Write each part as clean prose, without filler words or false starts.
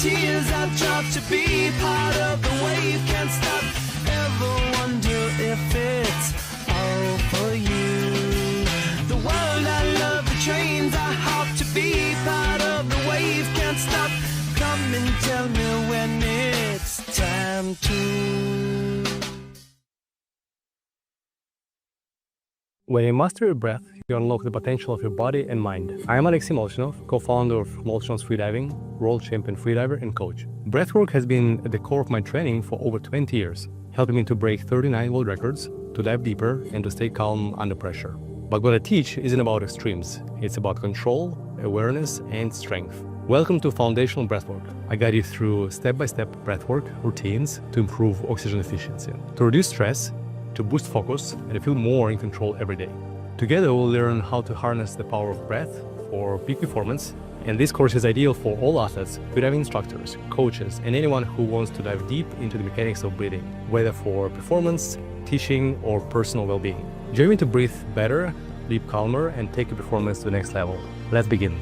tears I drop to be part of the wave. Can't stop, ever wonder if it's all for you. The world I love, the trains I hop to be part of the wave. Can't stop, come and tell me when it's time to. When you master your breath, you unlock the potential of your body and mind. I am Alexey Molchanov, co-founder of Molchanov's Freediving, world champion freediver and coach. Breathwork has been at the core of my training for over 20 years, helping me to break 39 world records, to dive deeper, and to stay calm under pressure. But what I teach isn't about extremes. It's about control, awareness, and strength. Welcome to Foundational Breathwork. I guide you through step-by-step breathwork routines to improve oxygen efficiency, to reduce stress, to boost focus, and to feel more in control every day. Together, we'll learn how to harness the power of breath for peak performance, and this course is ideal for all athletes, freediving instructors, coaches, and anyone who wants to dive deep into the mechanics of breathing, whether for performance, teaching, or personal well-being. Join me to breathe better, live calmer, and take your performance to the next level. Let's begin.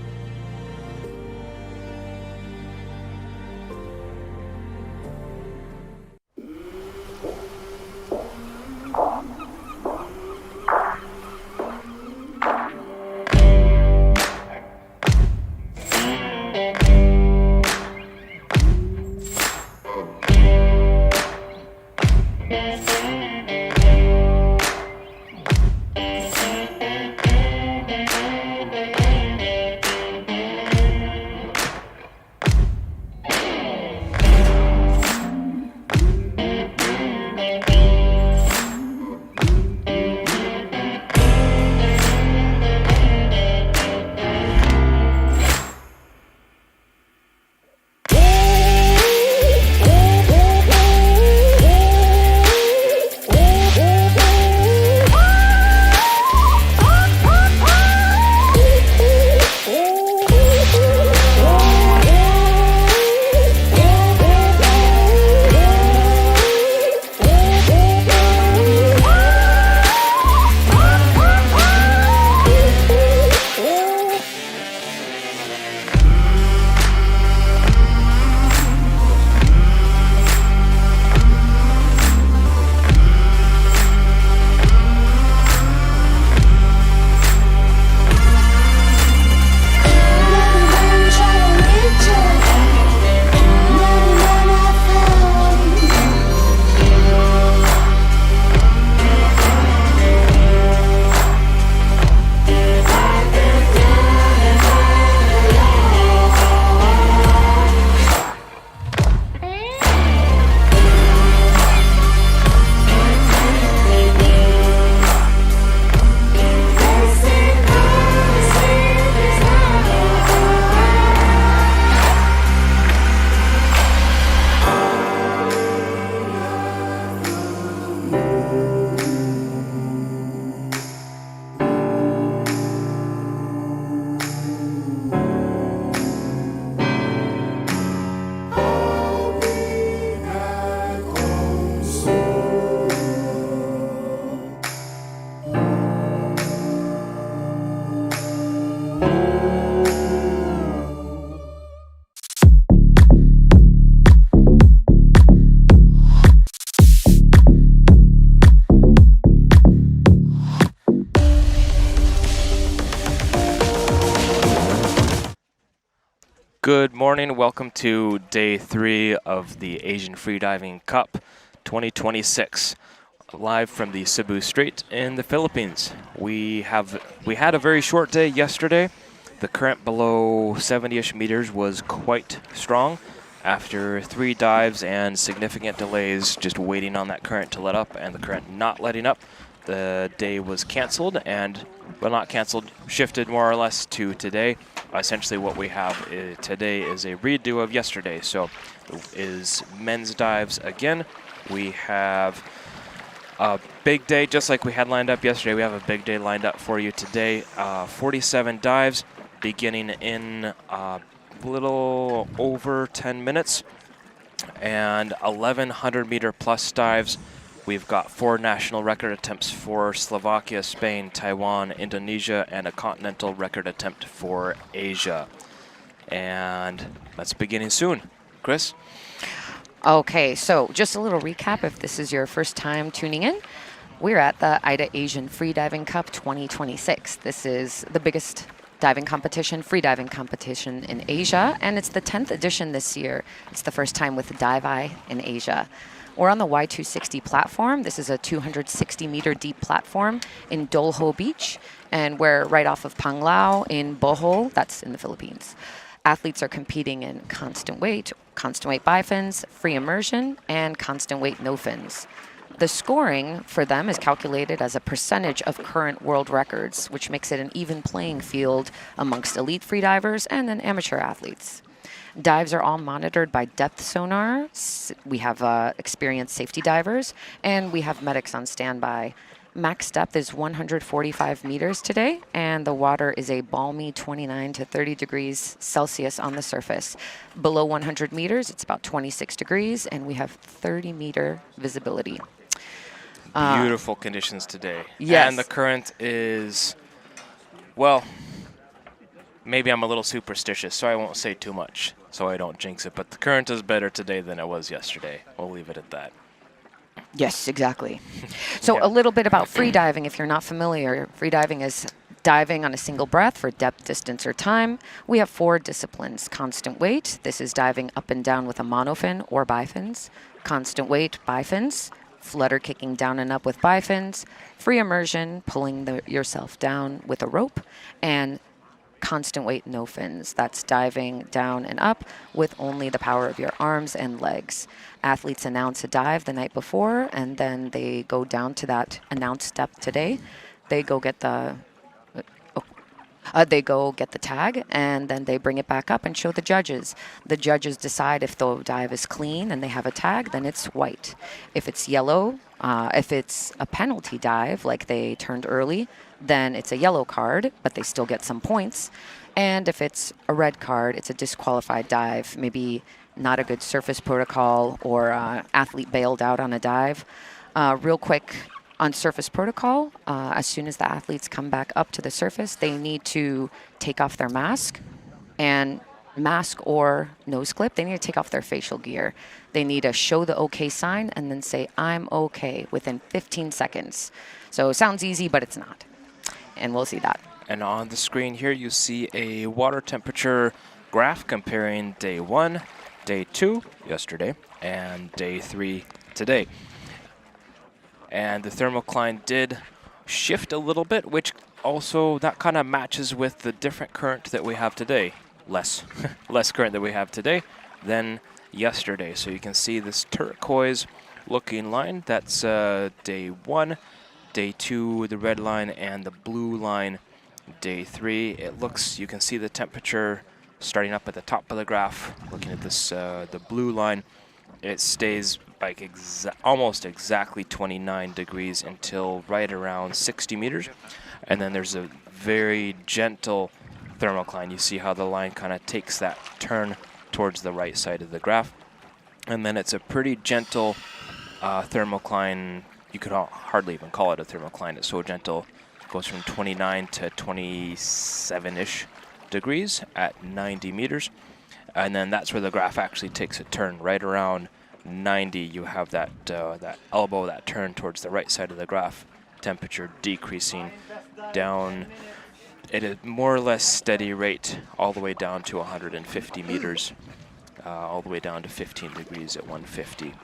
Good morning, welcome to day 3 of the Asian Freediving Cup 2026, live from the Cebu Strait in the Philippines. We had a very short day yesterday. The current below 70-ish meters was quite strong. After 3 dives and significant delays just waiting on that current to let up and the current not letting up, the day was canceled and, well, not canceled, shifted more or less to today. Essentially what we have today is a redo of yesterday. So is men's dives again. We have a big day, just like we had lined up yesterday. We have a big day lined up for you today. 47 dives beginning in a little over 10 minutes and 1,100 meter plus dives. We've got 4 national record attempts for Slovakia, Spain, Taiwan, Indonesia, and a continental record attempt for Asia. And that's beginning soon. Chris? Okay, so just a little recap if this is your first time tuning in. We're at the AIDA Asian Freediving Cup 2026. This is the biggest diving competition, freediving competition in Asia, and it's the 10th edition this year. It's the first time with Dive Eye in Asia. We're on the Y260 platform. This is a 260-meter deep platform in Dolho Beach, and we're right off of Panglao in Bohol, that's in the Philippines. Athletes are competing in constant weight bifins, free immersion, and constant weight no fins. The scoring for them is calculated as a percentage of current world records, which makes it an even playing field amongst elite freedivers and then amateur athletes. Dives are all monitored by depth sonar. We have experienced safety divers, and we have medics on standby. Max depth is 145 meters today, and the water is a balmy 29 to 30 degrees Celsius on the surface. Below 100 meters, it's about 26 degrees, and we have 30-meter visibility. Beautiful conditions today. Yes. And the current is, well, maybe I'm a little superstitious, so I won't say too much, so I don't jinx it. But the current is better today than it was yesterday. We'll leave it at that. Yes, exactly. So Yeah. a little bit about freediving, if you're not familiar. Freediving is diving on a single breath for depth, distance, or time. We have 4 disciplines. Constant weight, this is diving up and down with a monofin or bifins. Constant weight, bifins. Flutter kicking down and up with bifins. Free immersion, pulling yourself down with a rope. And constant weight no fins. That's diving down and up with only the power of your arms and legs. Athletes announce a dive the night before, and then they go down to that announced depth today. They go get the tag, and then they bring it back up and show the judges. The judges decide if the dive is clean and they have a tag, then it's white. If it's yellow, if it's a penalty dive, like they turned early, then it's a yellow card, but they still get some points. And if it's a red card, it's a disqualified dive, maybe not a good surface protocol, or athlete bailed out on a dive. Real quick, on surface protocol, as soon as the athletes come back up to the surface, they need to take off their mask or nose clip. They need to take off their facial gear. They need to show the okay sign and then say, "I'm okay," within 15 seconds. So it sounds easy, but it's not. And we'll see that. And on the screen here, you see a water temperature graph comparing day 1, day 2, yesterday, and day 3, today. And the thermocline did shift a little bit, which also, that kind of matches with the different current that we have today. Less current that we have today than yesterday. So you can see this turquoise looking line, that's day 1, day 2, the red line, and the blue line, day 3. You can see the temperature starting up at the top of the graph. Looking at this, the blue line, it stays like almost exactly 29 degrees until right around 60 meters. And then there's a very gentle thermocline. You see how the line kind of takes that turn towards the right side of the graph. And then it's a pretty gentle thermocline. You could hardly even call it a thermocline. It's so gentle. It goes from 29 to 27-ish degrees at 90 meters. And then that's where the graph actually takes a turn. Right around 90, you have that elbow, that turn towards the right side of the graph. Temperature decreasing down at a more or less steady rate all the way down to 150 meters, all the way down to 15 degrees at 150.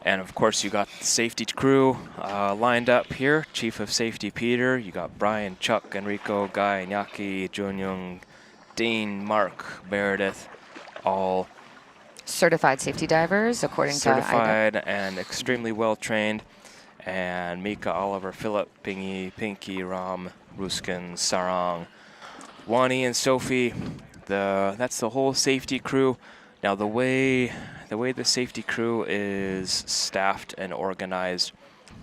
And of course, you got the safety crew lined up here. Chief of Safety Peter, you got Brian, Chuck, Enrico, Guy, Iñaki, Junyoung, Dean, Mark, Meredith, all Certified safety divers, according to AIDA. Certified and extremely well trained. And Mika, Oliver, Philip, Pingy, Pinky, Ram, Ruskin, Sarang, Wani, and Sophie. That's the whole safety crew. Now the way the safety crew is staffed and organized,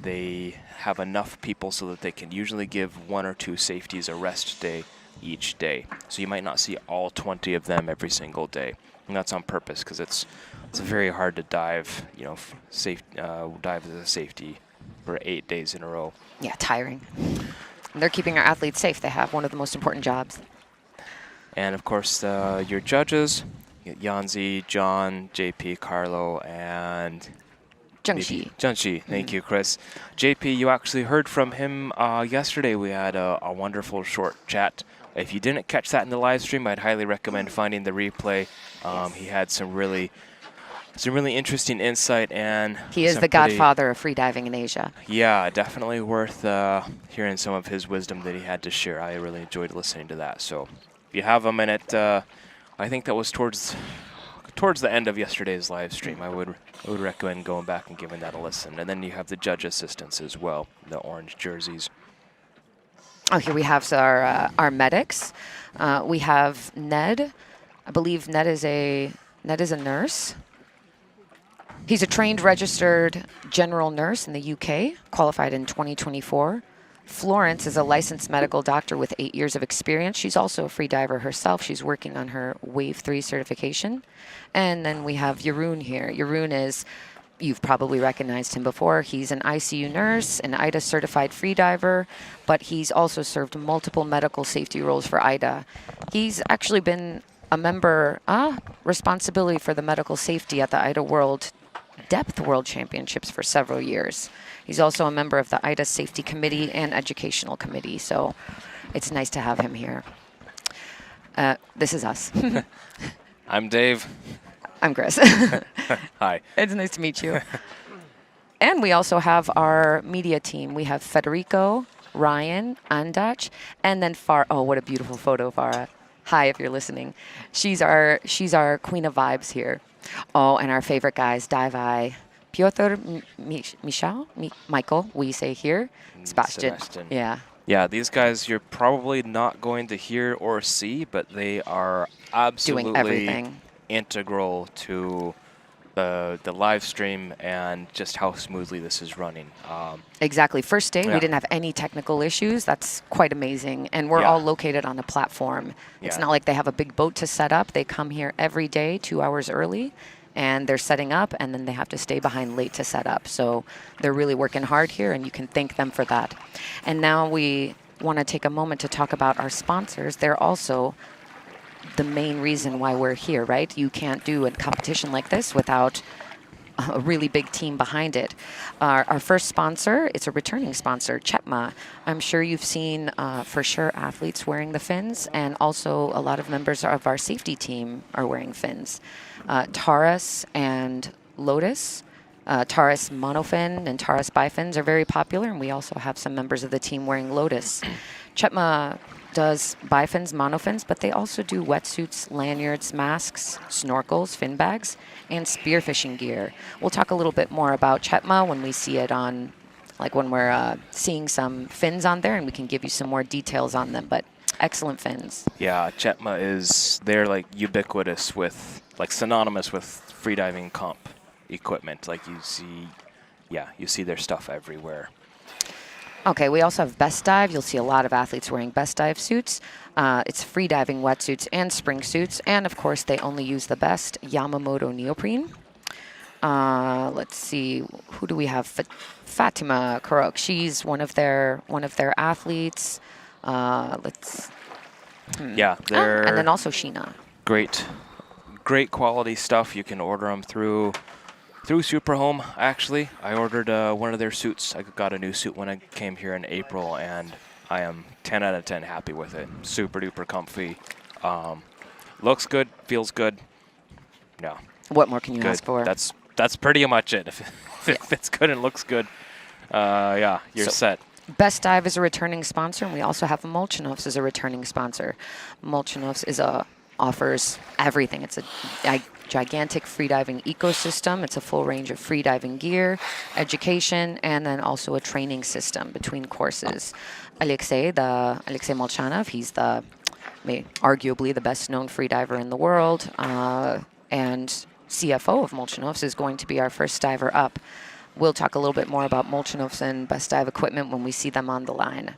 they have enough people so that they can usually give 1 or 2 safeties a rest day each day. So you might not see all 20 of them every single day. And that's on purpose because it's very hard to dive, dive as a safety for 8 days in a row. Yeah, tiring. And they're keeping our athletes safe. They have one of the most important jobs. And of course, your judges, Yanzi, John, JP, Carlo, and Zhengxi. Zhengxi. Thank you, Chris. JP, you actually heard from him yesterday. We had a wonderful short chat. If you didn't catch that in the live stream, I'd highly recommend finding the replay. He had some really interesting insight, and He is the godfather of freediving in Asia. Yeah, definitely worth hearing some of his wisdom that he had to share. I really enjoyed listening to that. So if you have a minute, I think that was towards the end of yesterday's live stream. I would recommend going back and giving that a listen. And then you have the judge assistants as well, the orange jerseys. Oh, here we have our medics. We have Ned. I believe Ned is a nurse. He's a trained registered general nurse in the UK, qualified in 2024. Florence is a licensed medical doctor with 8 years of experience. She's also a free diver herself. She's working on her Wave 3 certification. And then we have Jeroen here. Jeroen is, you've probably recognized him before. He's an ICU nurse, an AIDA certified free diver, but he's also served multiple medical safety roles for AIDA. He's actually been a member, responsibility for the medical safety at the AIDA Depth World Championships for several years. He's also a member of the AIDA Safety Committee and Educational Committee, so it's nice to have him here. This is us. I'm Dave. I'm Chris. Hi. It's nice to meet you. And we also have our media team. We have Federico, Ryan, Andach, and then oh, what a beautiful photo, Farah. Hi, if you're listening. She's our queen of vibes here. Oh, and our favorite guys, Davai, Piotr, Michael, we say here, Sebastian. Yeah. Yeah, these guys you're probably not going to hear or see, but they are absolutely doing everything integral to the live stream and just how smoothly this is running. Exactly. First day, we didn't have any technical issues. That's quite amazing. And we're all located on a platform. It's not like they have a big boat to set up. They come here every day, 2 hours early, and they're setting up, and then they have to stay behind late to set up. So they're really working hard here, and you can thank them for that. And now we want to take a moment to talk about our sponsors. They're also the main reason why we're here, right? You can't do a competition like this without a really big team behind it. Our first sponsor, it's a returning sponsor, Chetma. I'm sure you've seen, for sure, athletes wearing the fins, and also a lot of members of our safety team are wearing fins. Taurus and Lotus. Taurus monofin and Taurus bifins are very popular, and we also have some members of the team wearing Lotus. Chetma does bifins, monofins, but they also do wetsuits, lanyards, masks, snorkels, fin bags, and spearfishing gear. We'll talk a little bit more about Chetma when we see it on, like when we're seeing some fins on there, and we can give you some more details on them, but excellent fins. Yeah, Chetma they're like ubiquitous with, like synonymous with freediving comp equipment. Like you see their stuff everywhere. Okay, we also have Best Dive. You'll see a lot of athletes wearing Best Dive suits. It's free diving wetsuits and spring suits, and of course they only use the best Yamamoto neoprene. Let's see, who do we have? Fatima Karok. She's one of their athletes. Yeah, they're and then also Sheena. Great quality stuff. You can order them through Superhome. Actually, I ordered one of their suits. I got a new suit when I came here in April, and I am 10 out of 10 happy with it. Super duper comfy. Looks good, feels good. Yeah. What more can you ask for? That's pretty much it. If it fits good and looks good, you're set. Best Dive is a returning sponsor, and we also have Molchanov's as a returning sponsor. Molchanov's offers everything. It's a gigantic freediving ecosystem. It's a full range of freediving gear, education, and then also a training system between courses. Alexey Molchanov, he's arguably the best known freediver in the world, and CFO of Molchanov's is going to be our first diver up. We'll talk a little bit more about Molchanov's and Best Dive equipment when we see them on the line.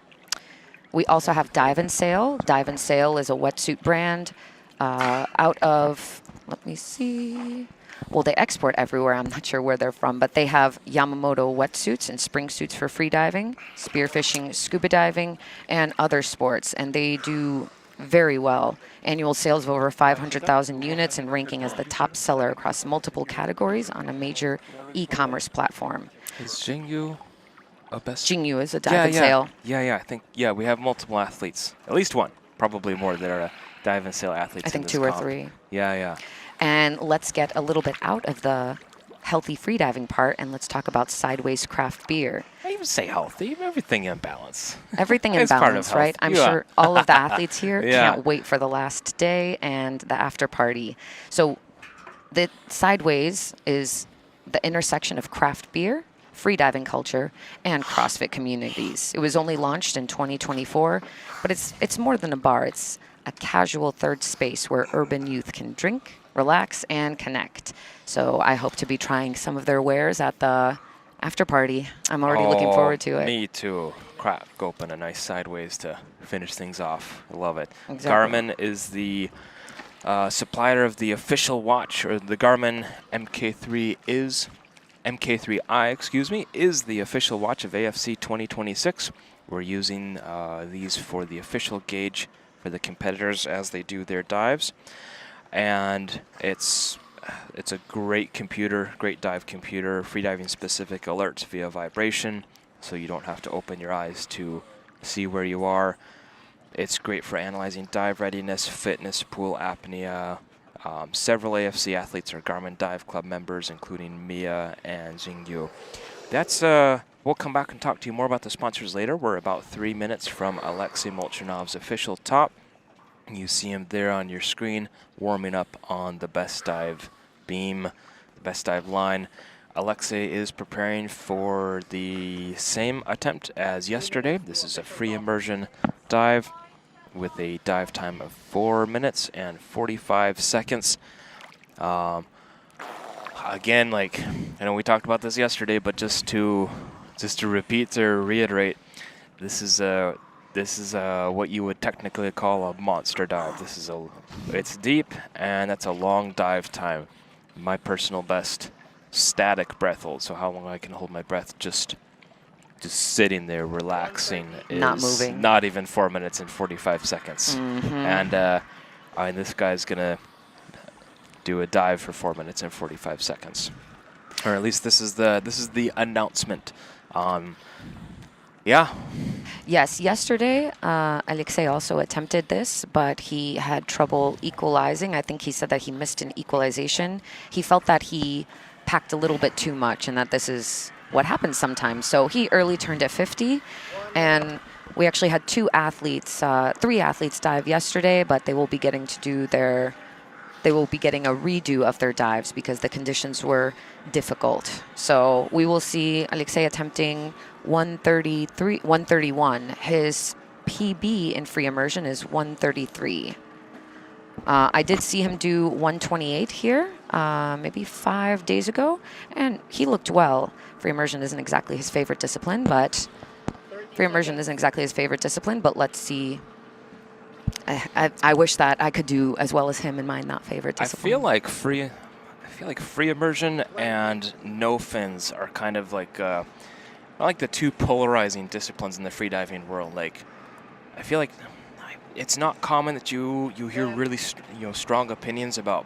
We also have Dive and Sail. Dive and Sail is a wetsuit brand out of, let me see. Well, they export everywhere. I'm not sure where they're from, but they have Yamamoto wetsuits and spring suits for free diving, spearfishing, scuba diving, and other sports. And they do very well. Annual sales of over 500,000 units and ranking as the top seller across multiple categories on a major e-commerce platform. Is Jingyu a best? Jingyu is a dive and sail. Yeah, I think, we have multiple athletes. At least one, probably more that are dive and sail athletes. I think in this 2 or comp. 3. Yeah. And let's get a little bit out of the healthy freediving part and let's talk about sideways craft beer. I even say healthy, everything in balance. Everything in It's part of balance, health. right? I'm Yeah. sure all of the athletes here Yeah. can't wait for the last day and the after party. So the sideways is the intersection of craft beer, freediving culture, and CrossFit communities. It was only launched in 2024, but it's more than a bar. It's a casual third space where urban youth can drink, relax, and connect. So I hope to be trying some of their wares at the after party. I'm already looking forward to it. Me too. Crack open a nice sideways to finish things off. I love it. Exactly. Garmin is the supplier of the official watch, or the Garmin MK3i, is the official watch of AFC 2026. We're using these for the official gauge for the competitors as they do their dives, and it's a great computer, great dive computer, freediving specific alerts via vibration, so you don't have to open your eyes to see where you are. It's great for analyzing dive readiness, fitness, pool apnea. Several AFC athletes are Garmin Dive Club members, including Mia and Jingyu. That's we'll come back and talk to you more about the sponsors later. We're about 3 minutes from Alexey Molchanov's official top. You see him there on your screen, warming up on the best dive beam, the best dive line. Alexey is preparing for the same attempt as yesterday. This is a free immersion dive with a dive time of 4 minutes and 45 seconds. Again, like, I know we talked about this yesterday, but just to repeat or reiterate, this is what you would technically call a monster dive. It's deep, and that's a long dive time. My personal best static breath hold, so how long I can hold my breath just sitting there relaxing, Not is moving. not even 4 minutes and 45 seconds. And I mean, this guy's gonna do a dive for 4 minutes and 45 seconds, or at least this is the announcement. Yeah. Yes, yesterday, Alexey also attempted this, but he had trouble equalizing. I think he said that he missed an equalization. He felt that he packed a little bit too much and that this is what happens sometimes. So he early turned at 50, and we actually had 3 athletes dive yesterday, but they will be getting a redo of their dives because the conditions were difficult. So we will see Alexey attempting 131. His PB in free immersion is 133. I did see him do 128 here, maybe 5 days ago, and he looked well. Free immersion isn't exactly his favorite discipline, but let's see. I wish that I could do as well as him in my not favorite discipline. I feel like free immersion and no fins are kind of like the two polarizing disciplines in the freediving world. Like, I feel like it's not common that you hear really strong opinions about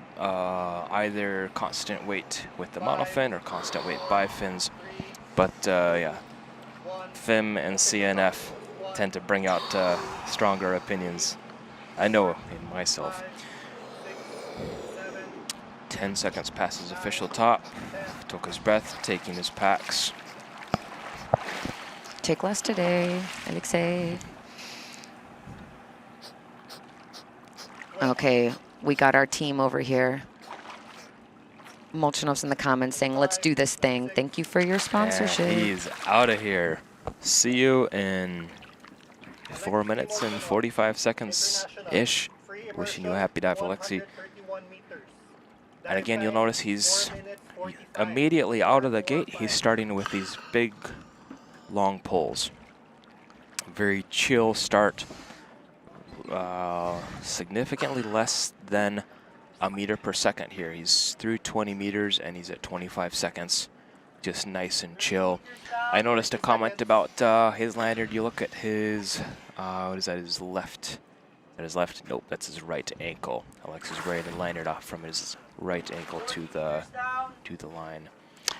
either constant weight with the monofin or constant weight bifins, but yeah, FIM and CNF tend to bring out stronger opinions. I know in myself. 10 seconds past his official top. Took his breath, taking his packs. Take less today, Alexey. Okay, we got our team over here. Molchanov's in the comments saying, let's do this thing. Thank you for your sponsorship. And he's out of here. See you in 4 minutes and 45 seconds-ish. Wishing you a happy dive, Alexey. And again, you'll notice he's immediately out of the gate. He's starting with these big, long pulls. Very chill start. Significantly less than a meter per second here. He's through 20 meters and he's at 25 seconds. Just nice and chill. I noticed a comment about his lanyard. You look at his, what is that, his left And his left, nope, that's his right ankle. Alexey's ready to line it off from his right ankle to the line.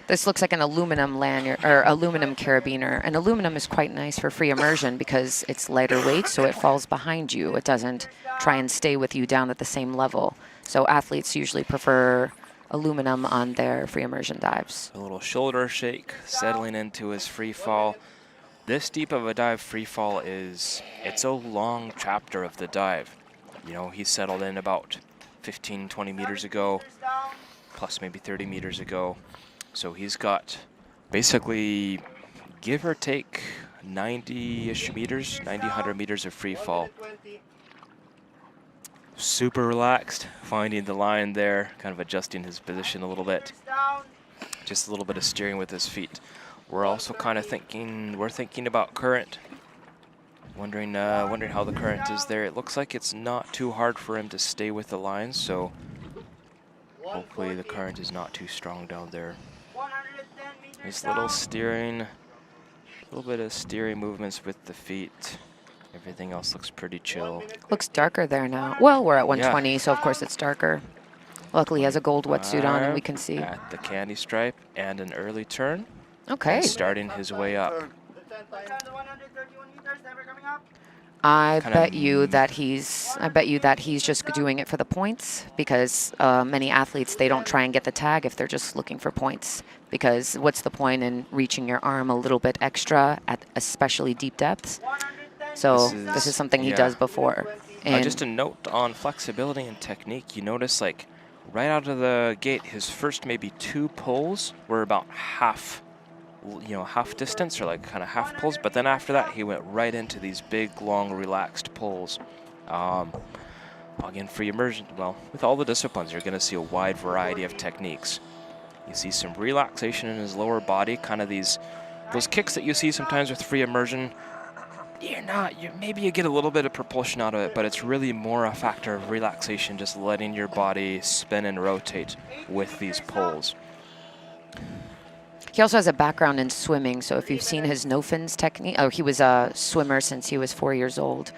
This looks like an aluminum lanyard or aluminum carabiner. And aluminum is quite nice for free immersion because it's lighter weight, so it falls behind you. It doesn't try and stay with you down at the same level. So athletes usually prefer aluminum on their free immersion dives. A little shoulder shake, settling into his free fall. This deep of a dive free fall it's a long chapter of the dive. You know, he settled in about 15, 20 meters ago, plus maybe 30 meters ago. So he's got basically, give or take, 90-ish meters, 90, 100 meters of free fall. Super relaxed, finding the line there, kind of adjusting his position a little bit. Just a little bit of steering with his feet. We're also kind of thinking about current. Wondering how the current is there. It looks like it's not too hard for him to stay with the line, so hopefully the current is not too strong down there. Nice little steering, a little bit of steering movements with the feet. Everything else looks pretty chill. Looks darker there now. Well, we're at 120, so of course it's darker. Luckily he has a gold wetsuit on and we can see. At the candy stripe and an early turn. Okay. And starting his way up. I bet you that he's just doing it for the points because many athletes, they don't try and get the tag if they're just looking for points. Because what's the point in reaching your arm a little bit extra at especially deep depths? So this is something he does before. And just a note on flexibility and technique. You notice, like, right out of the gate, his first maybe 2 pulls were about half distance, or like kind of half pulls. But then after that, he went right into these big, long, relaxed pulls. Again, free immersion, well, with all the disciplines, you're going to see a wide variety of techniques. You see some relaxation in his lower body, kind of those kicks that you see sometimes with free immersion. Maybe you get a little bit of propulsion out of it, but it's really more a factor of relaxation, just letting your body spin and rotate with these pulls. he also has a background in swimming, so if you've seen his no-fins technique, he was a swimmer since he was 4 years old,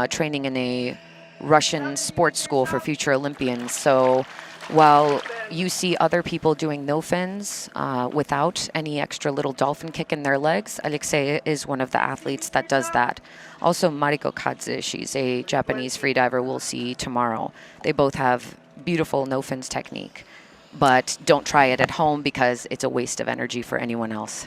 training in a Russian sports school for future Olympians. So while you see other people doing no-fins without any extra little dolphin kick in their legs, Alexey is one of the athletes that does that. Also, Mariko Kadze, she's a Japanese freediver we'll see tomorrow. They both have beautiful no-fins technique, but don't try it at home because it's a waste of energy for anyone else.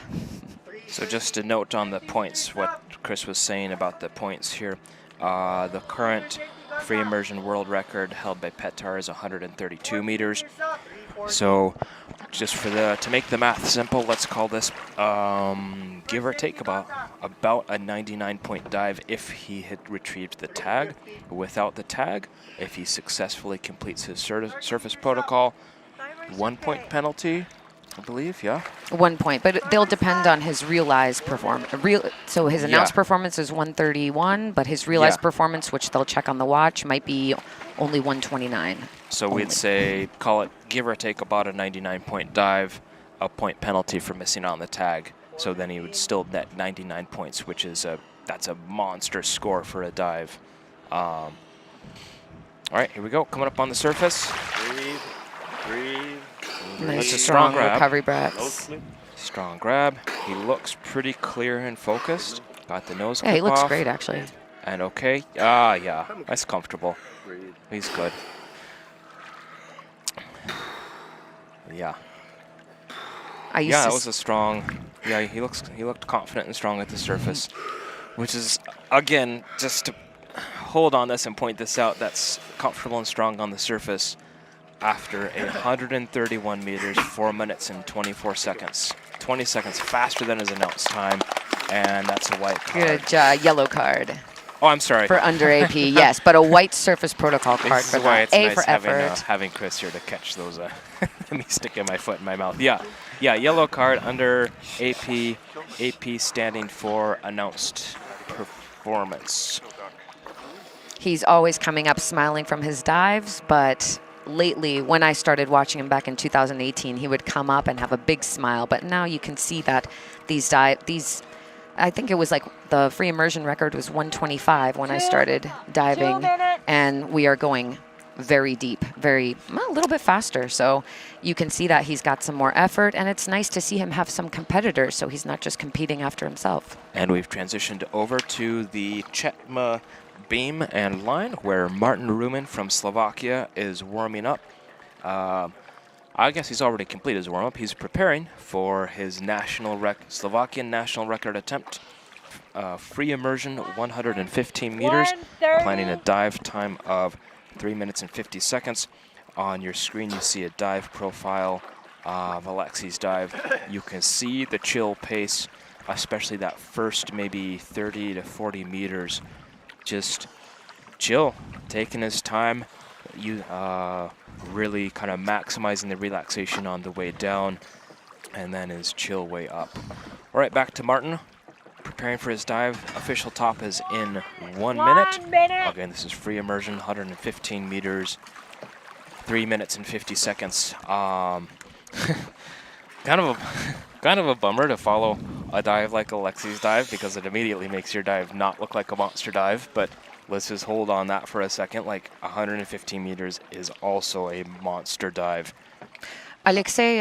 So just a note on the points, what Chris was saying about the points here. The current free immersion world record held by Petar is 132 meters. So just to make the math simple, let's call this give or take about a 99-point dive if he had retrieved the tag. Without the tag, if he successfully completes his surface protocol, 1 point penalty, I believe, yeah? 1 point, but they'll depend on his realized performance. So his announced performance is 131, but his realized performance, which they'll check on the watch, might be only 129. So we'd say, call it give or take about a 99-point dive, a point penalty for missing on the tag. So then he would still net 99 points, which is that's a monster score for a dive. All right, here we go. Coming up on the surface. Breathe. Nice, that's a strong grab. Recovery breaths. Strong grab. He looks pretty clear and focused. Got the nose clip he looks off. great, actually. And okay. Yeah, that's comfortable. He's good. Yeah. That was a strong. Yeah, he looked confident and strong at the surface, which is, again, just to hold on this and point this out, that's comfortable and strong on the surface after 131 meters, 4 minutes and 24 seconds. 20 seconds faster than his announced time, and that's a white card. Good, yellow card. Oh, I'm sorry. For under AP, yes, but a white surface protocol card for that. A nice for effort. Having Chris here to catch those, me sticking my foot in my mouth. Yeah, yellow card under AP. AP standing for announced performance. He's always coming up smiling from his dives, but lately, when I started watching him back in 2018, he would come up and have a big smile. But now you can see that these I think it was like the free immersion record was 125 when I started diving, and we are going very deep, a little bit faster. So you can see that he's got some more effort, and it's nice to see him have some competitors, so he's not just competing after himself. And we've transitioned over to the Chetma beam and line, where Martin Ruman from Slovakia is warming up. I guess he's already completed his warm-up. He's preparing for his Slovakian national record attempt. Free immersion, 115 meters, planning a dive time of 3 minutes and 50 seconds. On your screen, you see a dive profile of Alexey's dive. You can see the chill pace, especially that first maybe 30 to 40 meters. Just chill, taking his time. Really kind of maximizing the relaxation on the way down, and then his chill way up. All right, back to Martin, preparing for his dive. Official top is in 1 minute. Again, this is free immersion, 115 meters, 3 minutes and 50 seconds. Kind of a bummer to follow a dive like Alexey's dive, because it immediately makes your dive not look like a monster dive, but let's just hold on that for a second. Like 115 meters is also a monster dive. Alexey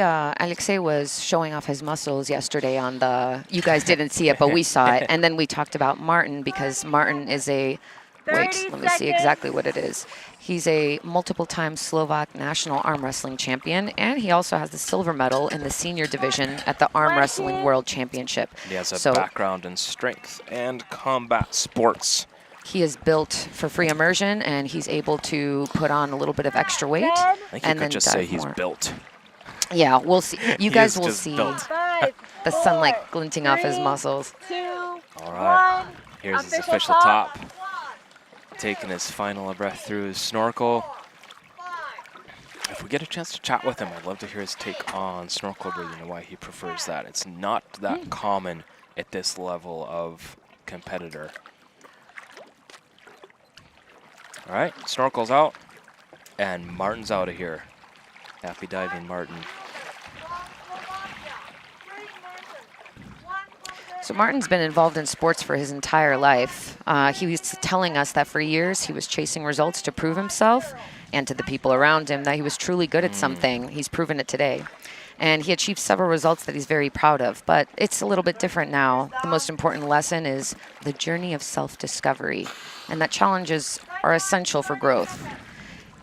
was showing off his muscles yesterday on the, you guys didn't see it, but we saw it. And then we talked about Martin, because Martin is a, wait, let me see exactly what it is. He's a multiple-time Slovak national arm wrestling champion, and he also has the silver medal in the senior division at the Arm Wrestling World Championship. He has a background in strength and combat sports. He is built for free immersion, and he's able to put on a little bit of extra weight. I think you could just say he's built. Yeah, we'll see. You guys will see the sunlight glinting off his muscles. All right, here's his official top. Taking his final breath through his snorkel. If we get a chance to chat with him, I'd love to hear his take on snorkel breathing and why he prefers that. It's not that common at this level of competitor. All right, snorkel's out, and Martin's out of here. Happy diving, Martin. So Martin's been involved in sports for his entire life. He was telling us that for years he was chasing results to prove himself and to the people around him that he was truly good at something. He's proven it today. And he achieved several results that he's very proud of, but it's a little bit different now. The most important lesson is the journey of self-discovery, and that challenges are essential for growth,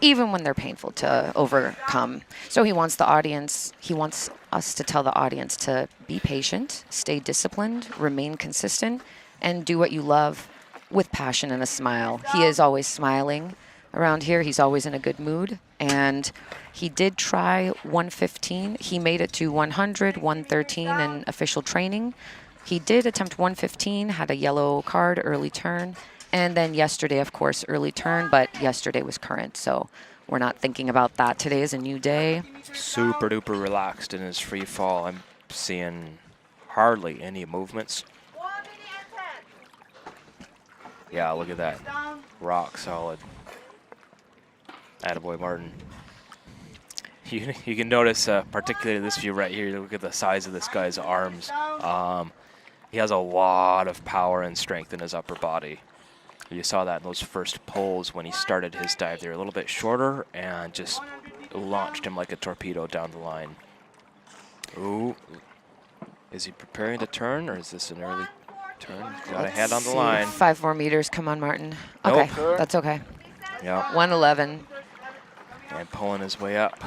even when they're painful to overcome. So he wants us to tell the audience to be patient, stay disciplined, remain consistent, and do what you love with passion and a smile. He is always smiling around here. He's always in a good mood, and he did try 115. He made it to 100, 113 in official training. He did attempt 115, had a yellow card, early turn. And then yesterday, of course, early turn, but yesterday was current, so we're not thinking about that. Today is a new day. Super duper relaxed in his free fall. I'm seeing hardly any movements. Yeah, look at that. Rock solid. Attaboy Martin. You can notice, particularly this view right here, look at the size of this guy's arms. He has a lot of power and strength in his upper body. You saw that in those first pulls when he started his dive. They were a little bit shorter and just launched him like a torpedo down the line. Ooh. Is he preparing to turn, or is this an early turn? Got a head on the line. 5 more meters. Come on, Martin. Okay, that's okay. Yeah. 111. And pulling his way up.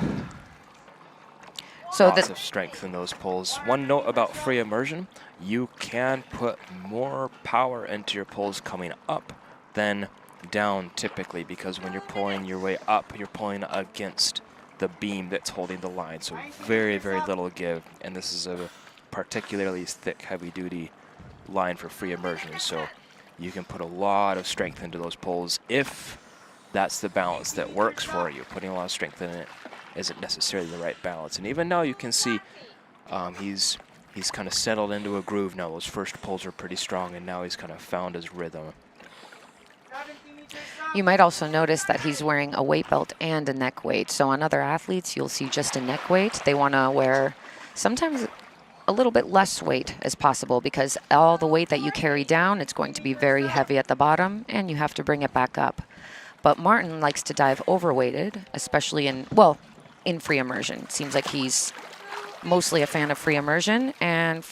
So lots of strength in those pulls. One note about free immersion, you can put more power into your pulls coming up than down typically, because when you're pulling your way up, you're pulling against the beam that's holding the line. So very, very little give. And this is a particularly thick, heavy-duty line for free immersion. So you can put a lot of strength into those pulls if that's the balance that works for you. Putting a lot of strength in it isn't necessarily the right balance. And even now you can see he's kind of settled into a groove now. Those first pulls are pretty strong, and now he's kind of found his rhythm. You might also notice that he's wearing a weight belt and a neck weight. So on other athletes, you'll see just a neck weight. They want to wear, sometimes a little bit less weight as possible, because all the weight that you carry down, it's going to be very heavy at the bottom, and you have to bring it back up. But Martin likes to dive overweighted, especially in free immersion. It seems like he's mostly a fan of free immersion, and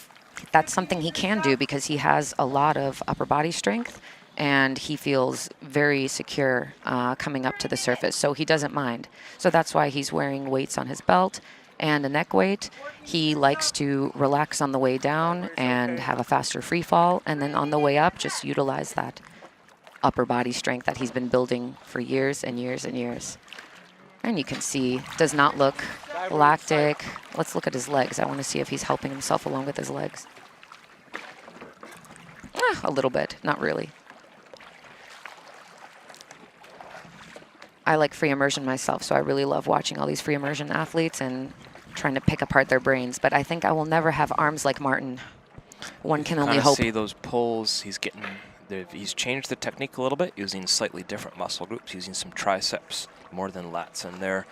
that's something he can do because he has a lot of upper body strength, and he feels very secure coming up to the surface, so he doesn't mind. So that's why he's wearing weights on his belt and a neck weight. He likes to relax on the way down and have a faster free fall, and then on the way up, just utilize that upper body strength that he's been building for years and years and years. And you can see, does not look lactic. Let's look at his legs. I want to see if he's helping himself along with his legs. A little bit, not really. I like free immersion myself, so I really love watching all these free immersion athletes and trying to pick apart their brains. But I think I will never have arms like Martin. One can only hope. See those pulls, he's changed the technique a little bit, using slightly different muscle groups, using some triceps more than lats, and they're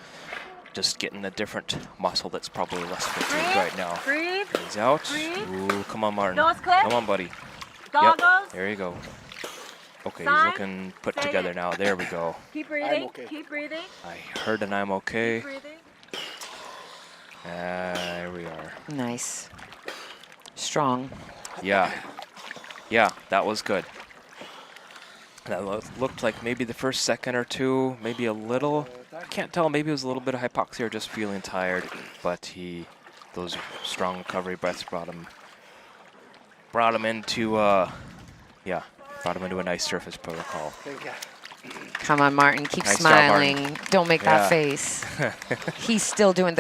just getting a different muscle that's probably less fatigued right now. Breathe. He's out. Breathe. Ooh, come on, Martin. Nose clip. Come on, buddy. Goggles. Yep, there you go. Okay, Sign. he's looking put together now. There we go. Keep breathing. Okay. Keep breathing. I heard an I'm okay. Keep breathing. There we are. Nice. Strong. Yeah. Yeah, that was good. That looked like maybe the first second or two, maybe a little, I can't tell, maybe it was a little bit of hypoxia or just feeling tired, but those strong recovery breaths brought him into a nice surface protocol. Come on, Martin, keep Nice job, smiling. Martin. Don't make that face. He's still doing,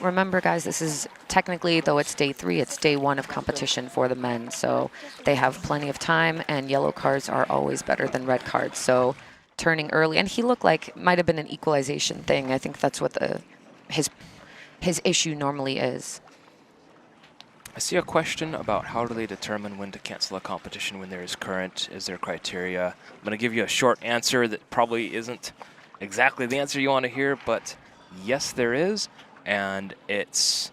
remember guys, this is technically, though it's day 3, it's day 1 of competition for the men. So they have plenty of time, and yellow cards are always better than red cards. So turning early, and he looked like might have been an equalization thing. I think that's what his issue normally is. I see a question about how do they determine when to cancel a competition when there is current. Is there criteria? I'm going to give you a short answer that probably isn't exactly the answer you want to hear, but yes, there is, and it's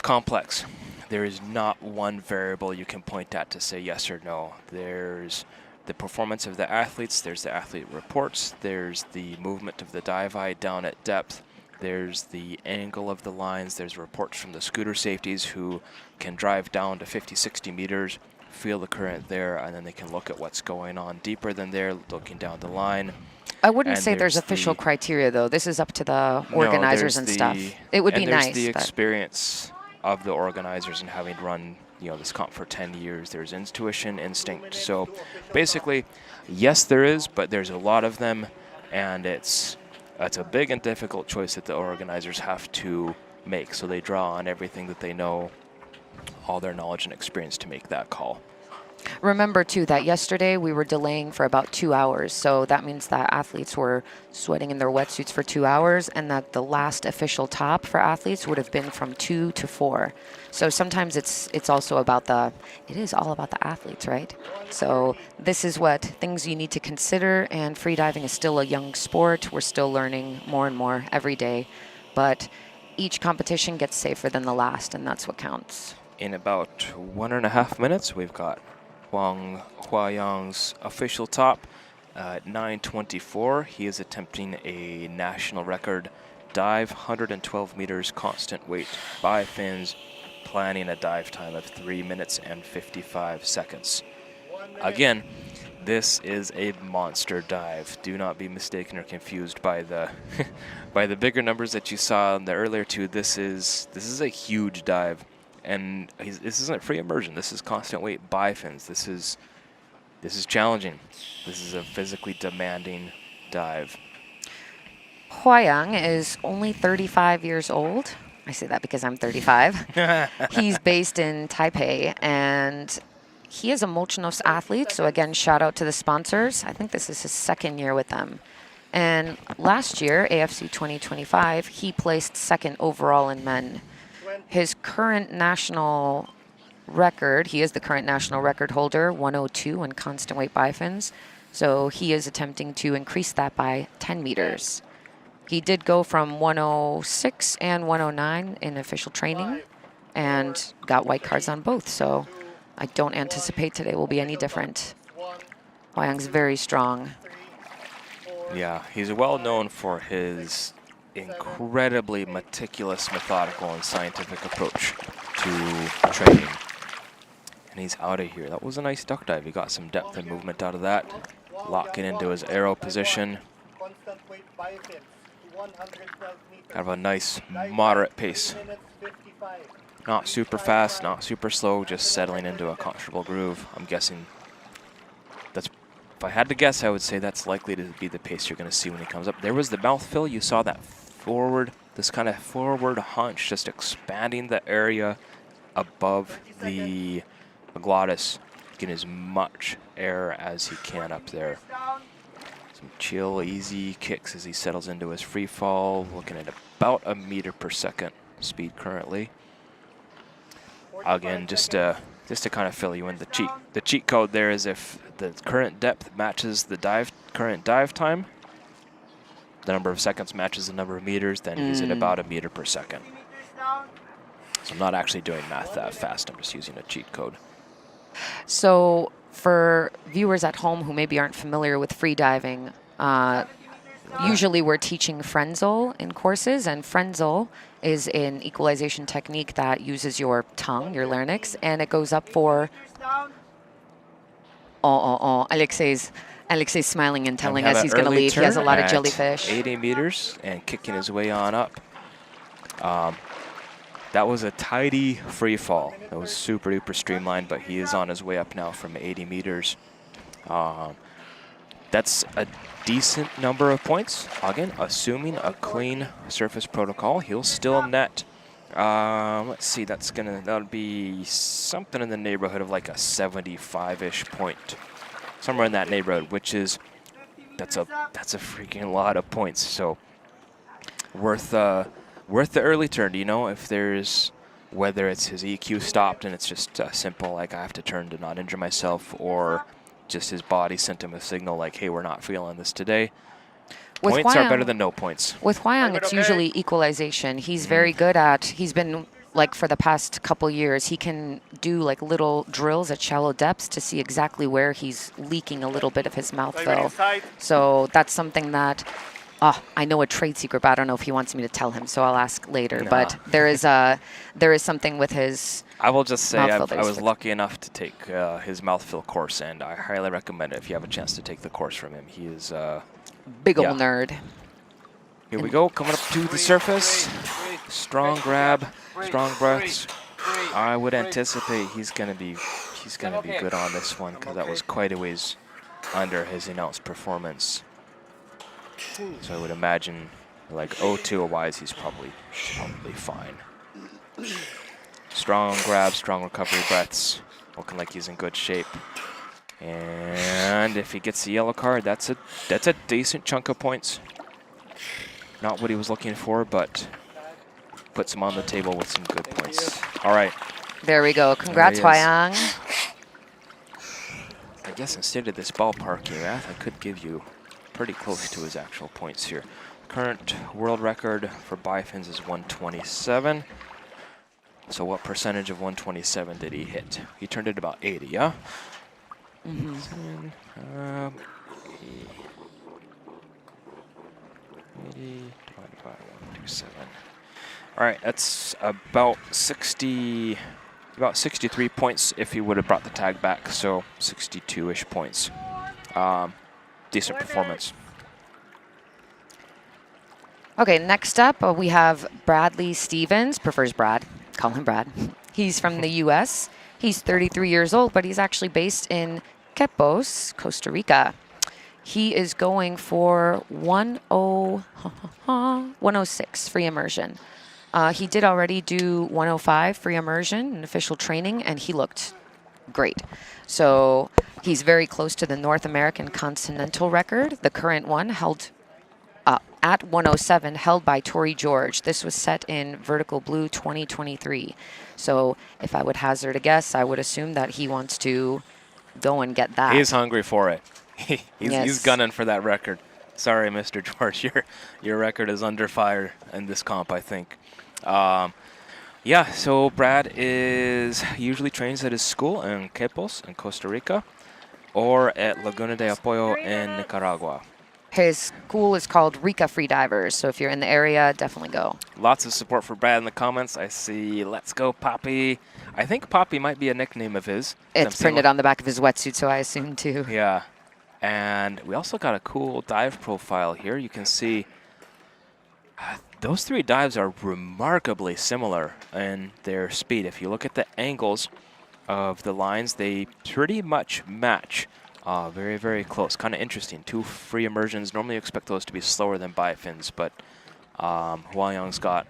complex. There is not one variable you can point at to say yes or no. There's the performance of the athletes, there's the athlete reports, there's the movement of the dive eye down at depth, there's the angle of the lines, there's reports from the scooter safeties who can drive down to 50, 60 meters, feel the current there, and then they can look at what's going on deeper than there, looking down the line. I wouldn't say there's official criteria, though. This is up to the organizers and stuff. It would be nice. There's the experience of the organizers and having run this comp for 10 years. There's intuition, instinct. So basically, yes, there is, but there's a lot of them, and it's a big and difficult choice that the organizers have to make. So they draw on everything that they know, all their knowledge and experience to make that call. Remember, too, that yesterday we were delaying for about 2 hours. So that means that athletes were sweating in their wetsuits for 2 hours, and that the last official top for athletes would have been from 2 to 4. So sometimes it is all about the athletes, right? So this is what things you need to consider, and freediving is still a young sport. We're still learning more and more every day, but each competition gets safer than the last, and that's what counts. In about 1.5 minutes, we've got Hua Yang's official top at 9:24. He is attempting a national record dive, 112 meters constant weight by fins, planning a dive time of 3 minutes and 55 seconds. Again, this is a monster dive. Do not be mistaken or confused by the by the bigger numbers that you saw in the earlier two. This is a huge dive. And this isn't free immersion. This is constant weight by fins. This is challenging. This is a physically demanding dive. Hua Yang is only 35 years old. I say that because I'm 35. He's based in Taipei, and he is a Molchanov athlete. So again, shout out to the sponsors. I think this is his 2nd year with them. And last year, AFC 2025, he placed 2nd overall in men. His current national record, he is the current national record holder, 102 in constant weight by fins. So he is attempting to increase that by 10 meters. He did go from 106 and 109 in official training. and got white cards on both. So I don't anticipate today will be any different. Hua Yang's very strong. Yeah, he's well known for his incredibly meticulous, methodical, and scientific approach to training. And he's out of here. That was a nice duck dive. He got some depth and movement out of that. Locking into his arrow position. Kind of a nice, moderate pace. Not super fast, not super slow, just settling into a comfortable groove. I'm guessing that's, if I had to guess, I would say that's likely to be the pace you're going to see when he comes up. There was the mouth fill. You saw that forward, this kind of forward hunch, just expanding the area above the glottis, getting as much air as he can up there. Some chill, easy kicks as he settles into his free fall, looking at about 1 meter per second speed currently. Again, just to kind of fill you in, the cheat code there is if the current depth matches the current dive time, the number of seconds matches the number of meters, then he's at about 1 meter per second. So I'm not actually doing math that fast, I'm just using a cheat code. So for viewers at home who maybe aren't familiar with freediving, usually we're teaching Frenzel in courses, and Frenzel is an equalization technique that uses your tongue, your larynx, and it goes up for... Alexey's smiling and telling us he's going to leave. He has a lot of jellyfish. 80 meters and kicking his way on up. That was a tidy free fall. That was super duper streamlined, but he is on his way up now from 80 meters. That's a decent number of points. Again, assuming a clean surface protocol, he'll still net. Let's see, that'll be something in the neighborhood of like a 75-ish point, somewhere in that neighborhood, which is that's a freaking lot of points. So worth the early turn. You know, if there's, whether it's his EQ stopped and it's just simple like I have to turn to not injure myself, or just his body sent him a signal like, hey, we're not feeling this today. Points are better than no points. With Hua Yang, it's usually equalization. He's very good at, he's been, like for the past couple years, he can do like little drills at shallow depths to see exactly where he's leaking a little bit of his mouth fill. So that's something that, I know a trade secret, but I don't know if he wants me to tell him, so I'll ask later. Nah. But there is something with his I will just say I was lucky enough to take his mouthfill course, and I highly recommend it if you have a chance to take the course from him. He is big old nerd. Here we go, coming up to the surface. Strong grab, strong breaths. I would anticipate he's gonna be good on this one, because that was quite a ways under his announced performance. So I would imagine, like O2-wise, he's probably fine. Strong grab, strong recovery breaths. Looking like he's in good shape. And if he gets the yellow card, that's a decent chunk of points. Not what he was looking for, but puts him on the table with some good points. All right. There we go. Congrats, Hua Yang. I guess instead of this ballpark here, I could give you pretty close to his actual points here. Current world record for bifins is 127. So what percentage of 127 did he hit? He turned it about 80, yeah? Mm-hmm. 80 divided by 127. All right, that's about 63 points if he would have brought the tag back, so 62-ish points. Decent performance. Okay, next up we have Bradley Stevens, prefers Brad, call him Brad. He's from the US. He's 33 years old, but he's actually based in Quepos, Costa Rica. He is going for 106 free immersion. He did already do 105 free immersion in official training, and he looked great. So he's very close to the North American continental record. The current one held at 107, held by Tory George. This was set in Vertical Blue 2023. So if I would hazard a guess, I would assume that he wants to go and get that. He's hungry for it. He's gunning for that record. Sorry, Mr. George, your record is under fire in this comp, I think. Yeah, so Brad usually trains at his school in Quepos in Costa Rica or at Laguna de Apoyo in Nicaragua. His school is called Rica Freedivers, so if you're in the area, definitely go. Lots of support for Brad in the comments. I see Let's Go Poppy. I think Poppy might be a nickname of his. It's printed on the back of his wetsuit, so I assume too. Yeah. And we also got a cool dive profile here. You can see those three dives are remarkably similar in their speed. If you look at the angles of the lines, they pretty much match. Very, very close. Kind of interesting. Two free immersions. Normally you expect those to be slower than bifins, but Hua Yang's got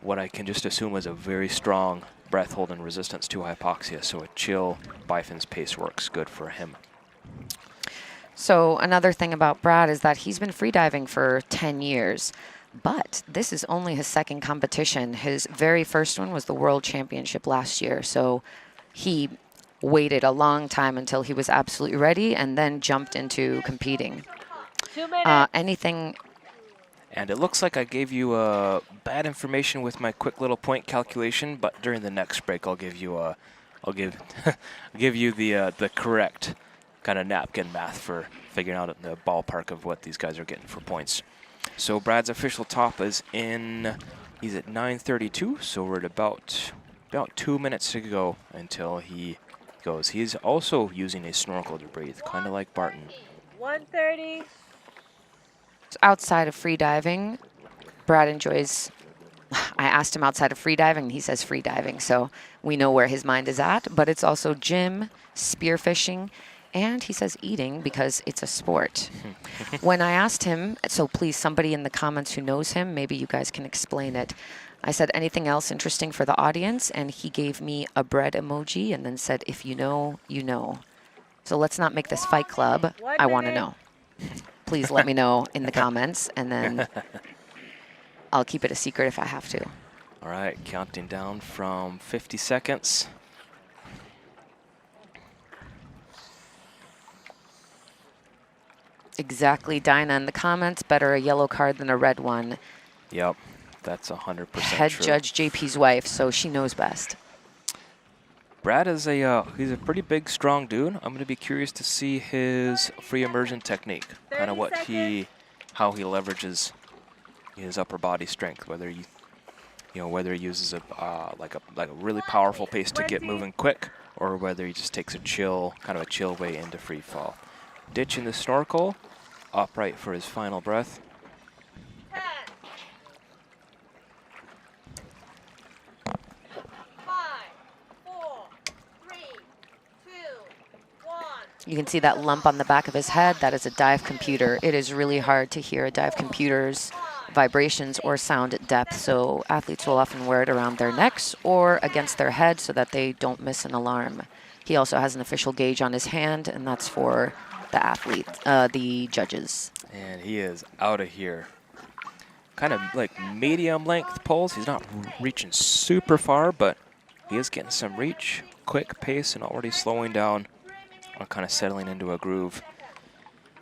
what I can just assume is a very strong breath hold and resistance to hypoxia, so a chill bifin's pace works good for him. So another thing about Brad is that he's been freediving for 10 years, but this is only his second competition. His very first one was the World Championship last year, so he waited a long time until he was absolutely ready and then jumped into competing. 2 minutes. Anything? And it looks like I gave you bad information with my quick little point calculation, but during the next break I'll give you give you the correct kind of napkin math for figuring out the ballpark of what these guys are getting for points. So Brad's official top is he's at 9:32, so we're at about 2 minutes to go until he goes. He's also using a snorkel to breathe, kind of like Barton. 1:30. Outside of freediving, Brad enjoys, I asked him outside of freediving, and he says freediving, so we know where his mind is at, but it's also gym, spearfishing, and he says eating because it's a sport. When I asked him, so please, somebody in the comments who knows him, maybe you guys can explain it. I said, anything else interesting for the audience? And he gave me a bread emoji and then said, if you know, you know. So let's not make this Fight Club. I want to know. Please let me know in the comments, and then I'll keep it a secret if I have to. All right, counting down from 50 seconds. Exactly, Dinah in the comments. Better a yellow card than a red one. Yep, that's 100% Head true. judge JP's wife, so she knows best. Brad is he's a pretty big, strong dude. I'm going to be curious to see his free immersion technique, kind of how he leverages his upper body strength. Whether whether he uses like a really powerful pace to get moving quick, or whether he just takes a chill way into free fall. Ditching the snorkel, upright for his final breath. 10. 5, 4, 3, 2, 1. You can see that lump on the back of his head. That is a dive computer. It is really hard to hear a dive computer's vibrations or sound at depth, so athletes will often wear it around their necks or against their head so that they don't miss an alarm. He also has an official gauge on his hand, and that's for the judges. And he is out of here. Kind of like medium length pulls. He's not reaching super far, but he is getting some reach, quick pace, and already slowing down, or kind of settling into a groove.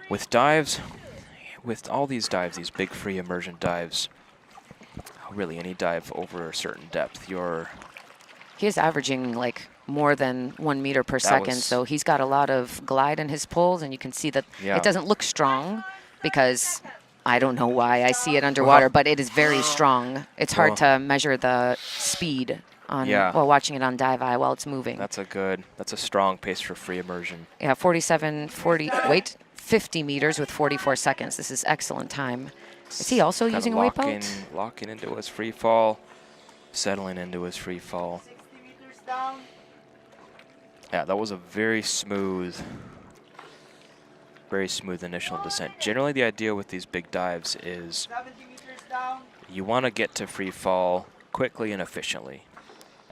With dives, with all these dives, these big free immersion dives, really any dive over a certain depth, He is averaging like more than 1 meter per second, so he's got a lot of glide in his pulls, and you can see that it doesn't look strong because I don't know why I see it underwater, but it is very strong. It's hard to measure the speed on while watching it on dive eye while it's moving. That's a strong pace for free immersion. Yeah, 50 meters with 44 seconds. This is excellent time. Is he also using a waypoint? Locking into his free fall, settling into his free fall. Yeah, that was a very smooth initial descent. Generally, the idea with these big dives is you want to get to free fall quickly and efficiently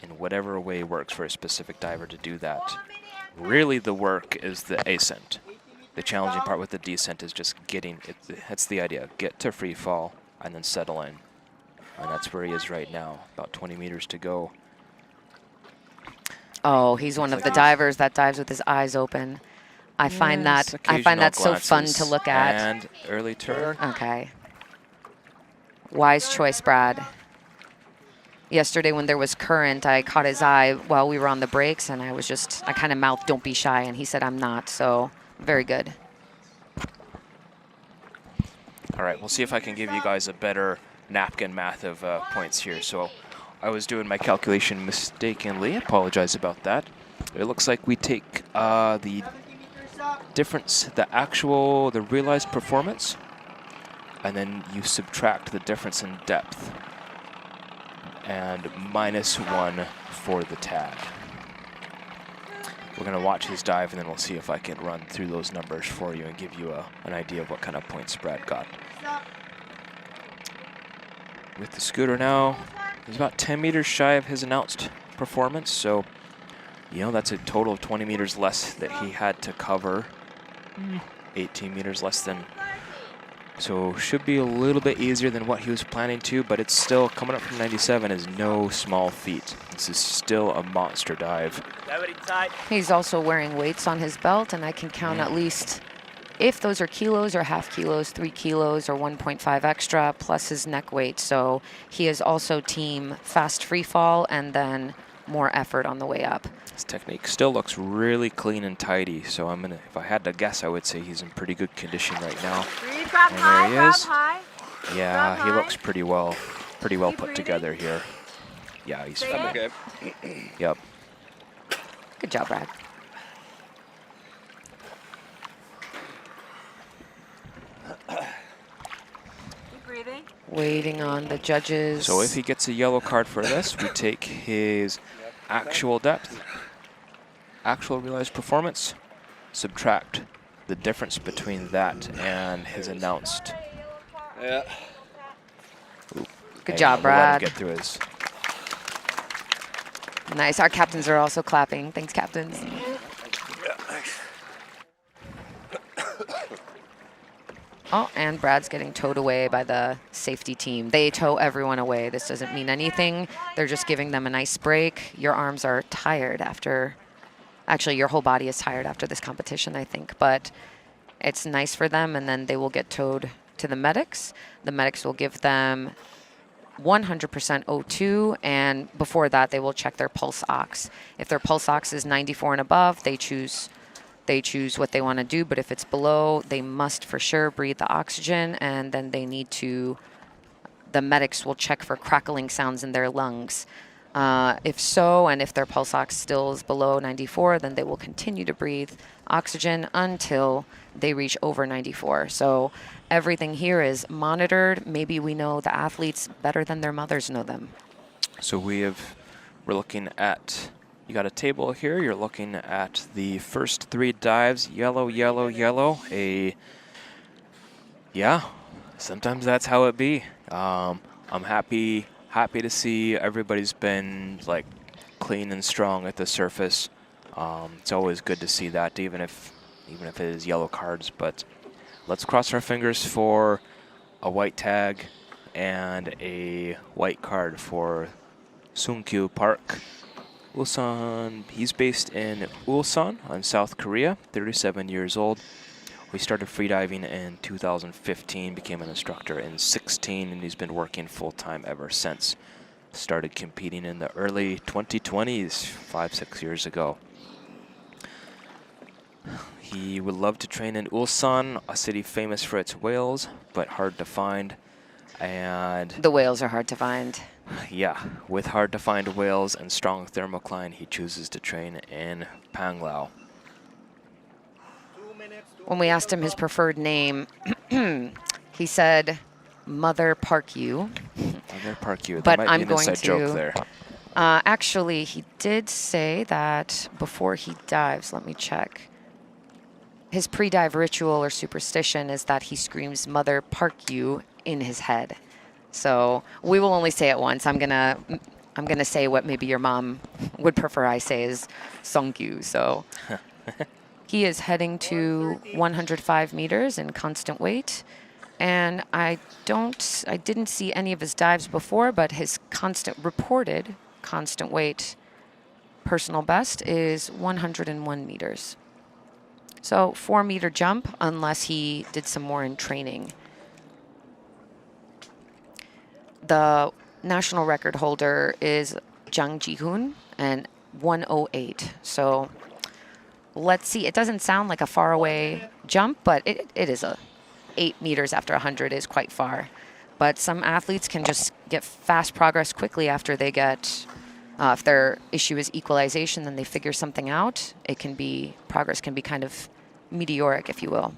in whatever way works for a specific diver to do that. Really, the work is the ascent. The challenging part with the descent is just getting it. That's the idea. Get to free fall and then settle in. And that's where he is right now. About 20 meters to go. Oh, he's one of the divers that dives with his eyes open. I find that so fun to look at. And early turn. Okay. Wise choice, Brad. yesterday when there was current, I caught his eye while we were on the breaks, and I kind of mouthed, "Don't be shy," and he said, "I'm not." So very good. All right, we'll see if I can give you guys a better napkin math of points here. So I was doing my calculation mistakenly. I apologize about that. It looks like we take the difference, the realized performance, and then you subtract the difference in depth, and -1 for the tag. We're going to watch his dive, and then we'll see if I can run through those numbers for you and give you an idea of what kind of points Brad got. With the scooter now, he's about 10 meters shy of his announced performance, so that's a total of 20 meters less that he had to cover. 18 meters less than. So should be a little bit easier than what he was planning to, but it's still coming up from 97 is no small feat. This is still a monster dive. He's also wearing weights on his belt, and I can count at least, if those are kilos or half kilos, 3 kilos or 1.5 extra, plus his neck weight. So he is also team fast free fall and then more effort on the way up. His technique still looks really clean and tidy, so if I had to guess, I would say he's in pretty good condition right now. And there he is. Yeah, he looks pretty well put together here. Yeah, he's fine. Okay. Yep. Good job, Brad. Keep breathing. Waiting on the judges. So if he gets a yellow card for this, we take his actual depth, actual realized performance, subtract the difference between that and his announced. Yeah. Good job, We'll let him Brad. get through his. Nice. Our captains are also clapping. Thanks, captains. Oh, and Brad's getting towed away by the safety team. They tow everyone away. This doesn't mean anything. They're just giving them a nice break. Your arms are tired after, actually your whole body is tired after this competition, I think. But it's nice for them, and then they will get towed to the medics. The medics will give them 100% O2, and before that they will check their pulse ox. If their pulse ox is 94 and above, they choose what they want to do, but if it's below, they must for sure breathe the oxygen, and then the medics will check for crackling sounds in their lungs. If so, and if their pulse ox still is below 94, then they will continue to breathe oxygen until they reach over 94. So everything here is monitored. Maybe we know the athletes better than their mothers know them. So we're looking at, you got a table here, you're looking at the first 3 dives, yellow, yellow, yellow. Yeah, sometimes that's how it be. I'm happy to see everybody's been like clean and strong at the surface. It's always good to see that, even if it is yellow cards. But let's cross our fingers for a white tag and a white card for Sungkyu Park. Ulsan, he's based in Ulsan in South Korea, 37 years old. We started freediving in 2015, became an instructor in 16, and he's been working full-time ever since. Started competing in the early 2020s, 5-6 years ago. He would love to train in Ulsan, a city famous for its whales, but hard to find. And The whales are hard to find. yeah, with hard to find whales and strong thermocline, he chooses to train in Panglao. When we asked him his preferred name, he said Mother Park U. Mother Park U. But There might I'm be an going inside joke to- there. Actually, he did say that before he dives, let me check. His pre-dive ritual or superstition is that he screams Mother Park U in his head. So we will only say it once. I'm gonna say what maybe your mom would prefer I say is Sungkyu. So he is heading to 105 meters in constant weight. And I didn't see any of his dives before, but his reported constant weight personal best is 101 meters. So 4-meter jump, unless he did some more in training. The national record holder is Jang Jihoon and 108. So let's see. It doesn't sound like a far away jump, but it is 8 meters after 100 is quite far. But some athletes can just get fast progress quickly after they get, if their issue is equalization, then they figure something out. It can be, progress can be kind of meteoric, if you will.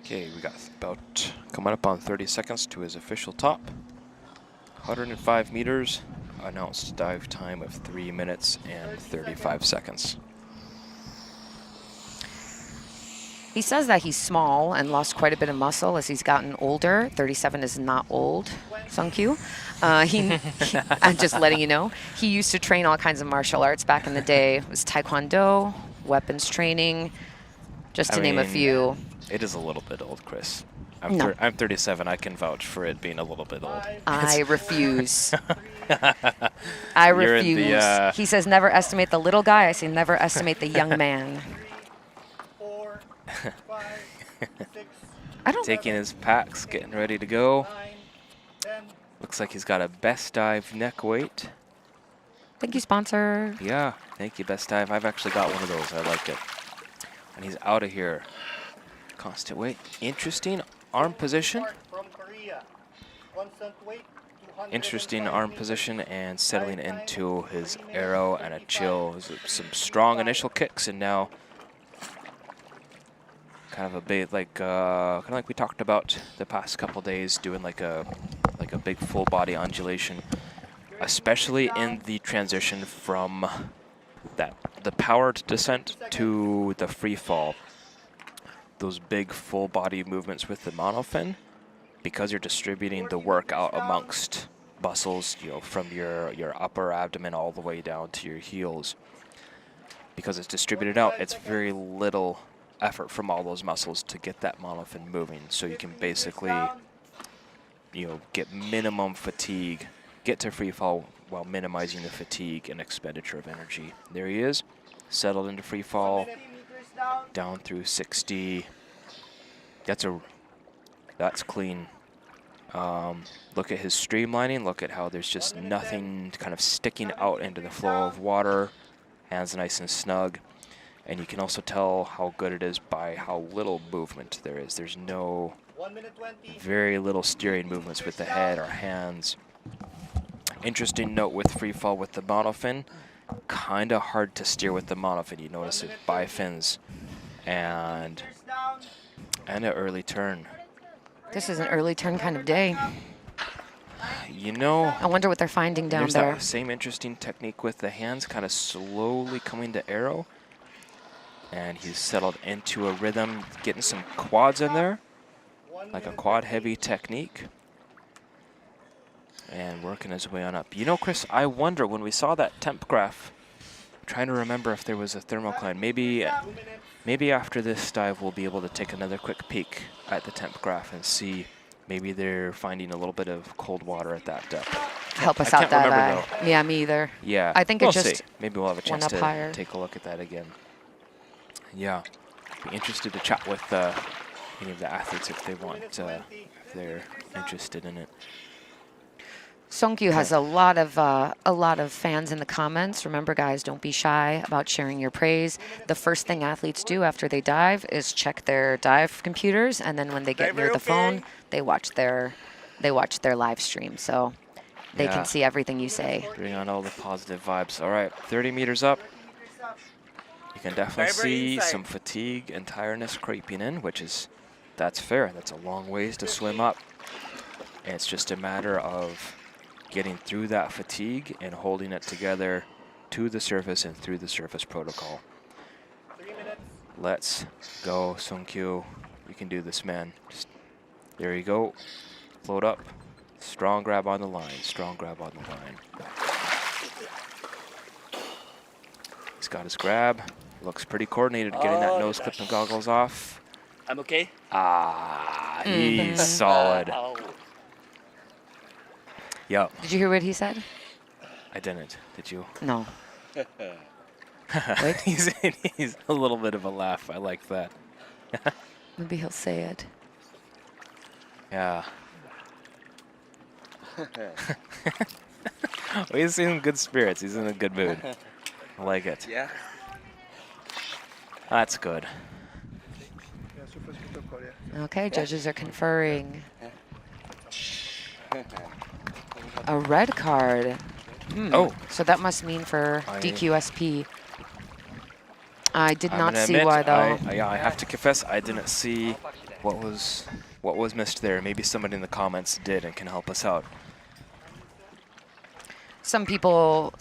Okay, we got about coming up on 30 seconds to his official top. 105 meters, announced dive time of 3 minutes and 35 seconds. He says that he's small and lost quite a bit of muscle as he's gotten older. 37 is not old, Sungkyu. I'm just letting you know. He used to train all kinds of martial arts back in the day. It was taekwondo, weapons training, just to name a few. It is a little bit old, Chris. No. I'm 37. I can vouch for it being a little bit old. I refuse. I refuse. He says never estimate the little guy. I say never estimate the young man. 4, 5, 6, I don't. Taking his packs, getting ready to go. 9, 10. Looks like he's got a best dive neck weight. Thank you, sponsor. Yeah, thank you, best dive. I've actually got one of those. I like it. And he's out of here. Constant weight. Interesting arm position. From Korea. Constant weight, 200. Interesting arm position and settling into his arrow and a chill. Some strong initial kicks and now kind of a big, kind of like we talked about the past couple days, doing like a big full body undulation, especially in the transition from the powered descent to the free fall. Those big full body movements with the monofin, because you're distributing the work out amongst muscles, you know, from your upper abdomen all the way down to your heels. Because it's distributed out, it's very little effort from all those muscles to get that monofin moving. So you can basically, you know, get minimum fatigue, get to free fall while minimizing the fatigue and expenditure of energy. There he is, settled into free fall, down through 60. That's clean. Look at his streamlining. Look at how there's just nothing kind of sticking out into the flow of water. Hands nice and snug. And you can also tell how good it is by how little movement there is. There's very little steering movements with the head or hands. Interesting note with free fall with the monofin. Kind of hard to steer with the monofin. You notice it bifins and an early turn. This is an early turn kind of day. You know, I wonder what they're finding down there's there. that same interesting technique with the hands, kind of slowly coming to arrow. And he's settled into a rhythm, getting some quads in there, like a quad heavy technique. And working his way on up. You know, Chris, I wonder when we saw that temp graph, I'm trying to remember if there was a thermocline. Maybe after this dive we'll be able to take another quick peek at the temp graph and see maybe they're finding a little bit of cold water at that depth. Help us I out can't remember that though. Yeah, me either. Yeah, I think we'll it just see. Maybe we'll have a chance went up to higher. take a look at that again. Yeah, be interested to chat with any of the athletes if they want, if they're interested in it. Sungkyu has a lot of fans in the comments. Remember, guys, don't be shy about sharing your praise. The first thing athletes do after they dive is check their dive computers, and then when they get near the phone, they watch their live stream, so they can see everything you say. Bring on all the positive vibes. All right, 30 meters up. You can definitely see some fatigue and tiredness creeping in, that's fair. That's a long ways to swim up. And it's just a matter of getting through that fatigue and holding it together to the surface and through the surface protocol. 3 minutes. Let's go, Sungkyu. You can do this, man. There you go. Float up. Strong grab on the line. Strong grab on the line. He's got his grab. Looks pretty coordinated getting that nose clip and goggles off. I'm okay. He's solid. Yep. Did you hear what he said? I didn't. Did you? No. he's a little bit of a laugh. I like that. Maybe he'll say it. Yeah. Well, he's in good spirits. He's in a good mood. I like it. Yeah. That's good. Okay, judges are conferring. A red card. Oh. So that must mean for DQSP. I did I'm not gonna see admit, why, though. I have to confess, I didn't see what was missed there. Maybe somebody in the comments did and can help us out. Some people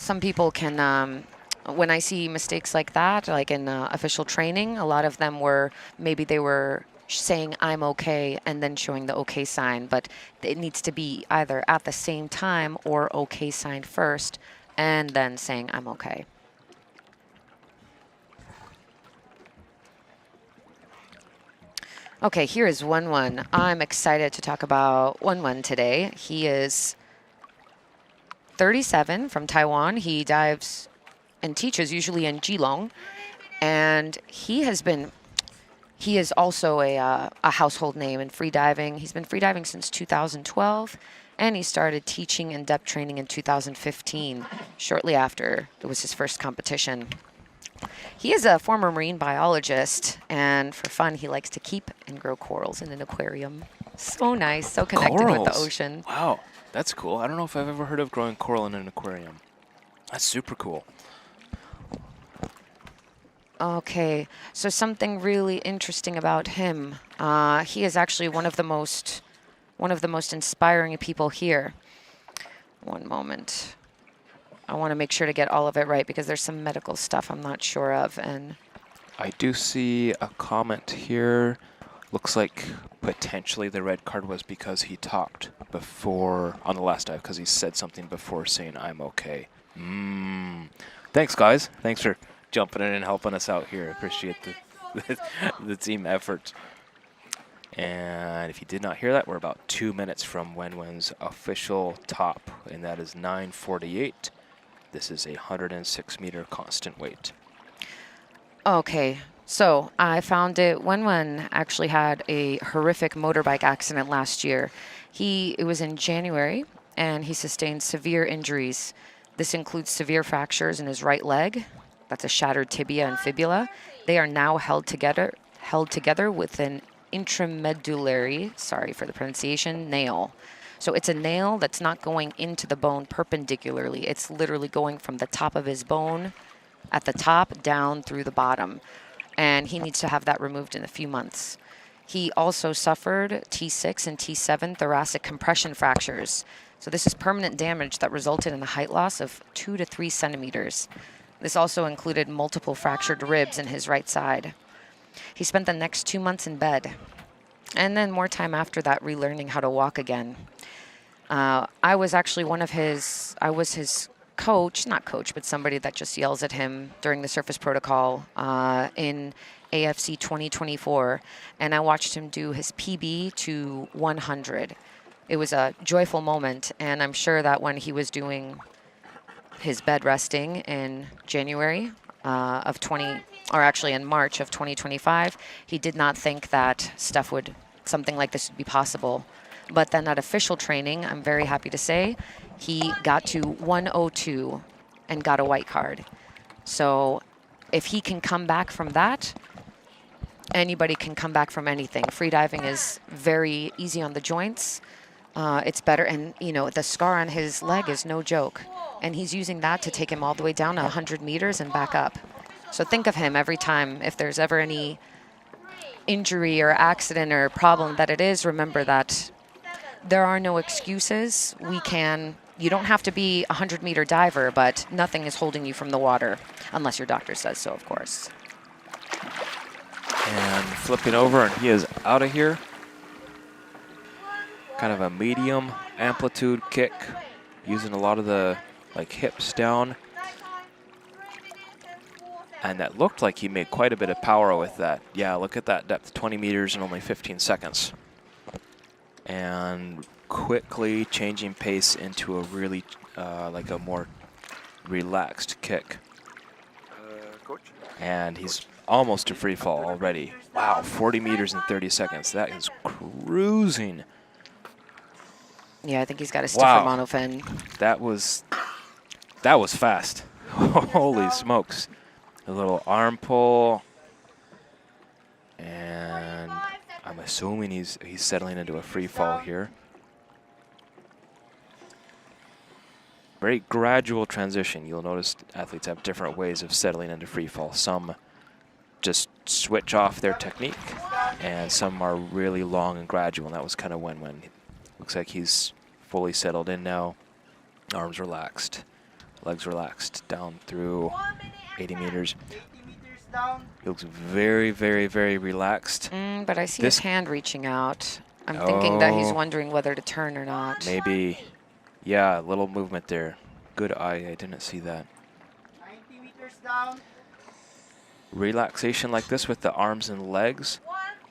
can, when I see mistakes like that, like in official training, a lot of them were, maybe they were saying I'm okay and then showing the okay sign, but it needs to be either at the same time or okay sign first and then saying I'm okay. Okay, here is Wen Wen. I'm excited to talk about Wen Wen today. He is 37 from Taiwan. He dives and teaches usually in Geelong, and he is also a household name in freediving. He's been freediving since 2012, and he started teaching and depth training in 2015, shortly after it was his first competition. He is a former marine biologist, and for fun, he likes to keep and grow corals in an aquarium. So nice, so connected with the ocean. Wow, that's cool. I don't know if I've ever heard of growing coral in an aquarium. That's super cool. Okay, so something really interesting about him. He is actually one of the most inspiring people here. One moment. I want to make sure to get all of it right because there's some medical stuff I'm not sure of. And I do see a comment here. Looks like potentially the red card was because he talked before on the last dive, because he said something before saying I'm okay. Thanks, guys. Thanks for jumping in and helping us out here. Appreciate the team effort. And if you did not hear that, we're about 2 minutes from Wen Wen's official top, and that is 9:48. This is a 106-meter constant weight. okay, so I found it. Wen Wen actually had a horrific motorbike accident last year. It was in January, and he sustained severe injuries. This includes severe fractures in his right leg. That's a shattered tibia and fibula. They are now held together with an intramedullary, sorry for the pronunciation, nail. So it's a nail that's not going into the bone perpendicularly. It's literally going from the top of his bone at the top down through the bottom. And he needs to have that removed in a few months. He also suffered T6 and T7 thoracic compression fractures. So this is permanent damage that resulted in a height loss of 2 to 3 centimeters. This also included multiple fractured ribs in his right side. He spent the next 2 months in bed, and then more time after that relearning how to walk again. I was actually I was his coach, not coach, but somebody that just yells at him during the surface protocol in AFC 2024, and I watched him do his PB to 100. It was a joyful moment, and I'm sure that when he was doing his bed resting in January in March of 2025, he did not think that something like this would be possible. But then at official training, I'm very happy to say, he got to 102 and got a white card. So if he can come back from that, anybody can come back from anything. Freediving is very easy on the joints. It's better, and the scar on his leg is no joke. And he's using that to take him all the way down 100 meters and back up. So think of him every time. If there's ever any injury or accident or problem that it is, remember that there are no excuses. You don't have to be a 100-meter diver, but nothing is holding you from the water, unless your doctor says so, of course. And flipping over, and he is out of here. Kind of a medium amplitude kick, using a lot of the hips down. And that looked like he made quite a bit of power with that. Yeah, look at that depth, 20 meters in only 15 seconds. And quickly changing pace into a really, a more relaxed kick. Coach? And he's almost to free fall already. Wow, 40 meters in 30 seconds. That is cruising. Yeah, I think he's got a stiffer Wow. monofin. That was fast. Holy smokes. A little arm pull. And I'm assuming he's settling into a free fall here. Very gradual transition. You'll notice athletes have different ways of settling into free fall. Some just switch off their technique, and some are really long and gradual, and that was kind of Wen Wen. Looks like he's fully settled in now. Arms relaxed, legs relaxed, down through 80 meters. He looks very, very, very relaxed. But I see his hand reaching out. I'm thinking that he's wondering whether to turn or not. Maybe. Yeah, a little movement there. Good eye, I didn't see that. 90 meters down. Relaxation like this with the arms and legs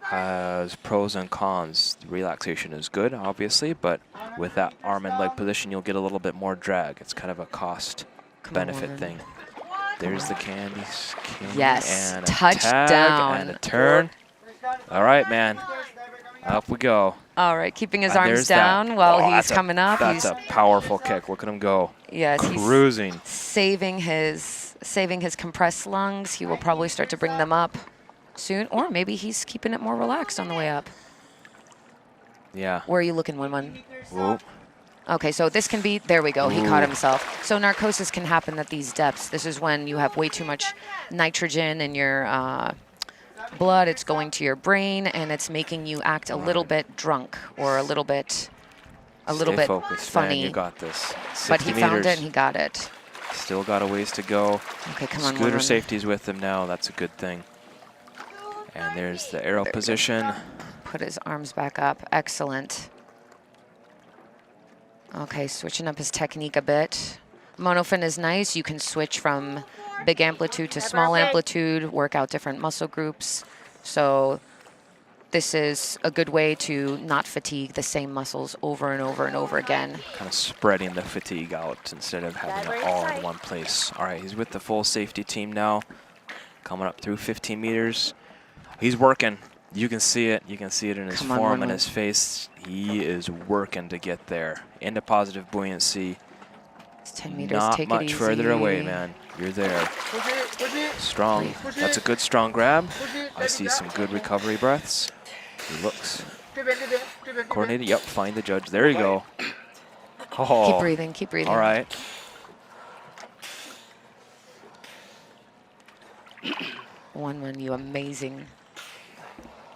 has pros and cons. Relaxation is good, obviously, but with that arm and leg position, you'll get a little bit more drag. It's kind of a cost-benefit thing. There's the candy. Yes, And a touchdown. tag and a turn. All right, man. Up we go. All right, keeping his And arms there's that. down while Oh, he's that's coming up. That's a powerful kick. Look at him go. Yes, Cruising. he's saving his compressed lungs. He will probably start to bring them up soon, or maybe he's keeping it more relaxed on the way up. Yeah. Where are you looking, Wen Wen? Whoop. Okay, so this can be, there we go, he caught himself. So narcosis can happen at these depths. This is when you have way too much nitrogen in your blood. It's going to your brain, and it's making you act a little bit drunk or a little bit Stay focused, funny. Man, you got this. But he 60 found meters. it and he got it. Still got a ways to go. Okay, come on, Scooter Wen Wen. safety's with him now. That's a good thing. And there's the arrow position. Put his arms back up. Excellent. Okay, switching up his technique a bit. Monofin is nice. You can switch from big amplitude to small amplitude, work out different muscle groups. So this is a good way to not fatigue the same muscles over and over and over again. Kind of spreading the fatigue out instead of having it all in one place. All right, he's with the full safety team now. Coming up through 15 meters. He's working. You can see it. You can see it in his form and his face. He is working to get there. Into positive buoyancy. It's 10 meters, Not take it much easy. further away, man. You're there. Strong. That's a good strong grab. I see some good recovery breaths. He looks coordinated. Yep, find the judge. There you go. Oh. Keep breathing, keep breathing. All right. Wen Wen, you amazing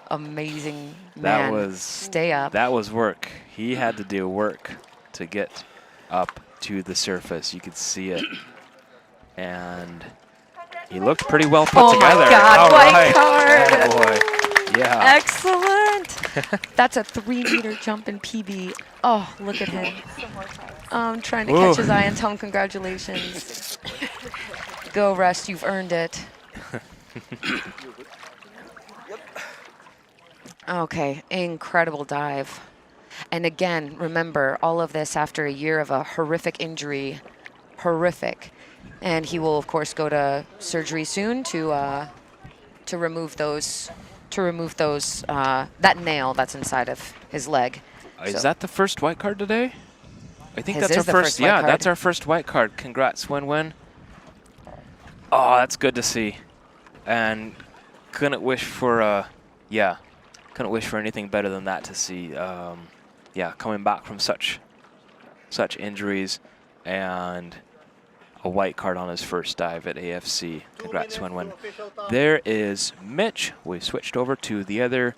man. That was Stay up. That was work. He had to do work to get up to the surface. You could see it. And he looked pretty well put together. Oh my God, All white right. card. Oh boy. Yeah. Excellent. That's a 3-meter jump in PB. Oh, look at him. I'm trying to catch his eye and tell him congratulations. Go rest, you've earned it. Okay, incredible dive. And again, remember, all of this after a year of a horrific injury. Horrific. And he will, of course, go to surgery soon to remove those, that nail that's inside of his leg. Is that the first white card today? I think His that's our is the first. first white Yeah, card. that's our first white card. Congrats, Wen Wen. Oh, that's good to see. And couldn't wish for couldn't wish for anything better than that to see. Yeah, coming back from such injuries and a white card on his first dive at AFC. Congrats, Wen Wen. There is Mitch. We switched over to the other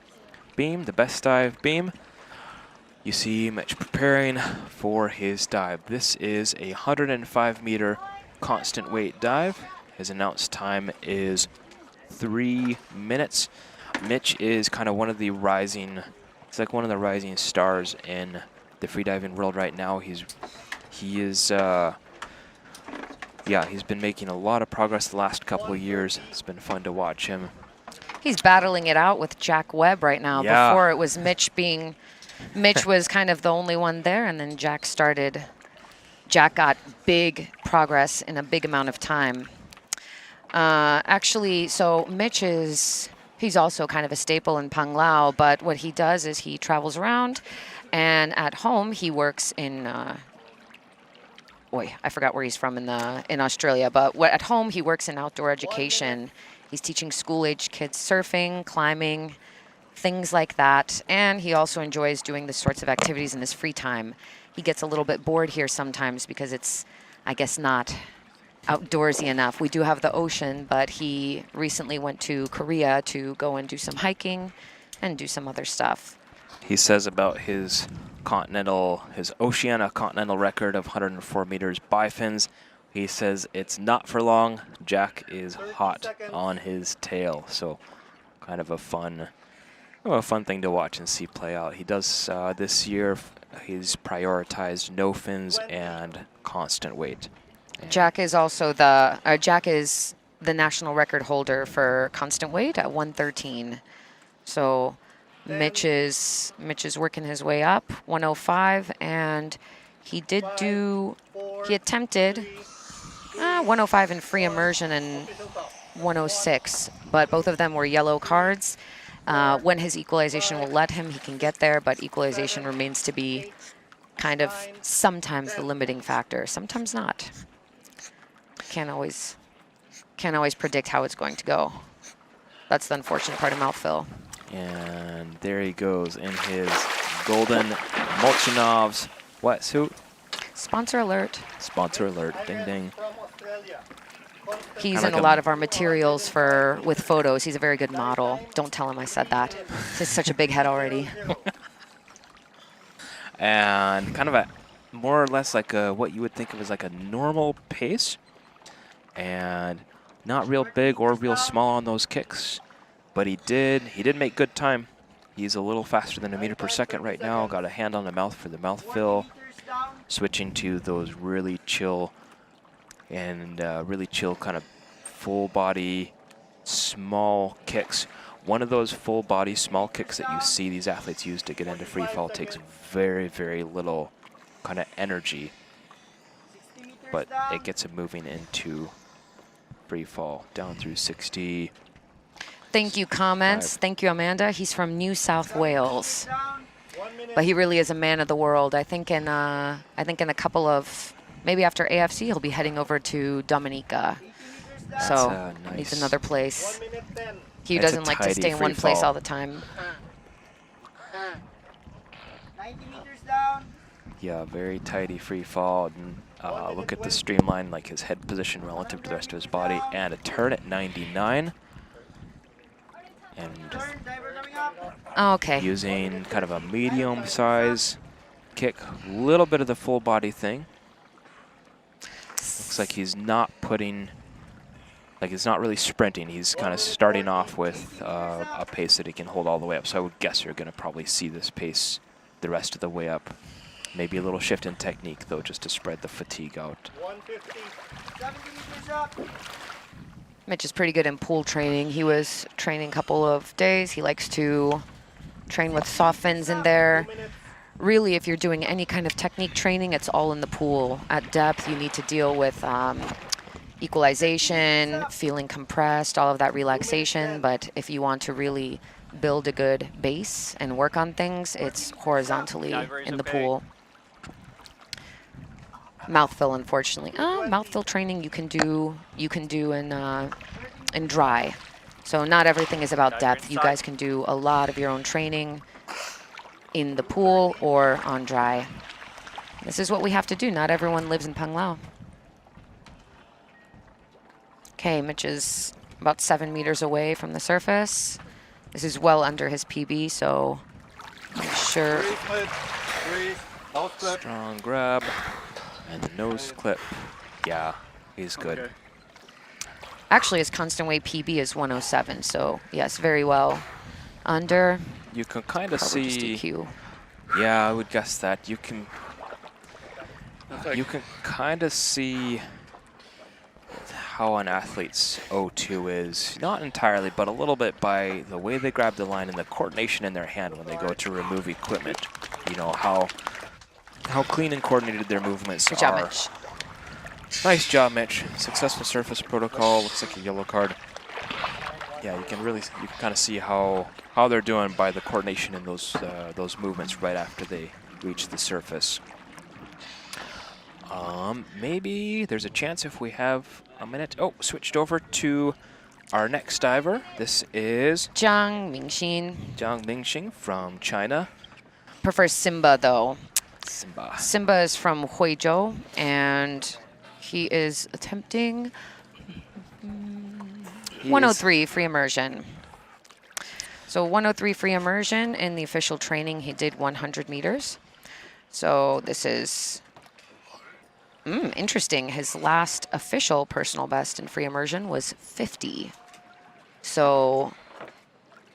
beam, the best dive beam. You see Mitch preparing for his dive. This is a 105-meter constant weight dive. His announced time is 3 minutes. Mitch is kind of one of the rising, it's like one of the rising stars in the freediving world right now. He's been making a lot of progress the last couple of years. It's been fun to watch him. He's battling it out with Jack Webb right now. Yeah. Before it was Mitch was kind of the only one there, and then Jack got big progress in a big amount of time. Actually, so Mitch he's also kind of a staple in Panglao, but what he does is he travels around And at home, he works in, I forgot where he's from in Australia, but at home, he works in outdoor education. He's teaching school-age kids surfing, climbing, things like that. And he also enjoys doing the sorts of activities in his free time. He gets a little bit bored here sometimes because it's, I guess, not outdoorsy enough. We do have the ocean, but he recently went to Korea to go and do some hiking and do some other stuff. He says about his Oceania continental record of 104 meters bifins, he says it's not for long. Jack is hot on his tail. So kind of a fun thing to watch and see play out. He does this year, he's prioritized no fins and constant weight. And Jack is also Jack is the national record holder for constant weight at 113. So Mitch is working his way up, 105, and he attempted 105 in free immersion and 106, but both of them were yellow cards. When his equalization will let him, he can get there, but equalization remains to be kind of sometimes the limiting factor, sometimes not. Can't always predict how it's going to go. That's the unfortunate part of mouthfill. And there he goes in his golden Molchanov's wetsuit. Sponsor alert. Sponsor alert, ding ding. He's Kinda in like a lot of our materials with photos. He's a very good model. Don't tell him I said that. He's such a big head already. And kind of a more or less like what you would think of as like a normal pace. And not real big or real small on those kicks. But he did make good time. He's a little faster than a meter per second right now. Got a hand on the mouth for the mouth fill. Switching to those really chill kind of full body small kicks. One of those full body small kicks that you see these athletes use to get into free fall takes very, very little kind of energy, but it gets him moving into free fall down through 60. Thank you, comments. Thank you, Amanda. He's from New South Wales, but he really is a man of the world. I think in a couple of, maybe after AFC, he'll be heading over to Dominica. So needs another place. He doesn't like to stay in one place all the time. 90 meters down. Yeah, very tidy free fall. And look at the streamline, like his head position relative to the rest of his body, and a turn at 99. And okay, using kind of a medium size kick, a little bit of the full body thing. Looks like he's not he's not really sprinting. He's kind of starting off with a pace that he can hold all the way up. So I would guess you're going to probably see this pace the rest of the way up. Maybe a little shift in technique, though, just to spread the fatigue out. 150, 70 meters up. Mitch is pretty good in pool training. He was training a couple of days. He likes to train with soft fins in there. Really, if you're doing any kind of technique training, it's all in the pool. At depth, you need to deal with equalization, feeling compressed, all of that relaxation. But if you want to really build a good base and work on things, it's horizontally in the pool. Mouthfill, unfortunately. Mouthfill training you can do in dry. So not everything is about depth. You guys can do a lot of your own training in the pool or on dry. This is what we have to do. Not everyone lives in Panglao. Okay, Mitch is about 7 meters away from the surface. This is well under his PB, so I'm sure. Strong grab and nose clip. Yeah, he's good. Okay. Actually, his constant weight PB is 107, so yes, very well under. You can kind of Probably just see. DQ. Yeah, I would guess that. You can kind of see how an athlete's O2 is, not entirely, but a little bit by the way they grab the line and the coordination in their hand when they go to remove equipment. You know, how clean and coordinated their movements Good are. job, Mitch. Nice job, Mitch. Successful surface protocol. Looks like a yellow card. Yeah, you can kind of see how they're doing by the coordination in those movements right after they reach the surface. Maybe there's a chance if we have a minute. Oh, switched over to our next diver. This is Mingxin Mingxin from China. prefers Simba though. Simba. Simba is from Huizhou, and he is attempting 103 free immersion. So 103 free immersion. In the official training, he did 100 meters. So this is interesting. His last official personal best in free immersion was 50. So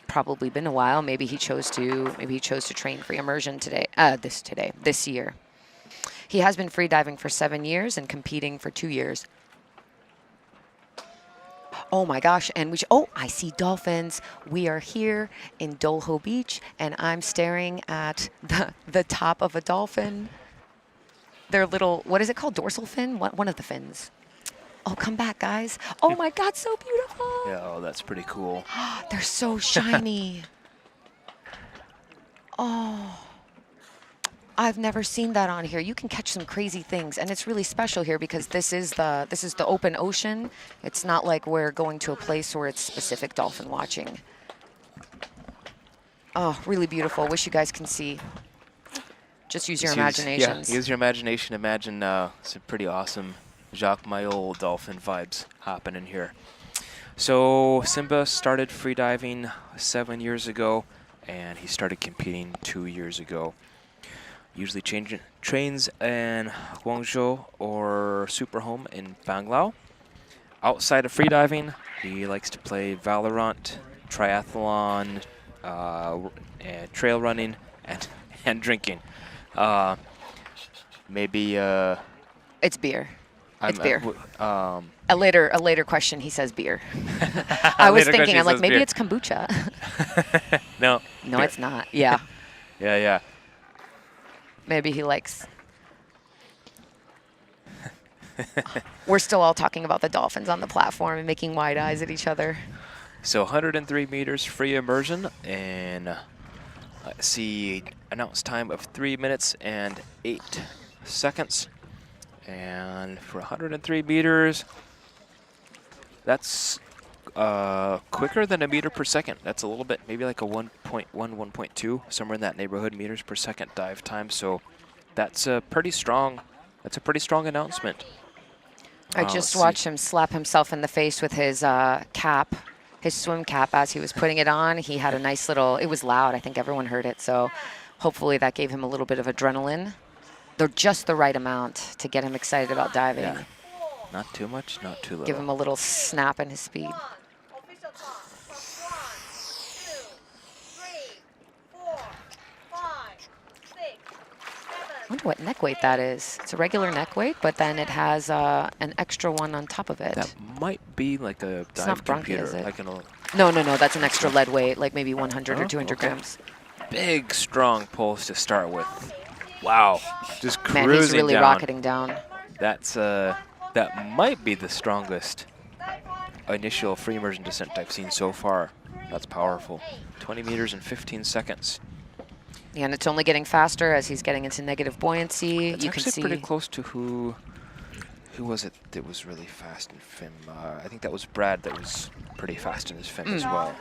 probably been a while. Maybe he chose to train free immersion this year. He has been free diving for 7 years and competing for 2 years. Oh my gosh, and I see dolphins. We are here in Dolho Beach, and I'm staring at the top of a dolphin. Their little, what is it called? Dorsal fin? One of the fins. Oh, come back, guys. Oh my God, so beautiful. Yeah, oh, that's pretty cool. They're so shiny. Oh, I've never seen that on here. You can catch some crazy things, and it's really special here because this is the open ocean. It's not like we're going to a place where it's specific dolphin watching. Oh, really beautiful. Wish you guys can see. Just use your imaginations. Yeah, use your imagination. Imagine some pretty awesome Jacques Mayol dolphin vibes happening here. So Simba started freediving 7 years ago, and he started competing 2 years ago. Usually trains in Guangzhou or Superhome in Panglao. Outside of freediving, he likes to play Valorant, triathlon, and trail running, and drinking. Maybe It's beer. It's beer. A A later question, he says beer. I was thinking, I'm like, maybe beer. it's kombucha. No. No, beer. it's not. Yeah. Yeah. Maybe he likes. We're still all talking about the dolphins on the platform and making wide eyes at each other. So 103 meters free immersion, and let's see, announced time of 3 minutes and 8 seconds. And for 103 meters, that's quicker than a meter per second. That's a little bit, maybe like a 1.1, 1.2, somewhere in that neighborhood, meters per second dive time. So that's a pretty strong announcement. I just watched him slap himself in the face with his cap, his swim cap, as he was putting it on. He had a nice little, it was loud. I think everyone heard it. So hopefully that gave him a little bit of adrenaline. They're just the right amount to get him excited about diving. Yeah. Not too much, not too little. Give him a little snap in his speed. I wonder what neck weight that is. It's a regular neck weight, but then it has an extra one on top of it. That might be like a dive computer. Is it? Like No, that's an extra lead weight, like maybe 100 or 200 grams. Big, strong pulls to start with. Wow, just cruising Man, he's really down. rocketing down. That's that might be the strongest initial free immersion descent I've seen so far. That's powerful. 20 meters in 15 seconds. Yeah, and it's only getting faster as he's getting into negative buoyancy. It's you can actually see pretty close to who was it that was really fast in FIM? I think that was Brad that was pretty fast in his FIM as well.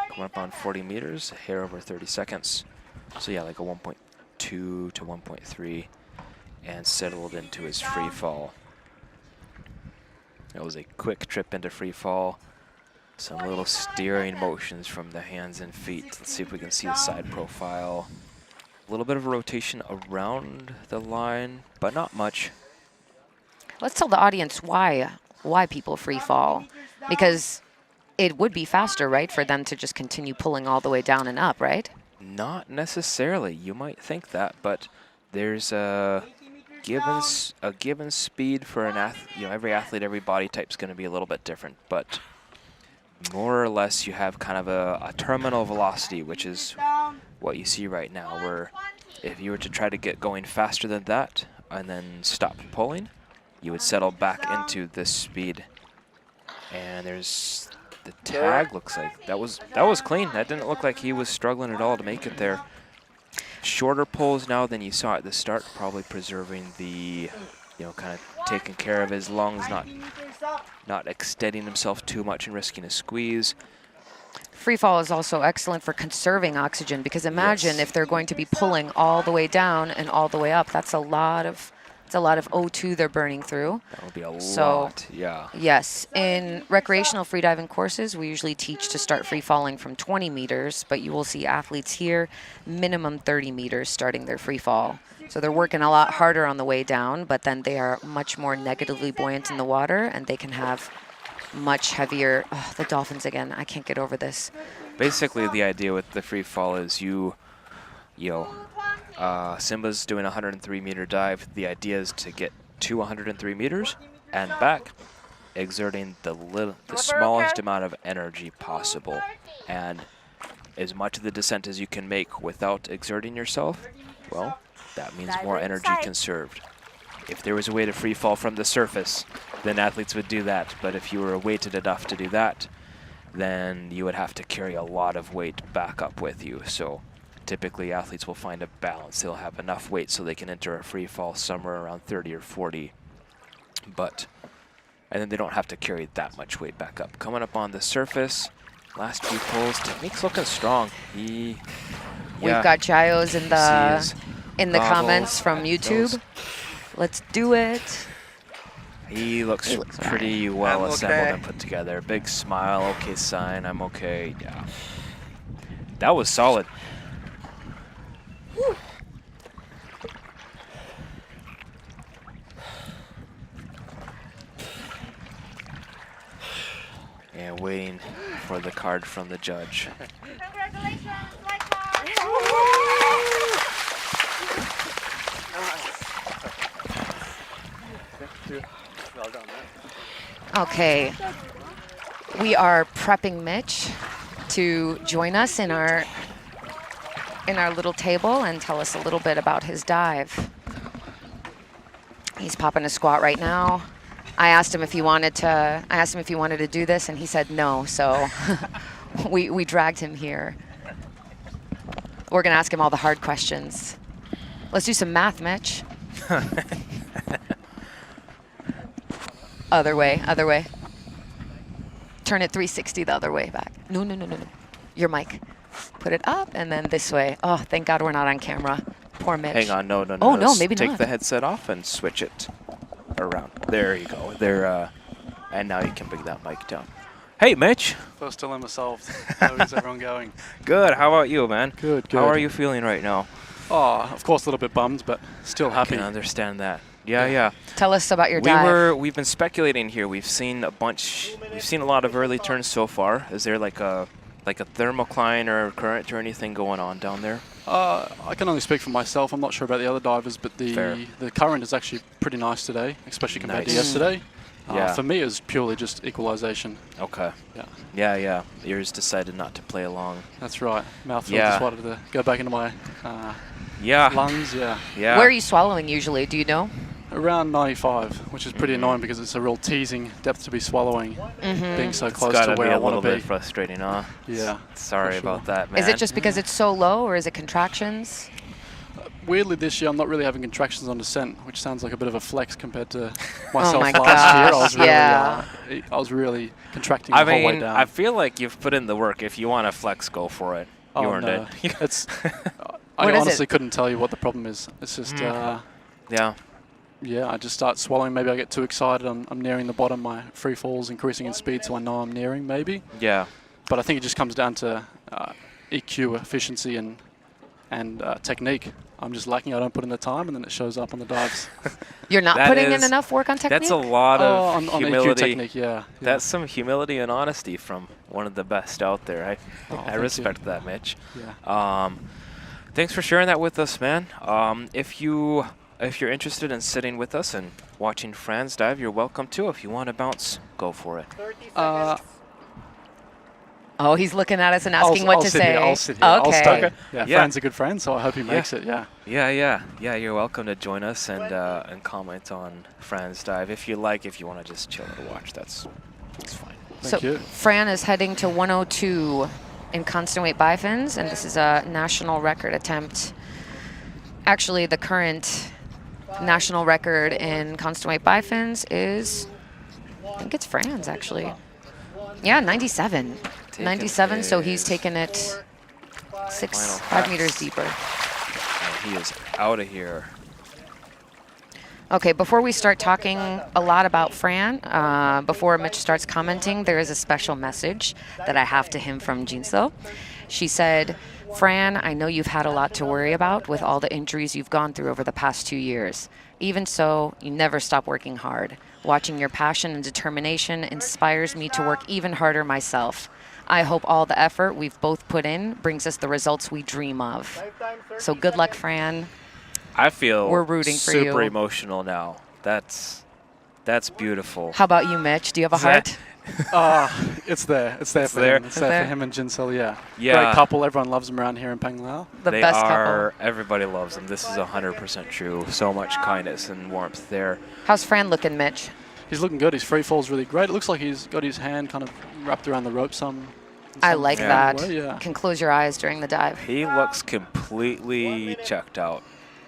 Coming up on 40 meters, a hair over 30 seconds. So yeah, like a 1.2 to 1.3, and settled into his free fall. It was a quick trip into free fall. Some little steering motions from the hands and feet. Let's see if we can see the side profile. A little bit of a rotation around the line, but not much. Let's tell the audience why people free fall, because it would be faster, right, for them to just continue pulling all the way down and up, right? Not necessarily. You might think that, but there's a given speed for an athlete. Every athlete, every body type is going to be a little bit different, but more or less you have kind of a terminal velocity, which is what you see right now, where if you were to try to get going faster than that and then stop pulling, you would settle back into this speed. And there's the tag. Looks like that was clean. That didn't look like he was struggling at all to make it there. Shorter poles now than you saw at the start, probably preserving the, kind of taking care of his lungs, not extending himself too much and risking a squeeze. Free fall is also excellent for conserving oxygen, because imagine if they're going to be pulling all the way down and all the way up. That's a lot of O2 they're burning through. That would be a lot, yeah. Yes, in recreational freediving courses, we usually teach to start free falling from 20 meters, but you will see athletes here minimum 30 meters starting their free fall. So they're working a lot harder on the way down, but then they are much more negatively buoyant in the water, and they can have much heavier, the dolphins again, I can't get over this. Basically, the idea with the free fall is Simba's doing a 103-meter dive. The idea is to get to 103 meters and back, exerting the smallest amount of energy possible, and as much of the descent as you can make without exerting yourself. Well, that means more energy conserved. If there was a way to free fall from the surface, then athletes would do that. But if you were weighted enough to do that, then you would have to carry a lot of weight back up with you. So typically athletes will find a balance. They'll have enough weight so they can enter a free fall somewhere around 30 or 40. And then they don't have to carry that much weight back up. Coming up on the surface, last few pulls, technique's looking strong. We've got Giles in the comments from YouTube. Let's do it. He looks pretty well assembled and put together. Big smile, okay sign, I'm okay. Yeah. That was solid. Woo. And waiting for the card from the judge. Congratulations, Well done, Okay, we are prepping Mitch to join us in our little table and tell us a little bit about his dive. He's popping a squat right now. I asked him if he wanted to do this, and he said no. So we dragged him here. We're gonna ask him all the hard questions. Let's do some math, Mitch. Other way. Turn it 360 the other way back. No. Your mic. Put it up and then this way. Oh, thank God we're not on camera. Poor Mitch. Hang on, no. Oh, no, maybe Take not. the headset off and switch it around. There you go. There, and now you can bring that mic down. Hey, Mitch. First dilemma solved. How is everyone going? Good. How about you, man? Good. How are you feeling right now? Oh, of course, a little bit bummed, but still happy. I can understand that. Yeah. Tell us about your dive. We've been speculating here. We've seen a lot of early turns so far. Is there like a thermocline or current or anything going on down there? I can only speak for myself. I'm not sure about the other divers, but the current is actually pretty nice today, especially compared to yesterday. For me, it was purely just equalization. Okay. Yeah. Yours decided not to play along. That's right. Mouthful decided to go back into my lungs. Yeah. Where are you swallowing usually? Do you know? Around 95, which is pretty annoying because it's a real teasing depth to be swallowing, being so close to where I want to be. It's a little bit frustrating, huh? Yeah. Sorry about that, man. Is it just because it's so low, or is it contractions? Weirdly, this year I'm not really having contractions on descent, which sounds like a bit of a flex compared to myself my last year. gosh, I was really contracting the whole way down. I feel like you've put in the work. If you want to flex, go for it. You earned it. It's. I honestly couldn't tell you what the problem is. It's just. Yeah, I just start swallowing. Maybe I get too excited. I'm nearing the bottom. My free fall's increasing in speed, so I know I'm nearing. Maybe. Yeah. But I think it just comes down to EQ, efficiency, and technique. I'm just lacking. I don't put in the time, and then it shows up on the dives. You're not putting in enough work on technique? That's a lot of on humility. EQ technique, yeah. That's some humility and honesty from one of the best out there. I respect that, Mitch. Yeah. Thanks for sharing that with us, man. If you're interested in sitting with us and watching Franz dive, you're welcome to. If you want to bounce, go for it. Oh, he's looking at us and asking what to say. I'll sit here. Okay. I'll stay. Yeah, Fran's a good friend, so I hope he makes it. Yeah. Yeah. You're welcome to join us and comment on Fran's dive if you like. If you want to just chill and watch, that's fine. Thank you. Fran is heading to 102 in constant weight bifins, and this is a national record attempt. Actually, the current national record in constant weight bifins is, I think it's Fran's actually. Yeah, 97. 97, so he's taken it 5 meters deeper. And he is out of here. Okay, before we start talking a lot about Fran, before Mitch starts commenting, there is a special message that I have to him from Jinso. She said, Fran, I know you've had a lot to worry about with all the injuries you've gone through over the past 2 years. Even so, you never stop working hard. Watching your passion and determination inspires me to work even harder myself. I hope all the effort we've both put in brings us the results we dream of. So good luck, Fran. I feel we're rooting for you. Super emotional now. That's beautiful. How about you, Mitch? Do you have a heart? It's there. It's there for him. It's there for him and Jinsel, yeah. Great couple. Everyone loves them around here in Panglao. The best couple. Everybody loves them. This is 100% true. So much kindness and warmth there. How's Fran looking, Mitch? He's looking good. His free fall's really great. It looks like he's got his hand kind of wrapped around the rope some. I like that. Way, yeah. Can close your eyes during the dive. He looks completely checked out.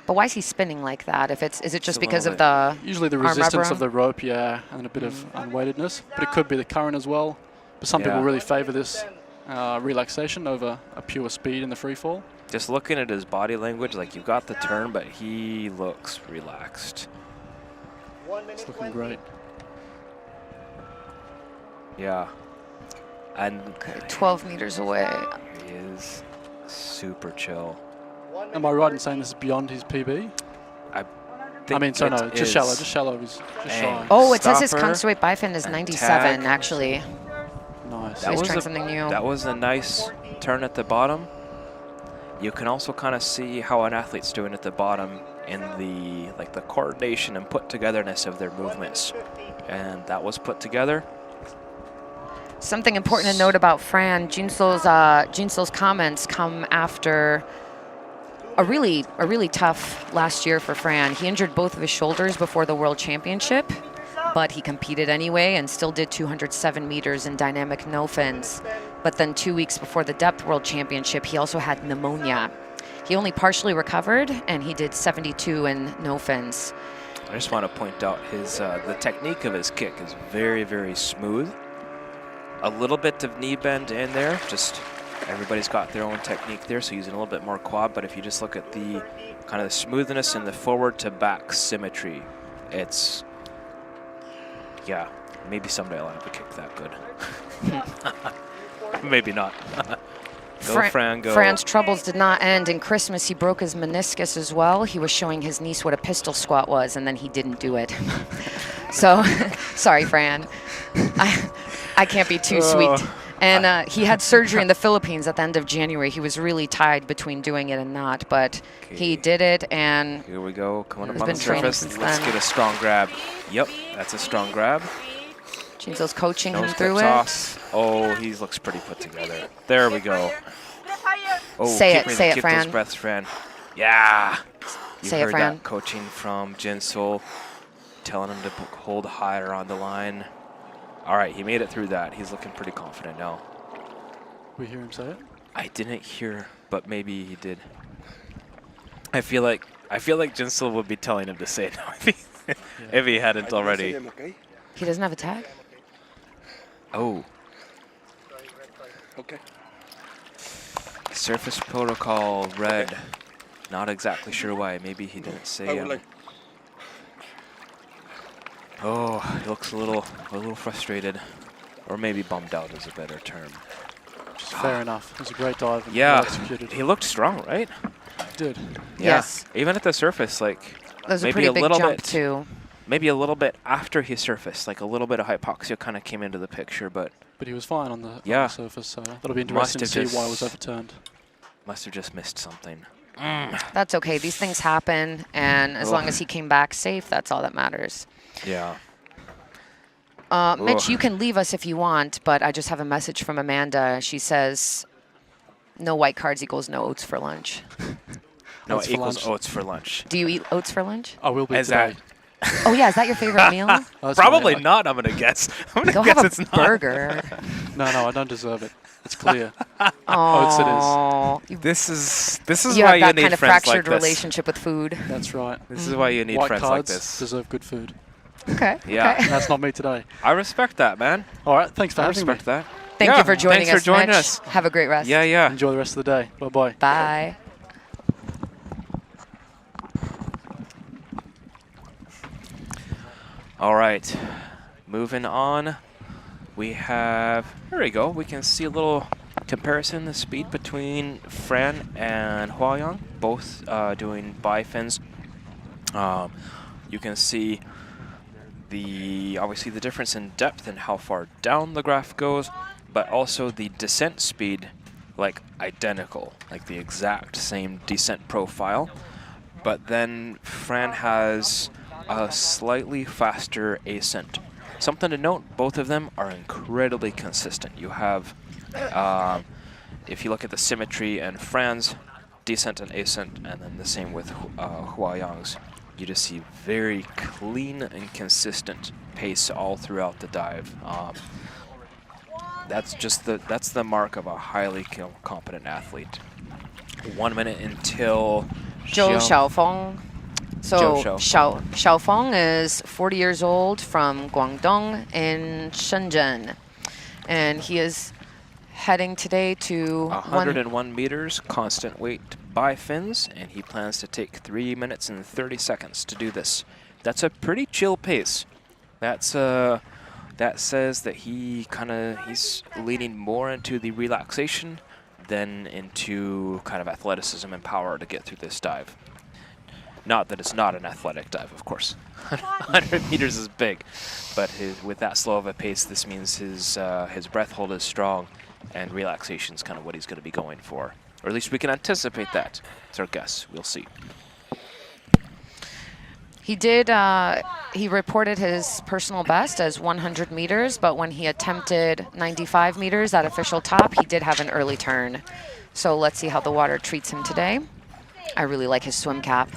But why is he spinning like that? Is it just because of the usually the resistance of the rope, yeah, and a bit of unweightedness. But it could be the current as well. But some people really favor this relaxation over a pure speed in the free fall. Just looking at his body language, like you've got the turn, but he looks relaxed. It's looking great. Yeah. And 12 meters away. He is super chill. Am I right in saying this is beyond his PB? I mean, so no, just shallow. Just shallow. Just shy. Oh, it says his constant bifin is 97, actually. Nice. So he's trying something new. That was a nice turn at the bottom. You can also kind of see how an athlete's doing at the bottom in the the coordination and put togetherness of their movements, and that was put together. Something important to note about Fran, Jinsel's comments come after a really tough last year for Fran. He injured both of his shoulders before the World Championship, but he competed anyway and still did 207 meters in dynamic no fins. But then 2 weeks before the Depth World Championship, he also had pneumonia. He only partially recovered, and he did 72 in no fins. I just want to point out his the technique of his kick is very, very smooth. A little bit of knee bend in there, just everybody's got their own technique there, so using a little bit more quad, but if you just look at the kind of the smoothness and the forward to back symmetry, it's, yeah, maybe someday I'll have a kick that good. Maybe not. Go, Fran, go. Fran's troubles did not end. In Christmas, he broke his meniscus as well. He was showing his niece what a pistol squat was, and then he didn't do it. So, sorry, Fran. I can't be too sweet. And he had surgery in the Philippines at the end of January. He was really tied between doing it and not, but he did it, and here we go. Coming up on the surface. Let's get a strong grab. Yep, that's a strong grab. Jinso's coaching him through it. Oh, he looks pretty put together. There we go. Oh, say it, keep Fran. Those breaths, Fran. Yeah. You say heard it, Fran. That coaching from Jinso, telling him to hold higher on the line. All right, he made it through that. He's looking pretty confident now. We hear him say it? I didn't hear, but maybe he did. I feel like Jinso would be telling him to say it now if he hadn't already. He doesn't have a tag? Oh. Okay. Surface protocol red. Not exactly sure why. Maybe he didn't say. Oh, he looks a little frustrated, or maybe bummed out is a better term. Just fair enough. It was a great dive. And yeah, well executed. He looked strong, right? He did. Yeah. Yes. Even at the surface, like that was maybe a pretty big jump bit, too. Maybe a little bit after he surfaced, like a little bit of hypoxia kind of came into the picture, but he was fine on the surface, so that'll be interesting to see why it was overturned. Must have just missed something. That's okay. These things happen, and as long as he came back safe, that's all that matters. Yeah. Mitch, you can leave us if you want, but I just have a message from Amanda. She says, no white cards equals no oats for lunch. No, it equals oats for lunch. Do you eat oats for lunch? I will be today. Oh yeah, is that your favorite meal? That's Probably right. not, I'm going to guess. I'm going Go to guess have it's a not. burger. No, I don't deserve it. It's clear. Oh, it is. This is you why have you that need kind of friends like fractured this. relationship with food. That's right. This is why you need White friends like cards this. deserve good food. Okay. Yeah. Okay. And that's not me today. I respect that, man. All right, thanks for I having me. respect that. Thank Yeah, you for joining thanks us, for joining Mitch. us. Have a great rest. Yeah, yeah. Enjoy the rest of the day. Bye-bye. Bye. All right, moving on. We have, there we go. We can see a little comparison, the speed between Fran and Hua Yang, both doing bi-fins. You can see obviously the difference in depth and how far down the graph goes, but also the descent speed, like identical, like the exact same descent profile. But then Fran has a slightly faster ascent. Something to note, both of them are incredibly consistent. You have, if you look at the symmetry in Fran's descent and ascent, and then the same with Hua Yang's, you just see very clean and consistent pace all throughout the dive. That's the mark of a highly competent athlete. 1 minute until Zhou Xiaofeng. So Zhou Xiaofeng is 40 years old from Guangdong in Shenzhen. And he is heading today to 101 meters, constant weight bi-fins, and he plans to take 3 minutes and 30 seconds to do this. That's a pretty chill pace. That says that he's leaning more into the relaxation than into kind of athleticism and power to get through this dive. Not that it's not an athletic dive, of course. 100 meters is big, but with that slow of a pace, this means his breath hold is strong, and relaxation is kind of what he's going to be going for. Or at least we can anticipate that. It's our guess. We'll see. He reported his personal best as 100 meters, but when he attempted 95 meters at official top, he did have an early turn. So let's see how the water treats him today. I really like his swim cap.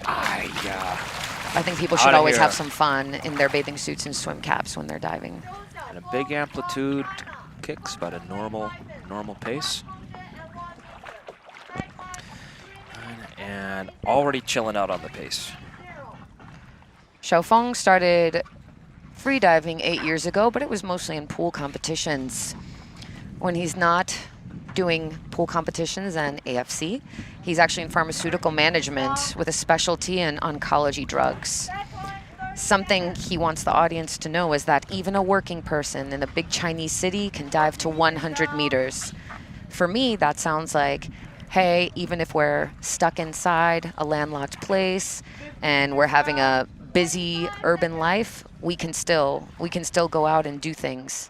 I think people should always have some fun in their bathing suits and swim caps when they're diving. And a big amplitude kicks, about a normal pace. And already chilling out on the pace. Xiaofeng started freediving 8 years ago, but it was mostly in pool competitions. When he's not doing pool competitions and AFC, he's actually in pharmaceutical management with a specialty in oncology drugs. Something he wants the audience to know is that even a working person in a big Chinese city can dive to 100 meters. For me, that sounds like, hey, even if we're stuck inside a landlocked place and we're having a busy urban life, we can still go out and do things.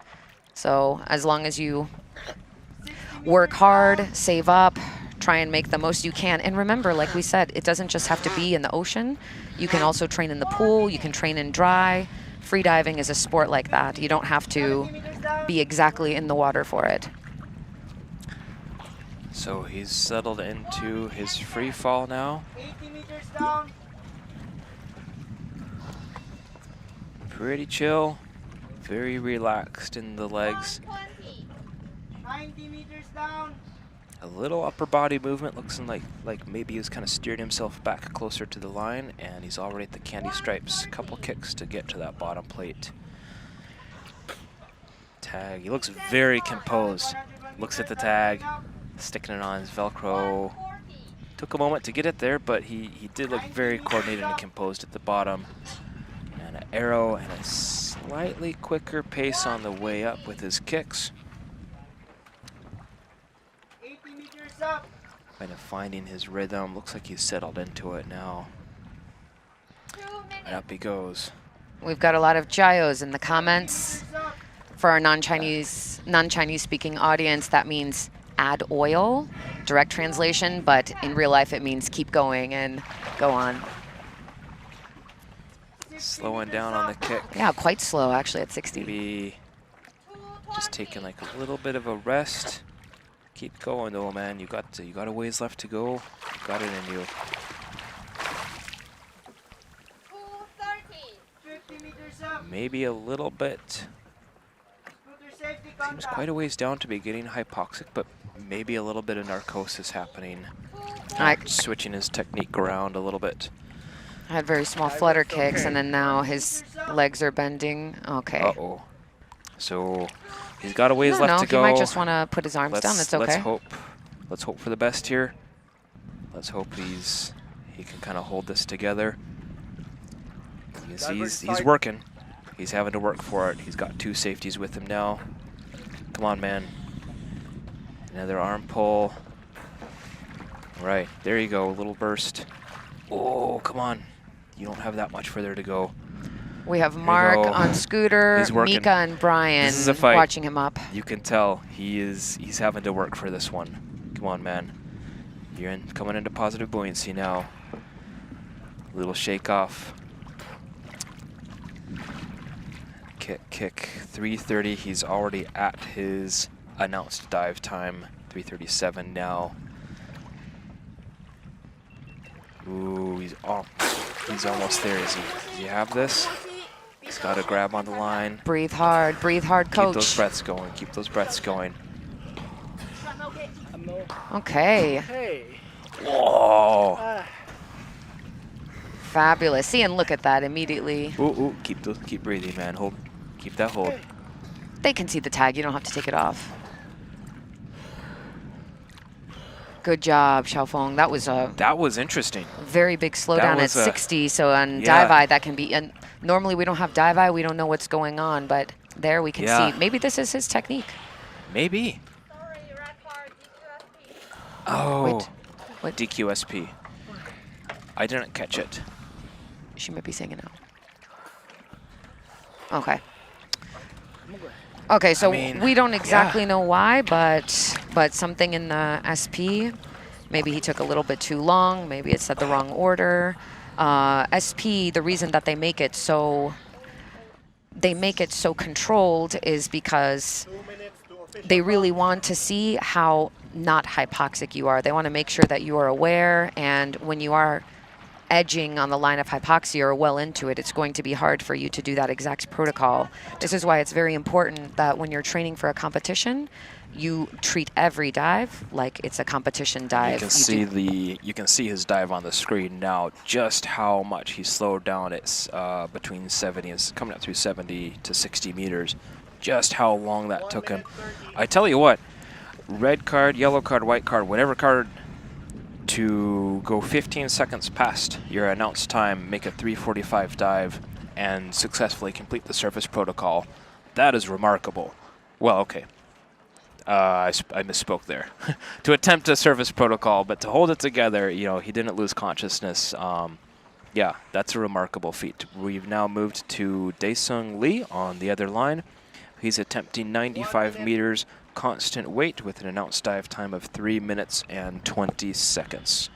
So as long as you work hard, save up, try and make the most you can. And remember, like we said, it doesn't just have to be in the ocean. You can also train in the pool, you can train in dry. Freediving is a sport like that. You don't have to be exactly in the water for it. So he's settled into his free fall now. 80 meters down. Pretty chill, very relaxed in the legs. 90 meters down. A little upper body movement, looks like maybe he's kind of steered himself back closer to the line, and he's already at the candy stripes. Couple kicks to get to that bottom plate. Tag, he looks very composed. Looks at the tag, sticking it on his Velcro. Took a moment to get it there, but he did look very coordinated and composed at the bottom. And an arrow and a slightly quicker pace on the way up with his kicks. 80 meters up. Kind of finding his rhythm. Looks like he's settled into it now. And up he goes. We've got a lot of Jios in the comments. For our non-Chinese speaking audience, that means add oil, direct translation, but in real life it means keep going and go on. Slowing down on the kick. Yeah, quite slow actually at 60. Maybe just taking like a little bit of a rest. Keep going though, man. You got a ways left to go. You got it in you. maybe a little bit. Seems quite a ways down to be getting hypoxic, but maybe a little bit of narcosis happening. Switching his technique around a little bit. I had very small flutter kicks, and then now his legs are bending. Okay. Uh-oh. So he's got a ways left to go. He might just want to put his arms down. That's okay. Let's hope for the best here. Let's hope he can kind of hold this together. He's working. He's having to work for it. He's got 2 safeties with him now. Come on, man. Another arm pull. All right, there you go. A little burst. Oh, come on. You don't have that much further to go. We have Mark on scooter, Mika and Brian this is a fight. Watching him up. You can tell he's having to work for this one. Come on, man. You're coming into positive buoyancy now. Little shake off. Kick. 3:30. He's already at his announced dive time. 3:37 now. Ooh, he's almost there. Does he have this? He's got to grab on the line. Breathe hard, coach. Keep those breaths going. Keep those breaths going. Okay. Whoa. Fabulous. See, and look at that immediately. Ooh, keep breathing, man. Hold. Keep that hold. They can see the tag. You don't have to take it off. Good job, Xiaofeng. That was interesting. Very big slowdown at 60. So on dive eye, that can be. And normally we don't have dive eye. We don't know what's going on, but there we can see. Maybe this is his technique. Maybe. Oh. What? DQSP. I didn't catch it. She might be saying it now. Okay. Okay, so we don't exactly know why, but something in the SP. Maybe he took a little bit too long. Maybe it's at the wrong order. SP, the reason that they make it so controlled is because they really want to see how not hypoxic you are. They want to make sure that you are aware, and when you are edging on the line of hypoxia or well into it, it's going to be hard for you to do that exact protocol. This is why it's very important that when you're training for a competition, you treat every dive like it's a competition dive. You can see his dive on the screen now, just how much he slowed down. It's between 70 and coming up through 70 to 60 meters. Just how long that took him. I tell you what, red card, yellow card, white card, whatever card, to go 15 seconds past your announced time, make a 3:45 dive, and successfully complete the surface protocol. That is remarkable. Well, okay. I misspoke there. To attempt a surface protocol, but to hold it together, he didn't lose consciousness. Yeah, that's a remarkable feat. We've now moved to Daesung Lee on the other line. He's attempting 95 meters constant weight with an announced dive time of 3 minutes and 20 seconds.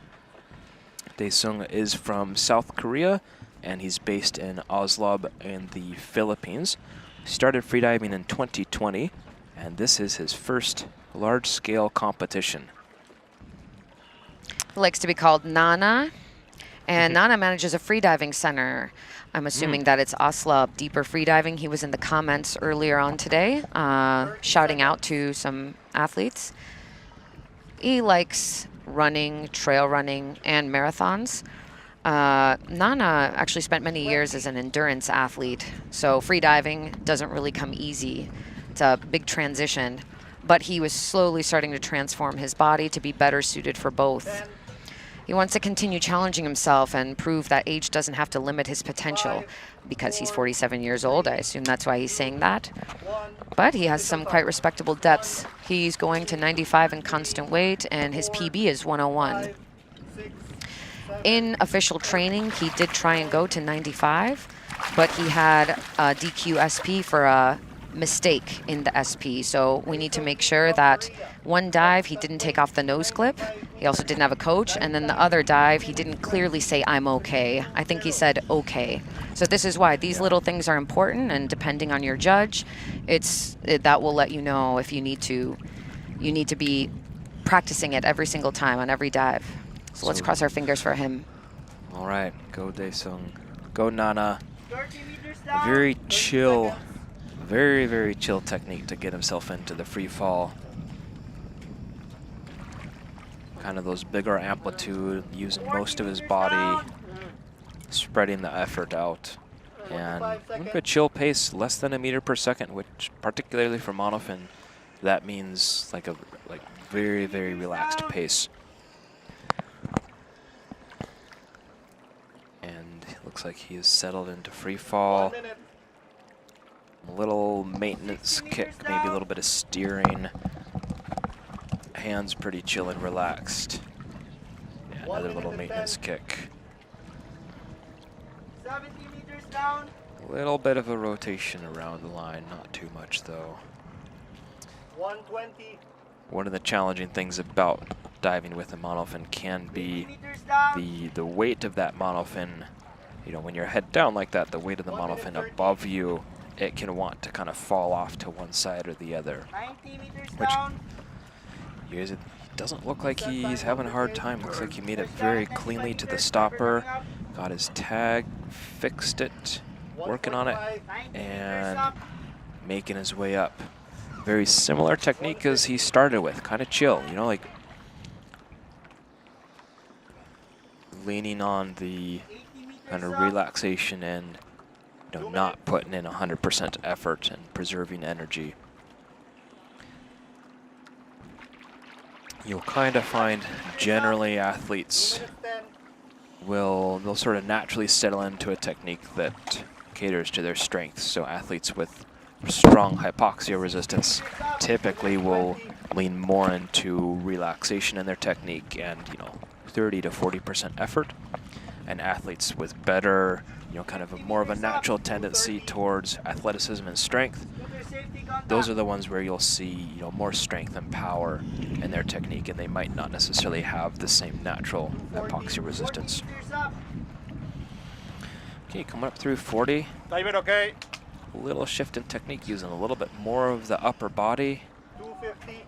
Daesung is from South Korea, and he's based in Oslo in the Philippines. He started freediving in 2020, and this is his first large-scale competition. He likes to be called Nana, and Nana manages a freediving center. I'm assuming that it's Oslo Deeper Freediving. He was in the comments earlier on today, shouting out to some athletes. He likes running, trail running, and marathons. Nana actually spent many years as an endurance athlete, so freediving doesn't really come easy. It's a big transition, but he was slowly starting to transform his body to be better suited for both. He wants to continue challenging himself and prove that age doesn't have to limit his potential. Because he's 47 years old, I assume that's why he's saying that. But he has some quite respectable depths. He's going to 95 in constant weight, and his PB is 101. In official training, he did try and go to 95, but he had a DQ SP for a mistake in the SP. So we need to make sure that one dive, he didn't take off the nose clip. He also didn't have a coach. And then the other dive, he didn't clearly say, I'm okay. I think he said, okay. So this is why these little things are important. And depending on your judge, that will let you know if you need to be practicing it every single time on every dive. So let's cross our fingers for him. All right, go Daesung. Go Nana. A very chill, very chill technique to get himself into the free fall. Kind of those bigger amplitude, using most of his body, spreading the effort out. And a chill pace, less than a meter per second, which particularly for monofin, that means like a very relaxed pace. And it looks like he is settled into free fall. A little maintenance kick, maybe a little bit of steering. Hands pretty chill and relaxed. Yeah, another little maintenance kick. 70 meters down. A little bit of a rotation around the line, not too much though. 120. One of the challenging things about diving with a monofin can be the weight of that monofin. You know, when you're head down like that, the weight of the monofin above you, it can want to kind of fall off to one side or the other. 90 meters Which down. it doesn't look like he's having a hard time. Looks like he made it very cleanly to the stopper. Got his tag, fixed it, working on it, and making his way up. Very similar technique as he started with, kind of chill, you know, like leaning on the kind of relaxation and, you know, not putting in 100% effort and preserving energy. You'll kind of find generally athletes they'll sort of naturally settle into a technique that caters to their strengths. So athletes with strong hypoxia resistance typically will lean more into relaxation in their technique and, you know, 30 to 40% effort. And athletes with better, you know, kind of more of a natural tendency towards athleticism and strength, those are the ones where you'll see, you know, more strength and power in their technique, and they might not necessarily have the same natural hypoxia resistance. Okay, coming up through 40. Timer okay. A little shift in technique, using a little bit more of the upper body. 250.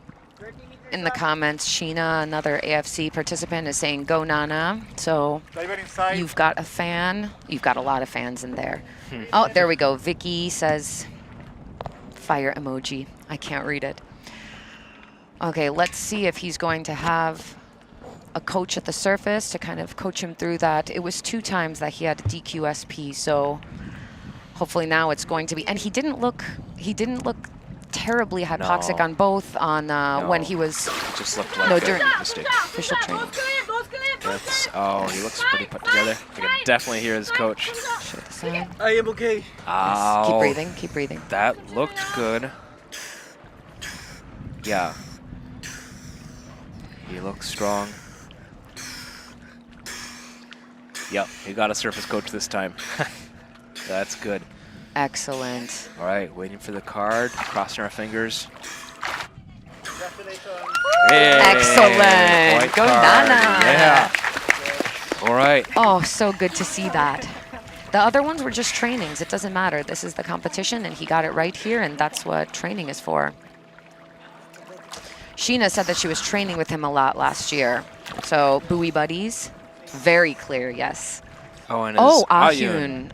In the comments, Sheena, another AFC participant, is saying, "Go Nana." So Timer inside. you've got a fan. You've got a lot of fans in there. Oh, there we go. Vicky says, fire emoji. I can't read it. Okay, let's see if he's going to have a coach at the surface to kind of coach him through that. It was 2 times that he had DQSP, so hopefully now it's going to be. And he didn't look terribly hypoxic No. on both on when he was It just looked like during a mistake. official training. Oh, he looks pretty put together. I can definitely hear his coach. Show the sign. I am okay. Oh, Keep breathing. Keep breathing. that looked good. Yeah. He looks strong. Yep, he got a surface coach this time. That's good. Excellent. All right, waiting for the card, crossing our fingers. Congratulations. Hey, Excellent. white Go card. Nana. Yeah. All right. Oh, so good to see that. The other ones were just trainings. It doesn't matter. This is the competition, and he got it right here, and that's what training is for. Sheena said that she was training with him a lot last year. So, buoy buddies, very clear, yes. Oh, and Ahyun.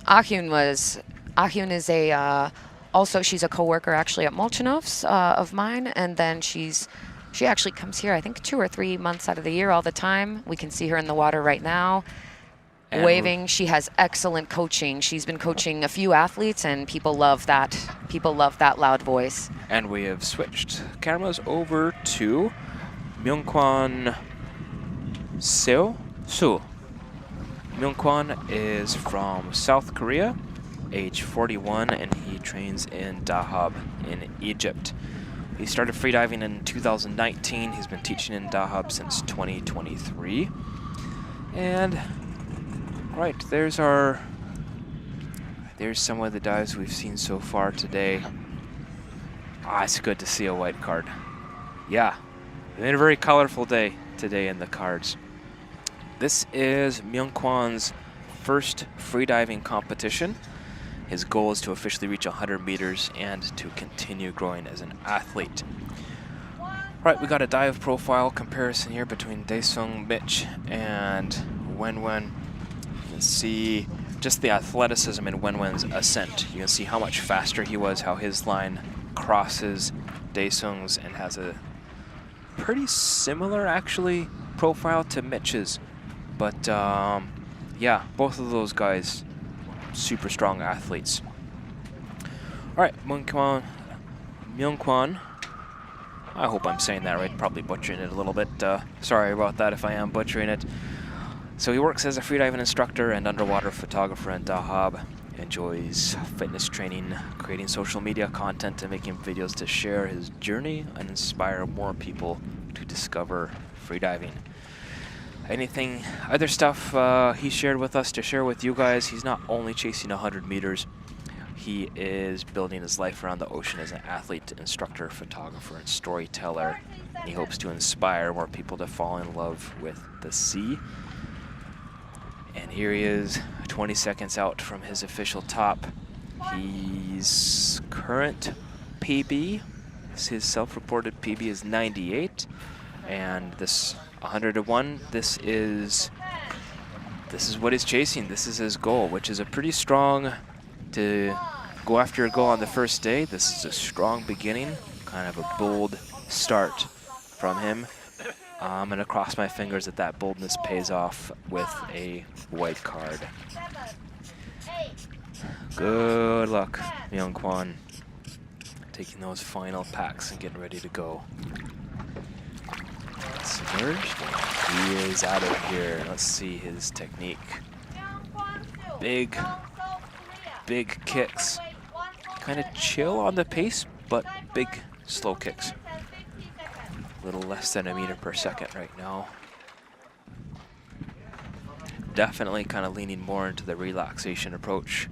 Ahyun is a, also she's a coworker actually at Molchanov's of mine, and then she actually comes here, I think 2 or 3 months out of the year all the time. We can see her in the water right now, And waving. She has excellent coaching. She's been coaching a few athletes, and people love that. People love that loud voice. And we have switched cameras over to Myungkwan Seo. Myungkwan is from South Korea, age 41, and he trains in Dahab in Egypt. He started freediving in 2019. He's been teaching in Dahab since 2023. And right, there's some of the dives we've seen so far today. It's good to see a white card. Yeah, it's been a very colorful day today in the cards. This is Myungkwan's first freediving competition. His goal is to officially reach 100 meters and to continue growing as an athlete. Right, we got a dive profile comparison here between Daesung, Mitch, and Wen Wen. You can see just the athleticism in Wen Wen's ascent. You can see how much faster he was, how his line crosses Daesung's and has a pretty similar, actually, profile to Mitch's. But yeah, both of those guys, super strong athletes. All right, Myungkwan. I hope I'm saying that right, probably butchering it a little bit. Sorry about that if I am butchering it. So he works as a freediving instructor and underwater photographer in Dahab. Enjoys fitness training, creating social media content, and making videos to share his journey and inspire more people to discover freediving. Anything, other stuff he shared with us to share with you guys, he's not only chasing 100 meters, he is building his life around the ocean as an athlete, instructor, photographer, and storyteller. He hopes to inspire more people to fall in love with the sea. And here he is, 20 seconds out from his official top. His current PB, his self-reported PB is 98, and this 100-to-1, this is what he's chasing. This is his goal, which is a pretty strong, to go after your goal on the first day. This is a strong beginning, kind of a bold start from him. I'm gonna cross my fingers that that boldness pays off with a white card. Good luck, Myungkwan. Taking those final packs and getting ready to go. Submerged. He is out of here. Let's see his technique. Big kicks. Kind of chill on the pace, but big, slow kicks. A little less than a meter per second right now. Definitely kind of leaning more into the relaxation approach.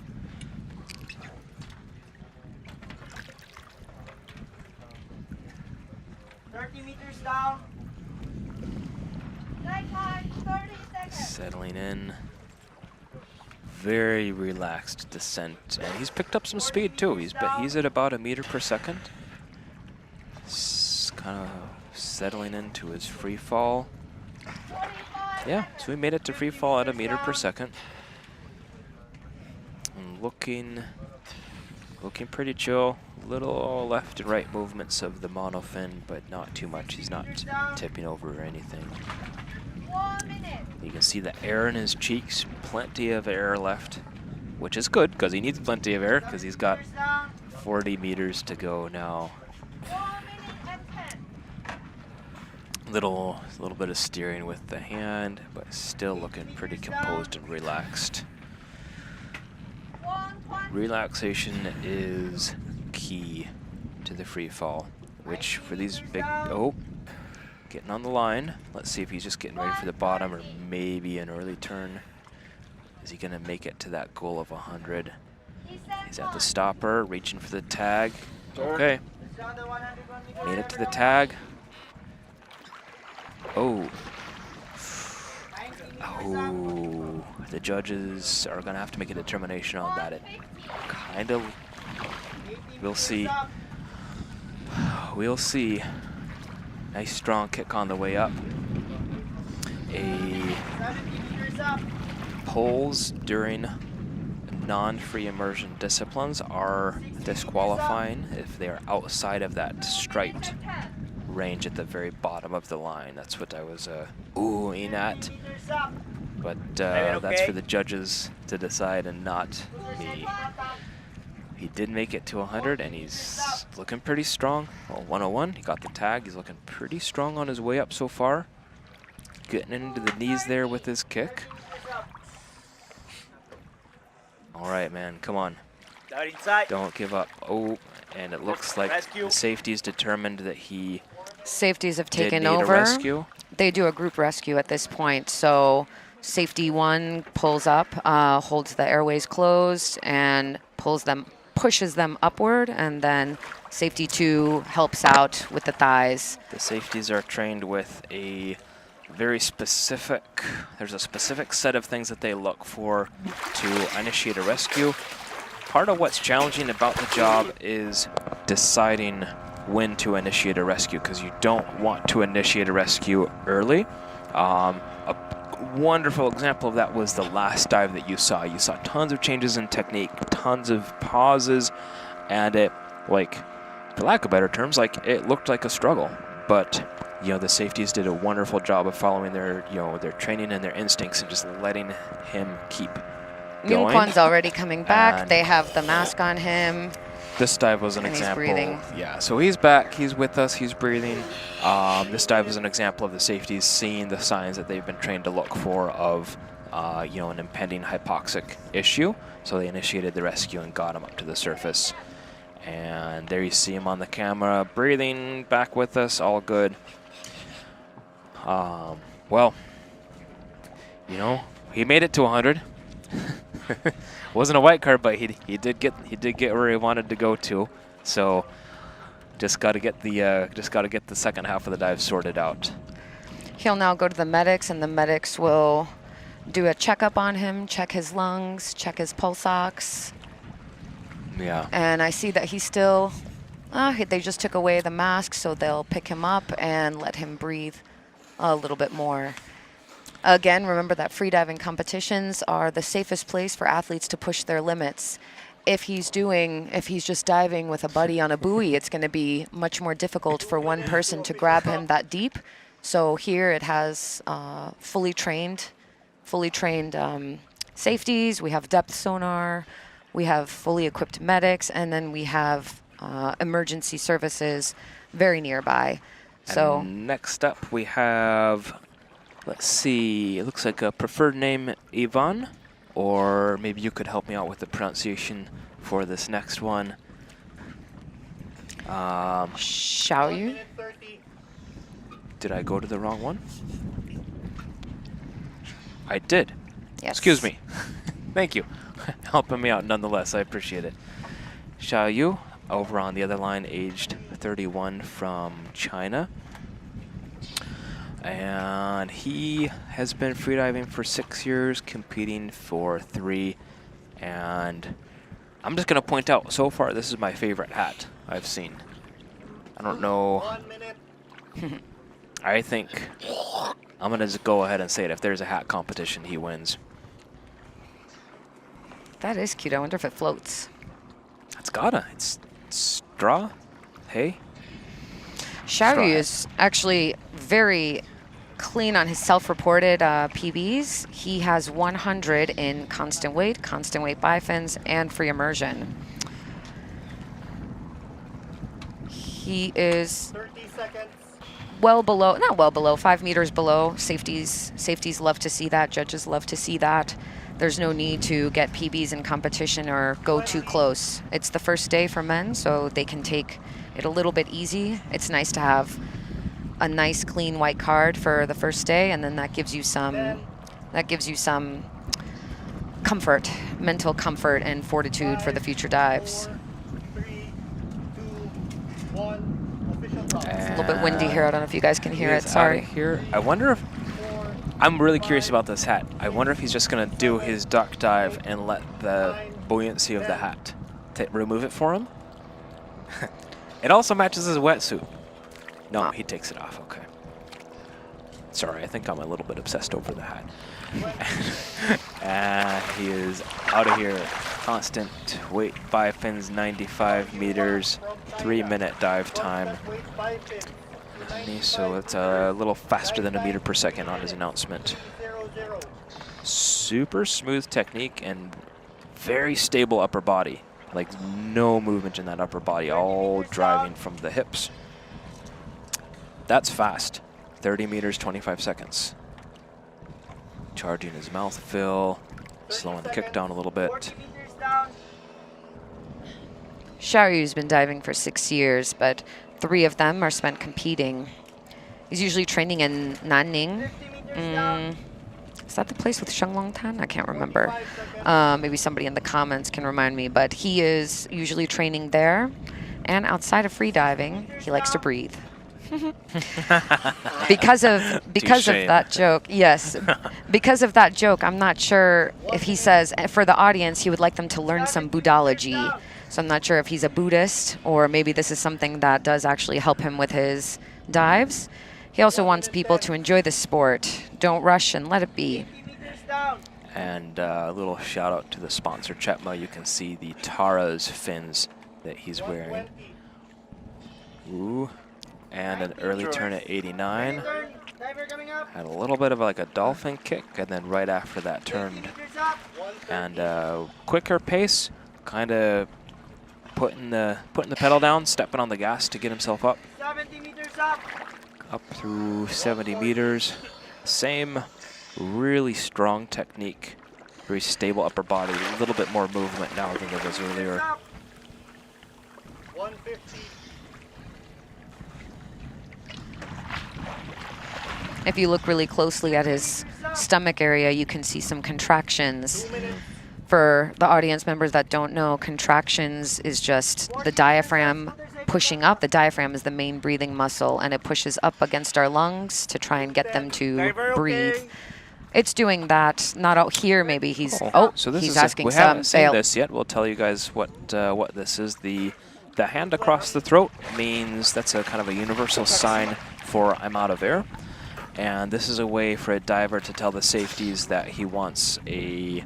Down. Settling in. Very relaxed descent, and he's picked up some speed too. He's at about a meter per second. Kind of settling into his free fall. Yeah, so we made it to free fall at a meter per second. And looking pretty chill. Little left and right movements of the monofin, but not too much. He's not tipping over or anything. You can see the air in his cheeks, plenty of air left, which is good because he needs plenty of air because he's got 40 meters to go now. Little bit of steering with the hand, but still looking pretty composed and relaxed. Relaxation is key to the free fall, which for these big, getting on the line. Let's see if he's just getting ready for the bottom or maybe an early turn. Is he gonna make it to that goal of 100? He's at the stopper, reaching for the tag. Okay, made it to the tag. Oh, the judges are gonna have to make a determination on that. It kind of, we'll see. We'll see. Nice strong kick on the way up. Pulls during non-free immersion disciplines are disqualifying if they are outside of that striped range at the very bottom of the line. That's what I was oohing at. But that's for the judges to decide and not me. He did make it to 100 and he's looking pretty strong. Well, 101, he got the tag. He's looking pretty strong on his way up so far. Getting into the knees there with his kick. All right, man, come on. Don't give up. Oh, and it looks like the safety's determined that he Safeties have taken did need over. a rescue. They do a group rescue at this point. So safety 1 pulls up, holds the airways closed, and pushes them upward, and then safety 2 helps out with the thighs. The safeties are trained with a very specific, there's a specific set of things that they look for to initiate a rescue. Part of what's challenging about the job is deciding when to initiate a rescue, because you don't want to initiate a rescue early. A wonderful example of that was the last dive that you saw. You saw tons of changes in technique, tons of pauses, and it, like, for lack of better terms, like, it looked like a struggle. But, you know, the safeties did a wonderful job of following their, you know, their training and their instincts and just letting him keep going. Myungkwan's already coming back. And they have the mask on him. This dive was an example. He's breathing. Yeah, so he's back. He's with us. He's breathing. This dive was an example of the safeties seeing the signs that they've been trained to look for of, you know, an impending hypoxic issue. So they initiated the rescue and got him up to the surface. And there you see him on the camera, breathing, back with us, all good. Well, you know, he made it to 100. Wasn't a white card, but he did get where he wanted to go to. So just got to get the second half of the dive sorted out. He'll now go to the medics, and the medics will do a checkup on him, check his lungs, check his pulse ox. Yeah. And I see that he's still. They just took away the mask, so they'll pick him up and let him breathe a little bit more. Again, remember that freediving competitions are the safest place for athletes to push their limits. If he's just diving with a buddy on a buoy, it's going to be much more difficult for one person to grab him that deep. So here it has fully trained safeties. We have depth sonar. We have fully equipped medics, and then we have emergency services very nearby. So and next up we have, let's see, it looks like a preferred name, Ivan, or maybe you could help me out with the pronunciation for this next one. Shaoyu? Did I go to the wrong one? I did. Yes. Excuse me. Thank you. Helping me out nonetheless. I appreciate it. Shaoyu, over on the other line, aged 31 from China. And he has been freediving for 6 years, competing for 3. And I'm just going to point out, so far, this is my favorite hat I've seen. I don't know. 1 minute. I think I'm going to just go ahead and say it. If there's a hat competition, he wins. That is cute. I wonder if it floats. It's gotta. It's straw. Hey. Shaoyu is actually very clean on his self-reported PBs. He has 100 in constant weight bifins, and free immersion. He is 30 seconds. well below, not well below, 5 meters below. Safeties love to see that. Judges love to see that. There's no need to get PBs in competition or go too close. It's the first day for men, so they can take it a little bit easy. It's nice to have a nice clean white card for the first day, and then that gives you some comfort, mental comfort and fortitude for the future dives. 3, 2, 1. Official drop. It's a little bit windy here. I don't know if you guys can hear it. Sorry. Here. I wonder if, I'm really curious about this hat. I wonder if he's just going to do his duck dive and let the buoyancy of the hat remove it for him. It also matches his wetsuit. No, he takes it off. Okay. Sorry, I think I'm a little bit obsessed over the hat. And he is out of here. Constant weight bifins, 95 meters, 3-minute dive time. So it's a little faster than a meter per second on his announcement. Super smooth technique and very stable upper body. Like no movement in that upper body, all driving from the hips. That's fast. 30 meters, 25 seconds. Charging his mouth fill, slowing the kick down a little bit. Shaoyu's been diving for 6 years, but 3 of them are spent competing. He's usually training in Nanning. Is that the place with Shenglongtan? I can't remember. Maybe somebody in the comments can remind me, but he is usually training there. And outside of freediving, he likes to breathe. because of that joke, yes. Because of that joke, I'm not sure if he says, for the audience, he would like them to learn some Buddhology. So I'm not sure if he's a Buddhist, or maybe this is something that does actually help him with his dives. He also wants people to enjoy the sport. Don't rush and let it be. And a little shout out to the sponsor, Chetma. You can see the Tara's fins that he's wearing. Ooh. And an early turn at 89. Had a little bit of like a dolphin kick, and then right after that turned. And quicker pace, kind of putting the pedal down, stepping on the gas to get himself up. 70 meters up. Up through 70 meters. Same really strong technique. Very stable upper body. A little bit more movement now than there was earlier. 150. If you look really closely at his stomach area, you can see some contractions. For the audience members that don't know, contractions is just the diaphragm pushing up. The diaphragm is the main breathing muscle, and it pushes up against our lungs to try and get them to breathe. It's doing that. Not out here, maybe he's, so this he's is asking we some haven't seen fail. this yet. We'll tell you guys what this is. The hand across the throat means that's a kind of a universal sign for I'm out of air. And this is a way for a diver to tell the safeties that he wants a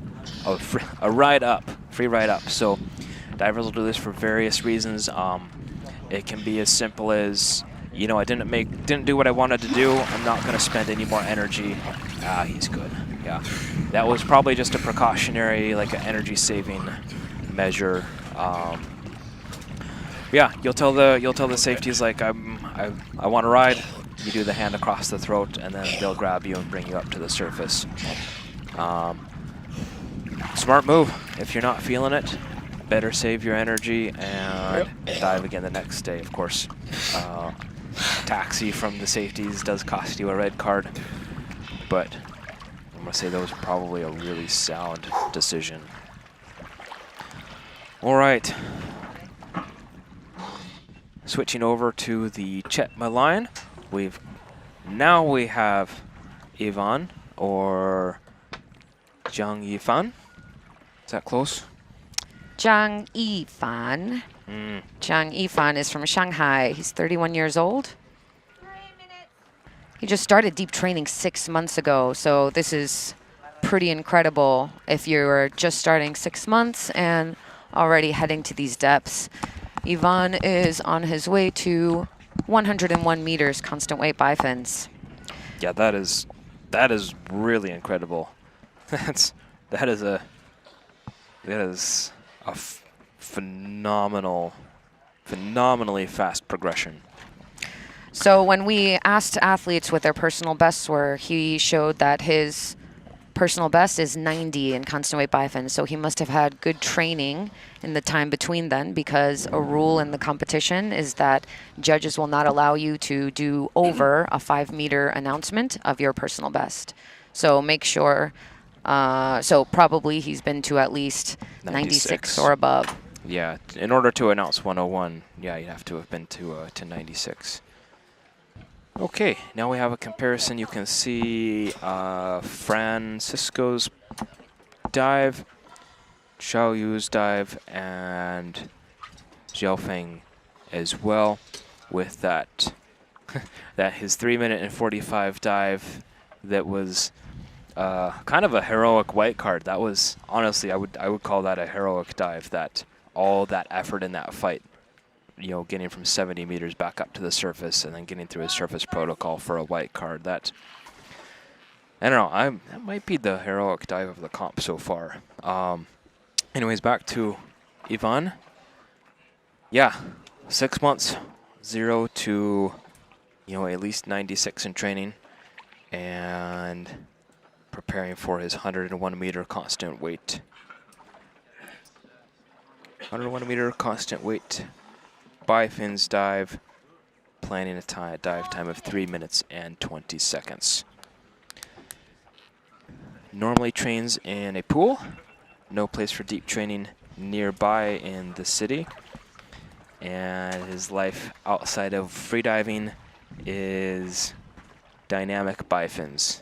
ride up, free ride up. So divers will do this for various reasons. It can be as simple as, you know, I didn't do what I wanted to do. I'm not going to spend any more energy. He's good. Yeah, that was probably just a precautionary, like an energy saving measure. Yeah, you'll tell the safeties like I want to ride. You do the hand across the throat, and then they'll grab you and bring you up to the surface. Smart move. If you're not feeling it, better save your energy and dive again the next day. Of course, taxi from the safeties does cost you a red card, but I'm gonna say that was probably a really sound decision. All right. Switching over to the Chetma line. We have Ivan or Zhang Yifan. Is that close? Zhang Yifan. Zhang Yifan is from Shanghai. He's 31 years old. He just started deep training 6 months ago, so this is pretty incredible if you're just starting 6 months and already heading to these depths. Ivan is on his way to 101 meters constant weight bifins. Yeah, that is really incredible. that is a phenomenally fast progression. So when we asked athletes what their personal bests were, he showed that his personal best is 90 in constant weight bifins. So he must have had good training in the time between then, because a rule in the competition is that judges will not allow you to do over a 5-meter announcement of your personal best. So make sure, so probably he's been to at least 96 or above. Yeah, in order to announce 101, yeah, you'd have to have been to 96. Okay, now we have a comparison. You can see Francisco's dive, Shaoyu's dive, and Xiaofeng as well, with that his 3-minute and 45 dive that was kind of a heroic white card. That was, honestly, I would call that a heroic dive, that all that effort in that fight. You know, getting from 70 meters back up to the surface and then getting through a surface protocol for a white card. That, I don't know, that might be the heroic dive of the comp so far. Anyways, back to Ivan. Yeah, 6 months, 0 to, you know, at least 96 in training, and preparing for his 101 meter constant weight. 101 meter constant weight. Bifins dive, planning a dive time of 3 minutes and 20 seconds. Normally trains in a pool. No place for deep training nearby in the city. And his life outside of freediving is dynamic bifins.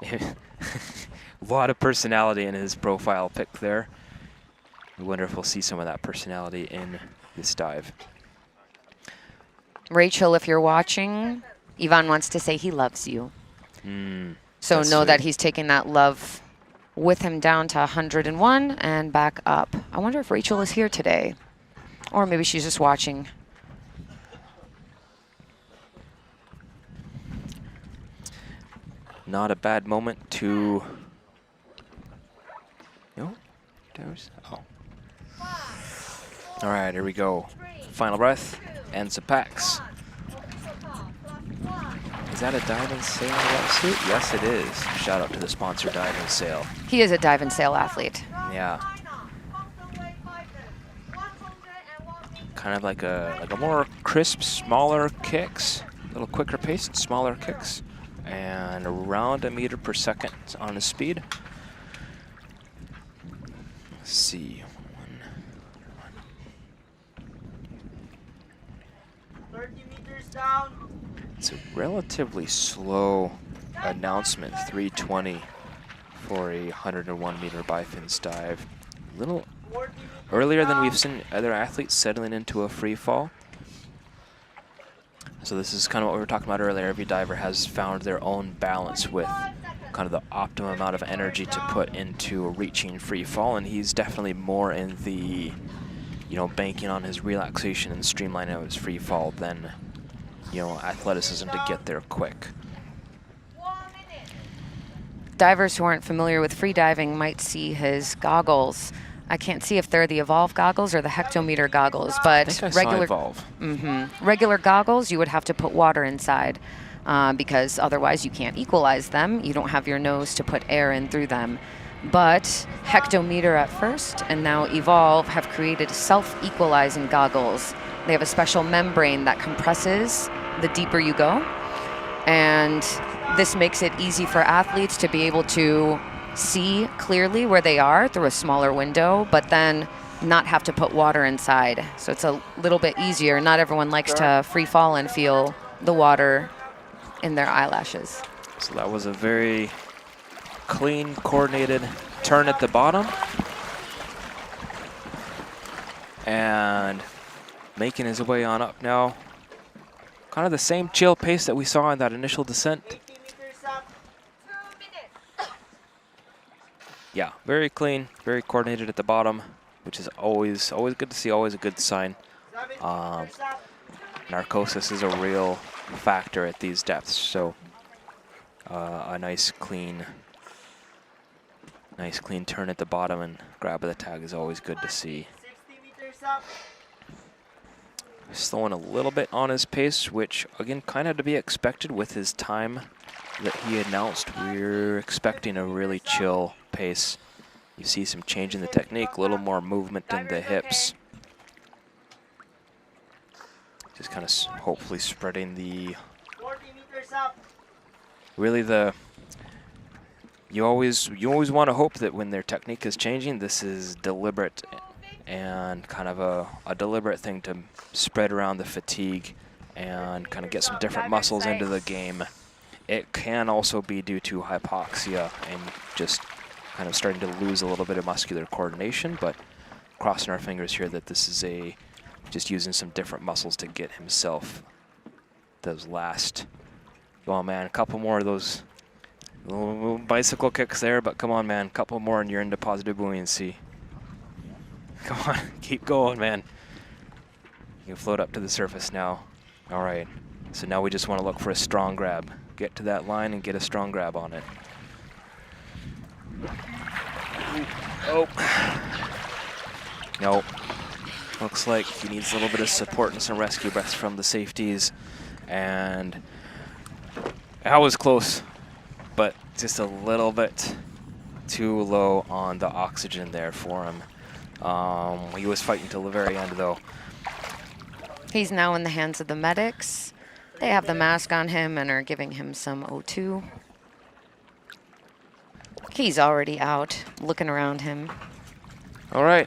A lot of personality in his profile pic there. I wonder if we'll see some of that personality in this dive. Rachel, if you're watching, Ivan wants to say he loves you. So that's know sweet. that he's taking that love with him down to 101 and back up. I wonder if Rachel is here today. Or maybe she's just watching. Not a bad moment to... No? There's... Oh. All right, here we go. Final breath and some packs. Is that a dive and sail wetsuit? Yes, it is. Shout out to the sponsor, Dive and Sail. He is a dive and sail athlete. Yeah. Kind of like a more crisp, smaller kicks, a little quicker pace, smaller kicks, and around 1 meter per second on his speed. Let's see. 30 meters down. It's a relatively slow announcement, 320 for a 101 meter bifins dive. A little 40 meters earlier than down. we've seen other athletes settling into a free fall. So this is kind of what we were talking about earlier. Every diver has found their own balance with kind of the optimum amount of energy to put into reaching free fall, and he's definitely more in the, you know, banking on his relaxation and streamlining out his free fall than, you know, athleticism to get there quick. Divers who aren't familiar with free diving might see his goggles. I can't see if they're the Evolve goggles or the hectometer goggles, but I think I saw regular Evolve. regular goggles, you would have to put water inside because otherwise you can't equalize them. You don't have your nose to put air in through them. But Hectometer at first and now Evolve have created self-equalizing goggles. They have a special membrane that compresses the deeper you go. And this makes it easy for athletes to be able to see clearly where they are through a smaller window, but then not have to put water inside. So it's a little bit easier. Not everyone likes to free fall and feel the water in their eyelashes. So that was a very clean, coordinated turn at the bottom. And making his way on up now. Kind of the same chill pace that we saw in that initial descent. 80 meters up. Yeah, very clean, very coordinated at the bottom, which is always good to see, always a good sign. 70 meters up. Narcosis is a real factor at these depths, so a nice clean turn at the bottom and grab of the tag is always good to see. 60 meters up. Slowing a little bit on his pace, which again kind of to be expected with his time that he announced. We're expecting a really chill pace. You see some change in the technique, a little more movement in the hips. Just kind of hopefully spreading the 40 meters up. really you always want to hope that when their technique is changing, this is deliberate and kind of a deliberate thing to spread around the fatigue and kind of get some different muscles into the game. It can also be due to hypoxia and just kind of starting to lose a little bit of muscular coordination, but crossing our fingers here that this is just using some different muscles to get himself those last, oh man, a couple more of those little bicycle kicks there, but come on man, a couple more and you're into positive buoyancy. Come on, keep going, man. You can float up to the surface now. All right, so now we just want to look for a strong grab. Get to that line and get a strong grab on it. Oh. Nope. Looks like he needs a little bit of support and some rescue breaths from the safeties. And that was close, but just a little bit too low on the oxygen there for him. He was fighting till the very end, though. He's now in the hands of the medics. They have the mask on him and are giving him some O2. He's already out, looking around him. All right.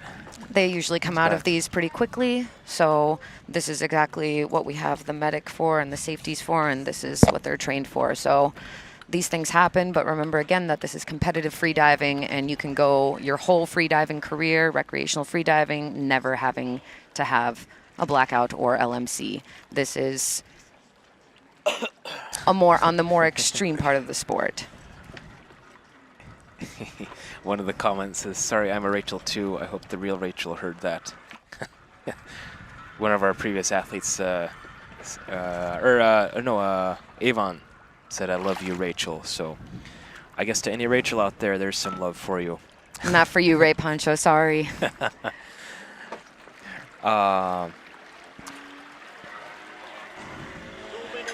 They usually come out of these pretty quickly, so this is exactly what we have the medic for and the safeties for, and this is what they're trained for. So these things happen, but remember again that this is competitive freediving, and you can go your whole freediving career, recreational freediving, never having to have a blackout or LMC. This is on the more extreme part of the sport. One of the comments is, "Sorry, I'm a Rachel too. I hope the real Rachel heard that." One of our previous athletes, Avon said, "I love you, Rachel." So I guess to any Rachel out there, there's some love for you. Not for you, Ray Pancho, sorry. All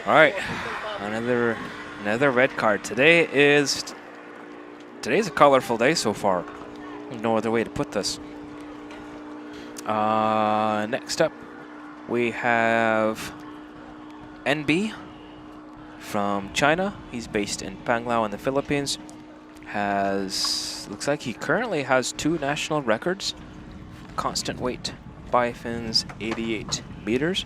right, another red card. Today's a colorful day so far. No other way to put this. Next up, we have NB from China. He's based in Panglao in the Philippines. Looks like he currently has 2 national records. Constant weight bifins, 88 meters.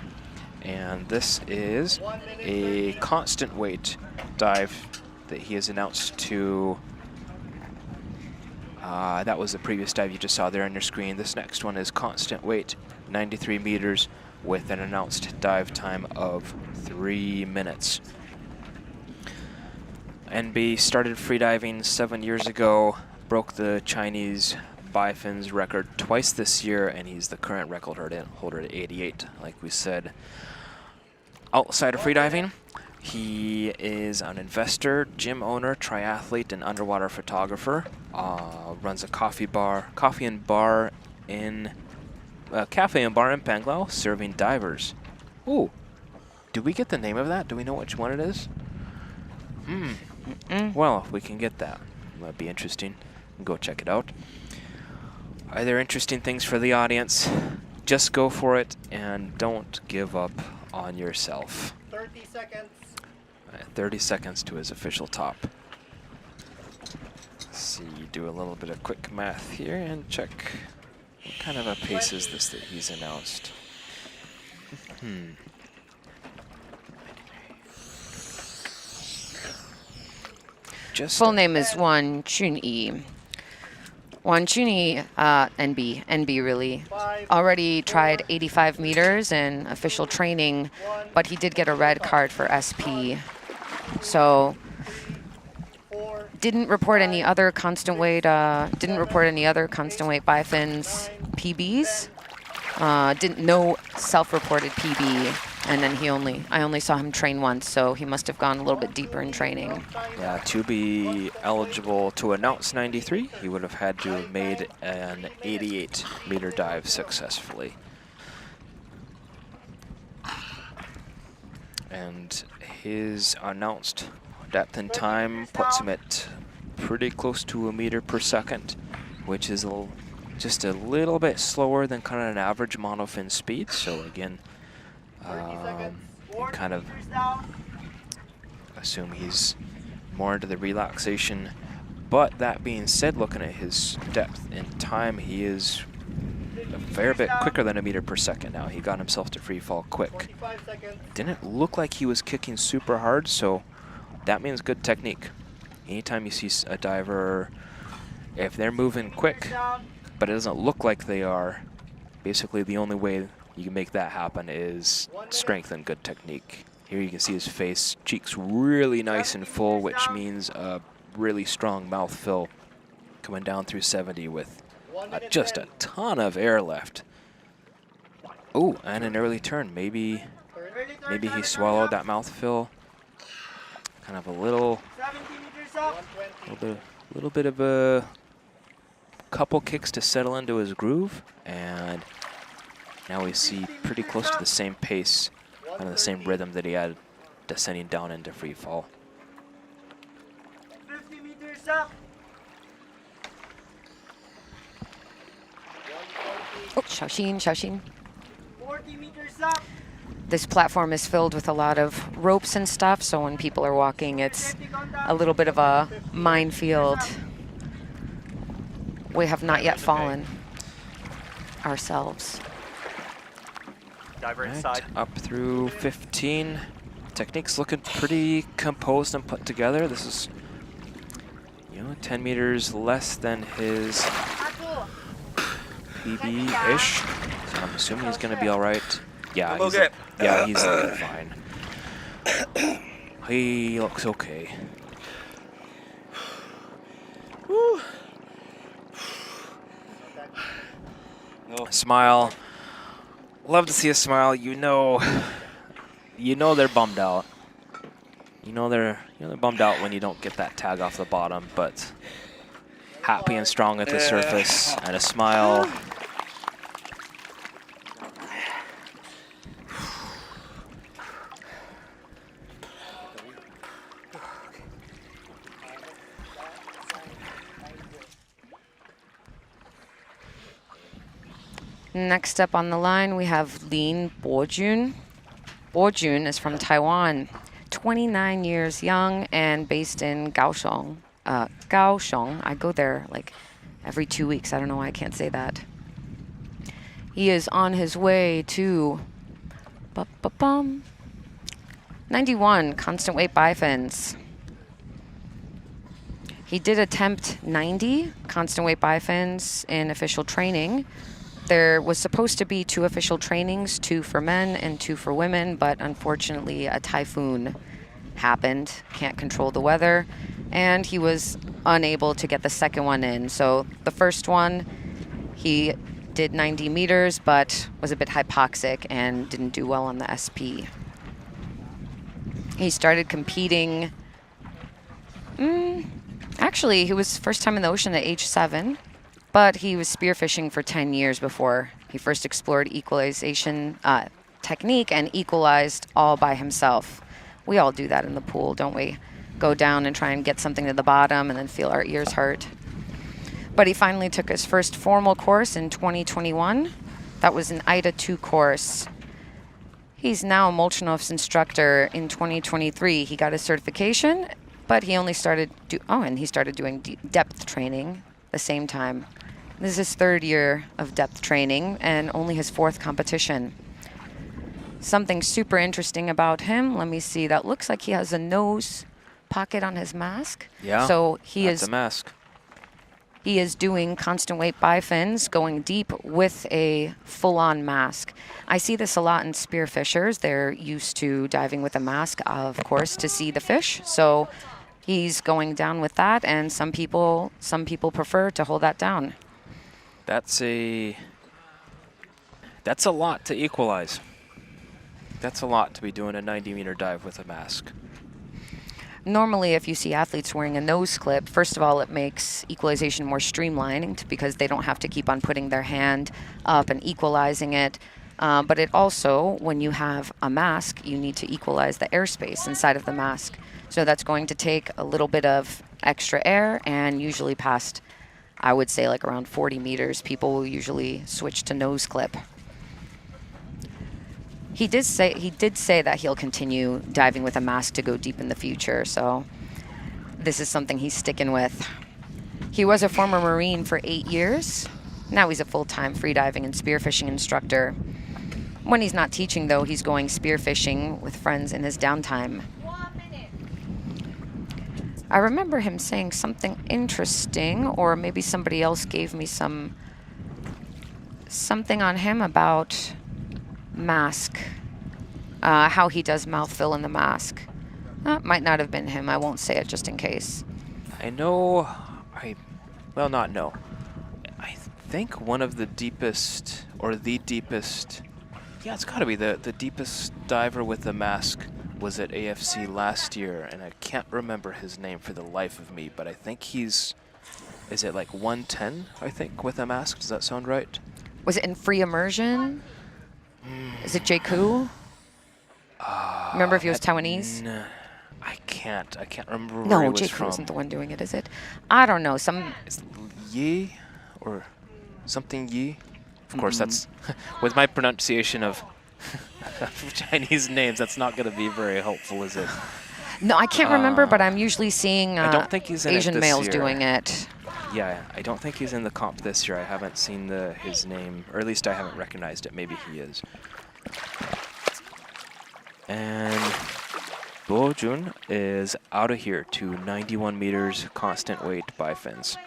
And this is a constant weight dive that he has announced to. That was the previous dive you just saw there on your screen. This next one is constant weight, 93 meters, with an announced dive time of 3 minutes. NB started freediving 7 years ago, broke the Chinese bifins record twice this year, and he's the current record holder at 88, like we said. Outside of freediving, he is an investor, gym owner, triathlete, and underwater photographer. Runs a cafe and bar in Panglao, serving divers. Ooh, do we get the name of that? Do we know which one it is? Well, if we can get that, that'd be interesting. Go check it out. Are there interesting things for the audience? Just go for it and don't give up on yourself. 30 seconds. 30 seconds to his official top. Let's see, do a little bit of quick math here and check what kind of a pace is this that he's announced. Full name is Chunyi Wan. Chunyi, NB really, already tried 85 meters in official training, but he did get a red card for SP. So didn't report any other constant weight bifins PBs. No self-reported PB, and then I only saw him train once, so he must have gone a little bit deeper in training. Yeah, to be eligible to announce 93, he would have had to have made an 88-meter dive successfully. And his announced depth and time puts him at pretty close to a meter per second, which is just a little bit slower than kind of an average monofin speed. So again, you kind of assume he's more into the relaxation. But that being said, looking at his depth and time, he is a fair bit quicker than a meter per second now. He got himself to free fall quick. Didn't look like he was kicking super hard, so that means good technique. Anytime you see a diver, if they're moving quick, but it doesn't look like they are, basically the only way you can make that happen is strength and good technique. Here you can see his face, cheeks really nice and full, which means a really strong mouth fill coming down through 70 with just a ton of air left. Oh, and an early turn. Maybe he swallowed that mouth fill. Kind of a little bit of a couple kicks to settle into his groove, and now we see pretty close to the same pace, kind of the same rhythm that he had descending down into free fall. 50 meters up. Oh, Xiaoxin. 40 meters up. This platform is filled with a lot of ropes and stuff, so when people are walking, it's a little bit of a minefield. We have not yet fallen ourselves. Diver inside. Up through 15. Technique's looking pretty composed and put together. This is, 10 meters less than his PB-ish. So I'm assuming he's going to be all right. Yeah, he's looking fine. he looks okay. Smile. Love to see a smile. You know they're bummed out. You know they're bummed out when you don't get that tag off the bottom, but happy and strong at the surface and a smile. Next up on the line, we have Lin Po Chun. Po Chun is from Taiwan, 29 years young and based in Kaohsiung. Kaohsiung. I go there like every 2 weeks. I don't know why I can't say that. He is on his way to 91 constant weight bifins. He did attempt 90 constant weight bifins in official training. There was supposed to be 2 official trainings, 2 for men and 2 for women, but unfortunately a typhoon happened. Can't control the weather, and he was unable to get the second one in. So the first one, he did 90 meters, but was a bit hypoxic and didn't do well on the SP. He started competing, actually, he was first time in the ocean at age 7. But he was spearfishing for 10 years before he first explored equalization technique and equalized all by himself. We all do that in the pool, don't we? Go down and try and get something to the bottom and then feel our ears hurt. But he finally took his first formal course in 2021. That was an AIDA 2 course. He's now Molchanov's instructor in 2023. He got his certification, but he only started he started doing depth training the same time. This is his 3rd year of depth training and only his 4th competition. Something super interesting about him, let me see, that looks like he has a nose pocket on his mask. Yeah, so that's a mask. He is doing constant weight bifins, going deep with a full-on mask. I see this a lot in spearfishers. They're used to diving with a mask, of course, to see the fish. So he's going down with that, and some people prefer to hold that down. That's a lot to equalize. That's a lot to be doing a 90-meter dive with a mask. Normally, if you see athletes wearing a nose clip, first of all, it makes equalization more streamlined because they don't have to keep on putting their hand up and equalizing it. But it also, when you have a mask, you need to equalize the airspace inside of the mask. So that's going to take a little bit of extra air, and usually past, I would say, like around 40 meters, people will usually switch to nose clip. He did say that he'll continue diving with a mask to go deep in the future, so this is something he's sticking with. He was a former Marine for 8 years. Now he's a full-time freediving and spearfishing instructor. When he's not teaching, though, he's going spearfishing with friends in his downtime. I remember him saying something interesting, or maybe somebody else gave me something on him about mask, how he does mouth fill in the mask. That might not have been him. I won't say it just in case. I know, not know. I think one of the deepest, or the deepest, yeah, it's gotta be the deepest diver with a mask was at AFC last year, and I can't remember his name for the life of me, but I think is it like 110, I think, with a mask? Does that sound right? Was it in free immersion? Is it Jae-Koo? Remember if he was Taiwanese? No, I can't remember where he No, was Jae-Koo from. isn't the one doing it, is it? I don't know. It's Yi or something Yi. Of course, that's with my pronunciation of Chinese names. That's not going to be very helpful, is it? No, I can't remember, but I'm usually seeing I don't think he's in Asian it this males year. doing it. Yeah, I don't think he's in the comp this year. I haven't seen his name, or at least I haven't recognized it. Maybe he is. And Po Chun is out of here to 91 meters constant weight bifins.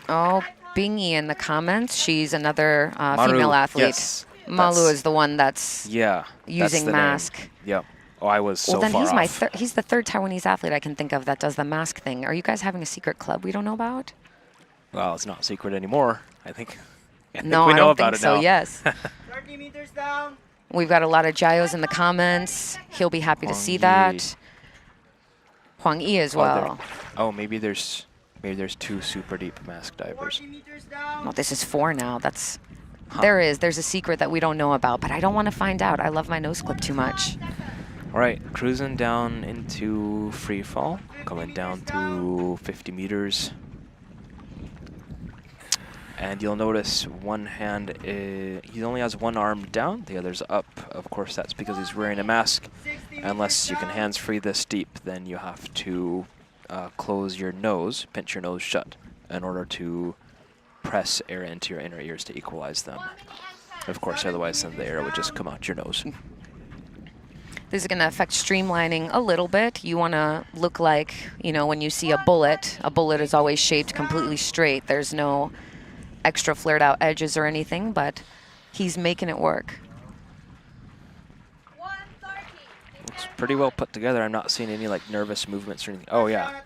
Oh, Bingy in the comments. She's another Maru, female athlete. yes, Malu is the one that's using the mask. name. Yep. Oh, I was so well, then far he's off. he's the third Taiwanese athlete I can think of that does the mask thing. Are you guys having a secret club we don't know about? Well, it's not secret anymore. I think No, we I know don't about think it so. now. Yes. 30 meters down. We've got a lot of Jiayos in the comments. He'll be happy to see Yi. that. Huang Yi as Oh, there- well. Oh, maybe there's two super deep mask divers. 40 meters down. Well, this is 4 now. That's there's a secret that we don't know about, but I don't want to find out. I love my nose clip too much. All right, cruising down into free fall, coming down through 50 meters. And you'll notice one hand, he only has one arm down, the other's up. Of course, that's because he's wearing a mask. Unless you can hands-free this deep, then you have to close your nose, pinch your nose shut, in order to press air into your inner ears to equalize them. Of course, otherwise then the air would just come out your nose. This is going to affect streamlining a little bit. You want to look like, you know, when you see a bullet is always shaped completely straight. There's no extra flared out edges or anything, but he's making it work. Looks pretty well put together. I'm not seeing any like nervous movements or anything. Oh yeah,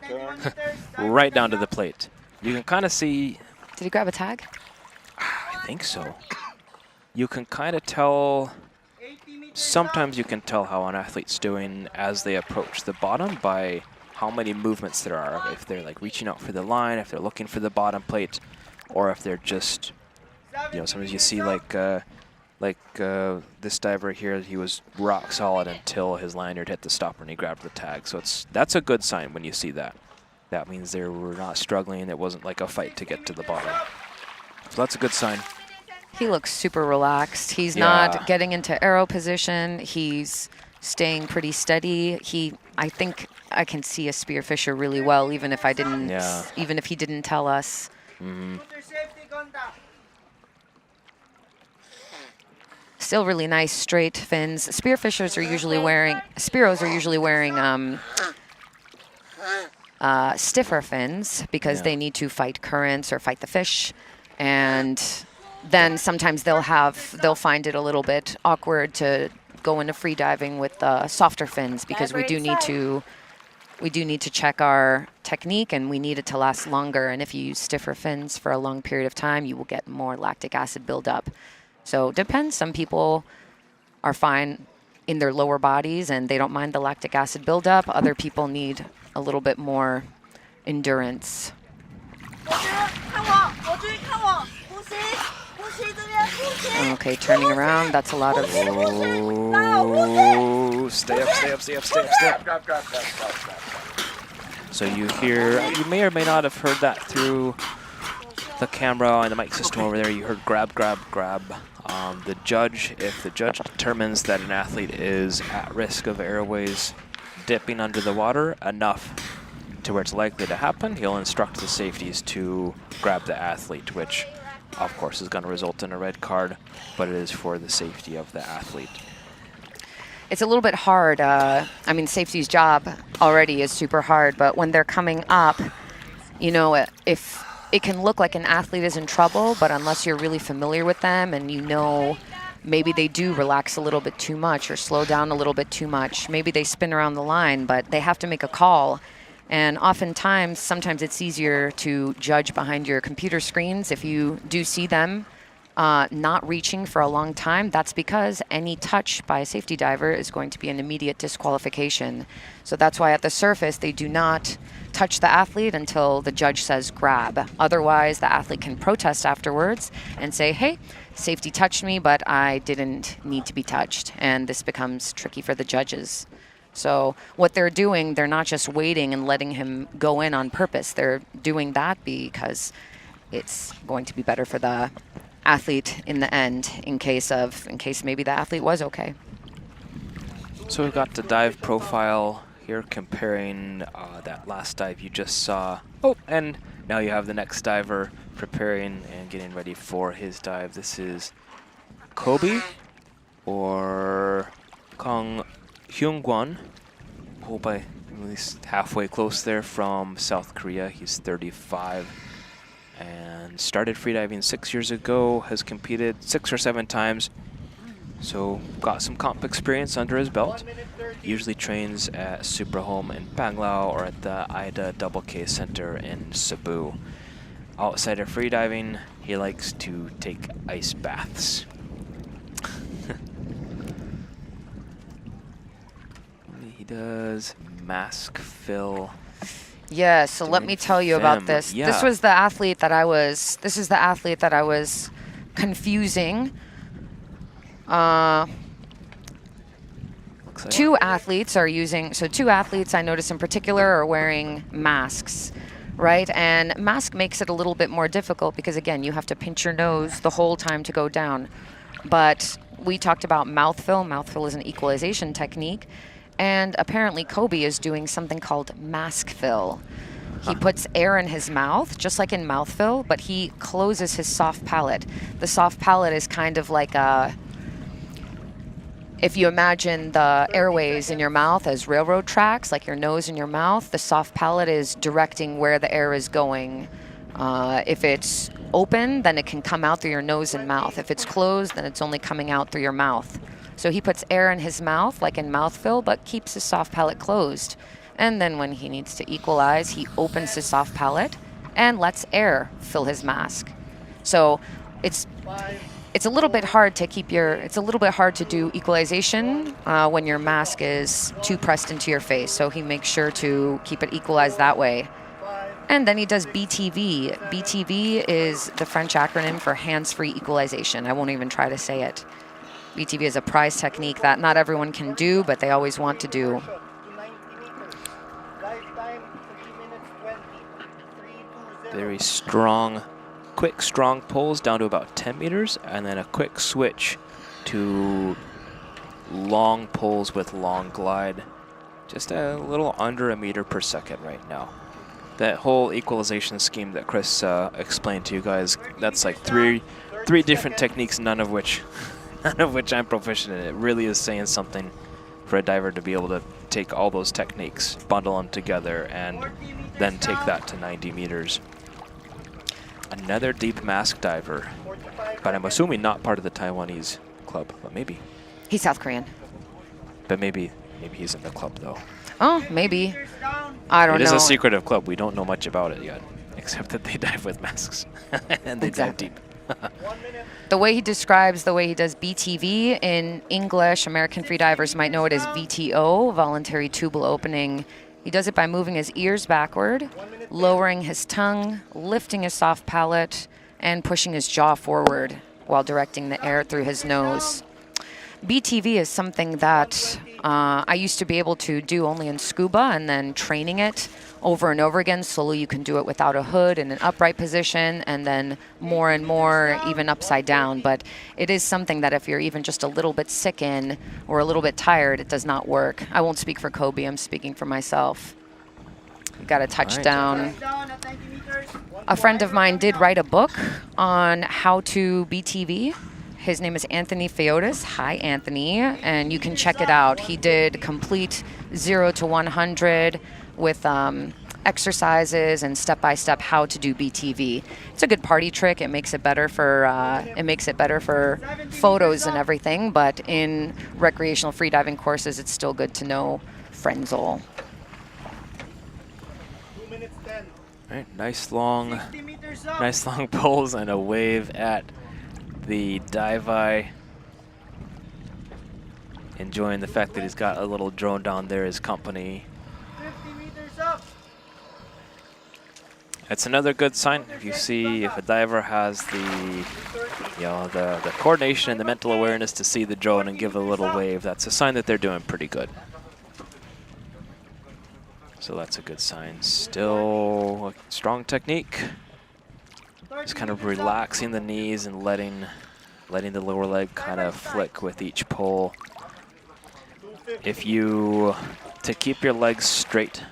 right down to the plate. You can kind of see. Did he grab a tag? I think so. You can kind of tell. Sometimes you can tell how an athlete's doing as they approach the bottom by how many movements there are. If they're like reaching out for the line, if they're looking for the bottom plate, or if they're just, you know, sometimes you see like this diver here, he was rock solid until his lanyard hit the stopper and he grabbed the tag. So that's a good sign when you see that. That means they were not struggling. It wasn't like a fight to get to the bottom. So that's a good sign. He looks super relaxed. He's not getting into arrow position. He's staying pretty steady. I think I can see a spearfisher really well, even if I didn't, even if he didn't tell us. Still really nice straight fins. Spearfishers are usually wearing, Spearos are usually wearing stiffer fins because they need to fight currents or fight the fish. And then sometimes they'll find it a little bit awkward to go into free diving with softer fins because we do need to check our technique and we need it to last longer. And if you use stiffer fins for a long period of time, you will get more lactic acid buildup. So it depends. Some people are fine in their lower bodies and they don't mind the lactic acid buildup. Other people need a little bit more endurance. Okay, turning around. That's a lot of. Oh, stay up, stay up, stay up, stay up, stay up. Grab. So you hear, you may or may not have heard that through the camera and the mic system over there. You heard grab, grab, grab. The judge, if the judge determines that an athlete is at risk of airways dipping under the water enough to where it's likely to happen, he'll instruct the safeties to grab the athlete, which of course is going to result in a red card, but it is for the safety of the athlete. It's a little bit hard. I mean, safety's job already is super hard, but when they're coming up, you know, if it can look like an athlete is in trouble, but unless you're really familiar with them and you know maybe they do relax a little bit too much or slow down a little bit too much, maybe they spin around the line, but they have to make a call. And oftentimes, sometimes it's easier to judge behind your computer screens. If you do see them not reaching for a long time, that's because any touch by a safety diver is going to be an immediate disqualification. So that's why at the surface, they do not touch the athlete until the judge says grab. Otherwise, the athlete can protest afterwards and say, hey, safety touched me, but I didn't need to be touched. And this becomes tricky for the judges. So what they're doing, they're not just waiting and letting him go in on purpose. They're doing that because it's going to be better for the athlete in the end in case maybe the athlete was okay. So we've got the dive profile here comparing that last dive you just saw. Oh, and now you have the next diver preparing and getting ready for his dive. This is Kobe or Kang Hyung-Kwan. Hope I'm at least halfway close there, from South Korea. He's 35 and started freediving 6 years ago, has competed 6 or 7 times. So got some comp experience under his belt. usually trains at Super Home in Panglao or at the AIDA Double K Center in Cebu. Outside of freediving, he likes to take ice baths. He does mask fill. Yeah, so let me tell you about this. Yeah. This is the athlete that I was confusing. Two athletes I notice in particular are wearing masks, right? And mask makes it a little bit more difficult because, again, you have to pinch your nose the whole time to go down. But we talked about mouth fill. Mouth fill is an equalization technique. And apparently Kobe is doing something called mask fill. He puts air in his mouth, just like in mouth fill, but he closes his soft palate. The soft palate is kind of like if you imagine the airways in your mouth as railroad tracks, like your nose and your mouth, the soft palate is directing where the air is going. If it's open, then it can come out through your nose and mouth. If it's closed, then it's only coming out through your mouth. So he puts air in his mouth, like in mouth fill, but keeps his soft palate closed. And then when he needs to equalize, he opens his soft palate and lets air fill his mask. So it's a little bit hard to do equalization when your mask is too pressed into your face. So he makes sure to keep it equalized that way. And then he does BTV. BTV is the French acronym for hands-free equalization. I won't even try to say it. BTV is a prize technique that not everyone can do, but they always want to do. Very strong, quick, strong pulls down to about 10 meters, and then a quick switch to long pulls with long glide. Just a little under a meter per second right now. That whole equalization scheme that Chris explained to you guys, that's like three different techniques, none of which I'm proficient in. It really is saying something for a diver to be able to take all those techniques, bundle them together, and then take that to 90 meters. Another deep mask diver, but I'm assuming not part of the Taiwanese club, but maybe. He's South Korean. But maybe he's in the club though. Oh, maybe. I don't know. It is a secretive club. We don't know much about it yet, except that they dive with masks and they dive deep. The way he describes the way he does BTV in English, American freedivers might know it as VTO, voluntary tubal opening. He does it by moving his ears backward, lowering his tongue, lifting his soft palate, and pushing his jaw forward while directing the air through his nose. BTV is something that I used to be able to do only in scuba, and then training it over and over again. Slowly you can do it without a hood in an upright position, and then more and more even upside down. But it is something that if you're even just a little bit sick in or a little bit tired, it does not work. I won't speak for Kobe, I'm speaking for myself. You got a touchdown. A friend of mine did write a book on how to BTV. His name is Anthony Feotis. Hi, Anthony. And you can check it out. He did complete 0 to 100 with exercises and step-by-step how to do BTV. It's a good party trick. It makes it better for photos and everything. But in recreational freediving courses, it's still good to know Frenzel. 2 minutes 10. All right, nice long pulls and a wave at the dive eye. Enjoying the fact that he's got a little drone down there as company. 50 meters up. That's another good sign. If you see if a diver has the coordination and the mental awareness to see the drone and give a little wave, that's a sign that they're doing pretty good. So that's a good sign. Still a strong technique. Just kind of relaxing the knees and letting the lower leg kind of flick with each pull. To keep your legs straight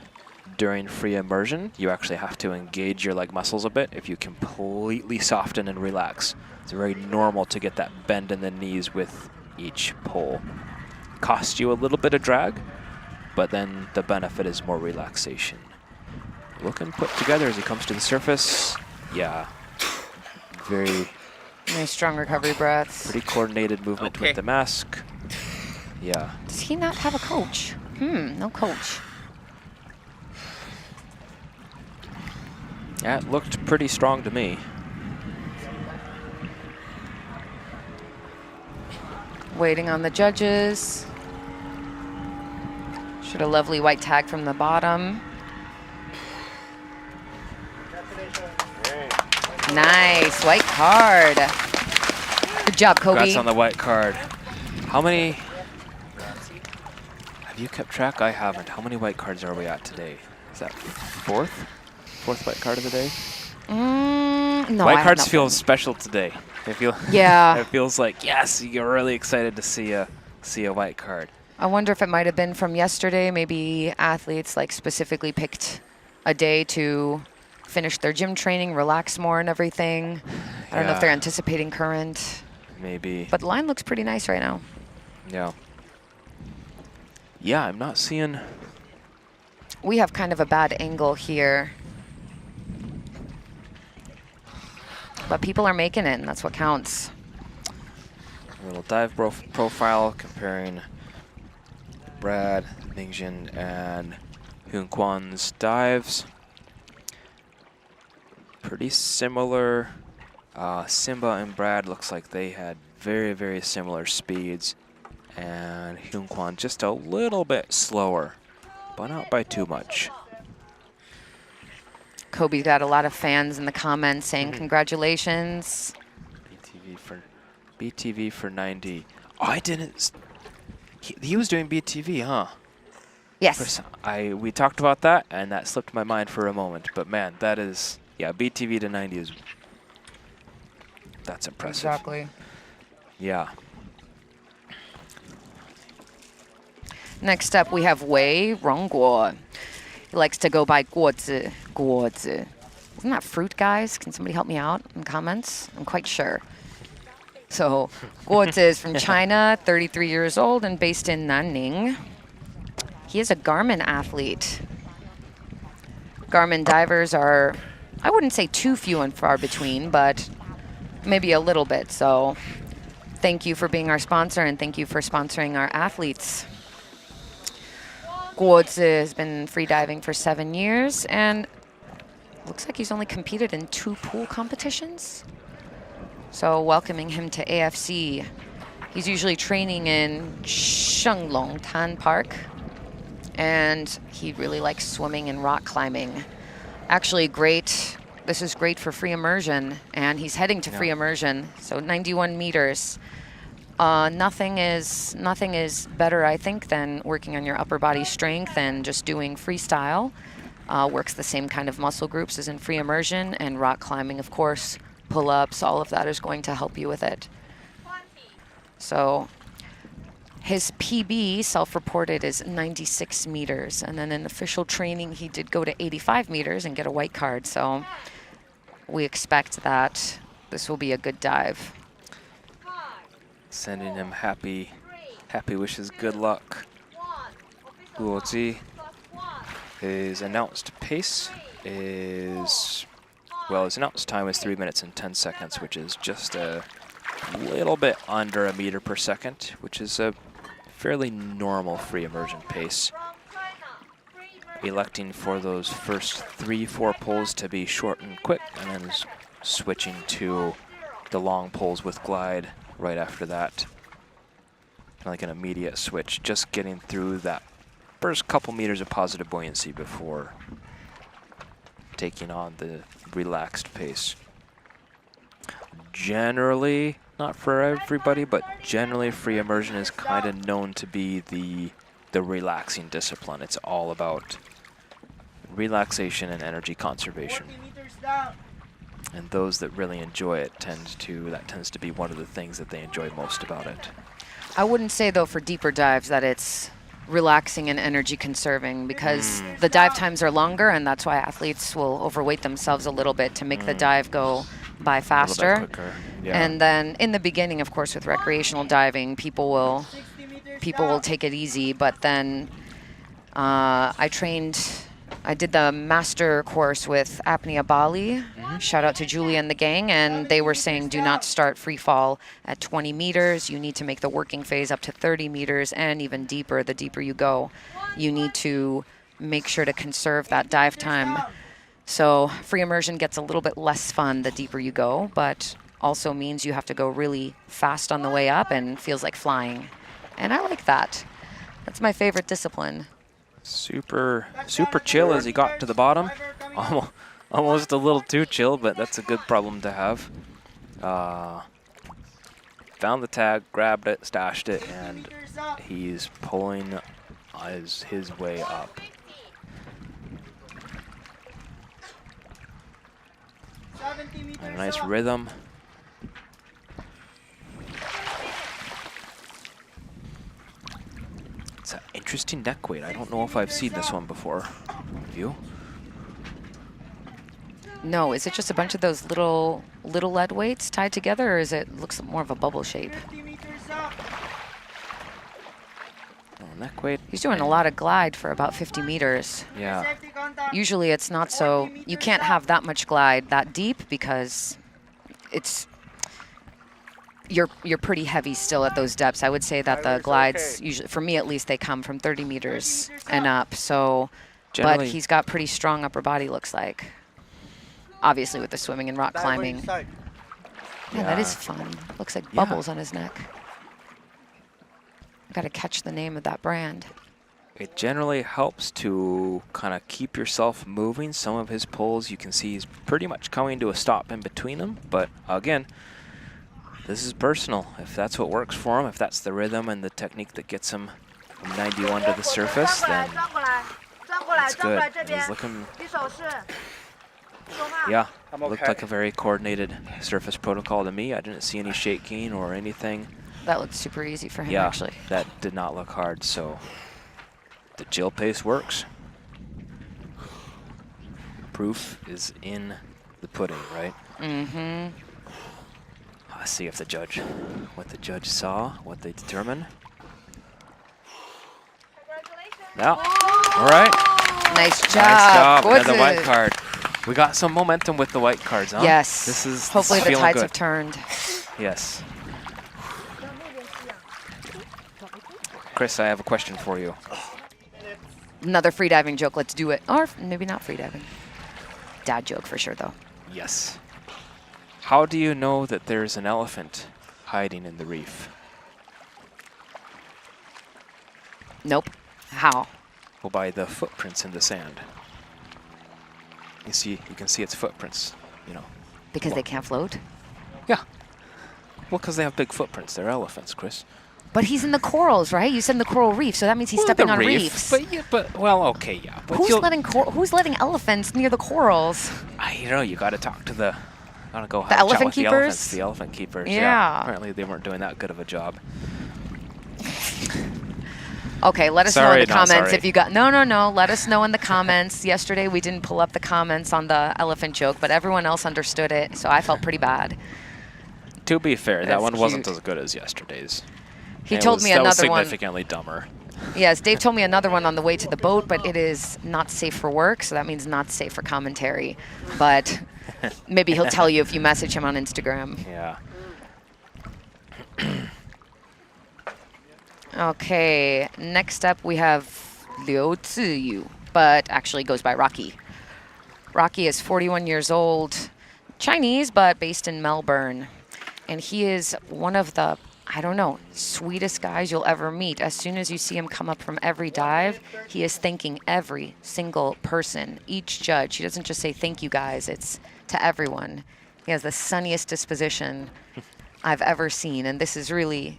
during free immersion, you actually have to engage your leg muscles a bit. If you completely soften and relax, it's very normal to get that bend in the knees with each pull. Costs you a little bit of drag, but then the benefit is more relaxation. Looking put together as he comes to the surface. Yeah. Very nice, strong recovery breaths. Pretty coordinated movement with the mask. Yeah. Does he not have a coach? No coach. Yeah, it looked pretty strong to me. Waiting on the judges. Should a lovely white tag from the bottom. Nice, white card. Good job, Kobe. Congrats on the white card. How many? Have you kept track? I haven't. How many white cards are we at today? Is that fourth? Fourth white card of the day? No, white I have cards nothing. feel special today. They feel Yeah. it feels like, yes, you're really excited to see a white card. I wonder if it might have been from yesterday. Maybe athletes like specifically picked a day to finish their gym training, relax more and everything. I don't know if they're anticipating current. Maybe. But the line looks pretty nice right now. Yeah. Yeah, I'm not seeing. We have kind of a bad angle here. But people are making it, and that's what counts. A little dive profile comparing Brad, Mingxin, and Hyunkwan's dives. Pretty similar. Simba and Brad looks like they had very, very similar speeds. And Hyunkwan just a little bit slower, but not by too much. Kobe's got a lot of fans in the comments saying congratulations. BTV for 90. Oh, I didn't. He was doing BTV, huh? Yes. We talked about that, and that slipped my mind for a moment. But man, that is, yeah, BTV to 90 is, that's impressive. Exactly. Yeah. Next up, we have Wei Rongguo. He likes to go by guozi. Guozi. Isn't that fruit, guys? Can somebody help me out in comments? I'm quite sure. So, Guozi is from China, 33 years old and based in Nanning. He is a Garmin athlete. Garmin divers are, I wouldn't say too few and far between, but maybe a little bit. So, thank you for being our sponsor and thank you for sponsoring our athletes. Guozi has been freediving for 7 years and looks like he's only competed in 2 pool competitions. So welcoming him to AFC. He's usually training in Shenglongtan Park and he really likes swimming and rock climbing. Actually great, this is great for free immersion and he's heading to free immersion, so 91 meters. Nothing is better, I think, than working on your upper body strength and just doing freestyle. Works the same kind of muscle groups as in free immersion, and rock climbing, of course, pull-ups, all of that is going to help you with it. So his PB, self-reported, is 96 meters, and then in official training, he did go to 85 meters and get a white card. So we expect that this will be a good dive. Sending him happy wishes, good luck. Guozi, his announced pace is, well, his announced time is 3 minutes and 10 seconds, which is just a little bit under a meter per second, which is a fairly normal free immersion pace. Electing for those first 3-4 pulls to be short and quick, and then switching to the long pulls with glide right after that. Kind of like an immediate switch, just getting through that first couple meters of positive buoyancy before taking on the relaxed pace. Generally, not for everybody, but generally free immersion is kind of known to be the relaxing discipline. It's all about relaxation and energy conservation. And those that really enjoy it tends to be one of the things that they enjoy most about it. I wouldn't say, though, for deeper dives that it's relaxing and energy conserving, because the dive times are longer, and that's why athletes will overweight themselves a little bit to make the dive go by faster. A little bit quicker. Yeah. And then in the beginning, of course, with recreational diving, people will take it easy. But then I did the master course with Apnea Bali Shout out to Julia and the gang, and they were saying do not start free fall at 20 meters. You need to make the working phase up to 30 meters and even deeper. The deeper you go, you need to make sure to conserve that dive time. So free immersion gets a little bit less fun the deeper you go, but also means you have to go really fast on the way up and feels like flying. And I like that. That's my favorite discipline. Super chill as he got to the bottom. Almost a little too chill, but that's a good problem to have. Found the tag, grabbed it, stashed it, and he's pulling his way up. A nice rhythm. It's an interesting neck weight. I don't know if I've seen this one before. Have you? No, is it just a bunch of those little lead weights tied together, or is it looks more of a bubble shape? Neck weight. He's doing a lot of glide for about 50 meters. Yeah. Usually it's not so, you can't have that much glide that deep because it's, you're pretty heavy still at those depths. I would say that the glides, usually, for me at least, they come from 30 meters and up. So, but he's got pretty strong upper body, looks like. Obviously with the swimming and rock climbing. Yeah, that is fun. Looks like bubbles on his neck. Got to catch the name of that brand. It generally helps to kind of keep yourself moving. Some of his pulls, you can see he's pretty much coming to a stop in between them. But again, this is personal. If that's what works for him, if that's the rhythm and the technique that gets him from 91 to the surface, then it's good. He's looking, yeah, looked like a very coordinated surface protocol to me. I didn't see any shaking or anything. That looked super easy for him, actually. That did not look hard, so the Jill pace works. Proof is in the pudding, right? Mm-hmm. Let's see if what the judge saw, what they determined. Now, all right. Nice job. Nice job. And the white card. We got some momentum with the white cards, huh? Yes. This is hopefully the tides good. have turned. Yes. Chris, I have a question for you. Another freediving joke. Let's do it. Or maybe not freediving. Dad joke for sure, though. Yes. How do you know that there's an elephant hiding in the reef? Nope. How? Well, by the footprints in the sand. You can see its footprints, you know. Because they can't float? Yeah. Well, because they have big footprints. They're elephants, Chris. But he's in the corals, right? You said in the coral reef, so that means he's stepping on reefs. But well, okay, yeah. But who's letting elephants near the corals? You know, you got to talk to the. Gotta go the elephant chat with keepers. The elephant keepers. Yeah. Apparently, they weren't doing that good of a job. Okay, let us know in the comments if you got. No. Let us know in the comments. Yesterday we didn't pull up the comments on the elephant joke, but everyone else understood it, so I felt pretty bad. To be fair, that one wasn't as good as yesterday's. He told me another one. That was significantly dumber. Yes, Dave told me another one on the way to the boat, but it is not safe for work, so that means not safe for commentary. But maybe he'll tell you if you message him on Instagram. Yeah. Okay, next up we have Liu Ziyu, but actually goes by Rocky. Rocky is 41 years old, Chinese, but based in Melbourne. And he is one of the, I don't know, sweetest guys you'll ever meet. As soon as you see him come up from every dive, he is thanking every single person, each judge. He doesn't just say thank you guys, it's to everyone. He has the sunniest disposition I've ever seen, and this is really,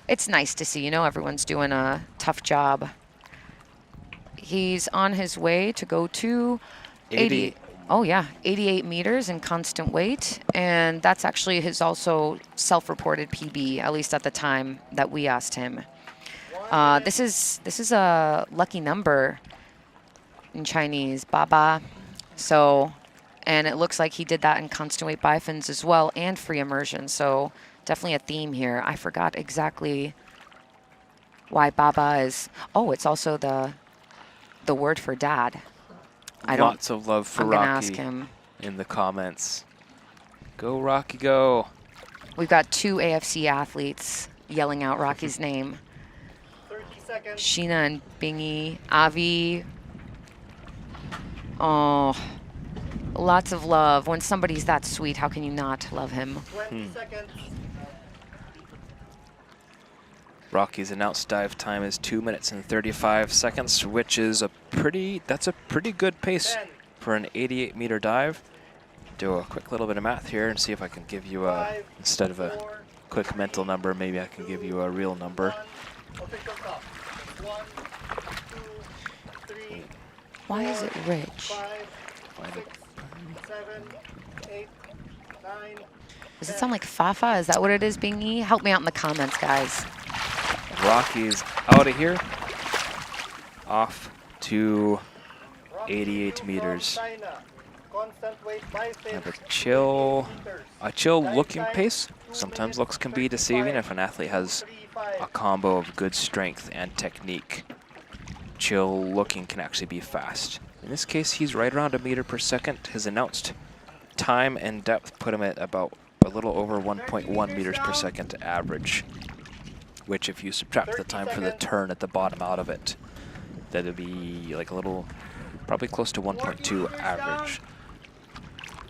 it's nice to see, you know, everyone's doing a tough job. He's on his way to go to 88 meters in constant weight, and that's actually his also self-reported PB, at least at the time that we asked him. This is a lucky number in Chinese, Baba. So, and it looks like he did that in constant weight bifins as well, and free immersion. So definitely a theme here. I forgot exactly why Baba is. Oh, it's also the word for dad. Lots of love for I'm gonna Rocky ask him. in the comments. Go, Rocky, go. We've got 2 AFC athletes yelling out Rocky's name. 30 seconds. Sheena and Bingy. Avi. Oh, lots of love. When somebody's that sweet, how can you not love him? 20 seconds. Rocky's announced dive time is 2 minutes and 35 seconds, which is that's a pretty good pace 10, for an 88-meter dive. Do a quick little bit of math here and see if I can give you a, 5, instead of a 4, quick mental number, maybe I can give you a real number. 1. Official stop. 1, 2, 3, Why is it rich? 5, 6, 7, 8, 9. Does it sound like Fafa? Is that what it is, Bingy? Help me out in the comments, guys. Rocky's out of here, off to 88 meters. Have a chill looking pace. Sometimes looks can be deceiving if an athlete has a combo of good strength and technique. Chill looking can actually be fast. In this case, he's right around a meter per second. His announced time and depth put him at about a little over 1.1 meters per second average, which if you subtract the time for the turn at the bottom out of it, that would be like a little, probably close to 1.2 average.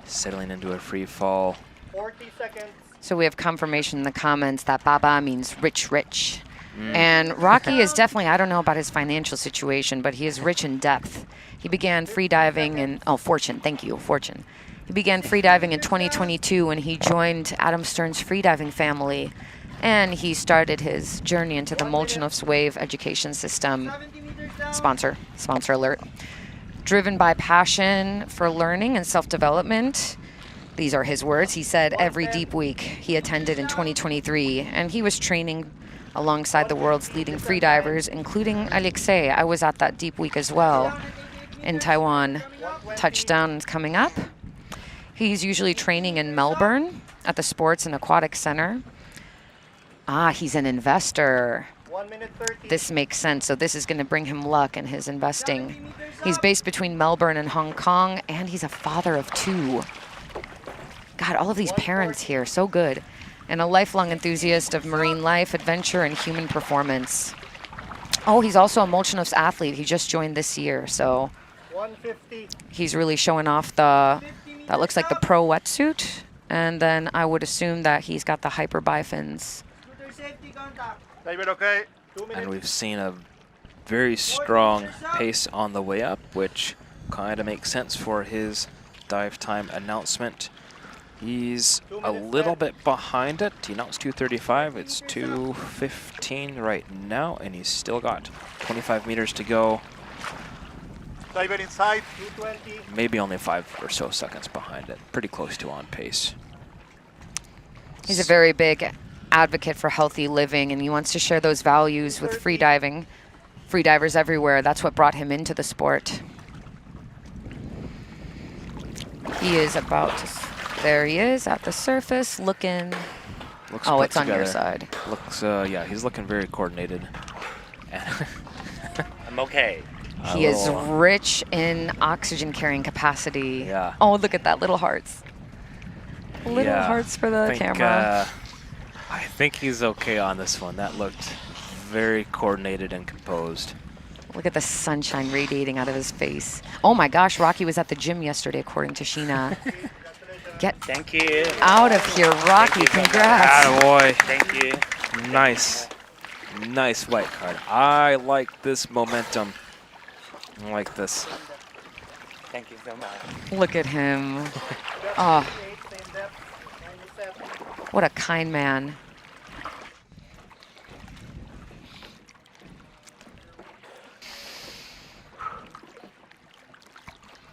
Settling into a free fall. 40 seconds. So we have confirmation in the comments that Baba means rich, rich. And Rocky is definitely, I don't know about his financial situation, but he is rich in depth. He began freediving in, Fortune, thank you, Fortune. He began freediving in 2022 when he joined Adam Stern's freediving family. And he started his journey into the Molchanov's Wave education system. Sponsor alert. Driven by passion for learning and self-development. These are his words. He said every deep week he attended in 2023, and he was training alongside the world's leading freedivers, including Alexey. I was at that deep week as well in Taiwan. Touchdown is coming up. He's usually training in Melbourne at the Sports and Aquatic Center. He's an investor. 1 minute 30. This makes sense. So this is going to bring him luck in his investing. He's based between Melbourne and Hong Kong, and he's a father of 2. God, all of these parents here, so good. And a lifelong enthusiast of marine life, adventure, and human performance. Oh, he's also a Molchanov's athlete. He just joined this year, so 150. he's really showing off that looks like the pro wetsuit. And then I would assume that he's got the hyper bifins. David, okay? 2 minutes. And we've seen a very strong pace on the way up, which kind of makes sense for his dive time announcement. He's a little bit behind it. He announced 2:35. It's 2:15 right now, and he's still got 25 meters to go. David inside. 220. Maybe only 5 or so seconds behind it. Pretty close to on pace. He's a very big advocate for healthy living, and he wants to share those values with freediving. Freedivers everywhere. That's what brought him into the sport. He is about to, there he is at the surface looking. Looks Oh, put it's on your together. side. Looks, yeah, he's looking very coordinated. I'm okay. He is rich in oxygen carrying capacity. Yeah. Oh, look at that, little hearts. Little hearts for the camera. I think he's okay on this one. That looked very coordinated and composed. Look at the sunshine radiating out of his face. Oh my gosh, Rocky was at the gym yesterday, according to Sheena. Get Thank you. out of here, Rocky. Congrats. Attaboy. Thank you. Nice. Nice white card. I like this momentum. I like this. Thank you so much. Look at him. Oh, what a kind man.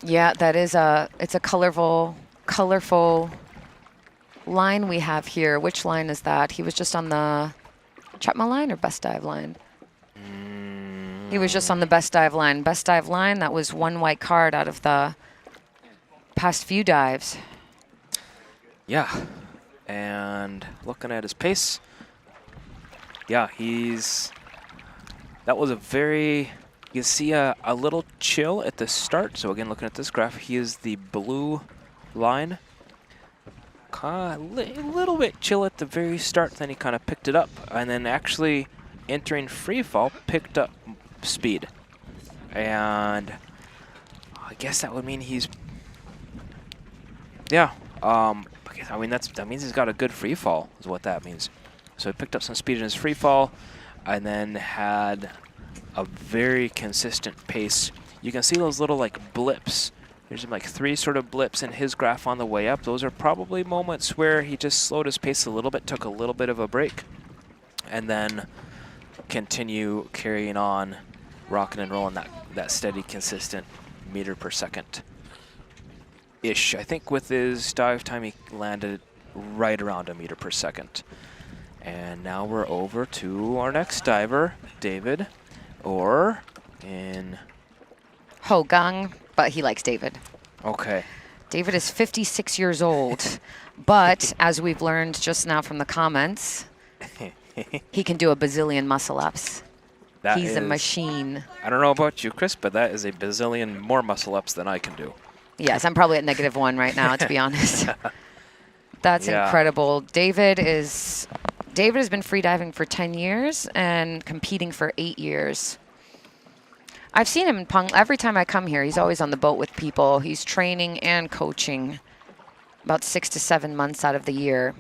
Yeah, that is it's a colorful line we have here. Which line is that? He was just on the Chetma line or best dive line? He was just on the best dive line. Best dive line, that was 1 white card out of the past few dives. Yeah. And looking at his pace, yeah, that was a very You can see a little chill at the start. So again, looking at this graph, he is the blue line. A little bit chill at the very start, then he kind of picked it up. And then actually entering free fall, picked up speed. And I guess that would mean he's, yeah. I mean, that means he's got a good free fall, is what that means. So he picked up some speed in his free fall, and then had a very consistent pace. You can see those little like blips. There's like 3 sort of blips in his graph on the way up. Those are probably moments where he just slowed his pace a little bit, took a little bit of a break, and then continue carrying on, rocking and rolling that steady, consistent meter per second. Ish. I think with his dive time, he landed right around a meter per second. And now we're over to our next diver, David, or in Hogang, but he likes David. Okay. David is 56 years old, but as we've learned just now from the comments, he can do a bazillion muscle-ups. He's a machine. I don't know about you, Chris, but that is a bazillion more muscle-ups than I can do. Yes, I'm probably at -1 right now, to be honest. That's incredible. David has been freediving for 10 years and competing for 8 years. I've seen him in every time I come here. He's always on the boat with people. He's training and coaching about 6 to 7 months out of the year.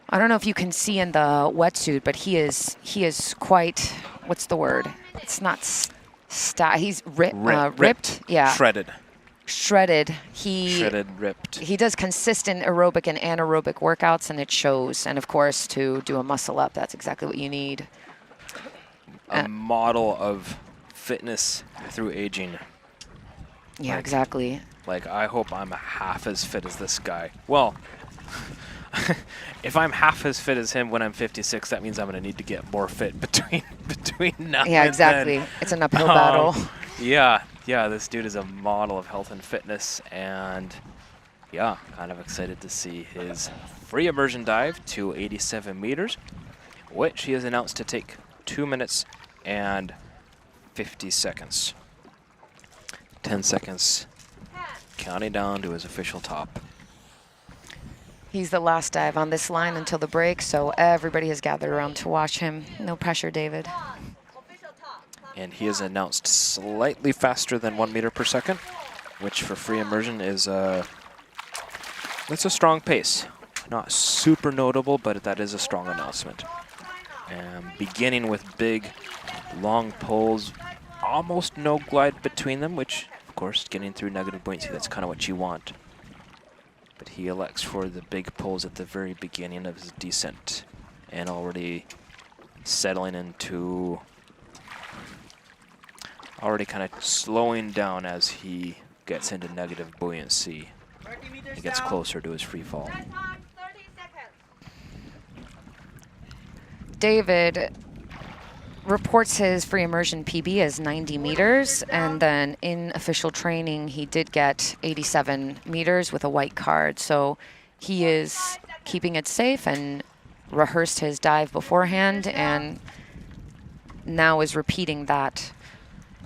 I don't know if you can see in the wetsuit, but he is quite, what's the word? It's not he's ripped. Yeah. Shredded. Shredded, ripped. He does consistent aerobic and anaerobic workouts, and it shows. And of course, to do a muscle up, that's exactly what you need. A model of fitness through aging. Yeah, exactly. Like, I hope I'm half as fit as this guy. Well, if I'm half as fit as him when I'm 56, that means I'm going to need to get more fit between now and then. Yeah, exactly. It's an uphill battle. Yeah, this dude is a model of health and fitness, and yeah, kind of excited to see his free immersion dive to 87 meters, which he has announced to take 2 minutes and 50 seconds. 10 seconds, counting down to his official top. He's the last dive on this line until the break, so everybody has gathered around to watch him. No pressure, David. And he is announced slightly faster than 1 meter per second, which for free immersion is that's a strong pace. Not super notable, but that is a strong announcement. And beginning with big, long pulls, almost no glide between them, which, of course, getting through negative buoyancy, that's kind of what you want. But he elects for the big pulls at the very beginning of his descent, and already settling into, already kind of slowing down as he gets into negative buoyancy. He gets closer to his free fall. David reports his free immersion PB as 90 meters, and then in official training he did get 87 meters with a white card. So he is keeping it safe and rehearsed his dive beforehand, and now is repeating that.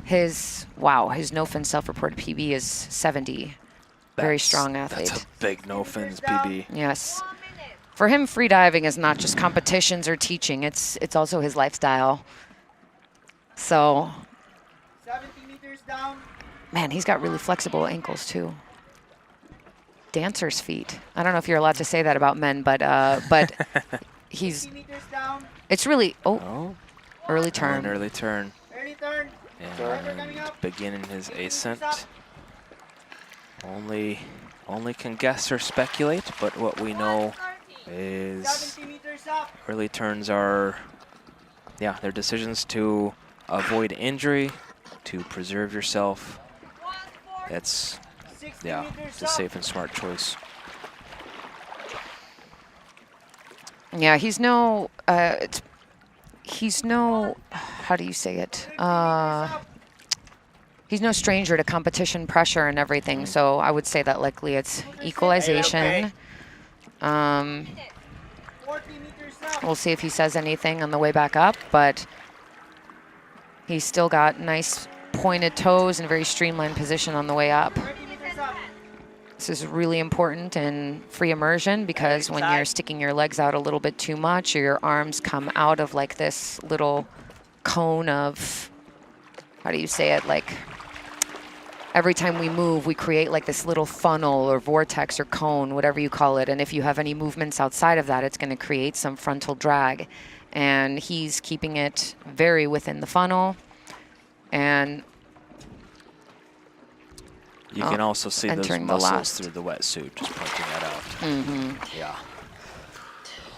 His no fin self-reported PB is 70. Very strong athlete. That's a big no fins PB. Yes. For him, freediving is not just competitions or teaching. It's also his lifestyle. So, 70 meters down. Man, he's got really flexible ankles too. Dancer's feet. I don't know if you're allowed to say that about men, but he's. 50 meters down. It's really early turn. An early turn. Early turn. And beginning his ascent. Only can guess or speculate, but what we know is 70 meters up. early turns are, they're decisions to avoid injury, to preserve yourself. That's, it's a safe and smart choice. Yeah, he's no, how do you say it? He's no stranger to competition pressure and everything, so I would say that likely it's equalization. 40 meters up. We'll see if he says anything on the way back up, but He's still got nice pointed toes and very streamlined position on the way up. 30 meters up. This is really important in free immersion because when you're sticking your legs out a little bit too much, your arms come out of like this little cone of, how do you say it? Like every time we move, we create like this little funnel or vortex or cone, whatever you call it. And if you have any movements outside of that, it's going to create some frontal drag. And he's keeping it very within the funnel. And you can also see those entering the muscles last. through the wetsuit, just pointing that out. Mm-hmm. Yeah.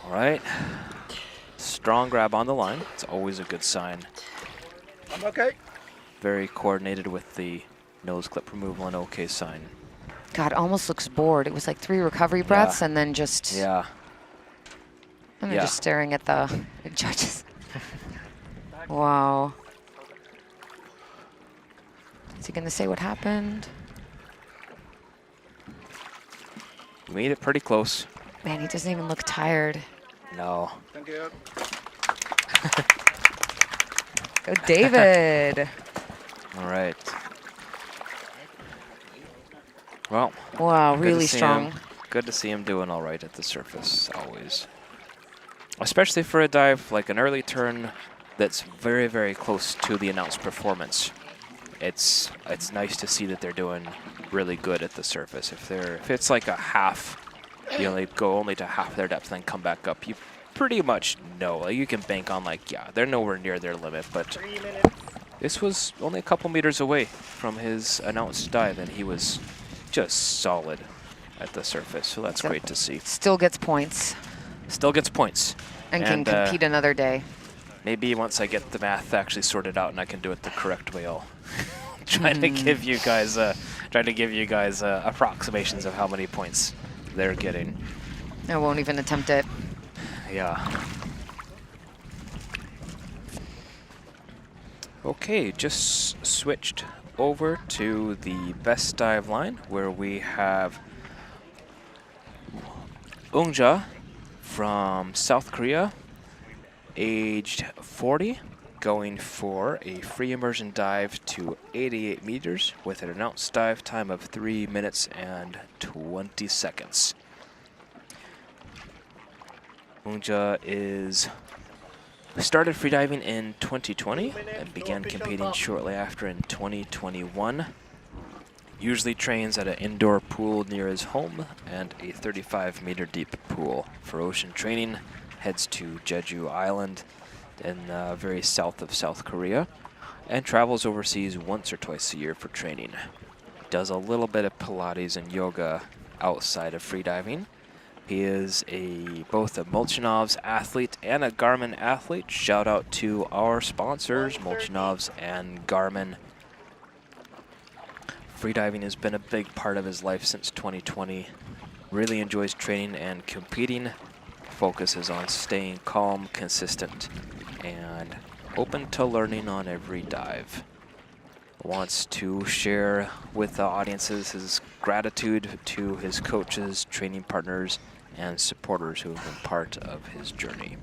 All right. Strong grab on the line. It's always a good sign. I'm okay. Very coordinated with the nose clip removal and okay sign. God, almost looks bored. It was like 3 recovery breaths and then just... Yeah. And they're just staring at the judges. Wow. Is he going to say what happened? You made it pretty close. Man, he doesn't even look tired. No. Thank you. Go, David. All right. Well. Wow, good to really see strong. him. Good to see him doing all right at the surface, always. Especially for a dive like an early turn that's very, very close to the announced performance. It's nice to see that they're doing really good at the surface. If it's like a half, you know, they go only to half their depth and then come back up, you pretty much know. Like, you can bank on like, yeah, they're nowhere near their limit, but this was only a couple meters away from his announced dive, and he was just solid at the surface. So that's great to see. Still gets points. Still gets points. And can compete another day. Maybe once I get the math actually sorted out and I can do it the correct way, I'll try to give you guys approximations of how many points they're getting. I won't even attempt it. Yeah. Okay, just switched over to the best dive line where we have Eungja from South Korea, aged 40, going for a free immersion dive to 88 meters with an announced dive time of 3 minutes and 20 seconds. Eungja started freediving in 2020 and began competing shortly after in 2021. Usually trains at an indoor pool near his home and a 35-meter deep pool. For ocean training, heads to Jeju Island in very south of South Korea and travels overseas once or twice a year for training. Does a little bit of Pilates and yoga outside of freediving. He is both a Molchanov's athlete and a Garmin athlete. Shout out to our sponsors, Molchanov's and Garmin. Freediving has been a big part of his life since 2020. Really enjoys training and competing. Focuses on staying calm, consistent, and open to learning on every dive. Wants to share with the audiences his gratitude to his coaches, training partners, and supporters who have been part of his journey.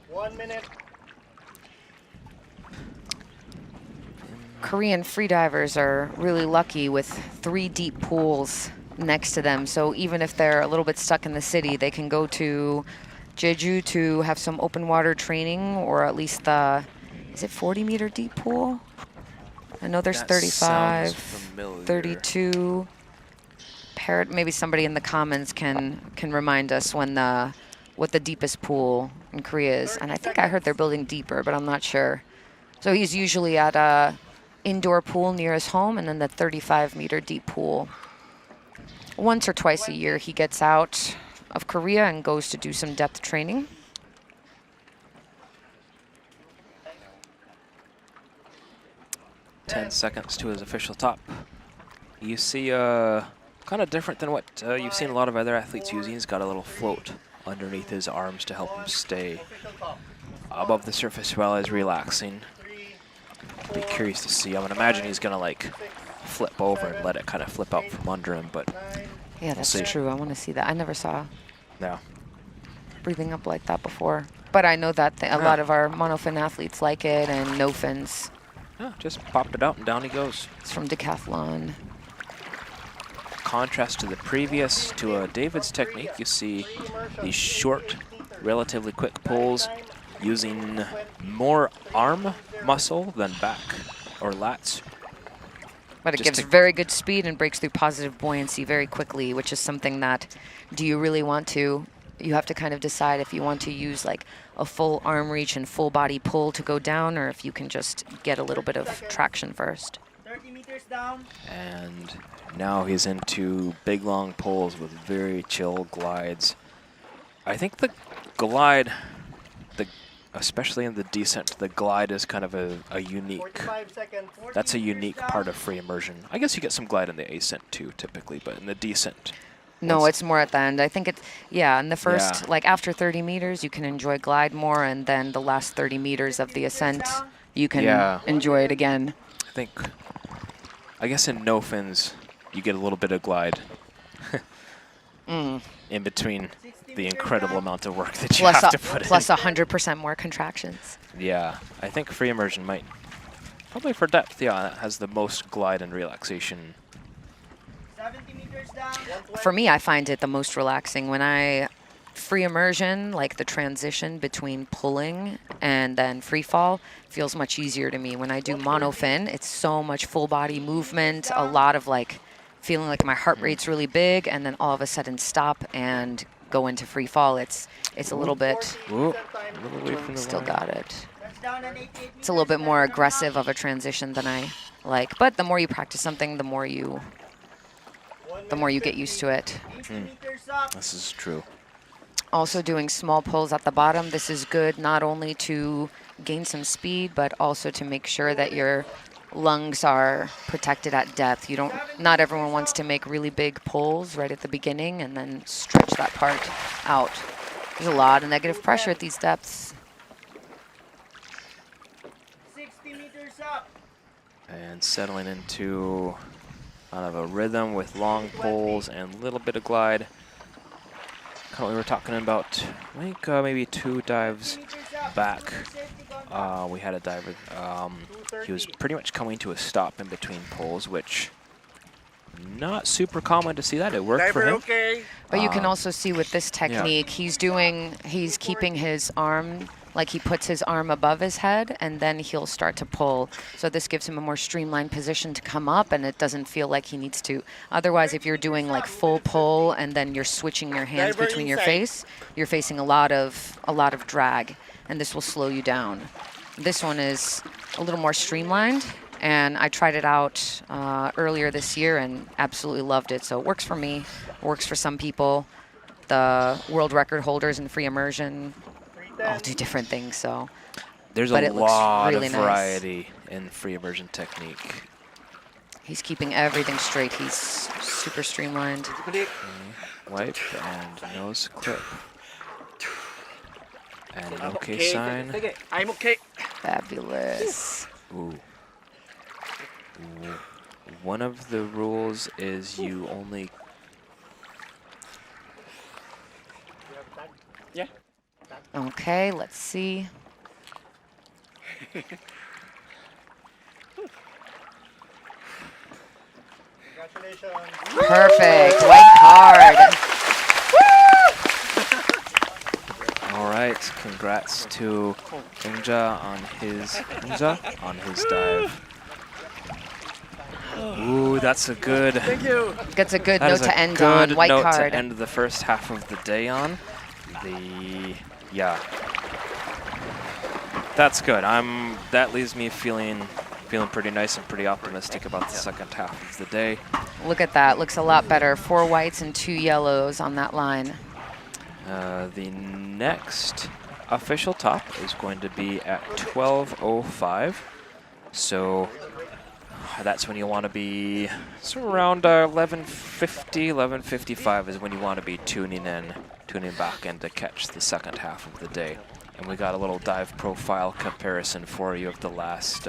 1 minute. Korean freedivers are really lucky with 3 deep pools next to them. So even if they're a little bit stuck in the city, they can go to Jeju to have some open water training, or at least the, is it 40-meter deep pool? I know there's That 35, sounds familiar. 32. Maybe somebody in the comments can remind us what the deepest pool in Korea is. And I think I heard they're building deeper, but I'm not sure. So he's usually at a indoor pool near his home, and then the 35-meter deep pool. Once or twice a year, he gets out of Korea and goes to do some depth training. Ten seconds to his official top. You see kind of different than what you've seen a lot of other athletes using. He's got a little float underneath his arms to help him stay above the surface while he's relaxing. Be curious to see. I would imagine he's gonna like flip over and let it kind of flip out from under him, but yeah, that's true. I want to see that. I never saw yeah, breathing up like that before. But I know that a lot of our monofin athletes like it, and no fins. Yeah, just pop it out and down he goes. It's from decathlon. Contrast to the previous, to David's technique, you see these short, relatively quick pulls using more arm muscle than back or lats. But it gives very good speed and breaks through positive buoyancy very quickly, which is something that, do you really want to? You have to kind of decide if you want to use like a full arm reach and full body pull to go down, or if you can just get a little bit of traction first. 30 meters down. And now he's into big long pulls with very chill glides. I think the glide, especially in the descent, the glide is kind of a unique, 45 seconds. that's a unique part of free immersion. I guess you get some glide in the ascent too, typically, but in the descent. No, it's more at the end. I think it's, yeah, in the first, like after 30 meters, you can enjoy glide more, and then the last 30 meters of the ascent, you can enjoy it again. I guess in no fins, you get a little bit of glide in between the incredible amount of work that you have to put in. Plus 100% more contractions. Yeah, I think free immersion might, probably for depth, yeah, it has the most glide and relaxation. 70 meters down. For me, I find it the most relaxing when I free immersion, like the transition between pulling and then free fall feels much easier to me. When I do monofin, it's so much full body movement, a lot of like feeling like my heart rate's really big, and then all of a sudden stop and go into free fall. It's a little bit, still got it. It's a little bit more aggressive of a transition than I like, but the more you practice something, the more you get used to it. This is true. Also doing small pulls at the bottom. This is good not only to gain some speed, but also to make sure that your lungs are protected at depth. Not everyone wants to make really big pulls right at the beginning and then stretch that part out. There's a lot of negative pressure at these depths. 60 meters up. And settling into kind of a rhythm with long pulls and a little bit of glide. Kind of what we were talking about, I think maybe 2 dives back. We had a diver, he was pretty much coming to a stop in between pulls, which not super common to see that. It worked for him. Okay. But you can also see with this technique, he's keeping his arm, like he puts his arm above his head and then he'll start to pull. So this gives him a more streamlined position to come up, and it doesn't feel like he needs to. Otherwise, if you're doing like full pull and then you're switching your hands between your face, you're facing a lot of drag, and this will slow you down. This one is a little more streamlined, and I tried it out earlier this year and absolutely loved it. So it works for me, it works for some people. The world record holders in free immersion all do different things, so. There's a lot of variety in free immersion technique. He's keeping everything straight. He's super streamlined. Wipe and nose clip. And an okay sign. I'm okay. Fabulous. Ooh. One of the rules is you only... Yeah. Okay, let's see. Congratulations. Perfect. White card. All right, congrats to Unja on his dive. Ooh, that's a good. Thank you. That's a good note to end on. White note card. to end the first half of the day on. That's good. That leaves me feeling pretty nice and pretty optimistic about the second half of the day. Look at that. Looks a lot better. 4 whites and 2 yellows on that line. The next official top is going to be at 12:05. So that's when you want to be, so around 11:50, 11:55 is when you want to be tuning back in to catch the second half of the day. And we got a little dive profile comparison for you of the last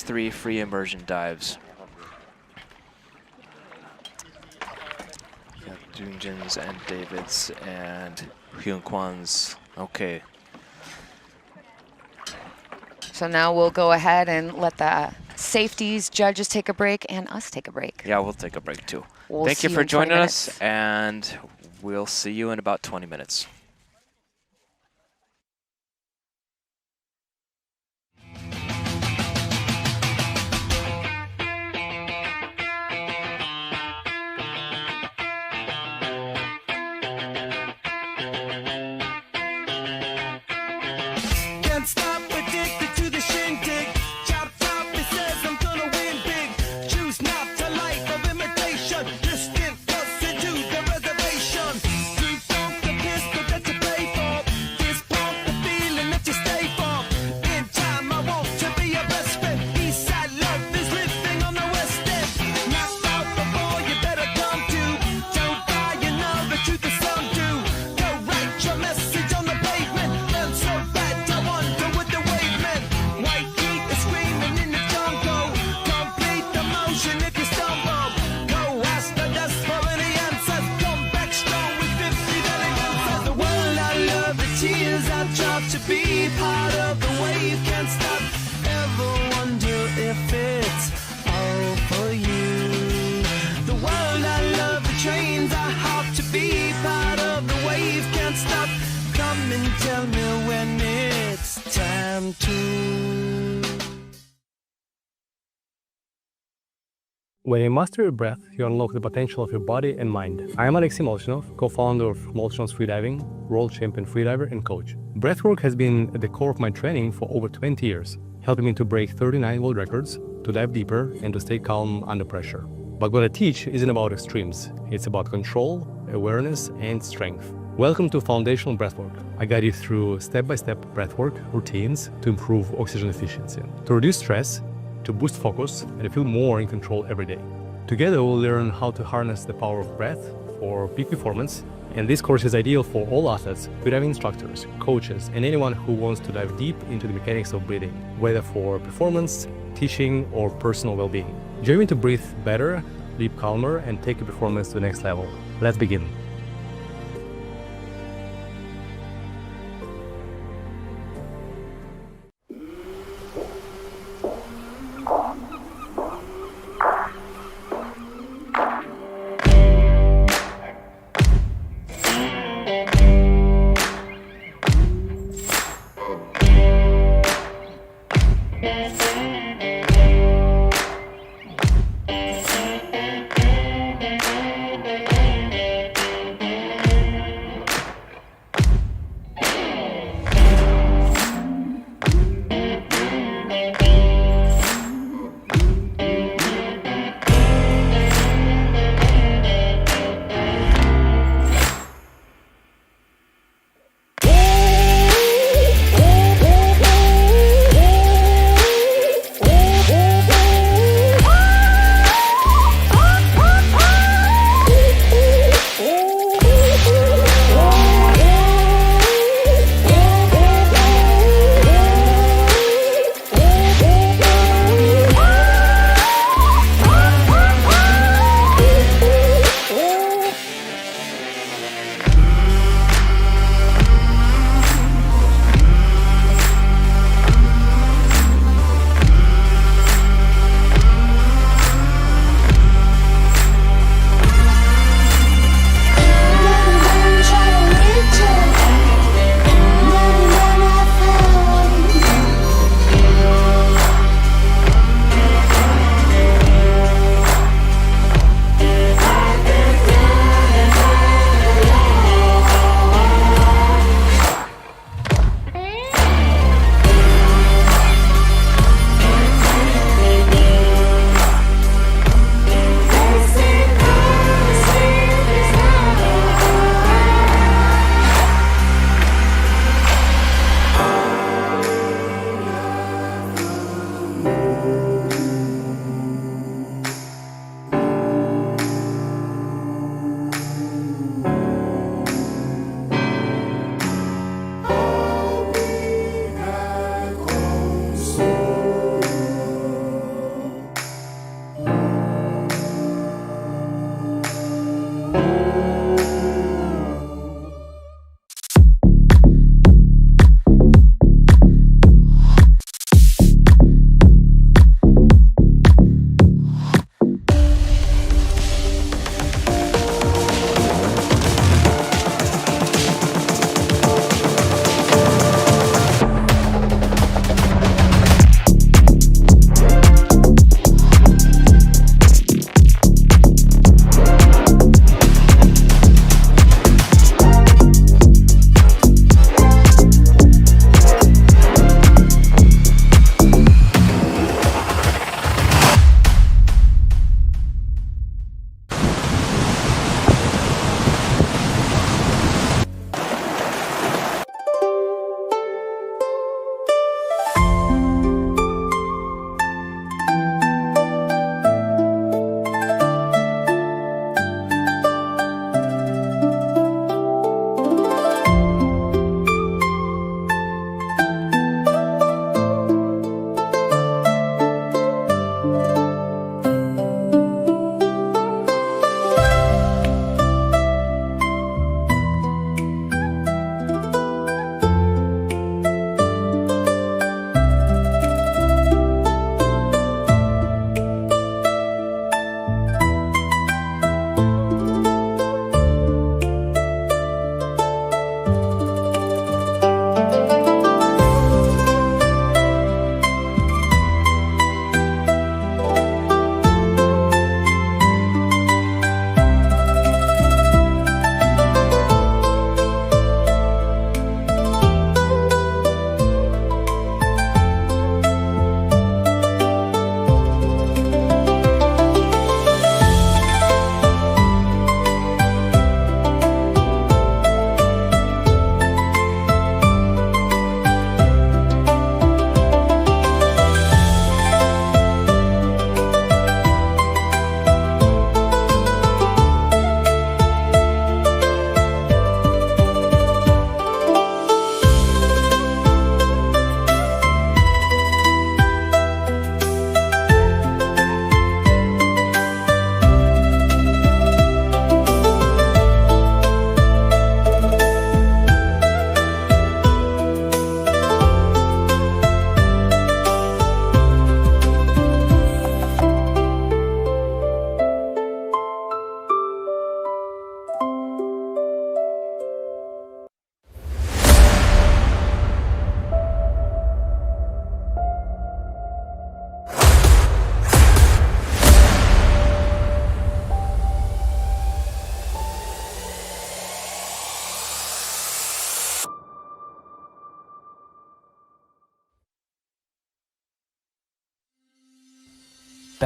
3 free immersion dives. Got Woongjin's and David's and Hyunkwan's Okay. So now we'll go ahead and let the safeties, judges take a break, and us take a break. Yeah, we'll take a break too. We'll Thank see you for in 20 joining us, minutes. and we'll see you in about 20 minutes. Can't stop, addicted to the shindig. Chop top, it says I'm gonna win big. Choose not to life of imitation. Distant closer to the reservation. Deep funk the pistol that you play for. This pump the feeling that you stay for. In time, I want to be your best friend. Eastside love is living on the west end. Knocked out before you better come to. Don't die, you know the truth is some do. Go write your message on the pavement. I'm so bad. White heat is screaming in the jungle. Complete the motion if you stumble. Go ask the dust for any answers. Come back strong with 50 million answers. The world I love, the tears I drop to be part of the wave. Can't stop. Ever wonder if it's all for you? The world I love, the trains I hop to be part of the wave. Can't stop. Come and tell me when it's time to. When you master your breath, you unlock the potential of your body and mind. I am Alexey Molchanov, co-founder of Molchanov's Freediving, world champion freediver and coach. Breathwork has been at the core of my training for over 20 years, helping me to break 39 world records, to dive deeper, and to stay calm under pressure. But what I teach isn't about extremes. It's about control, awareness, and strength. Welcome to Foundational Breathwork. I guide you through step-by-step breathwork routines to improve oxygen efficiency, to reduce stress, to boost focus, and to feel more in control every day. Together, we'll learn how to harness the power of breath for peak performance. And this course is ideal for all athletes, freediving instructors, coaches, and anyone who wants to dive deep into the mechanics of breathing, whether for performance, teaching, or personal well-being. Join me to breathe better, live calmer, and take your performance to the next level. Let's begin.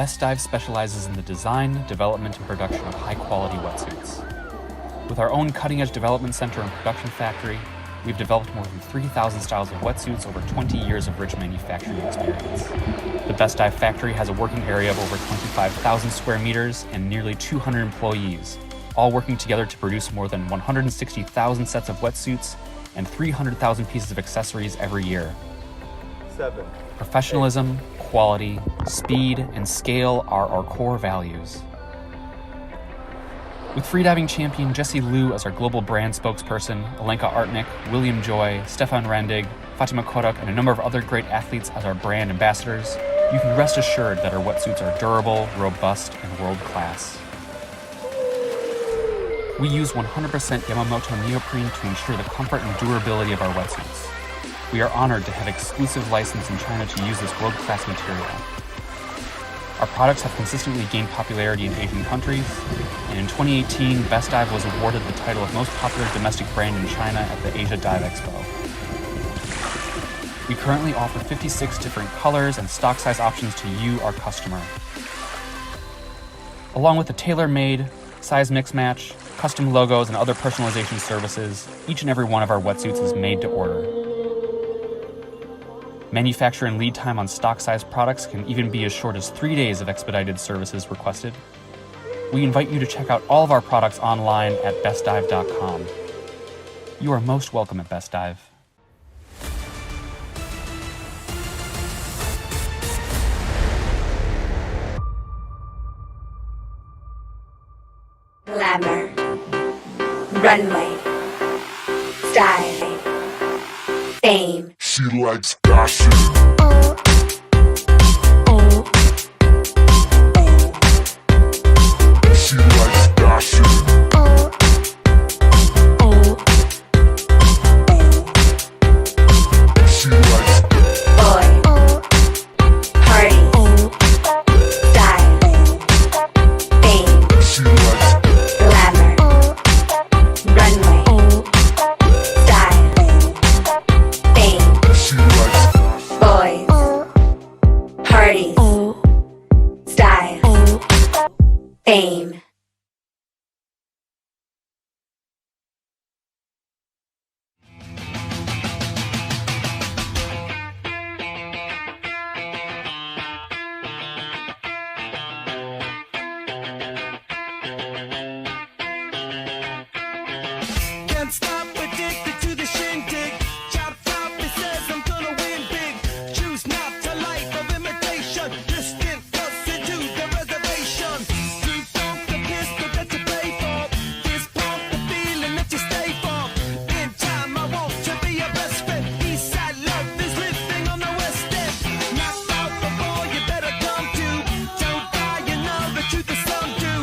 Best Dive specializes in the design, development, and production of high-quality wetsuits. With our own cutting-edge development center and production factory, we've developed more than 3,000 styles of wetsuits over 20 years of rich manufacturing experience. The Best Dive factory has a working area of over 25,000 square meters and nearly 200 employees, all working together to produce more than 160,000 sets of wetsuits and 300,000 pieces of accessories every year. 7. Professionalism, quality, speed, and scale are our core values. With freediving champion Jessie Liu as our global brand spokesperson, Alenka Artnik, William Joy, Stefan Randig, Fatima Kodak, and a number of other great athletes as our brand ambassadors, you can rest assured that our wetsuits are durable, robust, and world-class. We use 100% Yamamoto neoprene to ensure the comfort and durability of our wetsuits. We are honored to have exclusive license in China to use this world-class material. Our products have consistently gained popularity in Asian countries, and in 2018, Best Dive was awarded the title of most popular domestic brand in China at the Asia Dive Expo. We currently offer 56 different colors and stock size options to you, our customer. Along with the tailor-made, size mix-match, custom logos, and other personalization services, each and every one of our wetsuits is made to order. Manufacture and lead time on stock-sized products can even be as short as 3 days of expedited services requested. We invite you to check out all of our products online at bestdive.com. You are most welcome at Best Dive. Glamour, runway, style, fame. She likes fashion. She likes fashion. She likes Boy, party, style, fame. She likes Glamour, runway, style, fame. She likes Boys, parties, style, fame. Can't stop, addicted to the shindig. Chop top, it says I'm gonna win big. Choose not a life of imitation. Distant closer to the reservation. Deep funk the pistol that you pay for. This pump the feeling that you stay for. In time, I want to be your best friend. East side love is living on the west end. Knocked out before you better come to. Don't die, you know the truth is some do.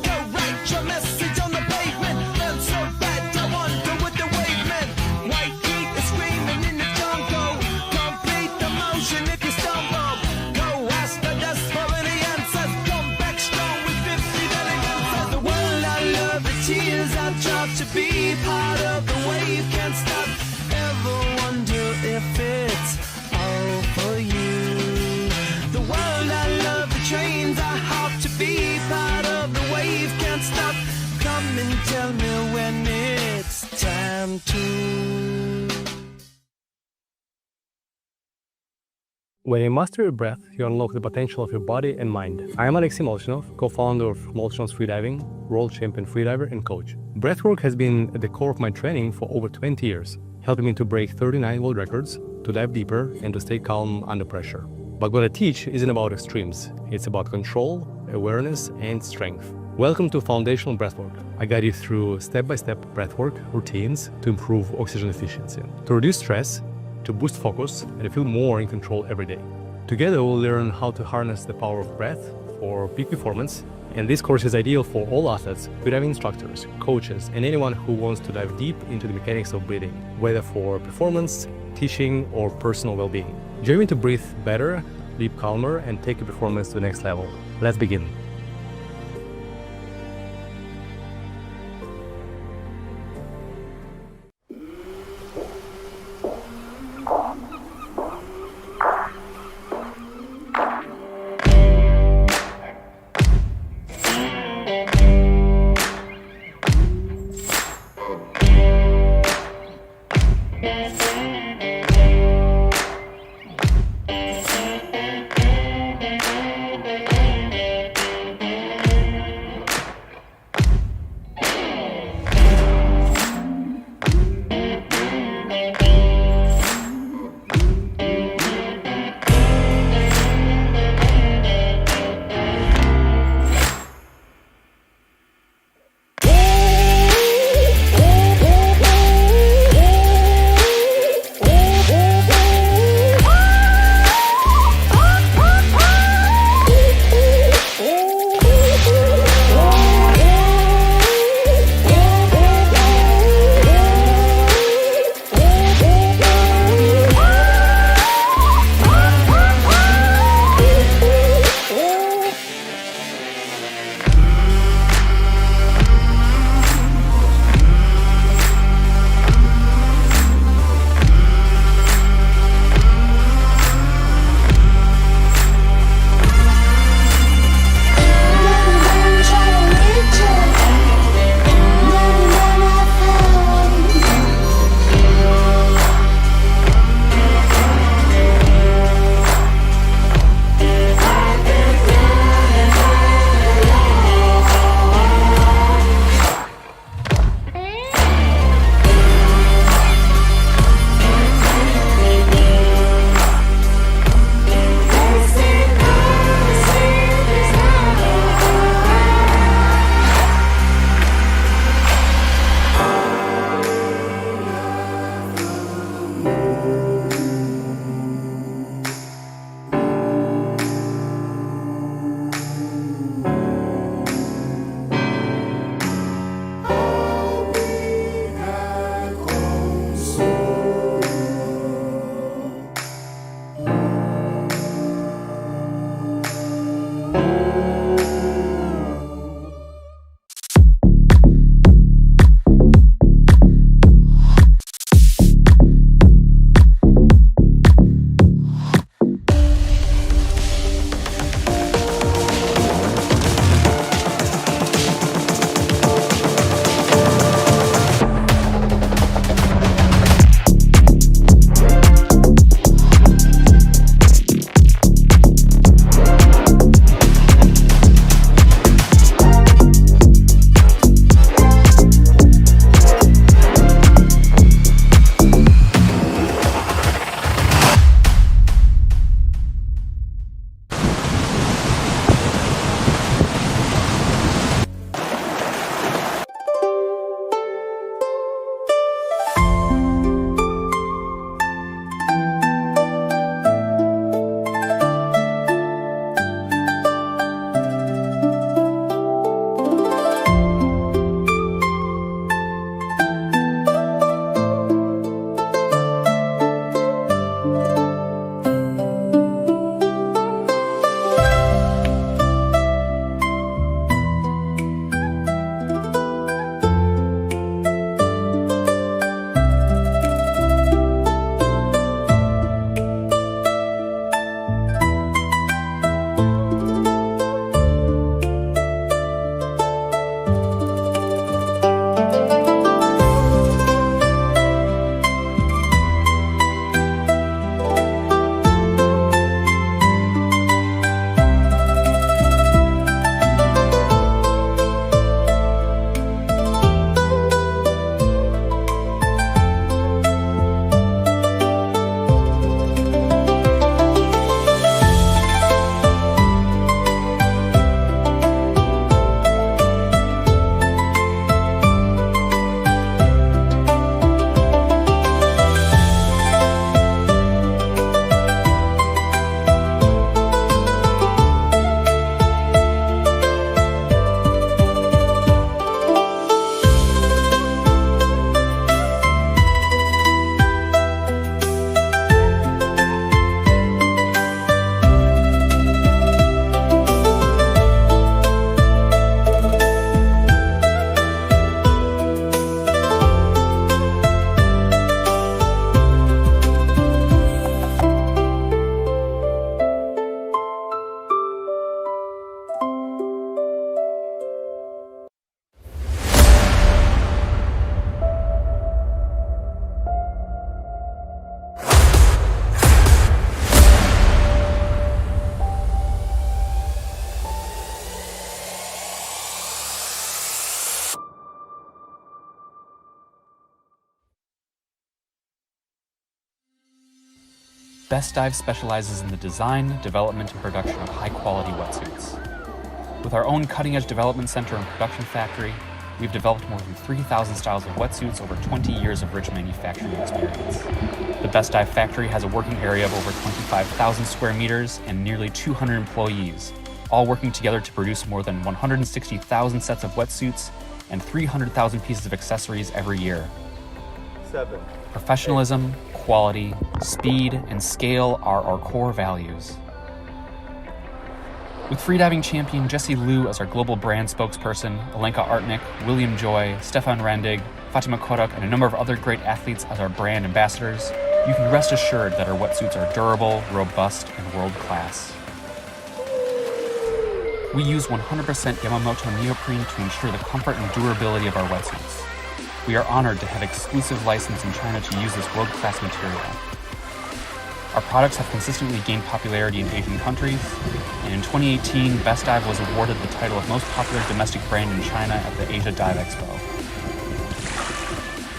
Go write your message on the pavement. Felt so bad, I wonder what the wave meant. White heat is screaming in the jungle. Complete the motion if you stumble. Go ask the dust for any answers. Come back strong with 50 million answers. The world I love, the tears I drop to be part of the wave. Can't stop. Ever wonder if it's all for you? The world I love, the trains I hop to be part of the wave. Can't stop. Come and tell me when it's time to. When you master your breath, you unlock the potential of your body and mind. I am Alexey Molchanov, co-founder of Molchanov's Freediving, world champion freediver and coach. Breathwork has been at the core of my training for over 20 years, helping me to break 39 world records, to dive deeper, and to stay calm under pressure. But what I teach isn't about extremes. It's about control, awareness, and strength. Welcome to Foundational Breathwork. I guide you through step-by-step breathwork routines to improve oxygen efficiency, to reduce stress, to boost focus, and to feel more in control every day. Together, we'll learn how to harness the power of breath for peak performance. And this course is ideal for all athletes, freediving instructors, coaches, and anyone who wants to dive deep into the mechanics of breathing, whether for performance, teaching, or personal well-being. Join me to breathe better, live calmer, and take your performance to the next level. Let's begin. Best Dive specializes in the design, development, and production of high-quality wetsuits. With our own cutting-edge development center and production factory, we've developed more than 3,000 styles of wetsuits over 20 years of rich manufacturing experience. The Best Dive factory has a working area of over 25,000 square meters and nearly 200 employees, all working together to produce more than 160,000 sets of wetsuits and 300,000 pieces of accessories every year. 7. Professionalism, quality, speed, and scale are our core values. With freediving champion Jessie Liu as our global brand spokesperson, Alenka Artnik, William Joy, Stefan Randig, Fatima Kodak, and a number of other great athletes as our brand ambassadors, you can rest assured that our wetsuits are durable, robust, and world-class. We use 100% Yamamoto neoprene to ensure the comfort and durability of our wetsuits. We are honored to have exclusive license in China to use this world-class material. Our products have consistently gained popularity in Asian countries, and in 2018, Best Dive was awarded the title of most popular domestic brand in China at the Asia Dive Expo.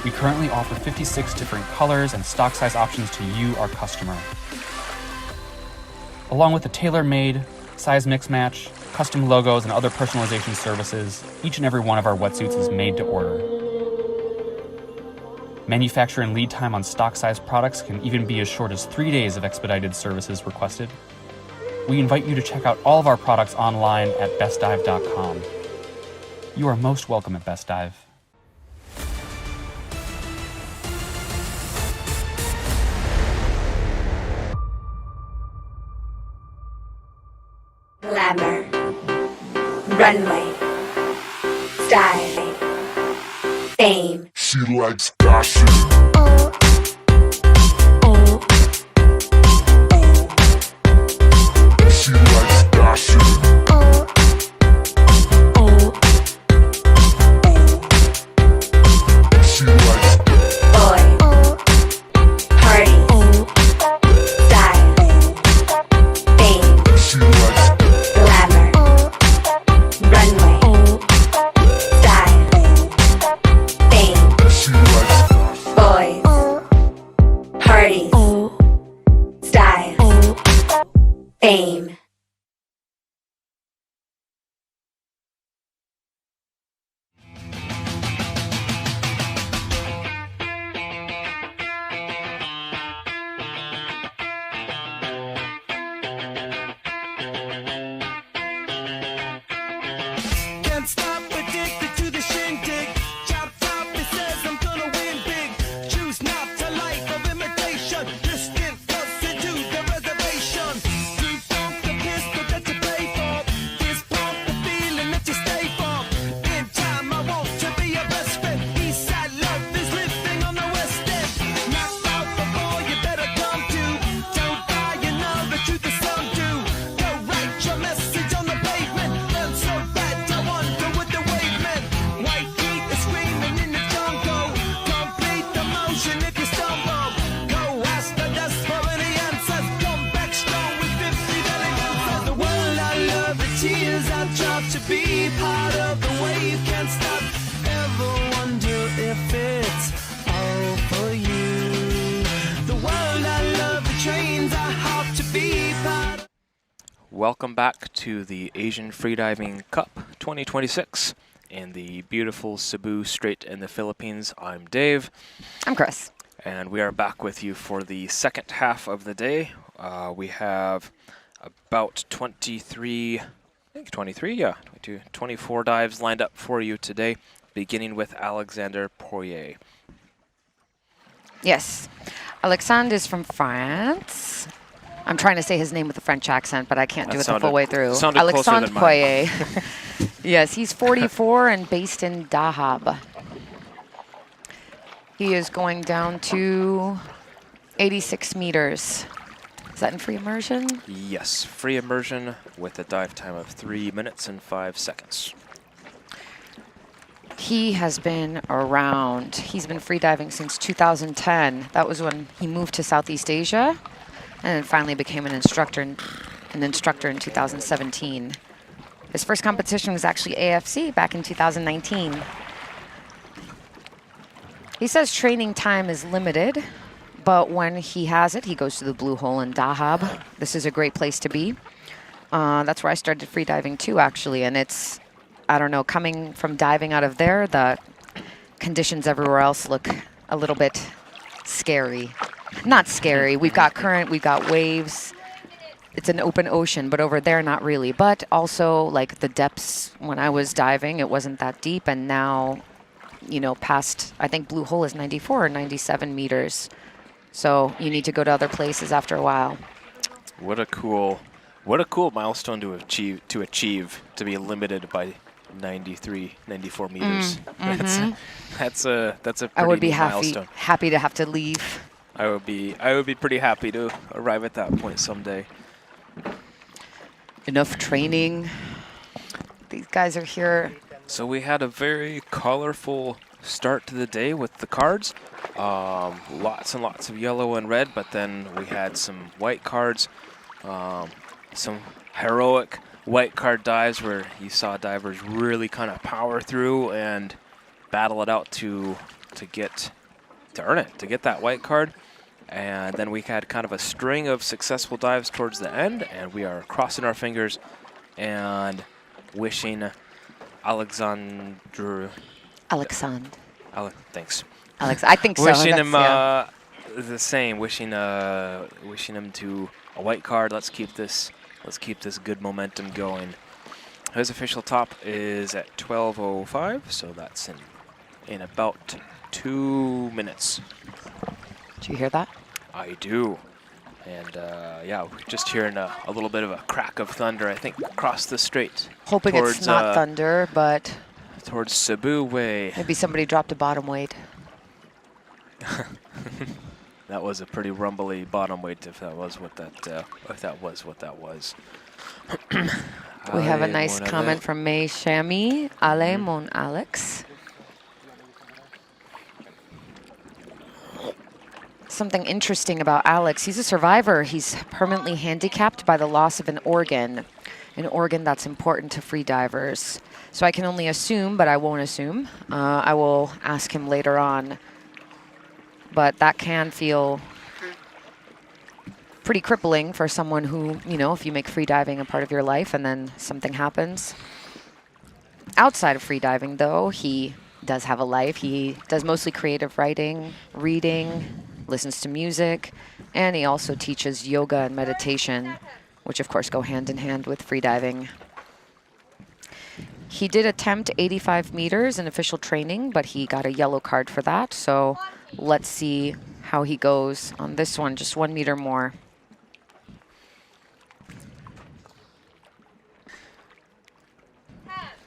We currently offer 56 different colors and stock size options to you, our customer. Along with the tailor-made, size mix-match, custom logos, and other personalization services, each and every one of our wetsuits is made to order. Manufacture and lead time on stock-size products can even be as short as 3 days if expedited services requested. We invite you to check out all of our products online at bestdive.com. You are most welcome at Best Dive. Glamour, runway, style, fame. She likes fashion. She likes fashion. She likes Boy, party, style, fame. She likes Glamour, runway, style, fame. She likes Boys, parties, style, fame. Can't stop, addicted to the shindig. Chop top, it says I'm gonna win big. Choose not to life of imitation. Distant closer to the reservation. Deep pump the pistol that you play for. Fist pump the feeling that you stay for. In time, I want to be your best friend. East side love is living on the west end. Knocked out before you better come to. Don't buy, you know the truth is some do. Go write your message on the pavement. Felt so bad, I wonder what the wave meant. White heat is screaming in the jungle. Complete the motion if you stumble. Go ask the dust for any answers. Come back strong with 50 delegates. The world I love, the tears I drop to be part of the wave. Can't stop. Ever wonder if it's all for you? The world I love, the trains I hop to be part of. Welcome back to the Asian Freediving Cup 2026 in the beautiful Cebu Strait in the Philippines. I'm Dave, I'm Chris. and we are back with you for the second half of the day. We have about 23, I think 23, yeah, 22, 24 dives lined up for you today, beginning with Alexandre Poirier. Yes. Alexandre is from France. I'm trying to say his name with a French accent, but I can't do That it the full sounded- way through. sounded closer Alexandre than mine. Poirier. Yes, he's 44 and based in Dahab. He is going down to 86 meters. Is that in free immersion? Yes, free immersion with a dive time of 3 minutes and 5 seconds. He has been around. He's been freediving since 2010. That was when he moved to Southeast Asia and then finally became an instructor in 2017. His first competition was actually AFC back in 2019. He says training time is limited, but when he has it, he goes to the blue hole in Dahab. This is a great place to be. That's where I started freediving too, actually. And it's, I don't know, coming from diving out of there, the conditions everywhere else look a little bit scary. Not scary. We've got current, we've got waves. It's an open ocean, but over there, not really. But also, like, the depths, when I was diving, it wasn't that deep. And now, you know, past, I think blue hole is 94 or 97 meters. So you need to go to other places after a while. What a cool milestone to achieve, to be limited by 93, 94 meters. That's a pretty I would be milestone. happy to have to leave. I would be pretty happy to arrive at that point someday. Enough training. These guys are here. So we had a very colorful start to the day with the cards. Lots and lots of yellow and red, but then we had some white cards, some heroic white card dives where you saw divers really kind of power through and battle it out to earn it, to get that white card. And then we had kind of a string of successful dives towards the end, and we are crossing our fingers and wishing Alexandre. Thanks. Alex, I think so. Wishing him yeah. the same. Wishing him to a white card. Let's keep this good momentum going. His official top is at 12:05, so that's in about 2 minutes. Do you hear that? I do. And yeah, we're just hearing a little bit of a crack of thunder, I think, across the strait. Hoping it's not thunder, but towards Cebu Way. Maybe somebody dropped a bottom weight. That was a pretty rumbly bottom weight, if that was what that was. We have a nice comment from Mei Shami. Ale mon Alex. Something interesting about Alex, he's a survivor. He's permanently handicapped by the loss of an organ that's important to free divers. So I can only assume, but I won't assume. I will ask him later on. But that can feel pretty crippling for someone who, you know, if you make free diving a part of your life and then something happens. Outside of free diving, though, he does have a life. He does mostly creative writing, reading, listens to music, and he also teaches yoga and meditation, which of course go hand in hand with freediving. He did attempt 85 meters in official training, but he got a yellow card for that. So let's see how he goes on this one, just 1 meter more.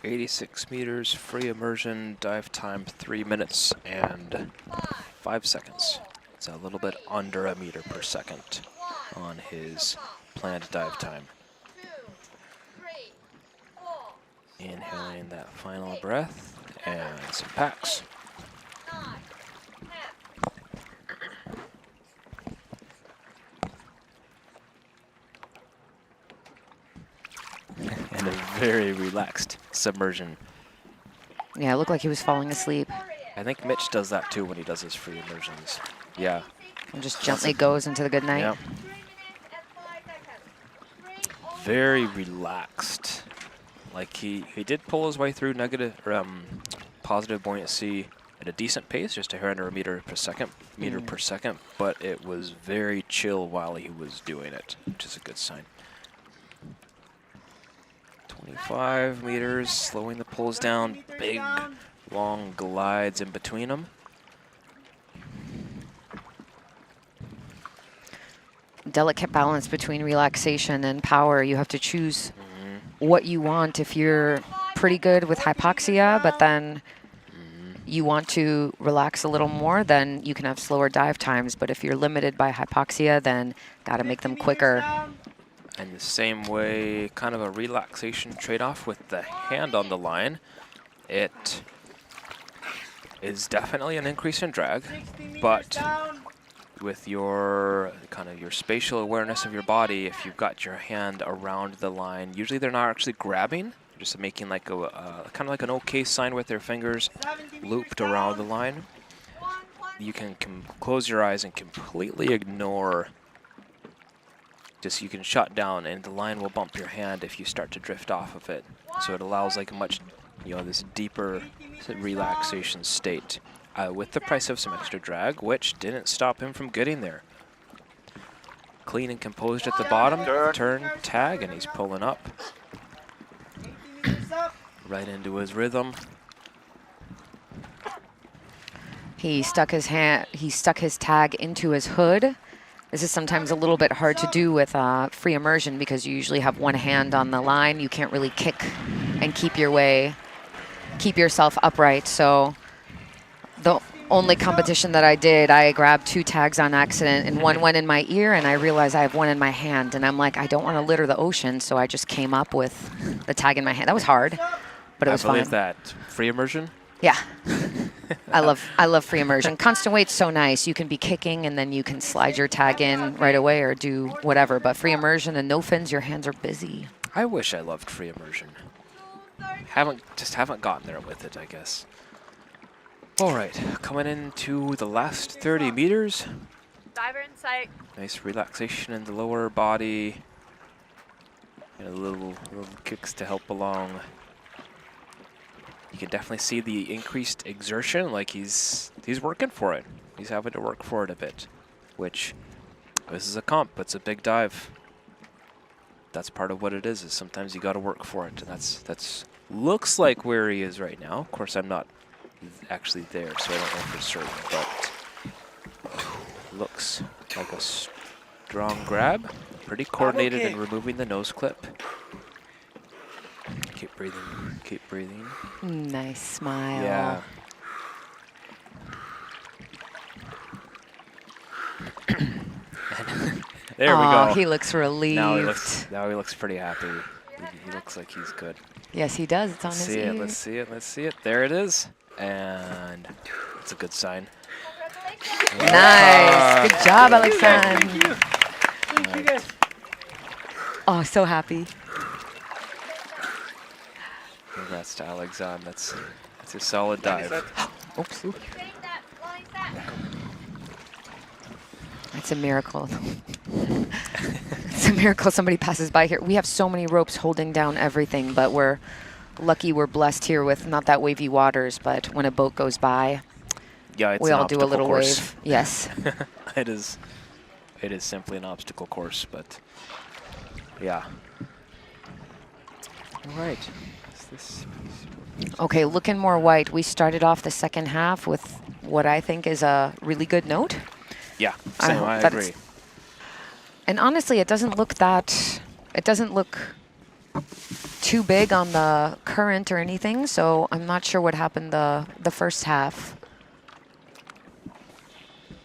.86 meters, free immersion, dive time 3 minutes and 5 seconds. It's a little bit under a meter per second on his planned dive time. Inhaling that final breath and some packs. And a very relaxed submersion. Yeah, it looked like he was falling asleep. I think Mitch does that too when he does his free immersions. Yeah. And just gently goes into the good night. Yeah. Very relaxed. Like he did pull his way through positive buoyancy at a decent pace, just a hair under a meter per second, but it was very chill while he was doing it, which is a good sign. 25 meters, slowing the pulls down, big, long glides in between them. Delicate balance between relaxation and power. You have to choose what you want. If you're pretty good with hypoxia, but then you want to relax a little more, then you can have slower dive times. But if you're limited by hypoxia, then got to make them quicker. And the same way, kind of a relaxation trade-off with the hand on the line. It is definitely an increase in drag, but with your your spatial awareness of your body, if you've got your hand around the line, usually they're not actually grabbing, just making like a kind of like an OK sign with their fingers looped around the line. you can close your eyes and completely ignore. Just you can shut down, and the line will bump your hand if you start to drift off of it. So it allows like a much, this deeper relaxation state with the price of some extra drag, which didn't stop him from getting there. Clean and composed at the bottom, turn, tag, and he's pulling up. Right into his rhythm. He stuck his tag into his hood. This is sometimes a little bit hard to do with free immersion because you usually have one hand on the line. You can't really kick and keep yourself upright. So the only competition that I did, I grabbed 2 tags on accident, and one went in my ear, and I realized I have one in my hand. And I'm like, I don't want to litter the ocean, so I just came up with the tag in my hand. That was hard, but it was fun. I believe that. Free immersion? Yeah. I love free immersion. Constant weight's so nice. You can be kicking, and then you can slide your tag in right away or do whatever. But free immersion and no fins, your hands are busy. I wish I loved free immersion. Haven't gotten there with it, I guess. All right, coming into the last 30 meters. Diver in sight. Nice relaxation in the lower body. And a little kicks to help along. You can definitely see the increased exertion, like he's working for it. He's having to work for it a bit, which this is a comp, it's a big dive. That's part of what it is sometimes you got to work for it, and that's looks like where he is right now. Of course, I'm not actually there, so I don't know for certain, but looks like a strong grab. Pretty coordinated in removing the nose clip. Keep breathing, keep breathing. Nice smile. Yeah. There we go. He looks relieved. Now he looks pretty happy. He looks like he's good. Yes, he does. It's on his ear. Let's see it, let's see it. There it is. And it's a good sign. Nice. Good job, Alexandre. Thank you. Thank you, guys. Oh, so happy. Congrats to Alexandre. That's a solid dive. Oops. It's a miracle. It's a miracle somebody passes by here. We have so many ropes holding down everything, but we're lucky we're blessed here with not that wavy waters, but when a boat goes by, yeah, we all do a little wave. Yes. It is simply an obstacle course, but yeah. All right. Okay, looking more white. We started off the second half with what I think is a really good note. Yeah, same, I agree. And honestly, it doesn't look too big on the current or anything, so I'm not sure what happened the first half.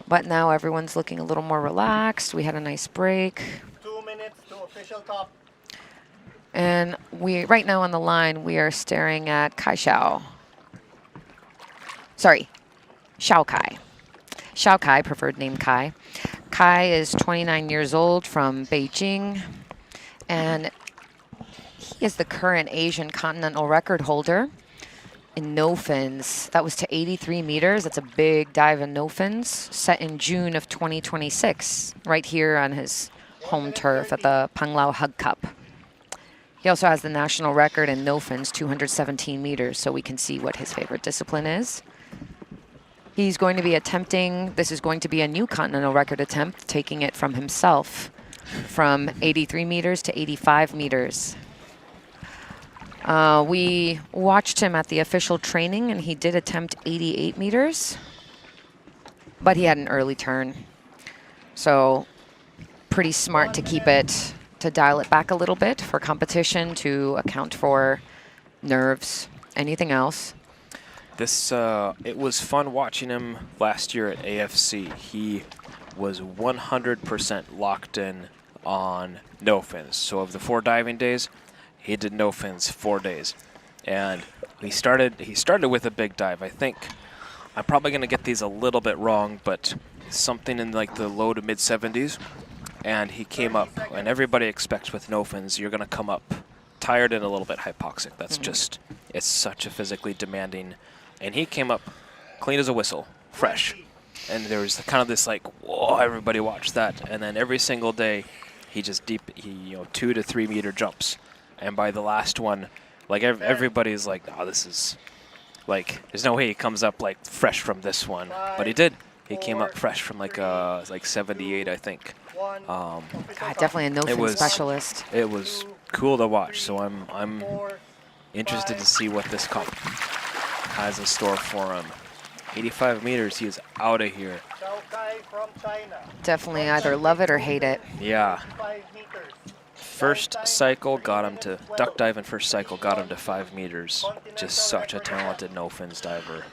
But now everyone's looking a little more relaxed. We had a nice break. 2 minutes to official top. And right now on the line, we are staring at Xiao Kai. Xiao Kai, preferred name Kai. Kai is 29 years old from Beijing, and he is the current Asian continental record holder in no fins. That was to 83 meters. That's a big dive in no fins, set in June of 2026, right here on his home turf at the Panglao Hug Cup. He also has the national record in no fins, 217 meters, so we can see what his favorite discipline is. He's going to be attempting, this is going to be a new continental record attempt, taking it from himself from 83 meters to 85 meters. We watched him at the official training, and he did attempt 88 meters, but he had an early turn. So pretty smart to keep it, to dial it back a little bit for competition, to account for nerves, anything else. It was fun watching him last year at AFC. He was 100% locked in on no fins. So of the 4 diving days, he did no fins 4 days. And he started with a big dive. I think I'm probably going to get these a little bit wrong, but something in like the low to mid 70s. And he came up, and everybody expects with no fins, you're going to come up tired and a little bit hypoxic. That's just, it's such a physically demanding. And he came up clean as a whistle, fresh. And there was kind of this like, whoa, everybody watched that. And then every single day, he 2 to 3 meter jumps. And by the last one, like everybody's like, oh, this is like, there's no way he comes up like fresh from this one. But he did. He came up fresh from like 78, I think. God, definitely a no-fin specialist. It was cool to watch. So I'm interested to see what this comp has in store for him. 85 meters, he is out of here. Definitely either love it or hate it. Yeah. First cycle got him to, duck dive in first cycle got him to 5 meters. Just such a talented no-fins diver.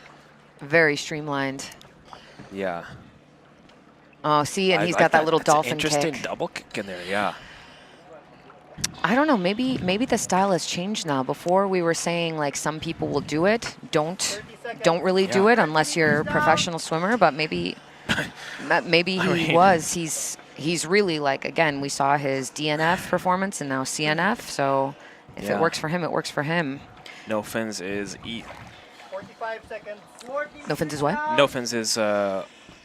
Very streamlined. Yeah. Oh, see, and he's got that little dolphin kick. Interesting double kick in there, yeah. I don't know, maybe the style has changed now. Before we were saying like some people will do it, don't really do it unless you're a professional swimmer, but maybe he's really like, again, we saw his DNF performance and now CNF, so if it works for him, it works for him. No fins is 45 seconds. No fins is what? No fins is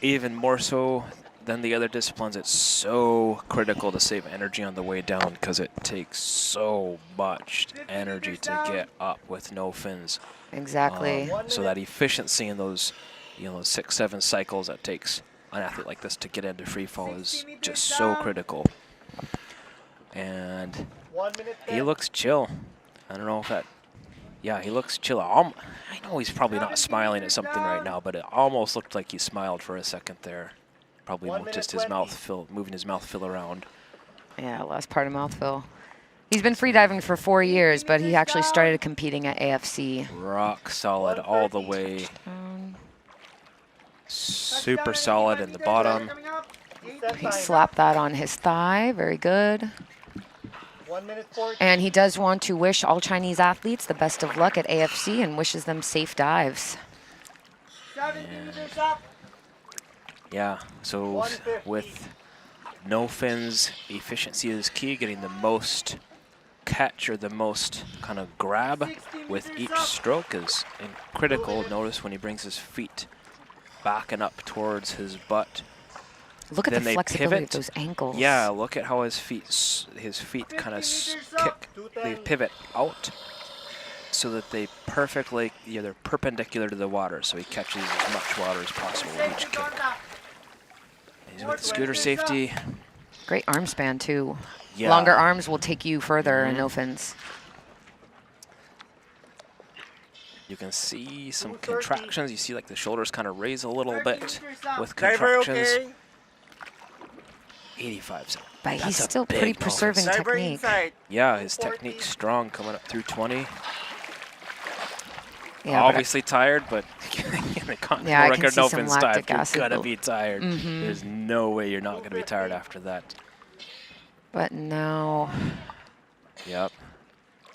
even more so than the other disciplines. It's so critical to save energy on the way down because it takes so much energy to get up with no fins. Exactly. So that efficiency in those, 6-7 cycles that takes an athlete like this to get into free fall is just so critical. And he looks chill. I don't know if that. Yeah, he looks chill. I know he's probably not smiling at something right now, but it almost looked like he smiled for a second there. Probably just his mouth moving his mouth fill around. Yeah, last part of mouth fill. He's been freediving for 4 years, but he actually started competing at AFC. Rock solid all the way. Super solid in the bottom. He slapped that on his thigh. Very good. And he does want to wish all Chinese athletes the best of luck at AFC and wishes them safe dives. Yeah, so with no fins, efficiency is key. Getting the most catch or the most kind of grab with each stroke is critical. Notice when he brings his feet back and up towards his butt. Look at the flexibility of those ankles. Yeah, look at how his feet kind of kick. They pivot out so that they perfectly, they're perpendicular to the water, so he catches as much water as possible with each kick. He's with the scooter safety. Great arm span, too. Yeah. Longer arms will take you further in no fins. You can see some contractions. You see like the shoulders kind of raise a little bit with contractions. 85. But he's still pretty preserving technique. Yeah, his technique's strong coming up through 20. Yeah, obviously tired, but the continental record no fins dive, you're gonna be tired. There's no way you're not gonna be tired after that. But now, yep.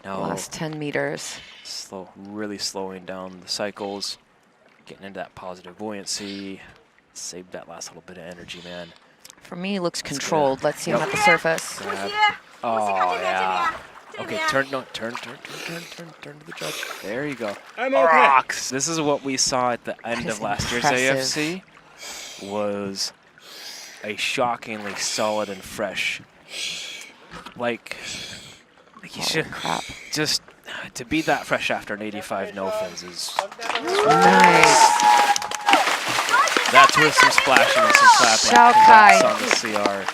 Now last 10 meters. Really slowing down the cycles, getting into that positive buoyancy. Save that last little bit of energy, man. For me, he looks controlled. Let's see him at the surface. Oh yeah. Okay, turn to the judge. There you go. I'm okay. Rocks. This is what we saw at the end of last year's AFC. Was a shockingly solid and fresh. Like he should just to be that fresh after an 85 no fins is nice. That's worth some splashing and some clapping. Xiao On the CR.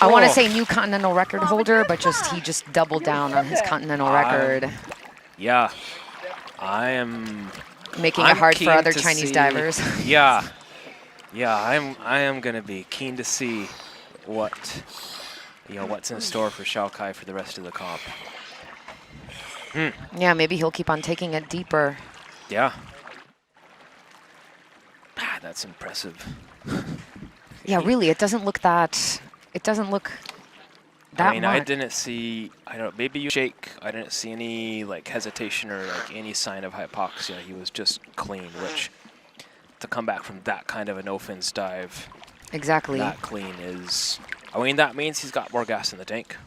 I want to say new continental record holder, but he just doubled down on his continental record. Yeah, I am making it hard for other Chinese divers. Yeah, I am gonna be keen to see what's in store for Xiao Kai for the rest of the comp. Yeah, maybe he'll keep on taking it deeper. Yeah. That's impressive. Yeah, really, it doesn't look that. It doesn't look that I mean, much. I didn't see. I don't. Maybe you shake. I didn't see any like hesitation or like any sign of hypoxia. He was just clean, which to come back from that kind of a no fins dive. Exactly. That clean is. I mean, that means he's got more gas in the tank.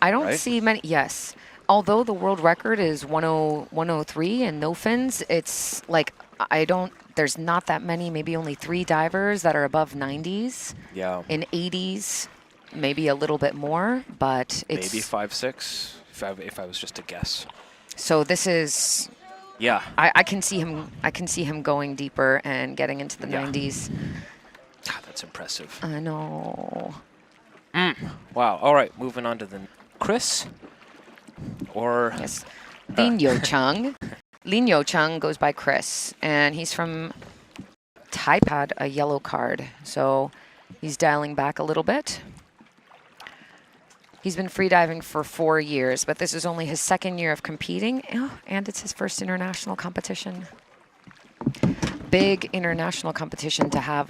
I don't see many. Yes. Although the world record is 103 and no fins, it's like I don't there's not that many, maybe only 3 divers that are above 90s. Yeah. In 80s, maybe a little bit more, but it's maybe 5, 6, if I was just to guess. So this is. Yeah. I can see him. I can see him going deeper and getting into the 90s. God, that's impressive. I know. Wow. All right, moving on to the Chris. Or yes, Lin Yo Chung. Lin Yo Chung goes by Chris, and he's from Taipei. Had a yellow card, so he's dialing back a little bit. He's been freediving for 4 years, but this is only his 2nd year of competing, and it's his first international competition. Big international competition to have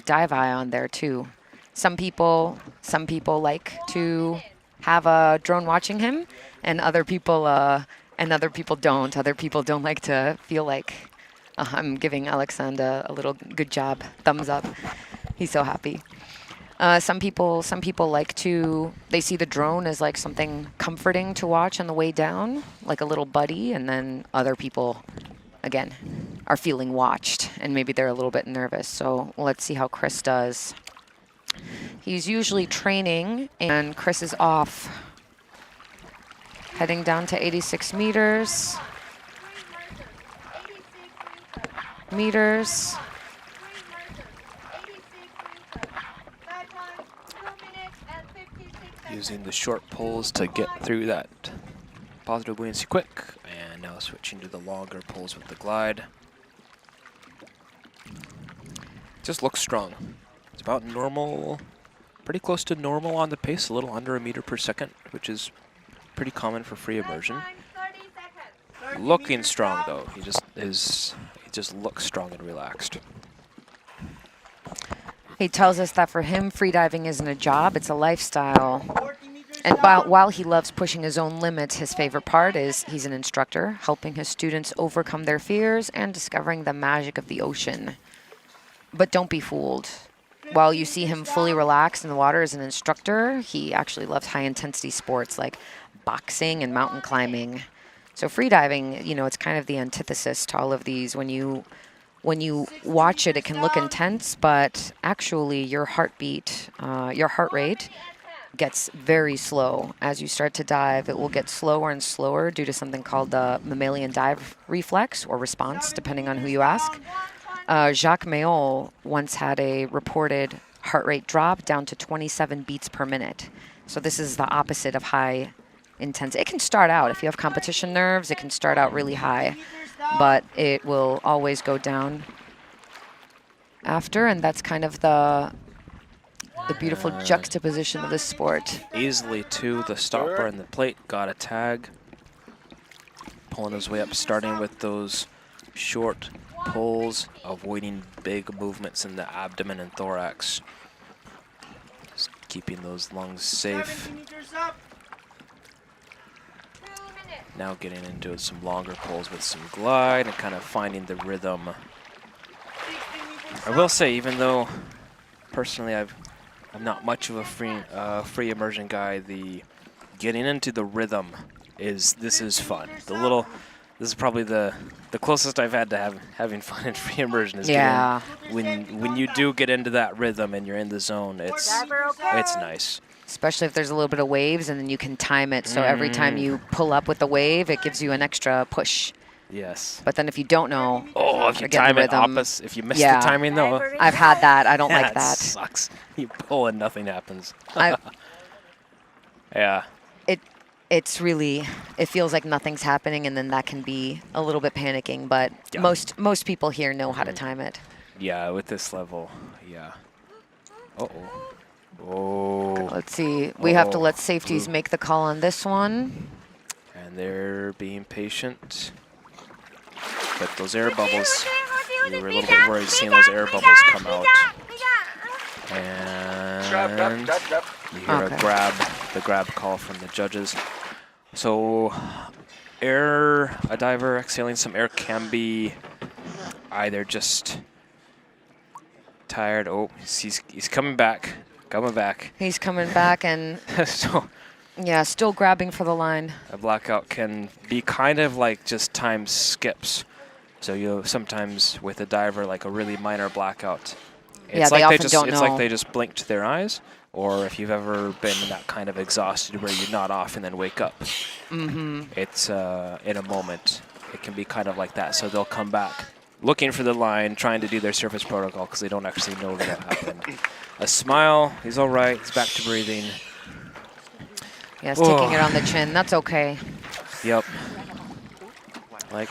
Dive Eye on there too. Some people like to have a drone watching him, and other people don't. Other people don't like to feel like I'm giving Alexander a little good job, thumbs up. He's so happy. Some people like to, they see the drone as like something comforting to watch on the way down, like a little buddy, and then other people, again, are feeling watched, and maybe they're a little bit nervous. So let's see how Chris does. He's usually training, and Chris is off. Heading down to 86 meters. Using the short poles to get through that positive buoyancy quick, and now switching to the longer poles with the glide. Just looks strong. It's about normal, pretty close to normal on the pace, a little under 1 meter per second, which is pretty common for free immersion. Looking strong though. He just looks strong and relaxed. He tells us that for him, freediving isn't a job, it's a lifestyle. And while he loves pushing his own limits, his favorite part is he's an instructor, helping his students overcome their fears and discovering the magic of the ocean. But don't be fooled. While you see him fully relaxed in the water as an instructor, he actually loves high-intensity sports like boxing and mountain climbing. So freediving, it's kind of the antithesis to all of these. When you watch it, it can look intense, but actually your heart rate gets very slow. As you start to dive, it will get slower and slower due to something called the mammalian dive reflex or response, depending on who you ask. Jacques Mayol once had a reported heart rate drop down to 27 beats per minute. So this is the opposite of high intense. It can start out, if you have competition nerves, it can start out really high, but it will always go down after, and that's kind of the beautiful juxtaposition of this sport. Easily to the stopper and the plate, got a tag. Pulling his way up, starting with those short pulls, avoiding big movements in the abdomen and thorax. Just keeping those lungs safe. Now getting into some longer pulls with some glide and kind of finding the rhythm. I will say, even though personally I'm not much of a free immersion guy, the getting into the rhythm is fun. This is probably the closest I've had to having fun in free immersion is when you do get into that rhythm and you're in the zone. It's nice. Especially if there's a little bit of waves, and then you can time it. So every time you pull up with the wave, it gives you an extra push. Yes. But then if you don't know, if you time it opposite, if you miss the timing though, I've had that. I don't like that. Sucks. You pull and nothing happens. Yeah. It's really, it feels like nothing's happening, and then that can be a little bit panicking. But most people here know how to time it. Yeah, with this level, yeah. Oh. Let's see. We have to let safeties make the call on this one. And they're being patient. But those air bubbles, we were a little bit worried seeing those air bubbles come out. And you hear the grab call from the judges. So a diver exhaling some air can be either just tired. Oh, he's coming back. He's coming back, and still grabbing for the line. A blackout can be kind of like just time skips. So you sometimes with a diver like a really minor blackout, it's Yeah, they like often don't it's know. like they just blinked their eyes, or if you've ever been that kind of exhausted where you nod off and then wake up. It's in a moment. It can be kind of like that. So they'll come back looking for the line, trying to do their surface protocol because they don't actually know that it happened. A smile, he's all right, he's back to breathing. Yes, taking it on the chin, that's okay. Yep. Like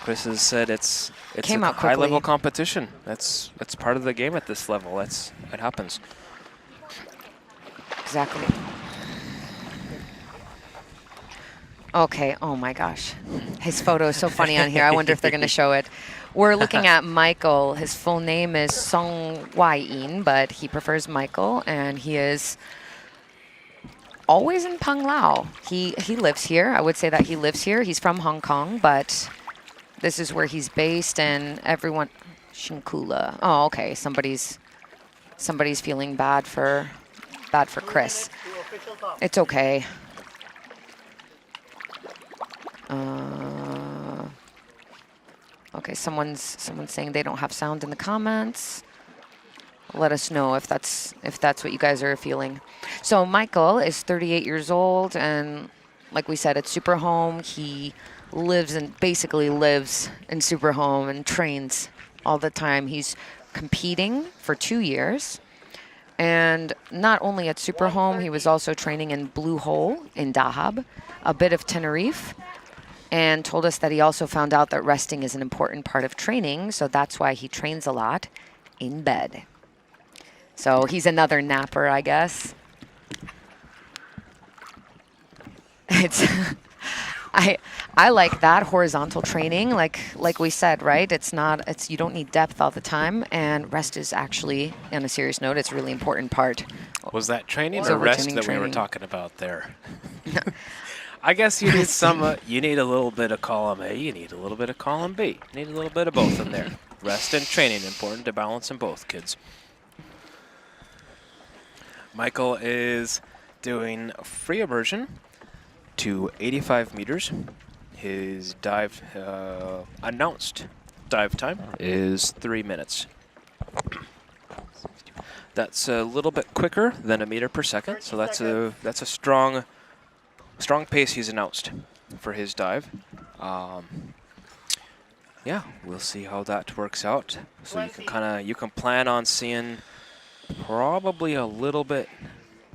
Chris has said, it's Came a out high level quickly. competition. That's part of the game at this level. It happens. Exactly. Okay, oh my gosh. His photo is so funny on here. I wonder if they're going to show it. We're looking at Michael. His full name is Song Wai Yin, but he prefers Michael, and he is always in Panglao. He lives here. I would say that he lives here. He's from Hong Kong, but this is where he's based, and everyone... Shinkula. Oh, okay. Somebody's feeling bad for Chris. It's okay. Okay, someone's saying they don't have sound in the comments. Let us know if that's what you guys are feeling. So Michael is 38 years old, and like we said, at Super Home, he basically lives in Super Home and trains all the time. He's competing for 2 years. And not only at Super Home, he was also training in Blue Hole in Dahab, a bit of Tenerife, and told us that he also found out that resting is an important part of training, so that's why he trains a lot in bed. So he's another napper, I guess. It's I like that horizontal training, like we said, right? You don't need depth all the time, and rest is actually, on a serious note, it's a really important part. Was that training So or rest returning that we were training. talking about there? I guess you need you need a little bit of column A, you need a little bit of column B. You need a little bit of both in there. Rest and training, important to balance in both, kids. Michael is doing free immersion to 85 meters. His announced dive time is 3 minutes. That's a little bit quicker than a meter per second, so that's a strong pace he's announced for his dive. Yeah, we'll see how that works out. So you can plan on seeing probably a little bit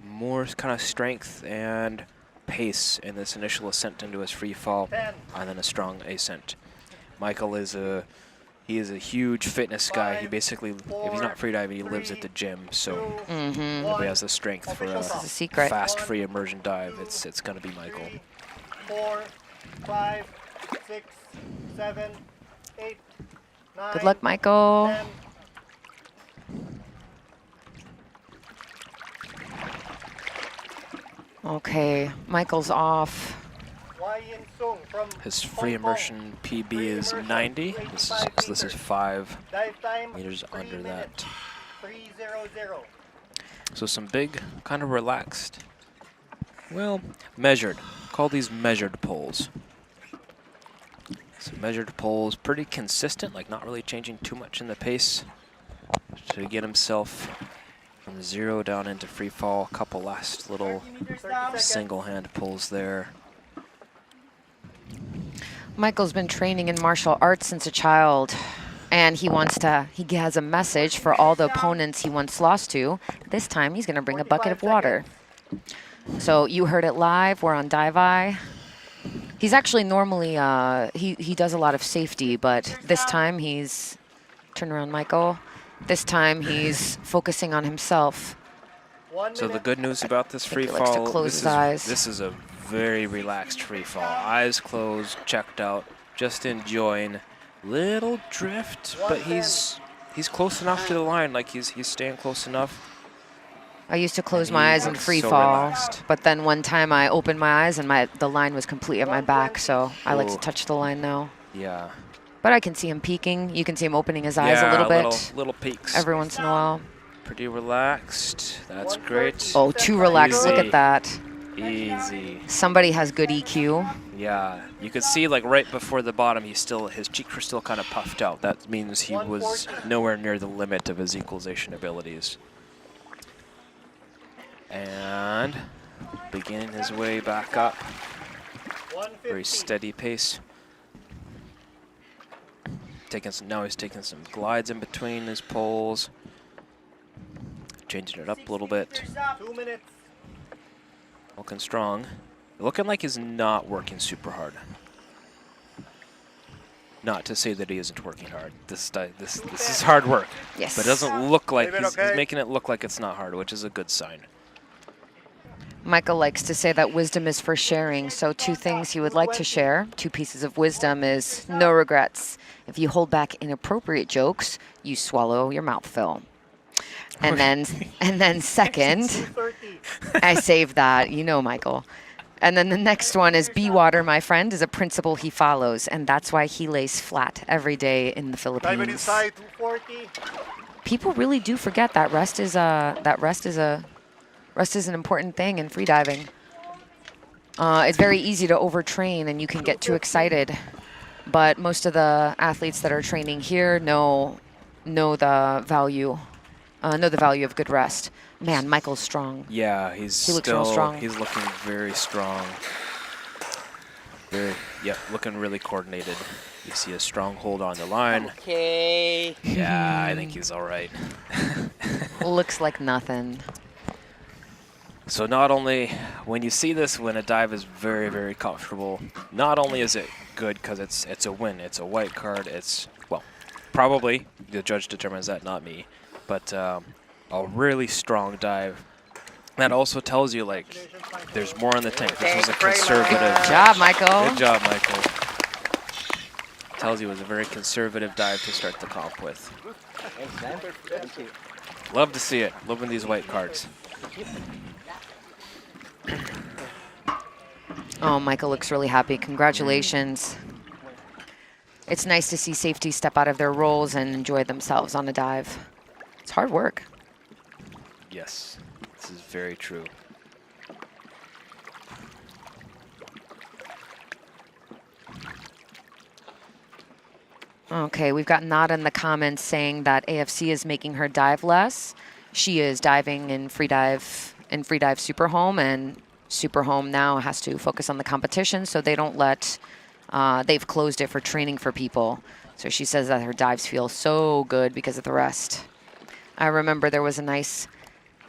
more kind of strength and pace in this initial ascent into his free fall, and then a strong ascent. Michael is a huge fitness guy. He basically, if he's not freediving, he lives at the gym. So if he has the strength for a fast free immersion dive, it's going to be Michael. 4, 5, 6, 7, 8, 9. Good luck, Michael. 10. Okay, Michael's off. Wai Yin Sung from His free immersion PB is 90. This is 5 dive time meters 3 under minutes. that. 3:00. So some big, kind of relaxed, well, measured. Call these measured pulls. So measured pulls, pretty consistent, like not really changing too much in the pace to get himself from 0 down into free fall. A couple last little single hand pulls there. Michael's been training in martial arts since a child, and he has a message for all the opponents he once lost to. This time he's gonna bring a bucket of water. So you heard it live, we're on Dive Eye. He's actually normally, he does a lot of safety, but this time turn around, Michael. This time he's focusing on himself. So the good news about this free he likes to fall, close his eyes. this is a very relaxed free fall. Eyes closed, checked out, just enjoying. Little drift, but he's close enough to the line, like he's staying close enough. I used to close my eyes in looks free so fall, relaxed. but then one time I opened my eyes and the line was completely at my back, so I like to Ooh. touch the line now. Yeah. But I can see him peeking. You can see him opening his eyes a little bit. Little peaks. Every once in a while. Pretty relaxed. That's great. Oh, too relaxed. Look Easy. at that. Easy. Somebody has good EQ. Yeah, you could see like right before the bottom, his cheeks were still kind of puffed out. That means he was nowhere near the limit of his equalization abilities. And beginning his way back up. Very steady pace. Now he's taking some glides in between his poles. Changing it up a little bit. 2 minutes. Looking strong. Looking like he's not working super hard. Not to say that he isn't working hard. This is hard work. Yes. But it doesn't look like he's making it look like it's not hard, which is a good sign. Michael likes to say that wisdom is for sharing. So 2 things he would like to share, 2 pieces of wisdom, is no regrets. If you hold back inappropriate jokes, you swallow your mouthful. And then second, I saved that, you know, Michael. And then the next one is be water, my friend, is a principle he follows, and that's why he lays flat every day in the Philippines. Inside 240. People really do forget that rest is an important thing in freediving. It's very easy to overtrain, and you can get too excited. But most of the athletes that are training here know the value of good rest. Man, Michael's strong. Yeah, he looks real strong. He's looking very strong. Looking really coordinated. You see a strong hold on the line. Okay. Yeah, I think he's all right. Looks like nothing. So not only, when you see this, when a dive is very, very comfortable, not only is it good because it's a win, it's a white card, it's, well, probably, the judge determines that, not me, but a really strong dive. That also tells you, like, there's more in the tank. This was a conservative. Good job, Michael. Good job, Michael. Tells you it was a very conservative dive to start the comp with. Love to see it. Loving these white cards. Oh, Michael looks really happy. Congratulations. It's nice to see safety step out of their roles and enjoy themselves on a dive. It's hard work. Yes, this is very true. Okay, we've got Nada in the comments saying that AFC is making her dive less. She is diving in Freedive Super Home, and Super Home now has to focus on the competition, so they don't let, they've closed it for training for people. So she says that her dives feel so good because of the rest. I remember there was a nice,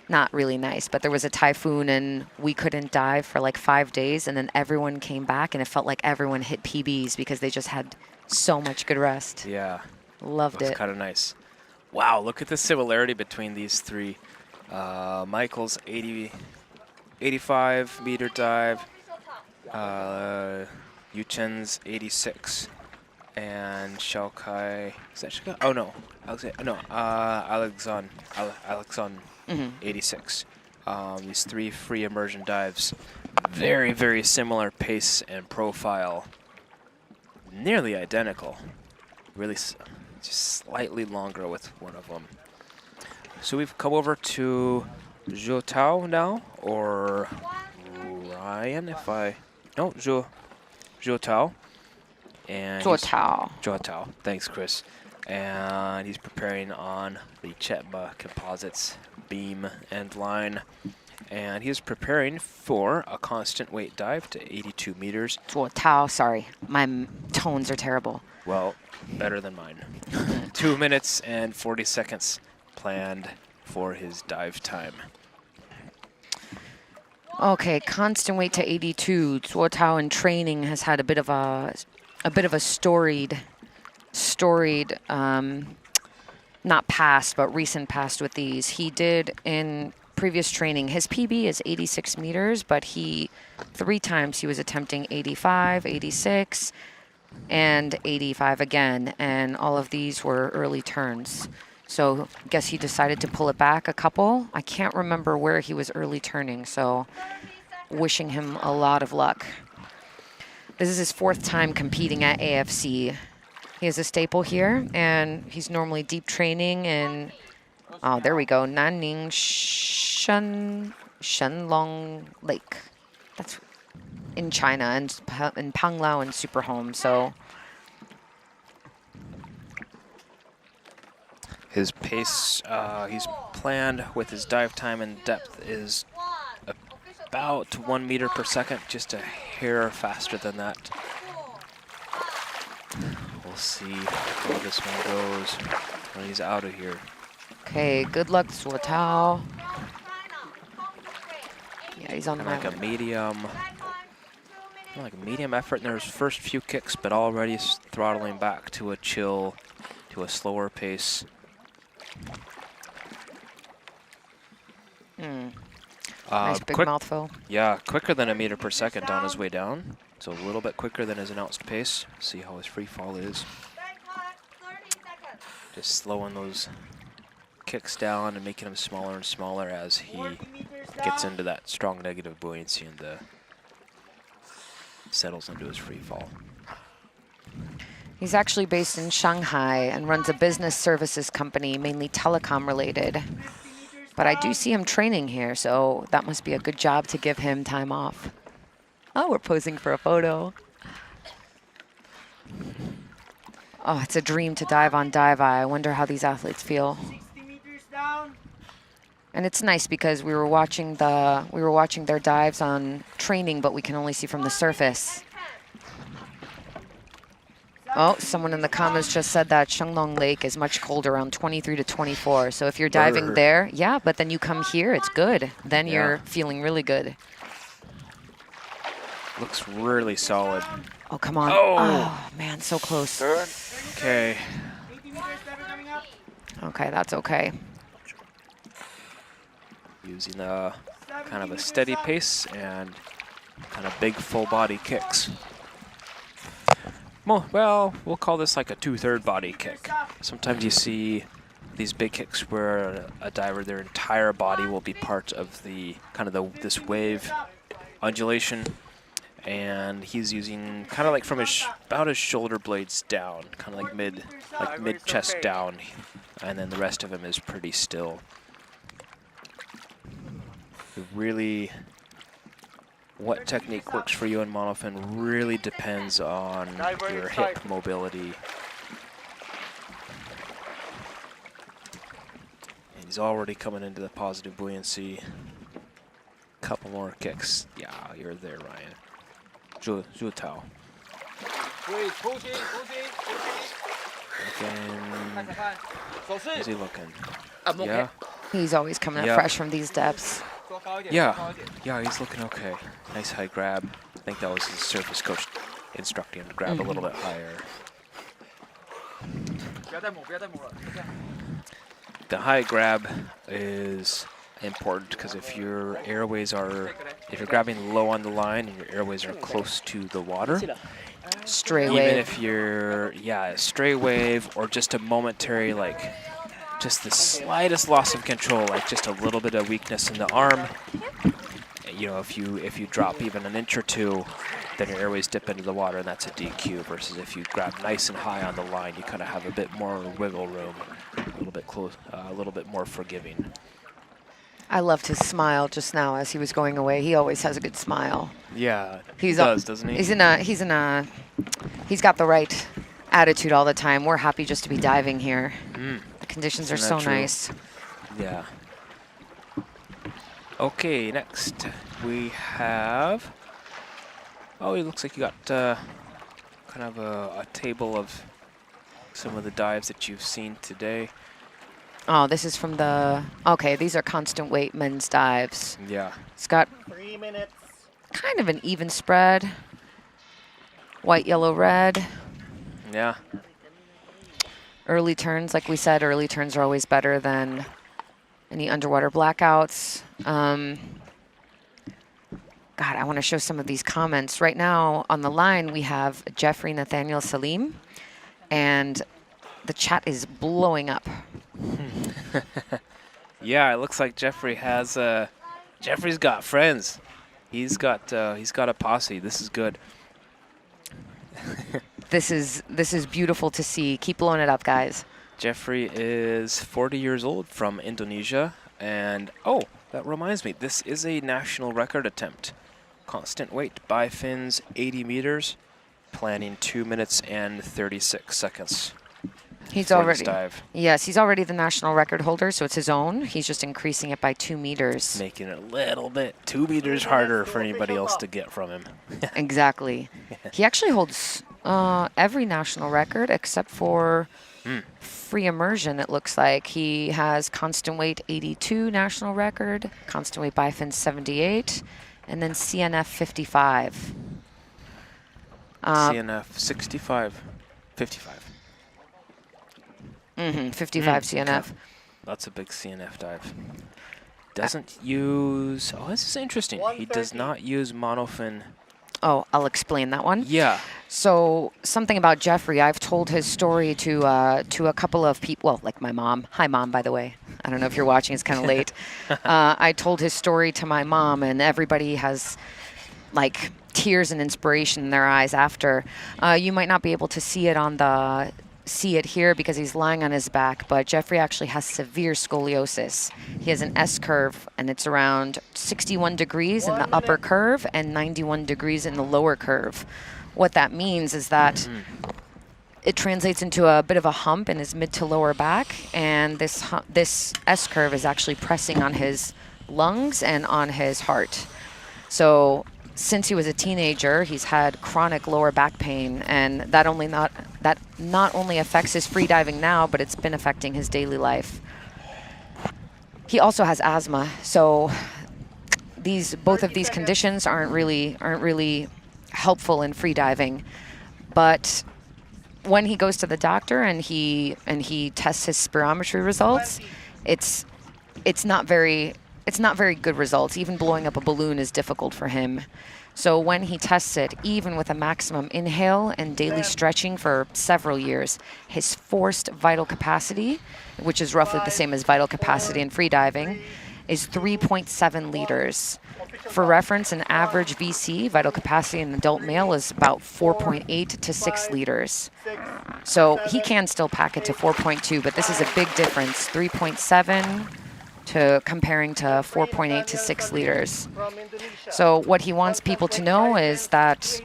not really nice, but there was a typhoon and we couldn't dive for like 5 days, and then everyone came back and it felt like everyone hit PBs because they just had so much good rest. Yeah. Loved it. It's kind of nice. Wow, look at the similarity between these three. Michael's 85 meter dive, Yuchen's 86, and Xiaokai, is that Xiaokai? Oh no, Alexandre 86. These 3 free immersion dives, very, very similar pace and profile, nearly identical. Really, just slightly longer with one of them. So we've come over to Zuo Tao now, or Ryan, Zuo Tao. And Zuo Tao. Zuo Tao, thanks Chris. And he's preparing on the Chetma Composites beam end line. And he's preparing for a constant weight dive to 82 meters. Zuo Tao, sorry, my tones are terrible. Well, better than mine. 2 minutes and 40 seconds planned for his dive time. Okay, constant weight to 82. Zuo Tao in training has had a bit of a storied, not past, but recent past with these. He did in previous training. His PB is 86 meters, but 3 times he was attempting 85, 86, and 85 again, and all of these were early turns. So I guess he decided to pull it back a couple. I can't remember where he was early turning, so wishing him a lot of luck. This is his 4th time competing at AFC. He is a staple here, and he's normally deep training in, oh, there we go, Nanning Shenlong Lake. in China and in Panglao and Super Home. So his pace, he's planned with his dive time and depth is about 1 meter per second, just a hair faster than that. We'll see how this one goes when he's out of here. okay, good luck, Zuo Tao. Yeah, he's on the Like a medium effort in those first few kicks, but already throttling back to a chill, to a slower pace. Nice big mouthful. Yeah, quicker than 1 meter per second on his way down. So a little bit quicker than his announced pace. See how his free fall is. Just slowing those kicks down and making them smaller and smaller as he gets into that strong negative buoyancy and settles into his free fall. He's actually based in Shanghai and runs a business services company, mainly telecom related. But I do see him training here, so that must be a good job to give him time off. Oh, we're posing for a photo. Oh, it's a dream to dive on Dive Eye. I wonder how these athletes feel. And it's nice because we were watching their dives on training, but we can only see from the surface. Oh, someone in the comments just said that Shenglong Lake is much colder, around 23 to 24. So if you're diving there, yeah, but then you come here, it's good. Then you're feeling really good. Looks really solid. Oh, come on. Oh, man, so close. Okay. Okay, that's okay. Using a kind of a steady pace and kind of big full body kicks. Well, we'll call this like a 2/3 body kick. Sometimes you see these big kicks where a diver, their entire body will be part of the this wave undulation, and he's using kind of like from about his shoulder blades down, kind of like mid chest down, and then the rest of him is pretty still. Really, what technique works for you in monofin really depends on your hip mobility. And he's already coming into the positive buoyancy. Couple more kicks. Yeah, you're there, Ryan. Zhou Tao. How's he looking? Yeah. He's always coming up fresh from these depths. Yeah, he's looking okay. Nice high grab. I think that was his surface coach instructing him to grab a little bit higher. The high grab is important because if you're grabbing low on the line and your airways are close to the water, stray even wave. if you're stray wave or just a momentary just the slightest loss of control, like just a little bit of weakness in the arm. You know, if you drop even an inch or two, then your airways dip into the water, and that's a DQ. Versus if you grab nice and high on the line, you kind of have a bit more wiggle room, a little bit close, a little bit more forgiving. I loved his smile just now as he was going away. He always has a good smile. Yeah, he does, doesn't he? He's got the right attitude all the time. We're happy just to be diving here. The conditions are so nice. Yeah. Okay, next we have. Oh, it looks like you got kind of a table of some of the dives that you've seen today. Oh, this is from the. Okay, these are constant weight men's dives. Yeah. It's got 3 minutes. kind of an even spread. White, yellow, red. Yeah. Early turns, like we said, early turns are always better than any underwater blackouts. God, I want to show some of these comments. Right now on the line, we have Jeffrey Nathaniel Salim, and the chat is blowing up. Yeah, it looks like Jeffrey has Jeffrey's got friends. He's got a posse. This is good. This is beautiful to see. Keep blowing it up, guys. Jeffrey is 40 years old from Indonesia, and oh, that reminds me, this is a national record attempt constant weight bifins 80 meters, planning 2 minutes and 36 seconds. He's for already, this dive. yes, he's already the national record holder, so it's his own. He's just increasing it by 2 meters. Making it a little bit 2 meters harder for anybody else to get from him. Exactly. He actually holds every national record except for free immersion, it looks like. He has constant weight 82 national record, constant weight bifin 78, and then CNF 55. CNF 65, 55. 55 CNF. That's a big CNF dive. Doesn't use, oh, this is interesting. He does not use monofin. Oh, I'll explain that one. Yeah. So something about Jeffrey, I've told his story to a couple of people, well, like my mom. Hi, Mom, by the way. I don't know if you're watching, it's kind of late. I told his story to my mom, and everybody has like tears and inspiration in their eyes after. You might not be able to see it here because he's lying on his back, but Jeffrey actually has severe scoliosis. He has an S-curve, and it's around 61 degrees in the upper curve and 91 degrees in the lower curve. What that means is that it translates into a bit of a hump in his mid to lower back, and this S-curve is actually pressing on his lungs and on his heart. So since he was a teenager, he's had chronic lower back pain, and that not only affects his freediving now, but it's been affecting his daily life. He also has asthma, so both of these conditions aren't really helpful in freediving. But when he goes to the doctor and he tests his spirometry results, it's not very good results. Even blowing up a balloon is difficult for him. So when he tests it, even with a maximum inhale and daily stretching for several years, his forced vital capacity, which is roughly the same as vital capacity in freediving, is 3.7 liters. For reference, an average VC, vital capacity in an adult male, is about 4.8 to 6 liters. So he can still pack it to 4.2, but this is a big difference, 3.7 to comparing to 4.8 to 6 liters. So what he wants people to know is that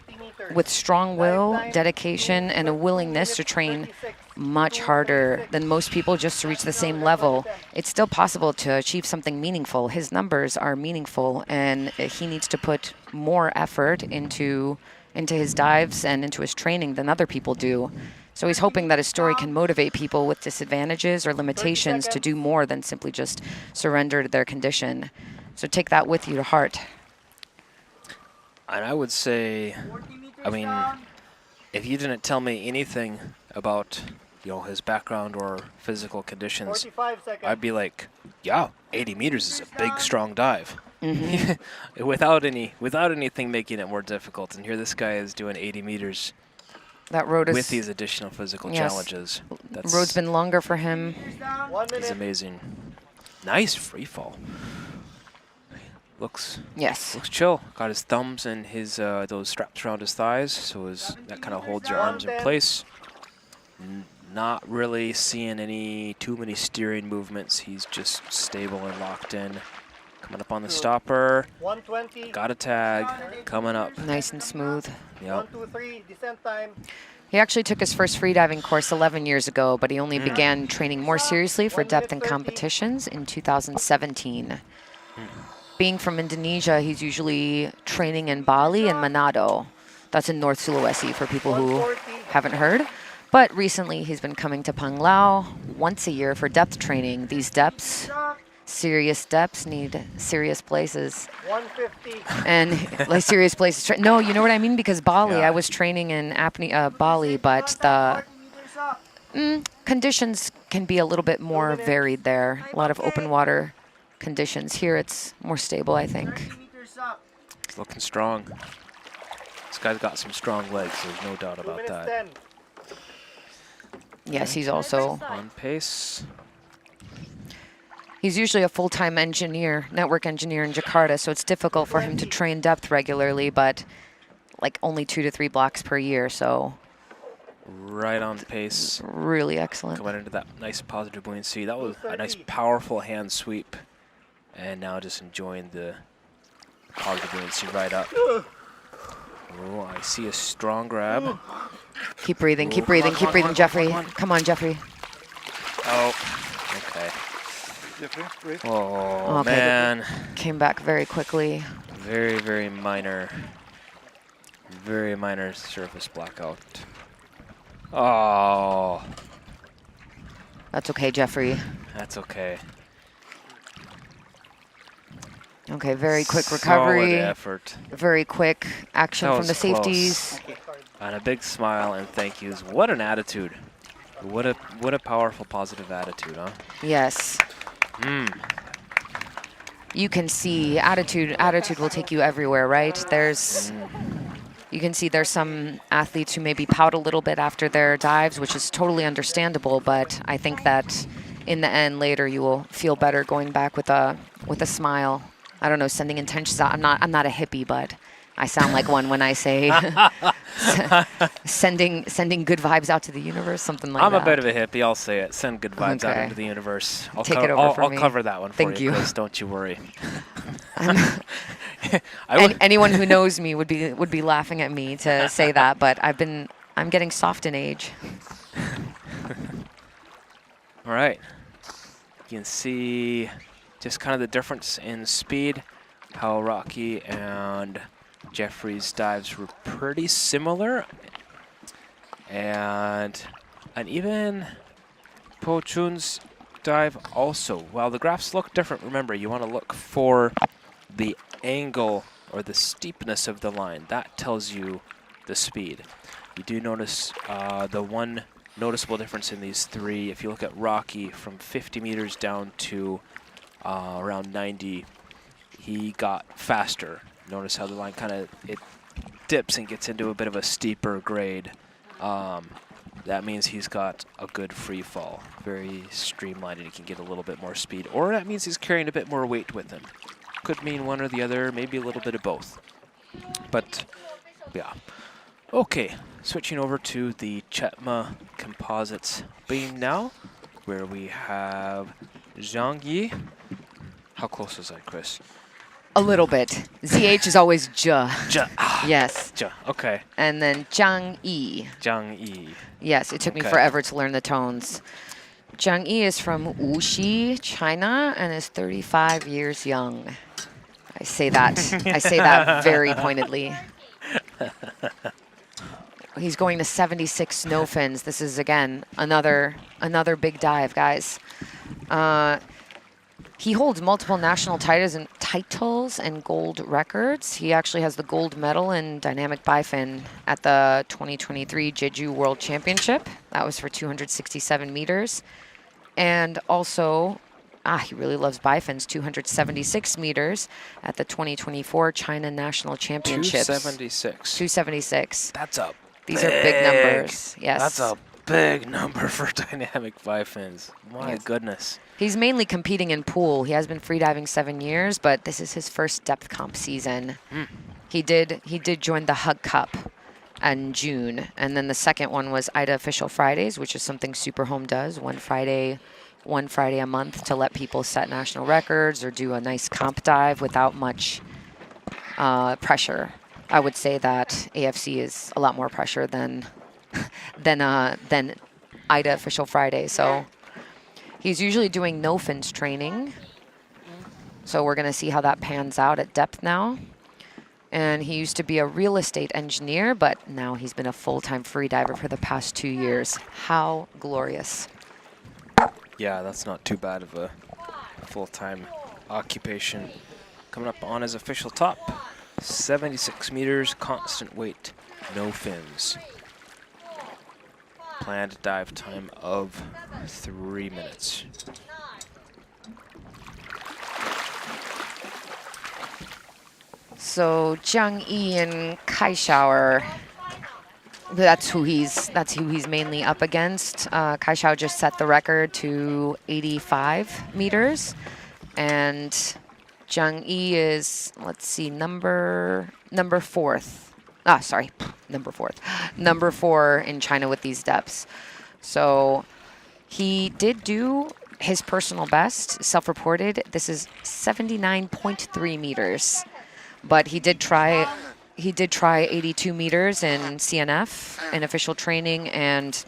with strong will, dedication, and a willingness to train much harder than most people just to reach the same level, it's still possible to achieve something meaningful. His numbers are meaningful, and he needs to put more effort into his dives and into his training than other people do. So he's hoping that his story can motivate people with disadvantages or limitations to do more than simply just surrender to their condition. So take that with you to heart. And I would say, I mean, if you didn't tell me anything about, his background or physical conditions, I'd be like, yeah, 80 meters is a big, strong dive. without anything making it more difficult. And here this guy is doing 80 meters. That road is with these additional physical challenges. The road's been longer for him. It's amazing. Nice free fall. Looks chill. Got his thumbs and his those straps around his thighs, so that kind of holds your arms in place. Not really seeing too many steering movements. He's just stable and locked in. Coming up on the stopper. 120. Got a tag. Coming up. Nice and smooth. Yep. 1, 2, 3, descent time. He actually took his first freediving course 11 years ago, but he only began training more seriously for depth and competitions in 2017. Being from Indonesia, he's usually training in Bali and Manado. That's in North Sulawesi for people who haven't heard. But recently, he's been coming to Panglao once a year for depth training. These depths, serious depths, need serious places. 150. And like serious places. No, you know what I mean? Because Bali, I was training in Bali, but the conditions can be a little bit more varied there. A lot of open water conditions. Here, it's more stable, I think. It's looking strong. This guy's got some strong legs. There's no doubt about that. Yes, he's also on pace. He's usually a full-time engineer, network engineer in Jakarta, so it's difficult for him to train depth regularly, but like only 2 to 3 blocks per year, so. Right on pace. Really excellent. Coming into that nice positive buoyancy. That was a nice powerful hand sweep. And now just enjoying the positive buoyancy right up. Oh, I see a strong grab. Keep breathing, keep breathing, keep breathing, Jeffrey. Come on, Jeffrey. Oh, okay. Oh, Okay, man. Came back very quickly. Very, very minor surface blackout. Oh. That's okay, Jeffrey. That's okay. Okay, very quick recovery. Solid effort. Very quick action That from the was close. safeties. And a big smile and thank yous. What an attitude. What a powerful, positive attitude, huh? Yes. You can see attitude will take you everywhere, right? You can see there's some athletes who maybe pout a little bit after their dives, which is totally understandable, but I think that in the end later you will feel better going back with a smile. I don't know, sending intentions out. I'm not a hippie, but I sound like one when I say sending good vibes out to the universe, something like that. I'm a bit of a hippie, I'll say it. Send good vibes out into the universe. Take it over from me. I'll cover that one for you, Chris, don't you worry. Anyone who knows me would be laughing at me to say that, but I'm getting soft in age. All right. You can see just kind of the difference in speed, how Rocky and Jeffrey's dives were pretty similar. And even Po Chun's dive also. While the graphs look different, remember, you want to look for the angle or the steepness of the line. That tells you the speed. You do notice the one noticeable difference in these three. If you look at Rocky from 50 meters down to around 90, he got faster. Notice how the line kind of dips and gets into a bit of a steeper grade. That means he's got a good free fall, very streamlined, and he can get a little bit more speed. Or that means he's carrying a bit more weight with him. Could mean one or the other, maybe a little bit of both. But yeah. Okay, switching over to the Chetma Composites beam now, where we have Zhang Yi. How close was that, Chris? A little bit. ZH is always Zhe. Zhe. Yes. Zhe. Okay. And then Zhang Yi. Zhang Yi. Yes, it took me forever to learn the tones. Zhang Yi is from Wuxi, China, and is 35 years young. I say that. I say that very pointedly. He's going to 76 snow fins. This is, again, another big dive, guys. He holds multiple national titles and gold records. He actually has the gold medal in dynamic bifin at the 2023 Jeju World Championship. That was for 267 meters. And also, he really loves bifins, 276 meters at the 2024 China National Championships. 276. 276. These are big numbers. Yes. That's a big number for dynamic bifins. My goodness. He's mainly competing in pool. He has been freediving 7 years, but this is his first depth comp season. He did join the Hug Cup in June, and then the second one was AIDA Official Fridays, which is something Superhome does, one Friday a month to let people set national records or do a nice comp dive without much pressure. I would say that AFC is a lot more pressure than AIDA Official Friday. So he's usually doing no fins training. So we're going to see how that pans out at depth now. And he used to be a real estate engineer, but now he's been a full-time freediver for the past 2 years. How glorious. Yeah, that's not too bad of a full-time occupation. Coming up on his official top, 76 meters, constant weight, no fins. Planned dive time of 3 minutes. So Zhang Yi and Kai Xiao that's who he's mainly up against. Kai Xiao just set the record to 85 meters, and Zhang Yi is, let's see, number 4 in China with these depths. So he did do his personal best, self-reported. This is 79.3 meters. but he did try 82 meters in CNF in official training and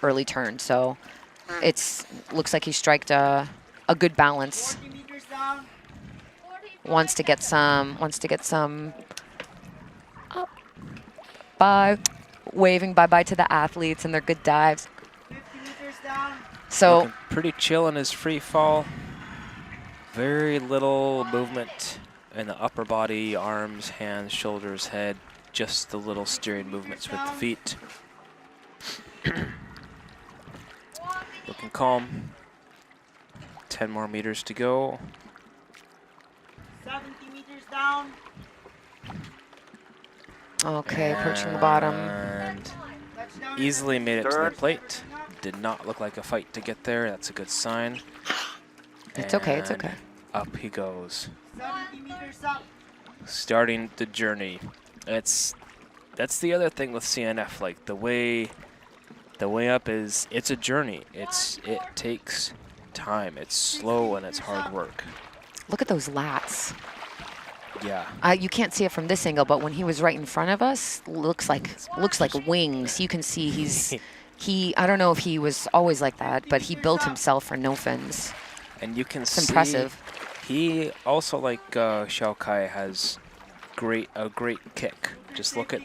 early turn. So looks like he striked a good balance. Wants to get some up. Bye. Waving bye-bye to the athletes and their good dives. So looking pretty chill in his free fall. Very little movement in the upper body, arms, hands, shoulders, head. Just the little steering movements with the feet. Looking calm. 10 more meters to go. 70 meters down. Okay, approaching the bottom. And easily made it to the plate. Did not look like a fight to get there. That's a good sign. It's okay, it's And okay. up he goes. 70 meters up. Starting the journey. That's the other thing with CNF. Like the way up is, it's a journey. It takes time. It's slow and it's hard work. Look at those lats. Yeah. You can't see it from this angle, but when he was right in front of us, looks like wings. You can see he. I don't know if he was always like that, but he built himself for no fins. And you can It's see impressive. he also, like Xiao Kai, has a great kick. Just look at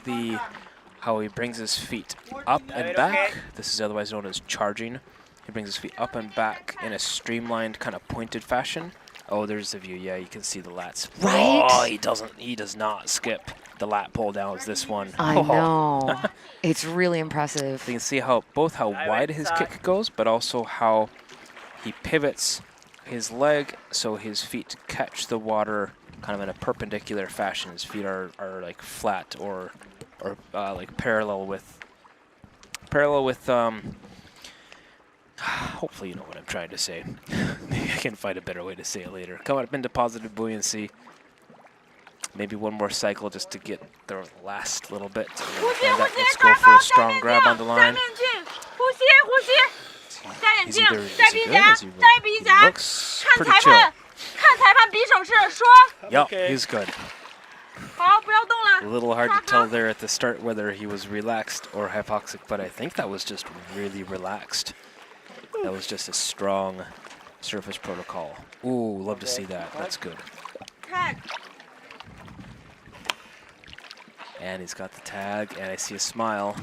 how he brings his feet up and back. This is otherwise known as charging. He brings his feet up and back in a streamlined, kind of pointed fashion. Oh, there's the view. Yeah, you can see the lats. Right? Oh, he does not skip the lat pull downs. This one. I know. It's really impressive. You can see both how wide his kick goes, but also how he pivots his leg so his feet catch the water kind of in a perpendicular fashion. His feet are like flat or like parallel with hopefully you know what I'm trying to say. Maybe I can find a better way to say it later. Come up into positive buoyancy. Maybe one more cycle just to get the last little bit. Let's go for a strong grab on the line. Is he good? He looks pretty chill. Yep, he's good. A little hard to tell there at the start whether he was relaxed or hypoxic, but I think that was just really relaxed. That was just a strong surface protocol. Ooh, love to see that. That's good. And he's got the tag, and I see a smile.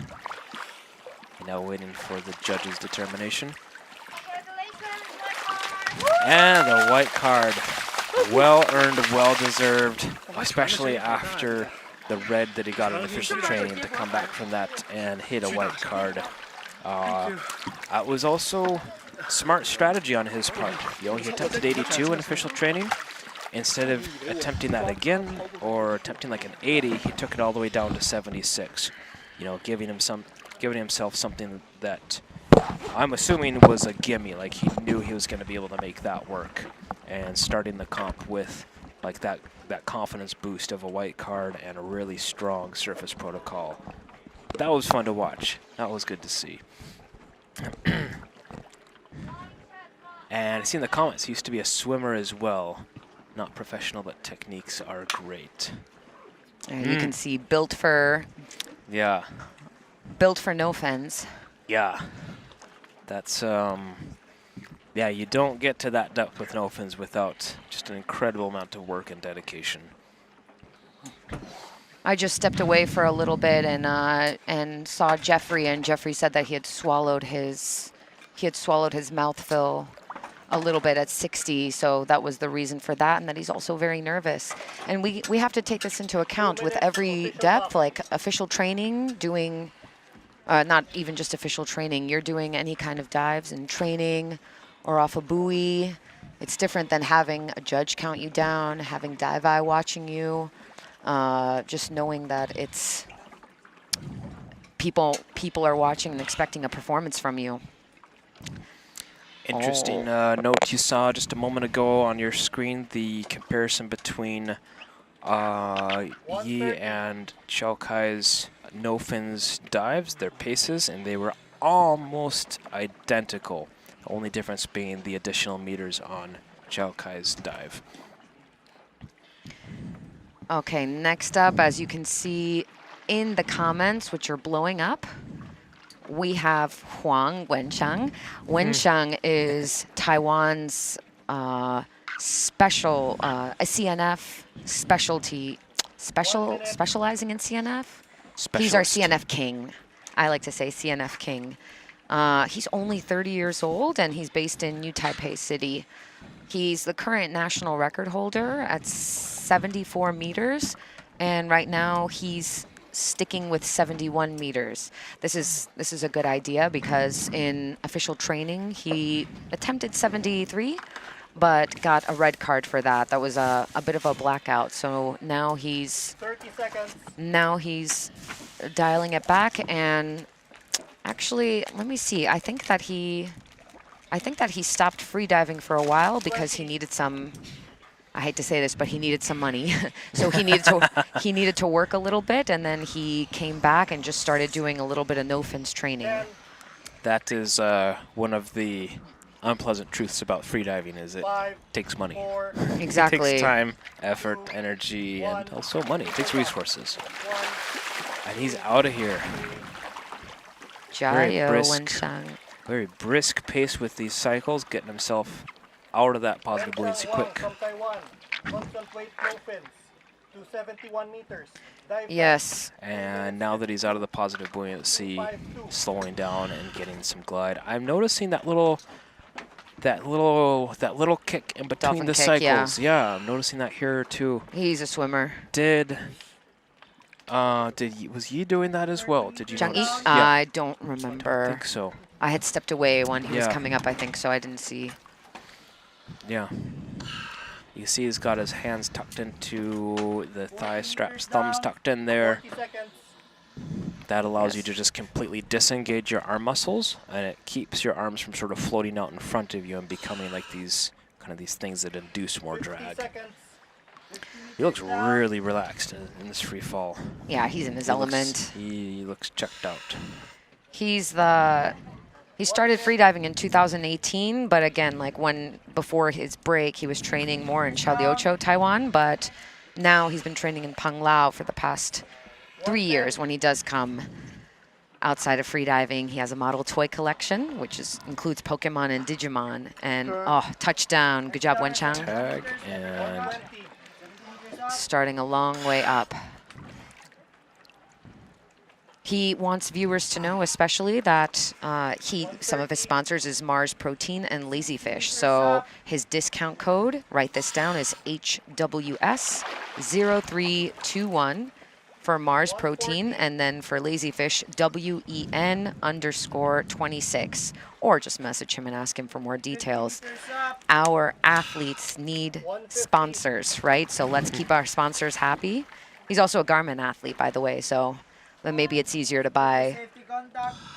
Now waiting for the judge's determination. And the white card. Well earned, well deserved, especially after the red that he got in official training, to come back from that and hit a white card. It was also smart strategy on his part. He attempted 82 in official training. Instead of attempting that again or attempting like an 80, he took it all the way down to 76. Giving himself something that I'm assuming was a gimme. Like he knew he was going to be able to make that work, and starting the comp with like that confidence boost of a white card and a really strong surface protocol. That was fun to watch. That was good to see. And I see in the comments, he used to be a swimmer as well. Not professional, but techniques are great. And you can see built for no fins. Yeah. That's yeah, you don't get to that depth with no fins without just an incredible amount of work and dedication. I just stepped away for a little bit and saw Jeffrey, and Jeffrey said that he had swallowed his mouthful a little bit at 60, so that was the reason for that, and that he's also very nervous. And we have to take this into account with every depth, like official training, doing, not even just official training, you're doing any kind of dives and training or off a buoy. It's different than having a judge count you down, having dive eye watching you, just knowing that it's people are watching and expecting a performance from you. Interesting note you saw just a moment ago on your screen, the comparison between Yi and Xiao Kai's no fins dives, their paces, and they were almost identical. The only difference being the additional meters on Xiao Kai's dive. Okay, next up, as you can see in the comments, which are blowing up, we have Wen Hsiang. Wen Hsiang is Taiwan's a CNF specializing in CNF. He's our CNF king. I like to say CNF king. He's only 30 years old, and he's based in New Taipei City. He's the current national record holder at 74 meters, and right now he's sticking with 71 meters. This is a good idea because in official training he attempted 73, but got a red card for that. That was a bit of a blackout. So now he's 30 seconds. Now he's dialing it back, and actually, let me see. I think that he stopped freediving for a while because he needed some. I hate to say this, but he needed some money. So he needed to work a little bit, and then he came back and just started doing a little bit of no fins training. That is one of the unpleasant truths about freediving, is it takes money. Exactly. It takes time, effort, energy, and also money. It takes resources. And he's out of here. Very brisk pace with these cycles, getting himself out of that positive buoyancy quick. Yes. And now that he's out of the positive buoyancy, slowing down and getting some glide. I'm noticing that little kick in between Dolphin the kick, cycles. Yeah, I'm noticing that here too. He's a swimmer. Was Yi doing that as well? Did you Zhang Yi? notice? I don't remember. I think so. I had stepped away when he was coming up, I think, so I didn't see. Yeah. You see he's got his hands tucked into the thigh straps, thumbs tucked in there. That allows you to just completely disengage your arm muscles, and it keeps your arms from sort of floating out in front of you and becoming like these things that induce more drag. He looks really relaxed in this free fall. Yeah, he's in his element. He looks checked out. He started freediving in 2018, but again, like before his break, he was training more in Xiaoliuqiu, Taiwan, but now he's been training in Panglao for the past 3 years when he does come outside of freediving. He has a model toy collection, which includes Pokemon and Digimon. And, touchdown. Good job, Wen Hsiang. Tag, and starting a long way up. He wants viewers to know especially that some of his sponsors is Mars Protein and Lazy Fish. So his discount code, write this down, is HWS0321 for Mars Protein, and then for Lazy Fish, WEN_26. Or just message him and ask him for more details. Our athletes need sponsors, right? So let's keep our sponsors happy. He's also a Garmin athlete, by the way, so then maybe it's easier to buy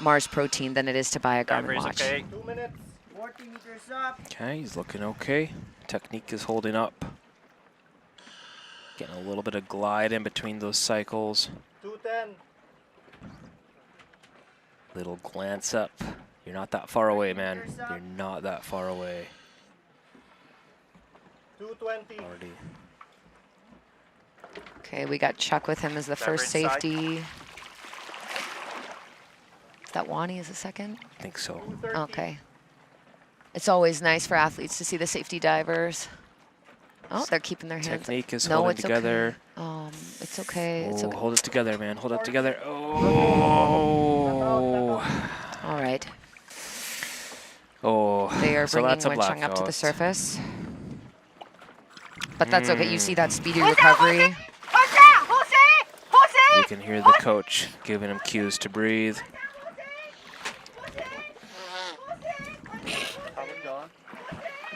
Mars Protein than it is to buy a Garmin watch. Okay. 2 minutes, 40 meters up. Okay, he's looking okay. Technique is holding up. Getting a little bit of glide in between those cycles. 210. Little glance up. You're not that far away, man. You're not that far away. 220. Already. Okay, we got Chuck with him as the first safety. Is that Wani as a second? I think so. Okay. It's always nice for athletes to see the safety divers. Oh, they're keeping their hands. Technique is holding together. Okay. It's okay. It's okay. Hold it together, man. Hold it together. Oh. All right. Oh. They are bringing Wen Hsiang up to the surface. But that's okay. You see that speedy recovery. You can hear the coach giving him cues to breathe.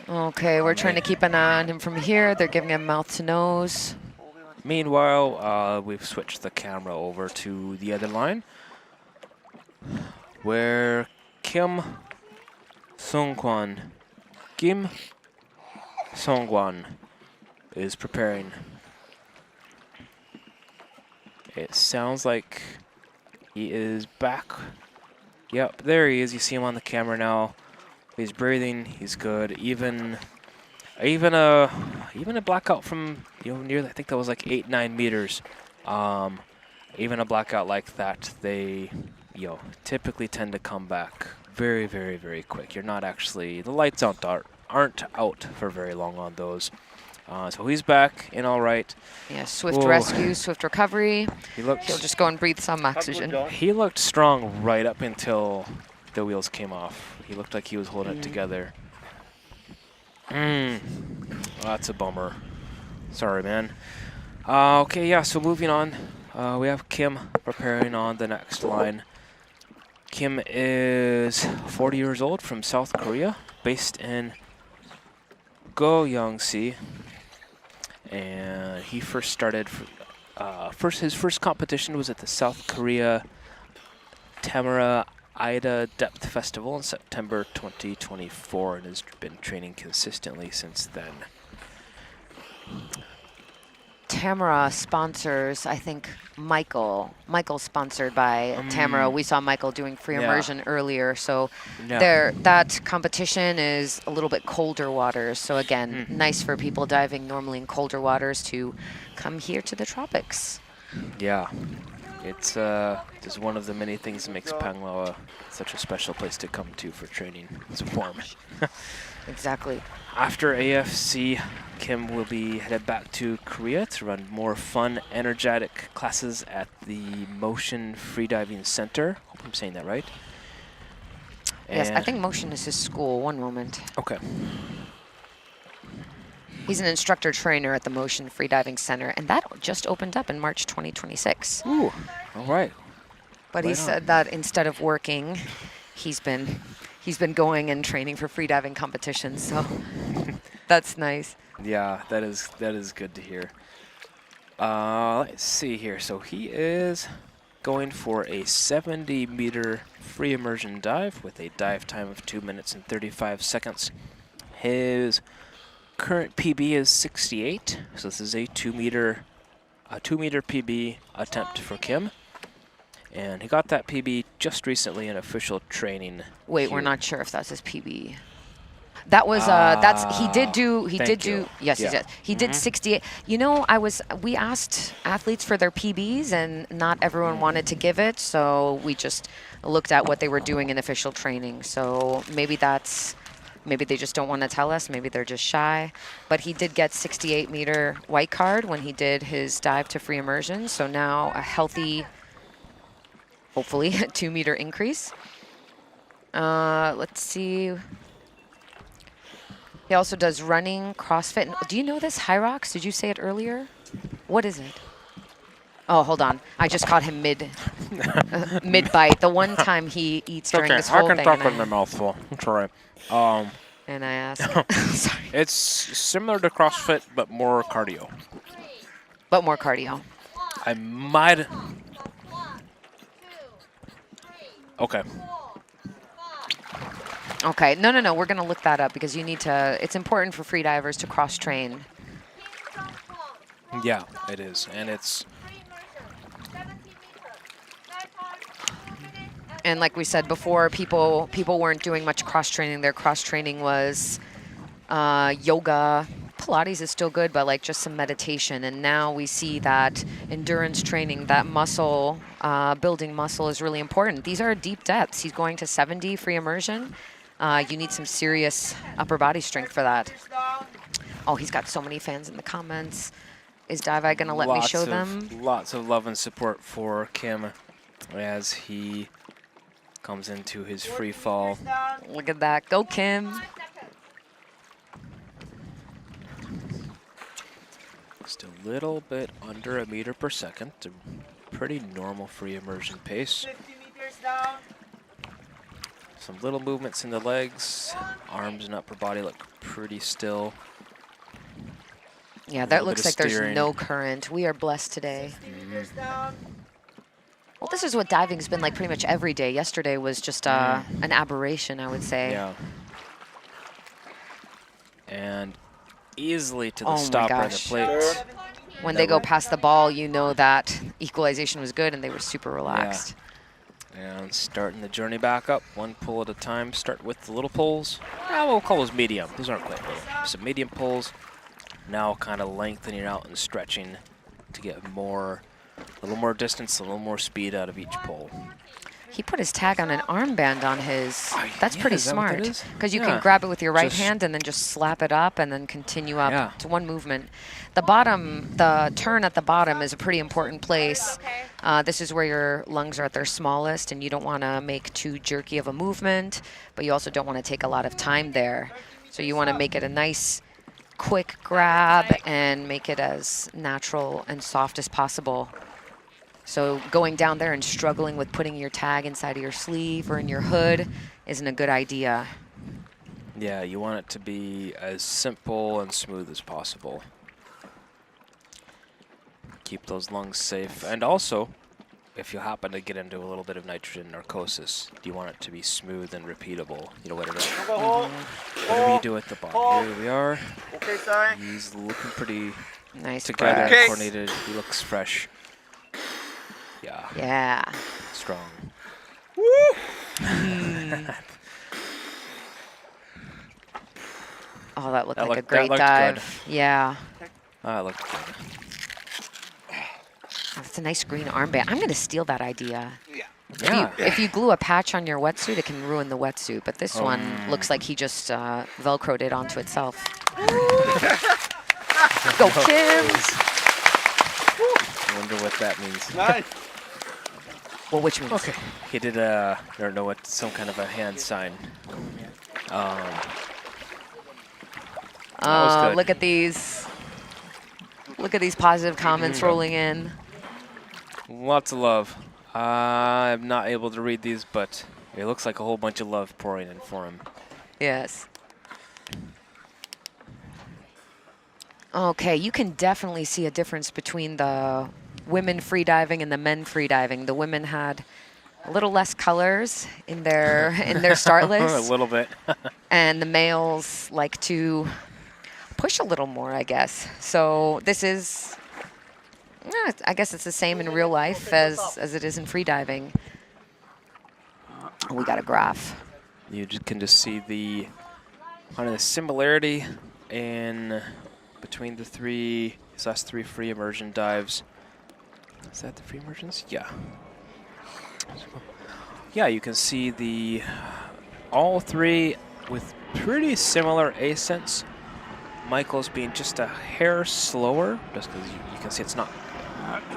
Okay, we're trying to keep an eye on him from here. They're giving him mouth to nose. Meanwhile, we've switched the camera over to the other line, where Kim Sungkwan is preparing. It sounds like he is back. Yep, there he is. You see him on the camera now. He's breathing. He's good. Even even a blackout from near, I think that was like 8-9 meters. Even a blackout like that, they typically tend to come back very, very, very quick. You're not actually, the lights aren't out for very long on those. So he's back in all right. Yeah, swift rescue, swift recovery. He'll just go and breathe some oxygen. He looked strong right up until the wheels came off. He looked like he was holding it together. That's a bummer. Sorry, man. Okay, yeah, so moving on. We have Kim preparing on the next line. Kim is 40 years old from South Korea, based in Goyangsi. And he first started, his first competition was at the South Korea Tamara AIDA Depth Festival in September 2024 and has been training consistently since then. Tamara sponsors, I think, Michael. Michael's sponsored by Tamara. We saw Michael doing free immersion earlier, so that competition is a little bit colder waters. So again, nice for people diving normally in colder waters to come here to the tropics. Yeah, it's just one of the many things that makes Panglao such a special place to come to for training. It's warm. Exactly. After AFC, Kim will be headed back to Korea to run more fun, energetic classes at the Motion Freediving Center. Hope I'm saying that right. Yes, I think Motion is his school. One moment. Okay. He's an instructor trainer at the Motion Freediving Center, and that just opened up in March 2026. Ooh, all right. But he said that instead of working, he's been going and training for freediving competitions, so that's nice. Yeah, that is good to hear. Let's see here. So he is going for a 70-meter free immersion dive with a dive time of 2 minutes and 35 seconds. His current PB is 68, so this is a 2-meter PB attempt for Kim. And he got that PB just recently in official training. Wait, we're not sure if that's his PB. That was he did do yes, he did 68. You know, we asked athletes for their PBs and not everyone wanted to give it, so we just looked at what they were doing in official training. So maybe they just don't want to tell us, maybe they're just shy. But he did get 68-meter white card when he did his dive to free immersion, so now a healthy, hopefully, 2-meter increase. Let's see. He also does running, CrossFit. Do you know this, Hyrox? Did you say it earlier? What is it? Oh, hold on. I just caught him mid-bite. The one time he eats during this whole thing. I can talk with my mouth full. I'm sorry. And I asked. Sorry. It's similar to CrossFit, but more cardio. But more cardio. I might. Okay. Okay. No. We're going to look that up because you need to. It's important for freedivers to cross-train. Yeah, it is. And it's. And like we said before, people weren't doing much cross-training. Their cross-training was yoga. Pilates is still good, but like just some meditation. And now we see that endurance training, that muscle, building muscle is really important. These are deep depths. He's going to 70 free immersion. You need some serious upper body strength for that. Oh, he's got so many fans in the comments. Is Divai going to let me show them? Lots of love and support for Kim as he comes into his free fall. Look at that. Go, Kim. Just a little bit under a meter per second. A pretty normal free immersion pace. 50 meters down. Some little movements in the legs. Arms and upper body look pretty still. Yeah, that looks like there's no current. We are blessed today. Well, this is what diving's been like pretty much every day. Yesterday was just an aberration, I would say. Yeah. And easily to the stopper and the plates. When they go past the ball, you know that equalization was good and they were super relaxed. Yeah. And starting the journey back up, one pull at a time. Start with the little pulls. We'll call those medium. Those aren't quite little. Some medium pulls. Now kind of lengthening out and stretching to get a little more distance, a little more speed out of each pull. He put his tag on an armband on his. That's pretty smart. Because you Yeah. can grab it with your right hand and then just slap it up and then continue up. Yeah. It's one movement. The bottom, the turn at the bottom is a pretty important place. This is where your lungs are at their smallest, and you don't want to make too jerky of a movement, but you also don't want to take a lot of time there. So you want to make it a nice, quick grab and make it as natural and soft as possible. So going down there and struggling with putting your tag inside of your sleeve or in your hood isn't a good idea. Yeah, you want it to be as simple and smooth as possible. Keep those lungs safe. And also, if you happen to get into a little bit of nitrogen narcosis, do you want it to be smooth and repeatable? You know, whatever you do at the bottom. Here we are. Okay, sorry. He's looking pretty nice together, breath. coordinated. He looks fresh. Yeah. Yeah. Strong. Oh, that looked That like looked- a great that looked dive. Yeah. Ah, looked good. That's a nice green armband. I'm going to steal that idea. Yeah. If you glue a patch on your wetsuit, it can ruin the wetsuit. But this one looks like he just Velcroed it onto itself. Go, Kims! I wonder what that means. Nice. Well, which means? Okay. He did I don't know what, some kind of a hand sign. That was good. Look at these. Look at these positive comments rolling in. Lots of love. I'm not able to read these, but it looks like a whole bunch of love pouring in for him. Yes. Okay, you can definitely see a difference between the women freediving and the men freediving. The women had a little less colors in their start list. A little bit. And the males like to push a little more, I guess. So this is, I guess it's the same in real life as it is in freediving. We got a graph. You can just see the kind of the similarity in between these last three free immersion dives. Is that the free immersions? Yeah. Yeah, you can see all three with pretty similar ascents. Michael's being just a hair slower, just because you can see it's not.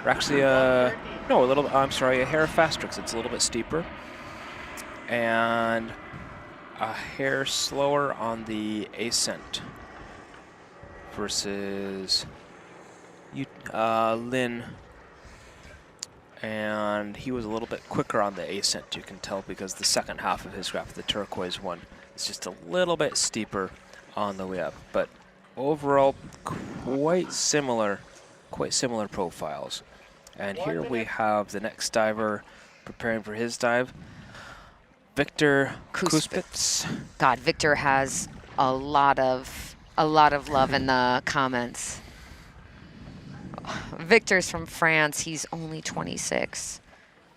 Actually, no, a little. I'm sorry, a hair faster because it's a little bit steeper, and a hair slower on the ascent versus Lin. And he was a little bit quicker on the ascent, you can tell, because the second half of his graph, the turquoise one, is just a little bit steeper on the way up. But overall, quite similar profiles. And here we have the next diver preparing for his dive, Victor Kuspitz. God, Victor has a lot of love in the comments. Victor's from France. He's only 26.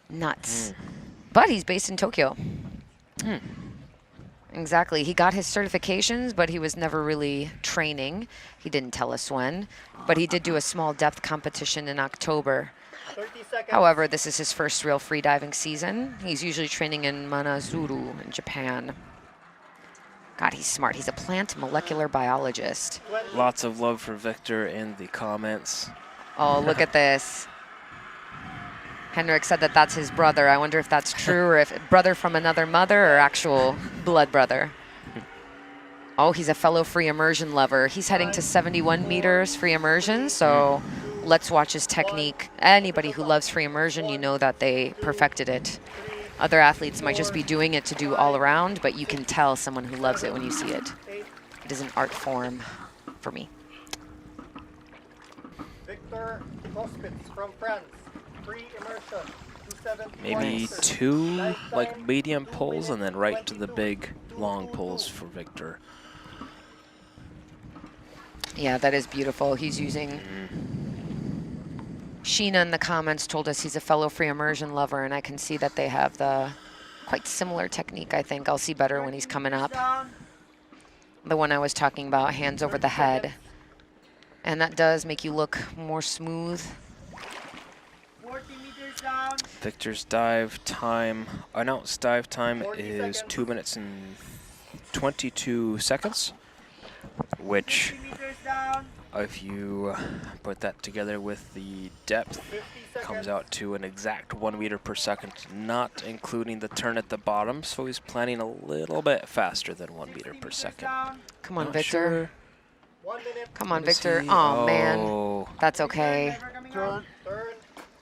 Nuts. But he's based in Tokyo. Exactly. He got his certifications, but he was never really training. He didn't tell us when. But he did do a small depth competition in October. 30 seconds. However, this is his first real freediving season. He's usually training in Manazuru in Japan. God, he's smart. He's a plant molecular biologist. Lots of love for Victor in the comments. Oh, look at this. Henrik said that that's his brother. I wonder if that's true, or if brother from another mother or actual blood brother. Oh, he's a fellow free immersion lover. He's heading to 71 meters free immersion, so let's watch his technique. Anybody who loves free immersion, you know that they perfected it. Other athletes might just be doing it to do all around, but you can tell someone who loves it when you see it. It is an art form for me. Victor Kospitz from France. Free immersion. Maybe 2 like medium pulls and then right to the big long pulls for Victor. Yeah, that is beautiful. He's using Sheena in the comments told us he's a fellow free immersion lover, and I can see that they have the quite similar technique, I think. I'll see better when he's coming up. The one I was talking about, hands over the head. And that does make you look more smooth. Victor's dive time, announced dive time is 2 minutes and 22 seconds, which if you put that together with the depth, comes out to an exact 1 meter per second, not including the turn at the bottom, so he's planning a little bit faster than 1 meter per second. Come on, Not Victor. sure. Come on, Victor. Oh, man. That's okay.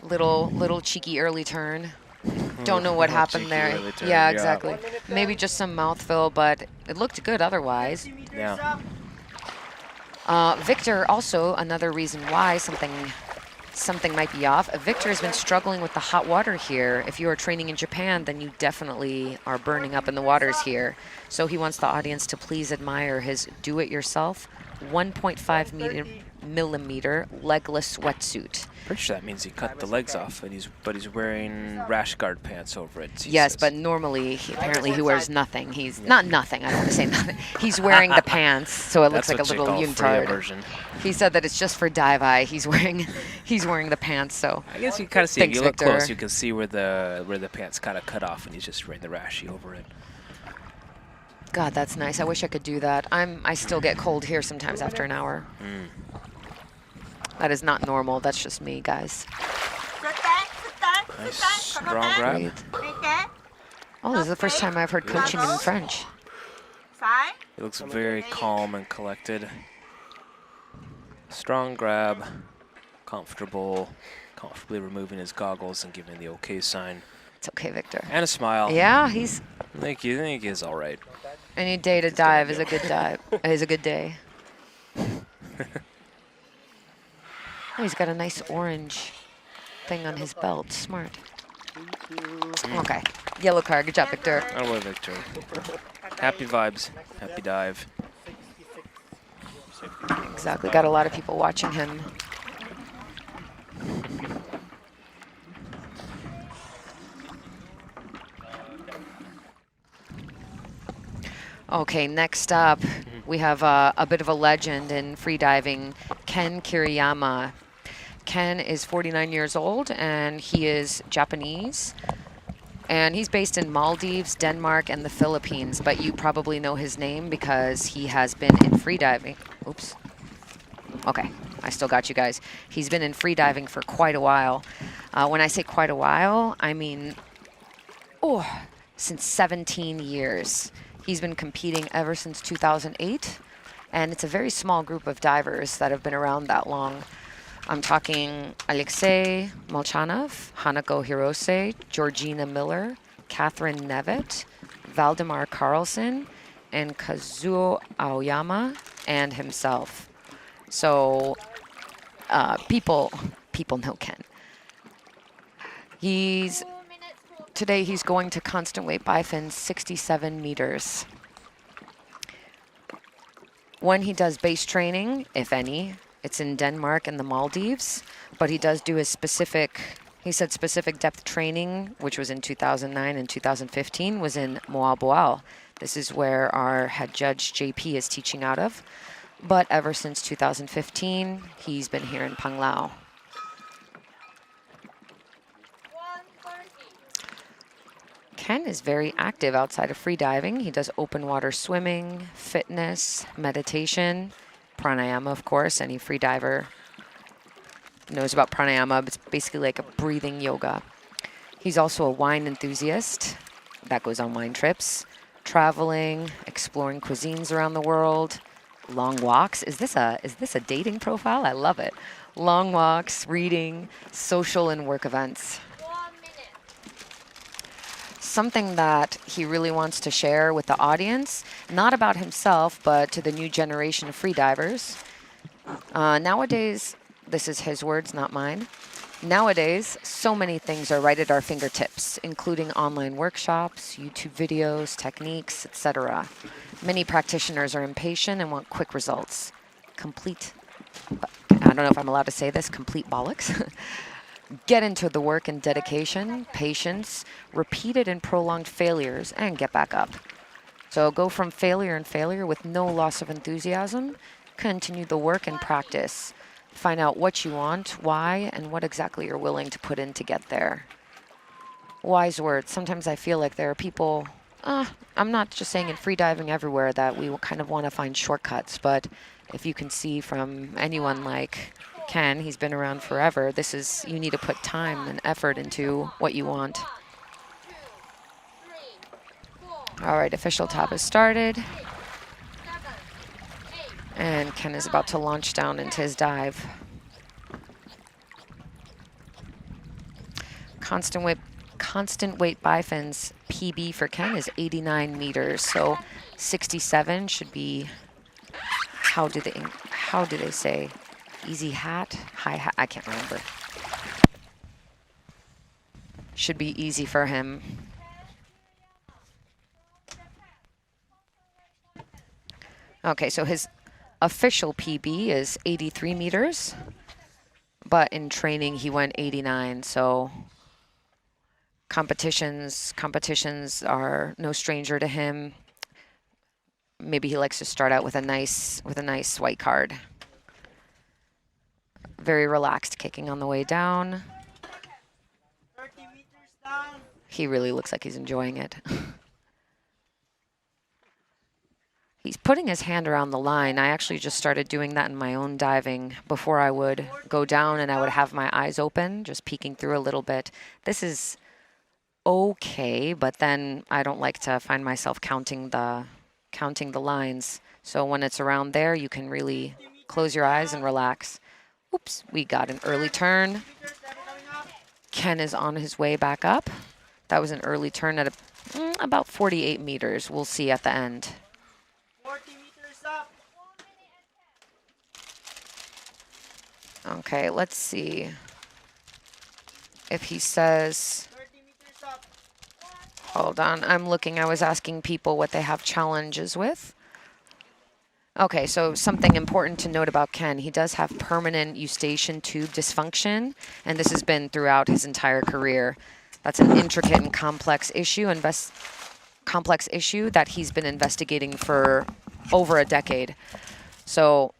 Little cheeky early turn. Don't know what happened there. Yeah, exactly. Maybe just some mouthfeel, but it looked good otherwise. Yeah. Victor, also another reason why something might be off. Victor has been struggling with the hot water here. If you are training in Japan, then you definitely are burning up in the waters here. So he wants the audience to please admire his do-it-yourself 1.5 millimeter legless wetsuit. Pretty sure that means he cut the legs off, and he's wearing rash guard pants over it. Yes, but normally, apparently he wears nothing. He's not nothing. I don't want to say nothing. He's wearing the pants, so it looks like a little unitard. He said that it's just for dive eye. He's wearing the pants. So I guess you kind of see. If you look close, you can see where the pants kind of cut off, and he's just wearing the rashy over it. God, that's nice. I wish I could do that. I still get cold here sometimes after an hour. That is not normal. That's just me, guys. Nice strong grab. Oh, this is the first time I've heard coaching in French. He looks very calm and collected. Strong grab, comfortably removing his goggles and giving the okay sign. It's okay, Victor. And a smile. Yeah, I think he's all right. Any day to dive is a good dive. Is a good day. Oh, he's got a nice orange thing on his belt. Smart. Okay. Yellow card. Good job, Victor. Oh, well, Victor. Happy vibes. Happy dive. Exactly. Got a lot of people watching him. Okay, next up, we have a bit of a legend in freediving, Ken Kiriyama. Ken is 49 years old, and he is Japanese. And he's based in Maldives, Denmark, and the Philippines, but you probably know his name because he has been in freediving. Oops. Okay, I still got you guys. He's been in freediving for quite a while. When I say quite a while, I mean, since 17 years. He's been competing ever since 2008, and it's a very small group of divers that have been around that long. I'm talking Alexey Molchanov, Hanako Hirose, Georgina Miller, Catherine Nevitt, Valdemar Carlson, and Kazuo Aoyama, and himself. So people know Ken. Today he's going to constant weight bifin 67 meters. When he does base training, if any, it's in Denmark and the Maldives, but he does do his specific depth training, which was in 2009 and 2015, was in Moalboal. This is where our head judge JP is teaching out of. But ever since 2015, he's been here in Panglao. Ken is very active outside of freediving. He does open water swimming, fitness, meditation, pranayama, of course. Any freediver knows about pranayama. It's basically like a breathing yoga. He's also a wine enthusiast. That goes on wine trips, traveling, exploring cuisines around the world, long walks. Is this a dating profile? I love it. Long walks, reading, social and work events. Something that he really wants to share with the audience, not about himself, but to the new generation of freedivers. Nowadays, this is his words, not mine. Nowadays, so many things are right at our fingertips, including online workshops, YouTube videos, techniques, etc. Many practitioners are impatient and want quick results. I don't know if I'm allowed to say this, complete bollocks. Get into the work and dedication, patience, repeated and prolonged failures, and get back up. So go from failure and failure with no loss of enthusiasm. Continue the work and practice. Find out what you want, why, and what exactly you're willing to put in to get there. Wise words. Sometimes I feel like there are people, I'm not just saying in freediving everywhere that we kind of want to find shortcuts, but if you can see from anyone like Ken, he's been around forever, this is, you need to put time and effort into what you want. All right, official top has started. And Ken is about to launch down into his dive. Constant weight bifins PB for Ken is 89 meters, so 67 should be, how do they say, easy hat, high hat, I can't remember. Should be easy for him. Okay, so his official PB is 83 meters, but in training he went 89, so competitions are no stranger to him. Maybe he likes to start out with a nice white card. Very relaxed kicking on the way down. 30 meters down. He really looks like he's enjoying it. He's putting his hand around the line. I actually just started doing that in my own diving. Before I would go down and I would have my eyes open, just peeking through a little bit. This is okay, but then I don't like to find myself counting the lines. So when it's around there, you can really close your eyes and relax. Oops, we got an early turn. Ken is on his way back up. That was an early turn at about 48 meters. We'll see at the end. 40 meters up. Okay, let's see if he says, 30 meters up. hold on, I'm looking, I was asking people what they have challenges with. Okay, so something important to note about Ken, he does have permanent eustachian tube dysfunction, and this has been throughout his entire career. That's an intricate and complex issue that he's been investigating for over a decade. So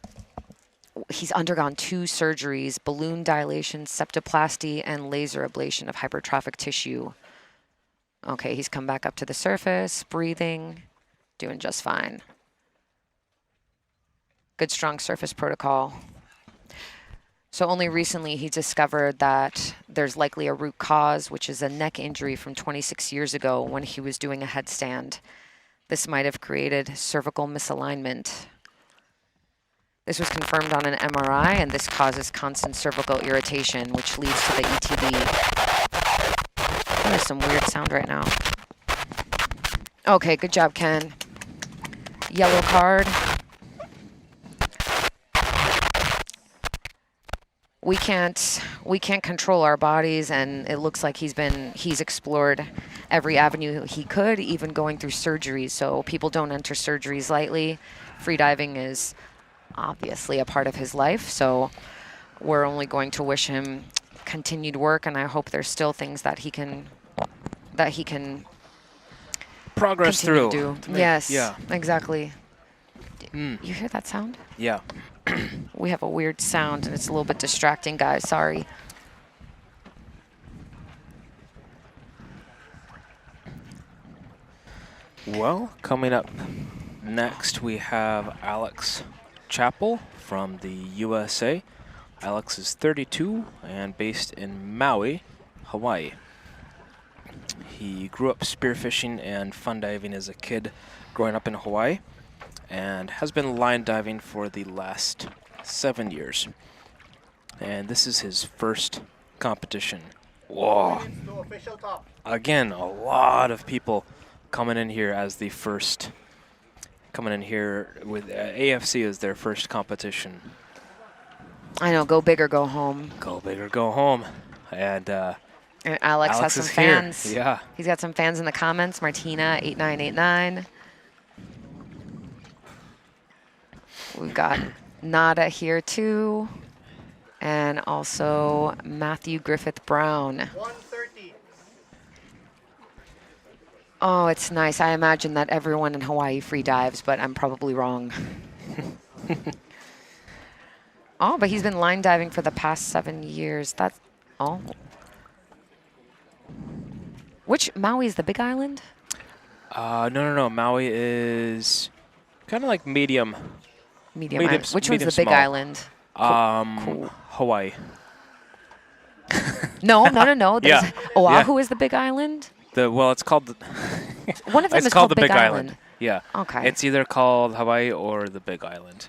he's undergone 2 surgeries, balloon dilation, septoplasty, and laser ablation of hypertrophic tissue. Okay, he's come back up to the surface, breathing, doing just fine. Good, strong surface protocol. So only recently he discovered that there's likely a root cause, which is a neck injury from 26 years ago when he was doing a headstand. This might have created cervical misalignment. This was confirmed on an MRI, and this causes constant cervical irritation, which leads to the ETD. There's some weird sound right now. Okay, good job, Ken. Yellow card. We can't control our bodies, and it looks like he's explored every avenue he could, even going through surgeries. So people don't enter surgeries lightly. Freediving is obviously a part of his life, so we're only going to wish him continued work, and I hope there's still things that he can progress through. Do. Yes, yeah, exactly. You hear that sound? Yeah. We have a weird sound, and it's a little bit distracting, guys. Sorry. Well, coming up next, we have Alex Chappell from the USA. Alex is 32 and based in Maui, Hawaii. He grew up spearfishing and fun diving as a kid growing up in Hawaii, and has been line diving for the last 7 years. And this is his first competition. Whoa. Again, a lot of people coming in here as the first, coming in here with AFC as their first competition. I know, go big or go home. Go big or go home. And Alex has some fans. Here. Yeah. He's got some fans in the comments. Martina, 8989. We've got Nada here too. And also Matthew Griffith Brown. 130. Oh, it's nice. I imagine that everyone in Hawaii free dives, but I'm probably wrong. Oh, but he's been line diving for the past 7 years. That's, oh. Which, Maui is the big island? No. Maui is kind of like medium. Medium island. Which one's the big small. island? Cool. Hawaii. No. There's Yeah. Oahu is the big island? Well, it's called the One of them it's is called the Big Island. Yeah. Okay. It's either called Hawaii or the Big Island.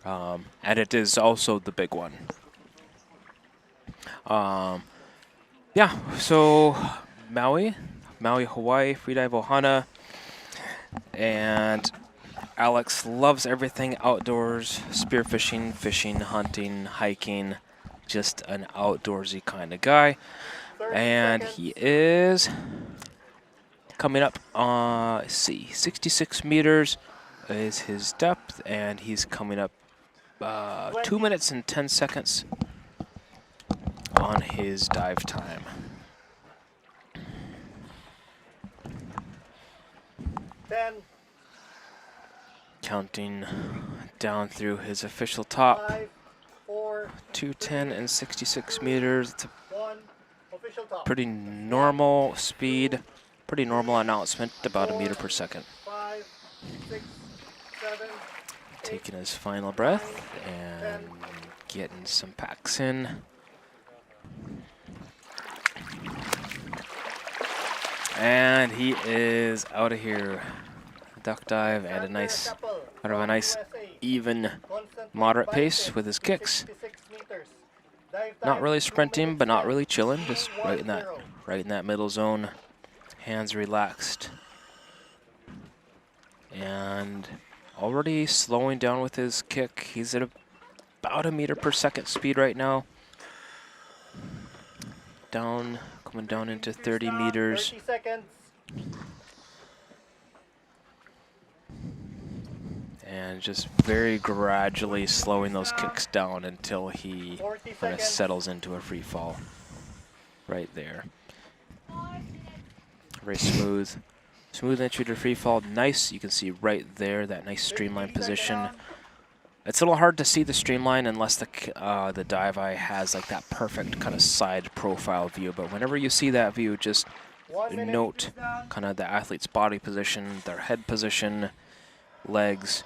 And it is also the big one. Yeah, so Maui, Hawaii, Freedive Ohana. And Alex loves everything outdoors, spearfishing, fishing, hunting, hiking, just an outdoorsy kind of guy. And he is coming up, let's see, 66 meters is his depth, and he's coming up 2 minutes and 10 seconds on his dive time. Counting down through his official top. 5, 4, 2:10 and 66 meters. It's a 1. Official top. pretty normal speed, pretty normal announcement, about 1 meter per second. 5, 6, 7. Taking his final breath and getting some packs in. And he is out of here. Duck dive and a nice, kind of a nice, even, moderate pace with his kicks. Not really sprinting, but not really chilling. Just right in that middle zone. Hands relaxed. And already slowing down with his kick. He's at about 1 meter per second speed right now. Coming down into 30 meters. 30 seconds. And just very gradually slowing those kicks down until he kind of settles into a free fall. Right there. Very smooth. Smooth entry to free fall. Nice, you can see right there, that nice streamline position. It's a little hard to see the streamline unless the dive eye has like that perfect kind of side profile view. But whenever you see that view, just note kind of the athlete's body position, their head position, legs.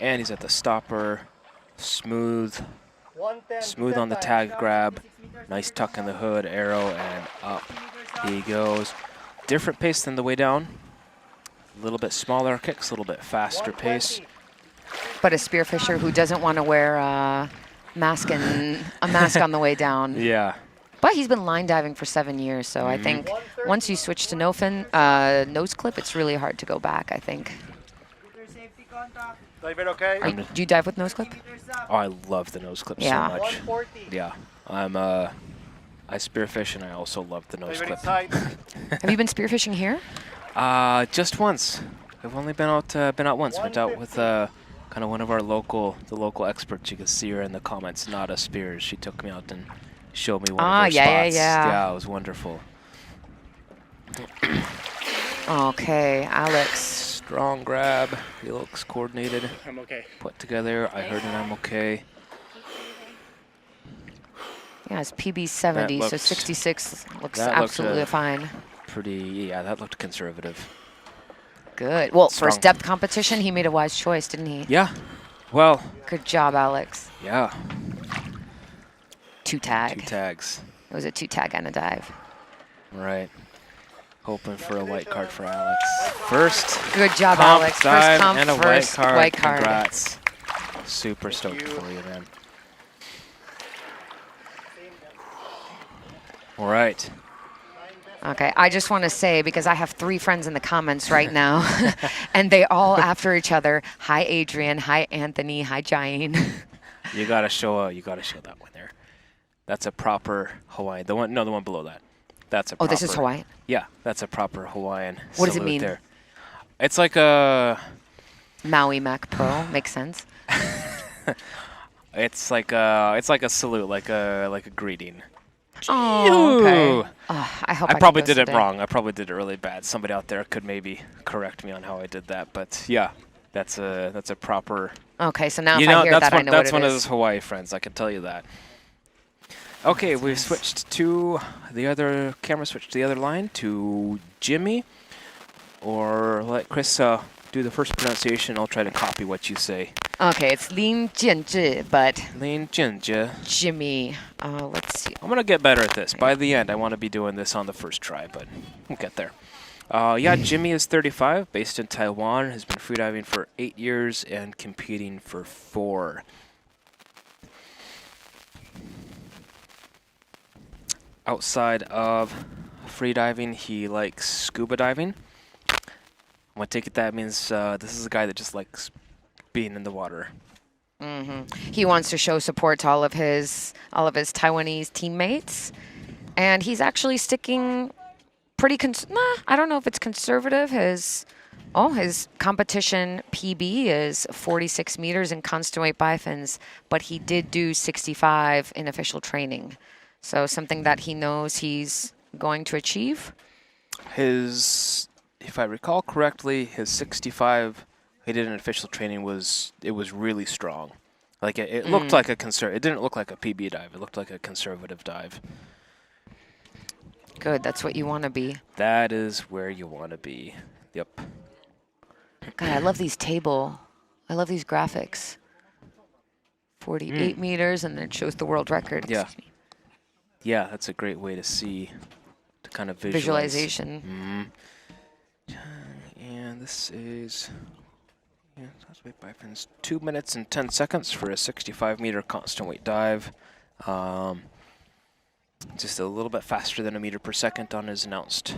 And he's at the stopper. Smooth on the tag grab. Nice tuck in the hood, arrow, and up he goes. Different pace than the way down. A little bit smaller kicks, a little bit faster pace. But a spearfisher who doesn't want to wear a mask on the way down. Yeah. But he's been line diving for 7 years, so I think once you switch to nose clip, it's really hard to go back, I think. Do you dive with nose clip? Oh, I love the nose clip so much. Yeah. I spearfish and I also love the nose clip. Have you been spearfishing here? Just once. I've only been out once. Went out with kind of one of our local experts. You can see her in the comments, Nada Spears. She took me out and showed me one of her spots. Yeah, it was wonderful. Okay, Alex. Strong grab. He looks coordinated. I'm okay. Put together. I heard an I'm okay. Yeah, it's PB 70, so 66 looks absolutely fine. That looked conservative. Good. Well, first depth competition, he made a wise choice, didn't he? Yeah. Well. Good job, Alex. Yeah. 2 tag. 2 tags. It was a 2 tag and a dive. Right. Hoping for a white card for Alex. First. Good job, Alex. First comp, and a first white card. Congrats. Super stoked for you, man. All right. Okay, I just want to say, because I have 3 friends in the comments right now, and they all after each other. Hi, Adrian. Hi, Anthony. Hi, Jiane. You gotta show that one there. That's a proper Hawaiian. The one below that. That's a proper, this is Hawaiian? Yeah, that's a proper Hawaiian. What does it mean? There. It's like a Maui Mac Pro. Makes sense. It's like a salute, like a greeting. Oh, okay. I hope I can probably go did it someday. wrong. I probably did it really bad. Somebody out there could maybe correct me on how I did that. But yeah, that's a proper. Okay, so now You if know, I hear that's that, I one. know That's what one it of is. those Hawaii friends. I can tell you that. Okay, we've switched to the other camera. Switched to the other line to Jimmy, or let Chris do the first pronunciation. I'll try to copy what you say. Okay, it's Lin Jianzhih, but Lin Jianjie. Jimmy. Let's see. I'm gonna get better at this. By the end, I want to be doing this on the first try, but we'll get there. Yeah, Jimmy is 35, based in Taiwan, has been freediving for 8 years and competing for 4. Outside of freediving, he likes scuba diving. I'm gonna take it that means this is a guy that just likes being in the water. He wants to show support to all of his Taiwanese teammates, and he's actually sticking pretty. I don't know if it's conservative. His competition PB is 46 meters in constant weight bifins, but he did do 65 in official training, so something that he knows he's going to achieve. If I recall correctly, his 65 he did in official training was really strong. Like it looked like a it didn't look like a PB dive. It looked like a conservative dive. Good, that's what you want to be. That is where you want to be. Yep. God, I love these graphics. 48 meters, and then it shows the world record. Yeah. Yeah, that's a great way to see, to kind of visualize. Visualization. And this is 2 minutes and 10 seconds for a 65-meter constant weight dive. Just a little bit faster than a meter per second on his announced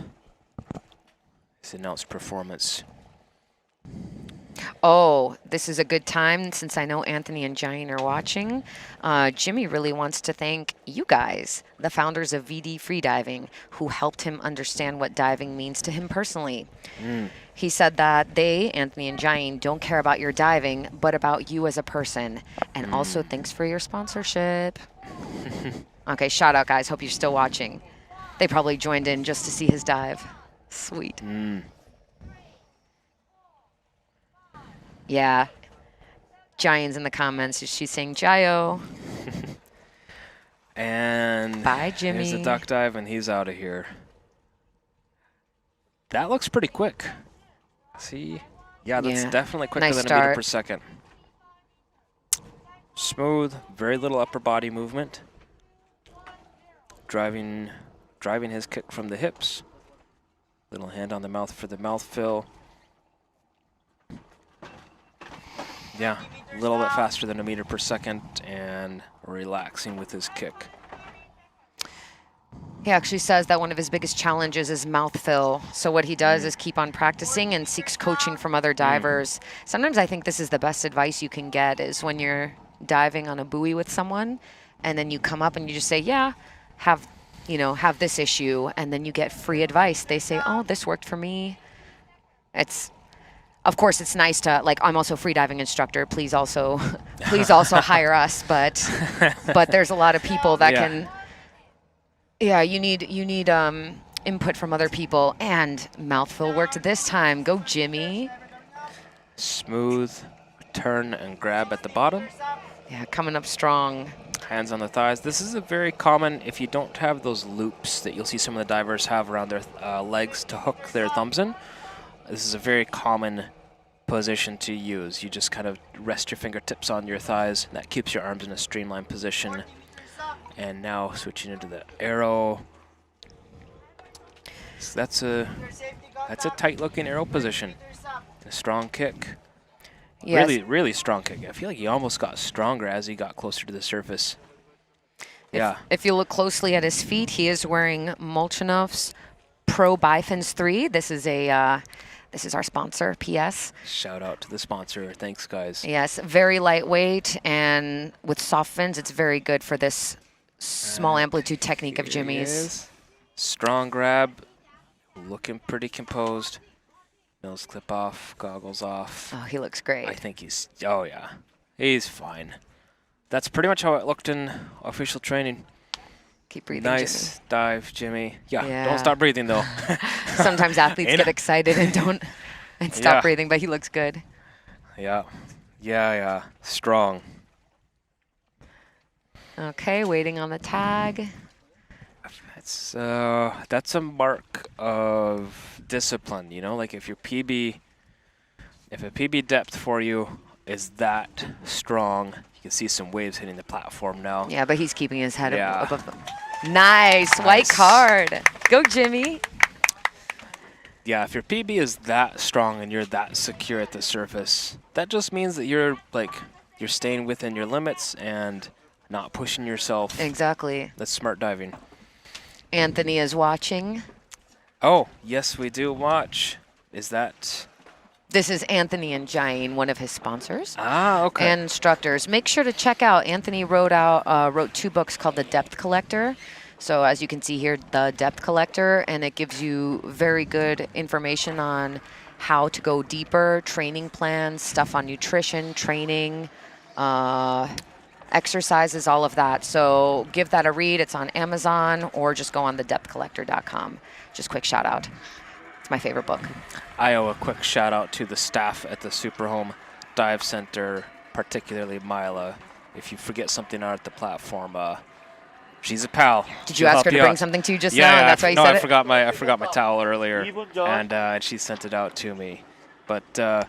performance. Oh, this is a good time since I know Anthony and Jian are watching. Jimmy really wants to thank you guys, the founders of VD Freediving, who helped him understand what diving means to him personally. He said that they, Anthony and Jian, don't care about your diving, but about you as a person. And also thanks for your sponsorship. Okay, shout out, guys. Hope you're still watching. They probably joined in just to see his dive. Sweet. Yeah. Jian's in the comments. She's saying Jayo. And bye, Jimmy. Here's the duck dive, and he's out of here. That looks pretty quick. See? Yeah, that's definitely quicker than a meter per second. Smooth, very little upper body movement. Driving his kick from the hips. Little hand on the mouth for the mouth fill. Yeah, a little bit faster than a meter per second and relaxing with his kick. He actually says that one of his biggest challenges is mouth fill. So what he does is keep on practicing and seeks coaching from other divers. Sometimes I think this is the best advice you can get is when you're diving on a buoy with someone and then you come up and you just say, yeah, have this issue, and then you get free advice. They say, oh, this worked for me. Of course, it's nice to, like, I'm also a freediving instructor. Please also hire us. But there's a lot of people that can. Yeah, you need input from other people. And mouthful worked this time. Go, Jimmy. Smooth turn and grab at the bottom. Yeah, coming up strong. Hands on the thighs. This is a very common, if you don't have those loops that you'll see some of the divers have around their legs to hook their thumbs in. This is a very common position to use. You just kind of rest your fingertips on your thighs, and that keeps your arms in a streamlined position. And now switching into the arrow. So that's a tight-looking arrow position. A strong kick. Yes. Really, really strong kick. I feel like he almost got stronger as he got closer to the surface. If you look closely at his feet, he is wearing Molchanov's Pro Bifins 3. This is our sponsor, PS. Shout out to the sponsor. Thanks, guys. Yes, very lightweight, and with soft fins, it's very good for this small amplitude technique of Jimmy's. Strong grab, looking pretty composed. Nose clip off, goggles off. Oh, he looks great. I think he's, oh yeah, he's fine. that's pretty much how it looked in official training. Keep breathing, Nice Jimmy. dive, Jimmy. Yeah, Yeah. don't stop breathing though. Sometimes athletes Ain't get it? excited and don't and stop Yeah. breathing, but he looks good. Yeah, yeah, strong. Okay, waiting on the tag. It's that's a mark of discipline, you know. Like if a PB depth for you is that strong, you can see some waves hitting the platform now. Yeah, but he's keeping his head Yeah. above them. Nice, white card. Go, Jimmy. Yeah, if your PB is that strong and you're that secure at the surface, that just means that you're staying within your limits and not pushing yourself. Exactly. That's smart diving. Anthony is watching. Oh, yes, we do watch. Is that? This is Anthony and Jihoon, one of his sponsors. Ah, okay. And instructors. Make sure to check out. Anthony wrote 2 books called The Depth Collector. So as you can see here, The Depth Collector, and it gives you very good information on how to go deeper, training plans, stuff on nutrition, training, exercises, all of that. So give that a read. It's on Amazon, or just go on thedepthcollector.com. Just quick shout out. It's my favorite book. I owe a quick shout out to the staff at the Superhome Dive Center, particularly Mila. If you forget something out at the platform, she's a pal. Did you ask her to bring something to you just now? Yeah, And that's why you said I it? forgot my towel earlier, and she sent it out to me. But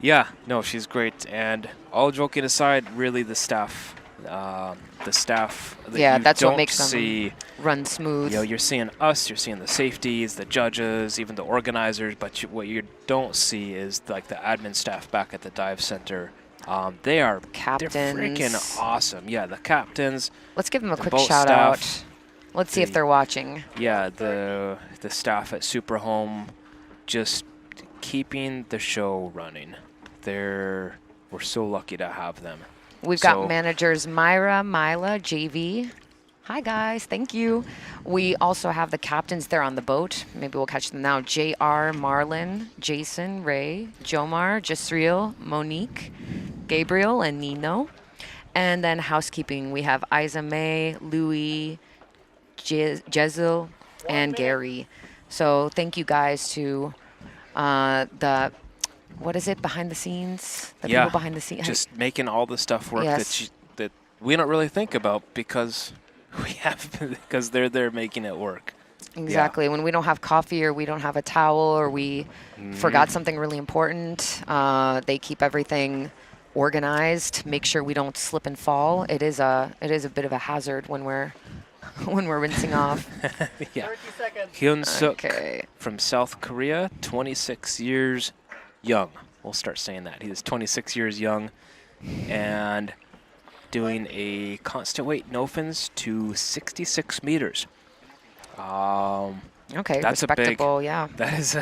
yeah, no, she's great. And all joking aside, really the staff that Yeah, you that's what don't makes them see run smooth. You know, you're seeing us, you're seeing the safeties, the judges, even the organizers, but what you don't see is like the admin staff back at the dive center. They're freaking awesome. Yeah, the captains. Let's give them a the quick boat shout staff, out. Let's see if they're watching. Yeah, the staff at Superhome just keeping the show running. We're so lucky to have them. We've got managers Myra, Mila, JV. Hi, guys. Thank you. We also have the captains there on the boat. Maybe we'll catch them now. JR, Marlon, Jason, Ray, Jomar, Jasriel, Monique, Gabriel, and Nino. And then housekeeping, we have Isa May, Louis, Jezel, and Gary. So thank you guys to what is it, behind the scenes? The people behind the scenes. Just making all the stuff work Yes. that we don't really think about because they're there making it work. Exactly. When we don't have coffee or we don't have a towel or we forgot something really important, they keep everything organized, make sure we don't slip and fall. It is a bit of a hazard when we're rinsing off. Yeah. Hyeonseok from South Korea, 26 years young. We'll start saying that. He is 26 years young and doing a constant weight no fins to 66 meters. Okay, that's respectable, yeah. That is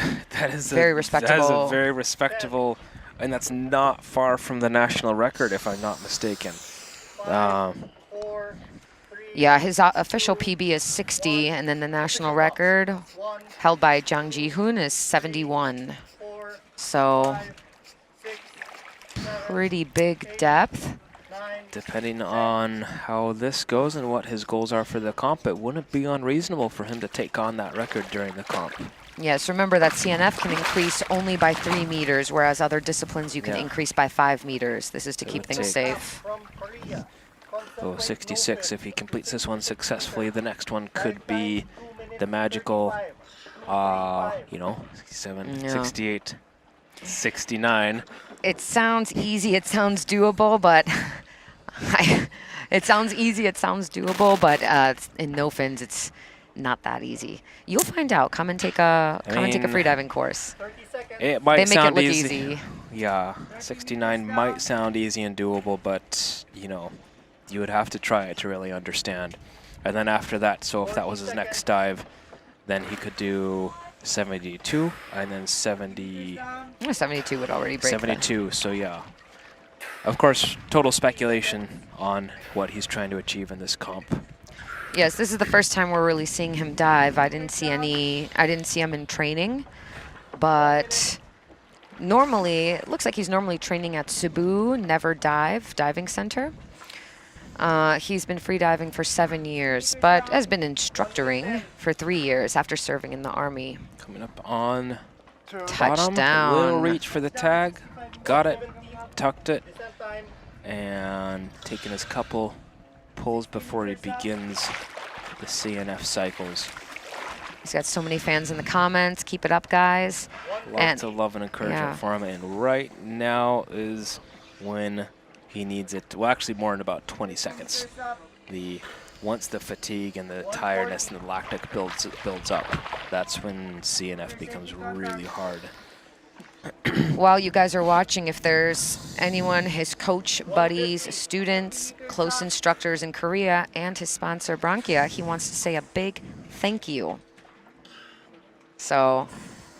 very respectable. That is a very respectable, and that's not far from the national record, if I'm not mistaken. Yeah, his official PB is 60, and then the national record held by Jang Ji-hoon is 71. So pretty big depth. Depending on how this goes and what his goals are for the comp, it wouldn't be unreasonable for him to take on that record during the comp. Yes, remember that CNF can increase only by 3 meters, whereas other disciplines you can increase by 5 meters. This is to keep things safe. So 66, if he completes this one successfully, the next one could be the magical, 67, 68, 69. It sounds easy, it sounds doable, but it sounds easy, it sounds doable, but in no fins, it's not that easy. You'll find out. Come and take a freediving course. It might they make sound it look easy. Yeah, 69 might sound easy and doable, but you would have to try it to really understand. And then after that, so if that was his next dive, then he could do 72 and then 70. 72 would already break. 72, so yeah. Of course, total speculation on what he's trying to achieve in this comp. Yes, this is the first time we're really seeing him dive. I didn't see him in training, but normally, it looks like he's normally training at Cebu Never Dive Diving Center. He's been freediving for 7 years, but has been instructoring for 3 years after serving in the Army. Coming up on Touchdown. bottom, little reach for the tag. Got it, tucked it, and taking his couple pulls before he begins the CNF cycles. He's got so many fans in the comments. Keep it up, guys. Lots of love and encouragement for him, and right now is when he needs it. Well, actually more in about 20 seconds. Once the fatigue and the tiredness and the lactic builds up, that's when CNF becomes really hard. While you guys are watching, if there's anyone, his coach, buddies, students, close instructors in Korea, and his sponsor, Bronchia, he wants to say a big thank you. So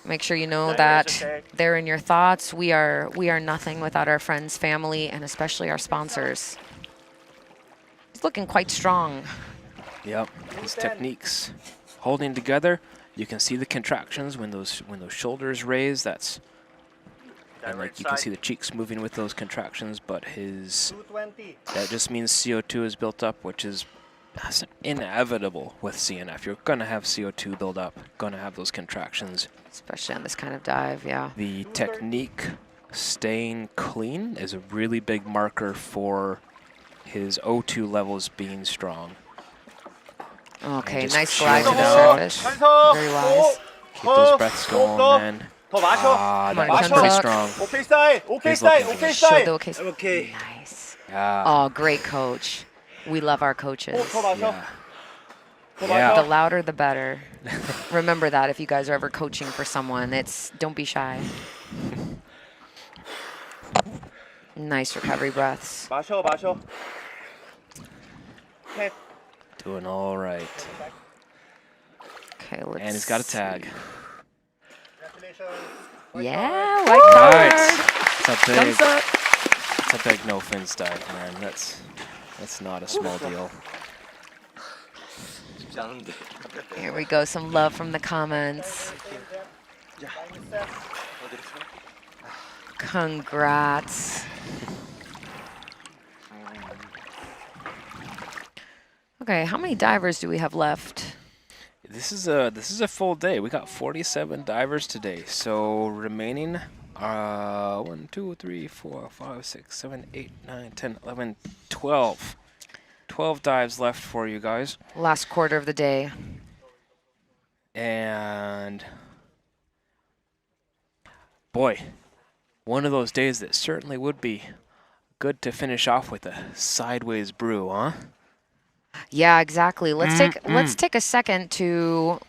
make sure you know that they're in your thoughts. We are nothing without our friends, family, and especially our sponsors. He's looking quite strong. Yep, his techniques holding together. You can see the contractions when those shoulders raise. And like you can see the cheeks moving with those contractions, but that just means CO2 is built up, which is inevitable with CNF. You're gonna have CO2 build up, gonna have those contractions. Especially on this kind of dive, yeah. The technique staying clean is a really big marker for his O2 levels being strong. Okay, nice glide to the surface. Very wise. Keep those breaths going, man. That's pretty strong. Okay. Nice. Oh, great coach. We love our coaches. Yeah. The louder, the better. Remember that if you guys are ever coaching for someone. Don't be shy. Nice recovery breaths. Doing all right. Okay, let's. And he's got a tag. Yeah, white card. Right. It's a big no fins dive, man. That's not a small deal. Here we go. Some love from the comments. Congrats. Okay, how many divers do we have left? This is a full day. We got 47 divers today. So remaining 1, 2, 3, 4, 5, 6, 7, 8, 9, 10, 11, 12. 12 dives left for you guys. Last quarter of the day. And boy, one of those days that certainly would be good to finish off with a sideways brew, huh? Yeah, exactly. Let's take a second to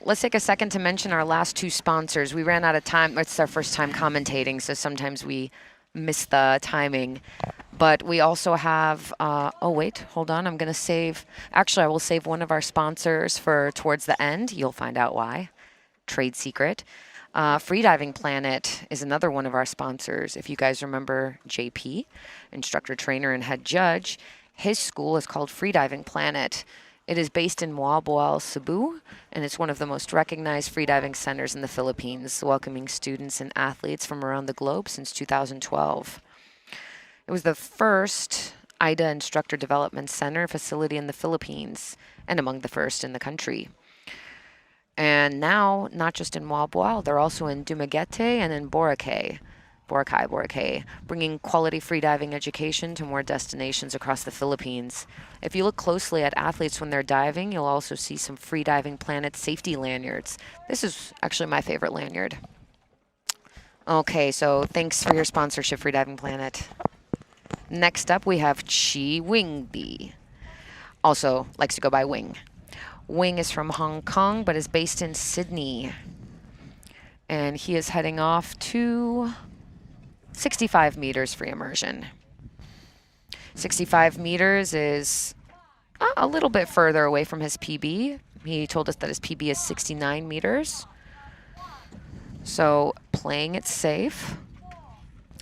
mention our last two sponsors. We ran out of time. It's our first time commentating, so sometimes we miss the timing. But we also have oh wait, hold on. I'm going to save. Actually, I will save one of our sponsors for towards the end. You'll find out why. Trade secret. Freediving Planet is another one of our sponsors. If you guys remember JP, instructor, trainer, and head judge, his school is called Freediving Planet. It is based in Boal, Cebu, and it's one of the most recognized freediving centers in the Philippines, welcoming students and athletes from around the globe since 2012. It was the first AIDA Instructor Development Center facility in the Philippines, and among the first in the country. And now, not just in Boal, they're also in Dumaguete and in Boracay, bringing quality freediving education to more destinations across the Philippines. If you look closely at athletes when they're diving, you'll also see some Freediving Planet safety lanyards. This is actually my favorite lanyard. Okay, so thanks for your sponsorship, Freediving Planet. Next up, we have Chi Wingbi. Also likes to go by Wing. Wing is from Hong Kong, but is based in Sydney. And he is heading off to 65 meters free immersion. 65 meters is a little bit further away from his PB. He told us that his PB is 69 meters. So playing it safe.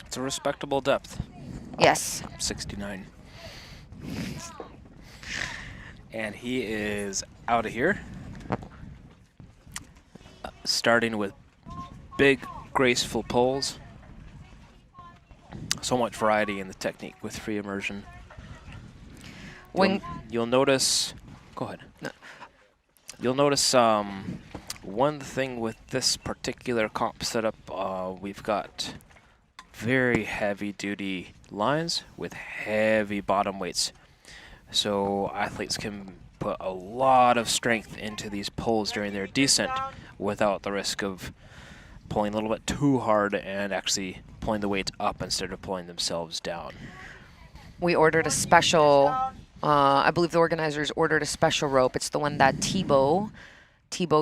It's a respectable depth. Yes. 69. And he is out of here. Starting with big, graceful pulls. So much variety in the technique with free immersion. You'll notice. Go ahead. No. You'll notice one thing with this particular comp setup. We've got very heavy-duty lines with heavy bottom weights, so athletes can put a lot of strength into these pulls during their descent without the risk of pulling a little bit too hard and actually pulling the weight up instead of pulling themselves down. We ordered a special, I believe the organizers ordered a special rope. It's the one that Thibaut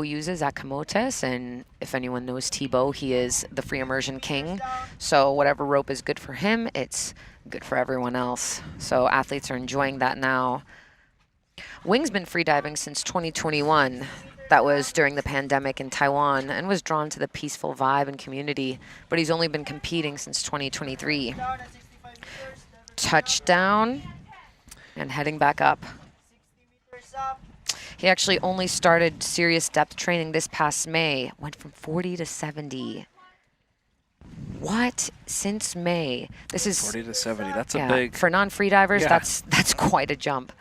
uses at Camotes, and if anyone knows Thibaut, he is the free immersion king. So whatever rope is good for him, it's good for everyone else. So athletes are enjoying that now. Wing's been freediving since 2021. That was during the pandemic in Taiwan, and was drawn to the peaceful vibe and community, but he's only been competing since 2023. Touchdown, and heading back up. He actually only started serious depth training this past May, went from 40 to 70. What? Since May? This is 40 to 70, that's a big... For non-freedivers, that's quite a jump.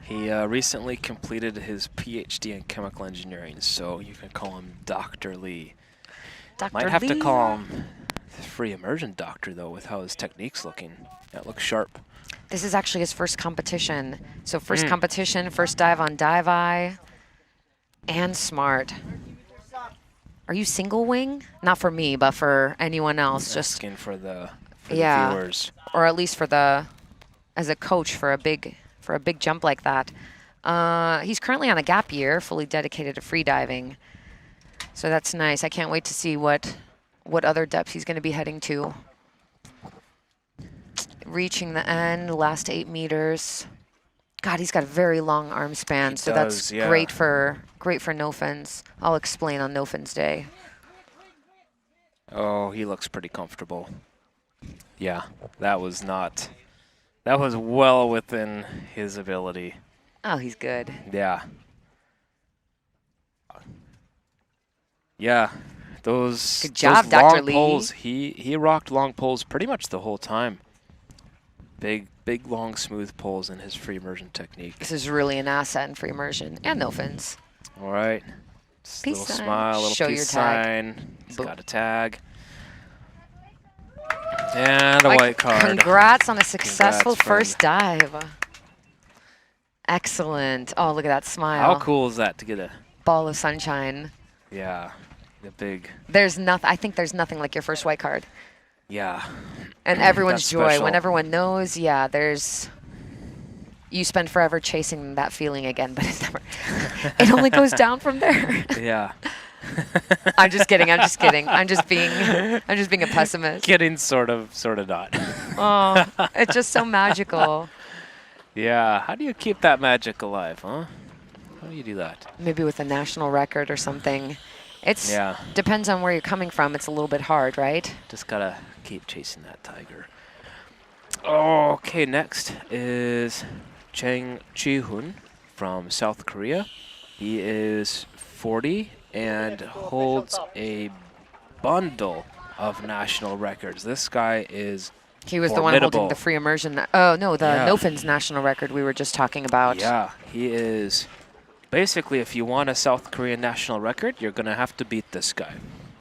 He recently completed his PhD in chemical engineering, so you can call him Dr. Lee. Might have to call him free immersion doctor, though, with how his technique's looking. That looks sharp. This is actually his first competition. So first competition, first dive on Dive Eye, and smart. Are you single wing? Not for me, but for anyone else. Just asking for the viewers. Or at least for as a coach for a big jump like that. He's currently on a gap year, fully dedicated to freediving. So that's nice. I can't wait to see what other depths he's going to be heading to. Reaching the end, last 8 meters. God, he's got a very long arm span, so that's great for no fins. I'll explain on no fins day. Oh, he looks pretty comfortable. Yeah, that was well within his ability. Oh, he's good. Yeah. Yeah, those good job, those Dr. long Lee. Poles, he rocked long poles pretty much the whole time. Big, long, smooth poles in his free immersion technique. This is really an asset in free immersion and no fins. All right. Peace little sign. Smile, little Show peace your tag. sign. He's got a tag. And a white card. Congrats on a successful first dive. Excellent. Oh, look at that smile. How cool is that to get a ball of sunshine? Yeah, the big. There's nothing. I think there's nothing like your first white card. Yeah. And everyone's That's joy special. when everyone knows. Yeah, you spend forever chasing that feeling again, but it never. It only goes down from there. Yeah. I'm just kidding. I'm just kidding. I'm just being a pessimist. Kidding, sort of not. Oh, it's just so magical. Yeah. How do you keep that magic alive, huh? How do you do that? Maybe with a national record or something. Depends on where you're coming from. It's a little bit hard, right? Just gotta keep chasing that tiger. Okay, next is Cheng Jihoon from South Korea. He is 40 and holds a bundle of national records. This guy is He was formidable. the one holding the free immersion. Oh, no, the no fins national record we were just talking about. Yeah, he is. Basically, if you want a South Korean national record, you're going to have to beat this guy.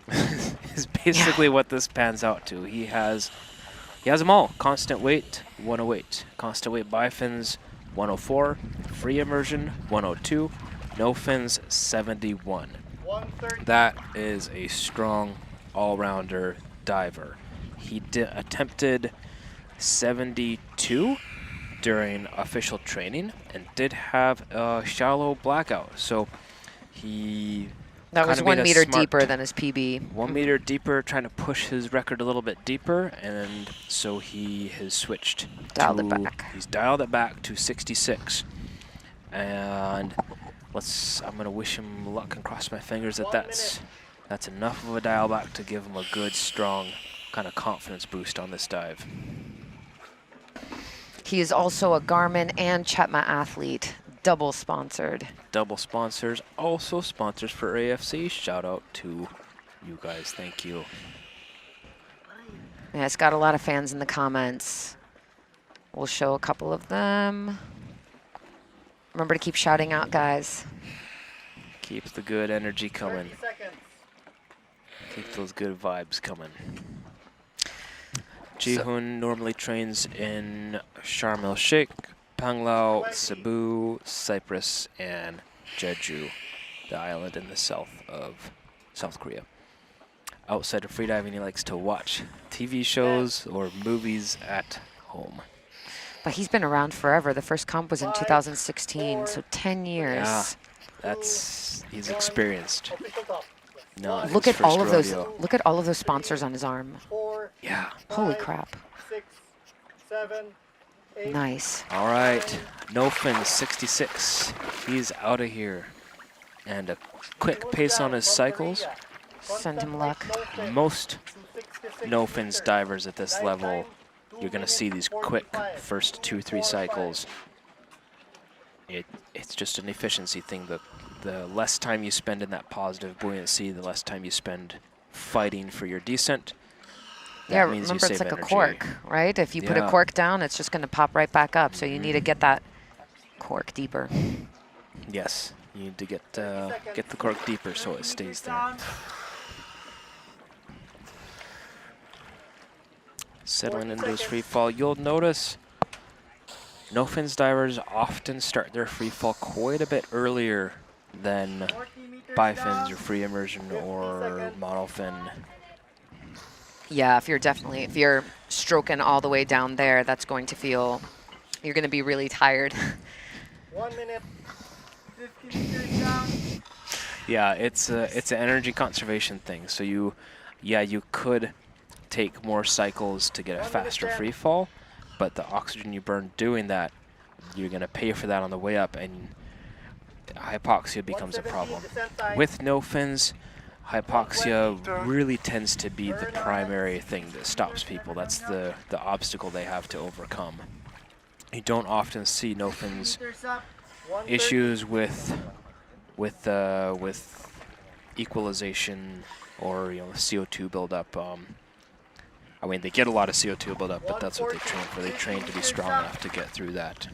Is basically what this pans out to. He has them all. Constant weight, 108. Constant weight bifins, 104. Free immersion, 102. No fins, 71. That is a strong all-rounder diver. He attempted 72 during official training and did have a shallow blackout. So that was 1 meter deeper than his PB. 1 meter deeper, trying to push his record a little bit deeper, and so he has switched. Dialed it back. He's dialed it back to 66. And I'm going to wish him luck and cross my fingers that that's enough of a dial back to give him a good, strong kind of confidence boost on this dive. He is also a Garmin and Chetma athlete, double sponsored. Double sponsors, also sponsors for AFC. Shout out to you guys, thank you. Yeah, it's got a lot of fans in the comments. We'll show a couple of them. Remember to keep shouting out, guys. Keep the good energy coming. Keep those good vibes coming. Jihoon normally trains in Sharm el-Sheikh, Panglao, Cebu, Cyprus, and Jeju, the island in the south of South Korea. Outside of freediving, he likes to watch TV shows or movies at home. But he's been around forever. The first comp was in 2016, so 10 years. Yeah, he's experienced. Not Look his at all first of those. rodeo. Look at all of those sponsors on his arm. Yeah. Holy crap. 6, 7, 8. Nice. All right, Nofin 66. He's out of here. And a quick pace on his cycles. Send him luck. Most Nofins divers at this level, you're going to see these quick first 2-3 cycles. It's just an efficiency thing. The less time you spend in that positive buoyancy, the less time you spend fighting for your descent. Yeah, That means you remember it's save like energy. a cork, right? If you put a Yeah. cork down, it's just going to pop right back up. So you need to get that cork deeper. Yes, you need to get the cork deeper so it stays there. Settling into his free fall, you'll notice no-fins divers often start their free fall quite a bit earlier than bifins or free immersion or monofin. Yeah, if you're stroking all the way down there, that's going to feel, you're going to be really tired. 1 minute. 50 meters down. Yeah, it's an energy conservation thing. So you could take more cycles to get a faster free fall, but the oxygen you burn doing that, you're going to pay for that on the way up, and hypoxia becomes a problem. With no fins, hypoxia really tends to be the primary thing that stops people. That's the obstacle they have to overcome. You don't often see no fins issues with equalization or CO2 buildup. I mean, they get a lot of CO2 buildup, but that's what they train for. They train to be strong enough to get through that.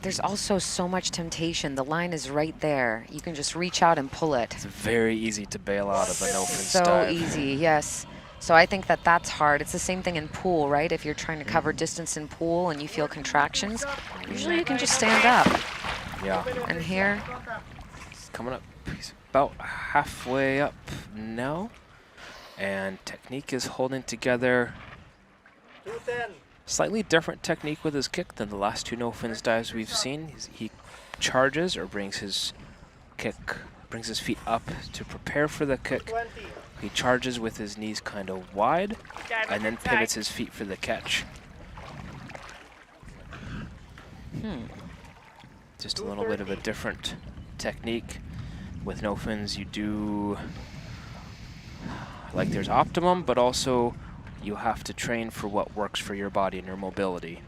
There's also so much temptation. The line is right there. You can just reach out and pull it. It's very easy to bail out of an open So dive. easy, yes. So I think that's hard. It's the same thing in pool, right? If you're trying to cover distance in pool and you feel contractions, usually you can just stand up. Yeah. And here, He's coming up. He's about halfway up now. And technique is holding together. 210. Slightly different technique with his kick than the last two no-fins dives we've seen. He charges or brings his feet up to prepare for the kick. 20. He charges with his knees kind of wide and then pivots his feet for the catch. Just a little bit of a different technique. With no fins, you do, like there's optimum, but also you have to train for what works for your body and your mobility.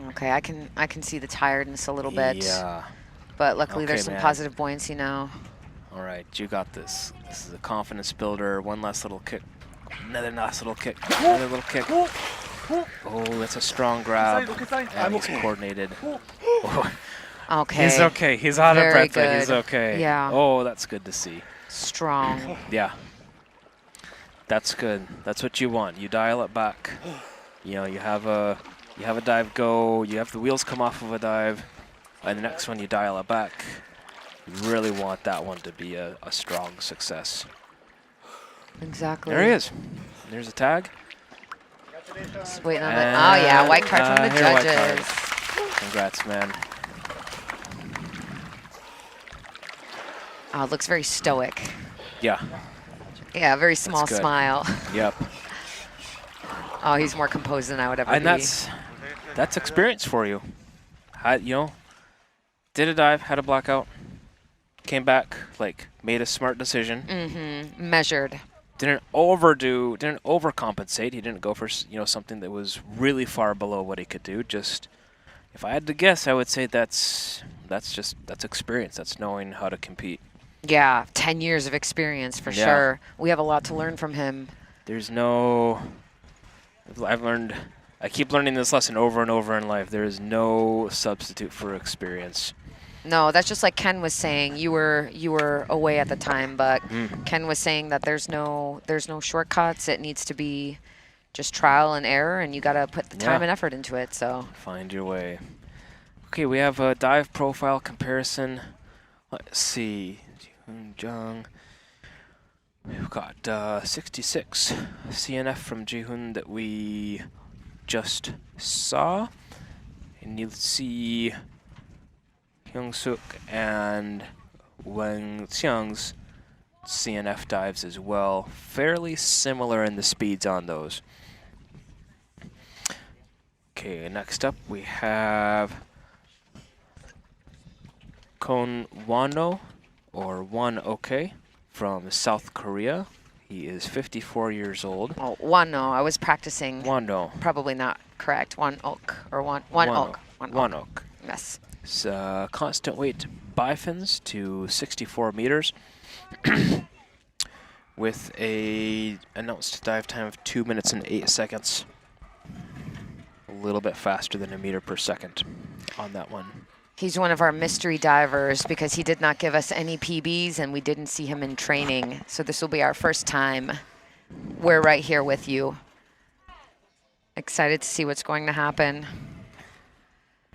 okay, I can see the tiredness a little bit. Yeah. But luckily Okay, there's some man. positive buoyancy now. All right, you got this. This is a confidence builder. One last little kick. Another nice little kick. Another little kick. Oh, that's a strong grab. And he's coordinated. Oh. Okay. He's okay. He's out of Very breath, but he's good. okay. Yeah. Oh, that's good to see. Strong. Yeah. That's good. That's what you want. You dial it back. You know, you have a dive go. You have the wheels come off of a dive, and the next one you dial it back. You really want that one to be a strong success. Exactly. There he is. There's a tag. Just waiting on it. Oh yeah, white card from the here, white card. judges. Congrats, man. Oh, it looks very stoic. Yeah. Yeah, very small good. smile. Yep. Oh, he's more composed than I would ever And be. that's experience for you. Did a dive, had a blackout, came back, made a smart decision. Mm-hmm. Measured. Didn't overcompensate. He didn't go for something that was really far below what he could do. Just, if I had to guess, I would say that's experience. That's knowing how to compete. Yeah, 10 years of experience for Yeah. sure. We have a lot to learn from him. I've learned I keep learning this lesson over and over in life. There is no substitute for experience. No, that's just like Ken was saying. You were away at the time, but Ken was saying that there's no shortcuts. It needs to be just trial and error, and you got to put the time and effort into it. So find your way. Okay, we have a dive profile comparison. Let's see, Jihoon Jang. We've got 66 CNF from Jihoon that we just saw, and you'll see Hyeonseok and Wen Hsiang's CNF dives as well. Fairly similar in the speeds on those. Okay, next up we have Kon Wano, or Wanok, from South Korea. He is 54 years old. Oh, Wano. I was practicing. Wano. Probably not correct. Wanok or Wanok. Wanok. Yes. It's constant weight bifins to 64 meters with a announced dive time of 2 minutes and 8 seconds. A little bit faster than a meter per second on that one. He's one of our mystery divers because he did not give us any PBs and we didn't see him in training. So this will be our first time. We're right here with you. Excited to see what's going to happen.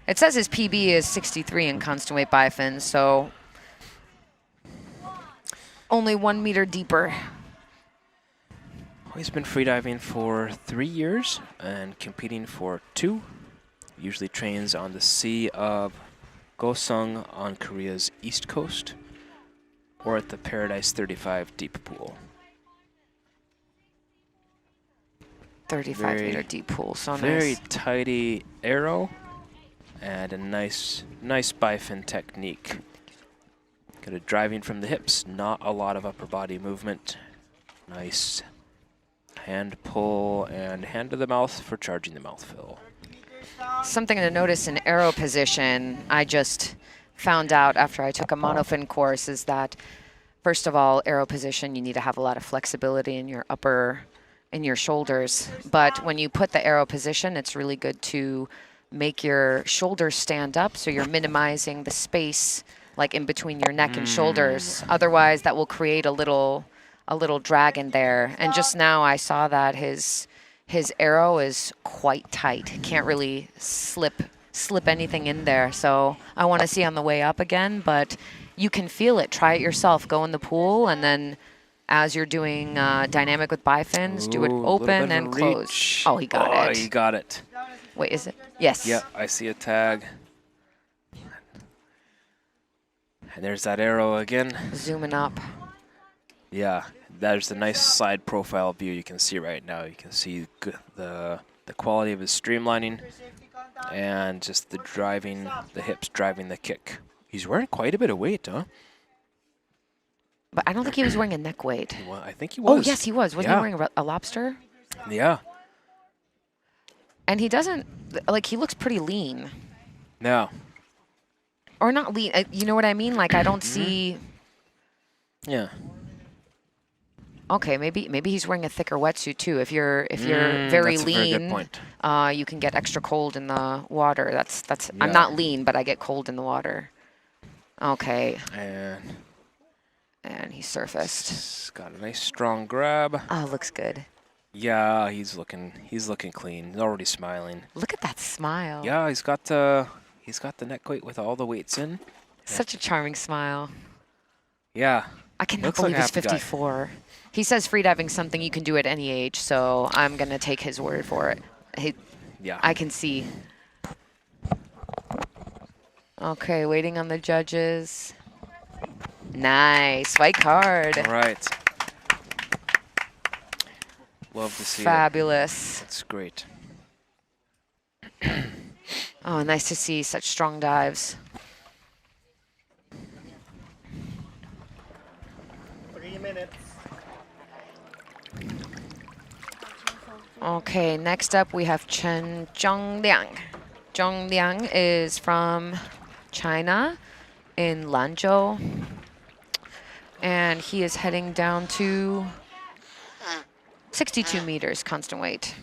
It says his PB is 63 in constant weight bifins, so only 1 meter deeper. He's been freediving for 3 years and competing for 2. Usually trains on the Sea of Gosung on Korea's east coast, or at the Paradise 35 deep pool. 35 meter deep pool, so nice. Very tidy arrow and a nice bifin technique. Good at driving from the hips, not a lot of upper body movement. Nice hand pull and hand to the mouth for charging the mouth fill. Something to notice in arrow position, I just found out after I took a monofin course, is that first of all, arrow position, you need to have a lot of flexibility in your shoulders. But when you put the arrow position, it's really good to make your shoulders stand up so you're minimizing the space like in between your neck and shoulders. Otherwise, that will create a little drag in there. And just now I saw that his arrow is quite tight. Can't really slip anything in there. So I want to see on the way up again, but you can feel it. Try it yourself. Go in the pool, and then as you're doing dynamic with bifins, do it open and close. Reach. Oh, he got it. He got it. Wait, is it? Yes. Yep, I see a tag. And there's that arrow again. Zooming up. Yeah, there's the nice side profile view you can see right now. You can see the quality of his streamlining and just the hips driving the kick. He's wearing quite a bit of weight, huh? But I don't think he was wearing a neck weight. Well, I think he was. Oh, yes, he was. Wasn't he wearing a lobster? Yeah. And he doesn't, like, he looks pretty lean. No. Or not lean, you know what I mean? Like, I don't see. Yeah. Okay, maybe he's wearing a thicker wetsuit too. If you're very lean, you can get extra cold in the water. That's. Yeah. I'm not lean, but I get cold in the water. Okay. And he surfaced. He's got a nice strong grab. Oh, looks good. Yeah, he's looking clean. He's already smiling. Look at that smile. Yeah, he's got the neck weight with all the weights in. Such a charming smile. Yeah. I cannot believe he's 54. He says freediving's something you can do at any age, so I'm gonna take his word for it. Yeah. I can see. Okay, waiting on the judges. Nice, white card. All right. Love to see it. Fabulous. That's great. Oh, nice to see such strong dives. 3 minutes. Okay, next up we have Chen Zhongliang. Zhongliang is from China in Lanzhou. And he is heading down to 62 meters constant weight.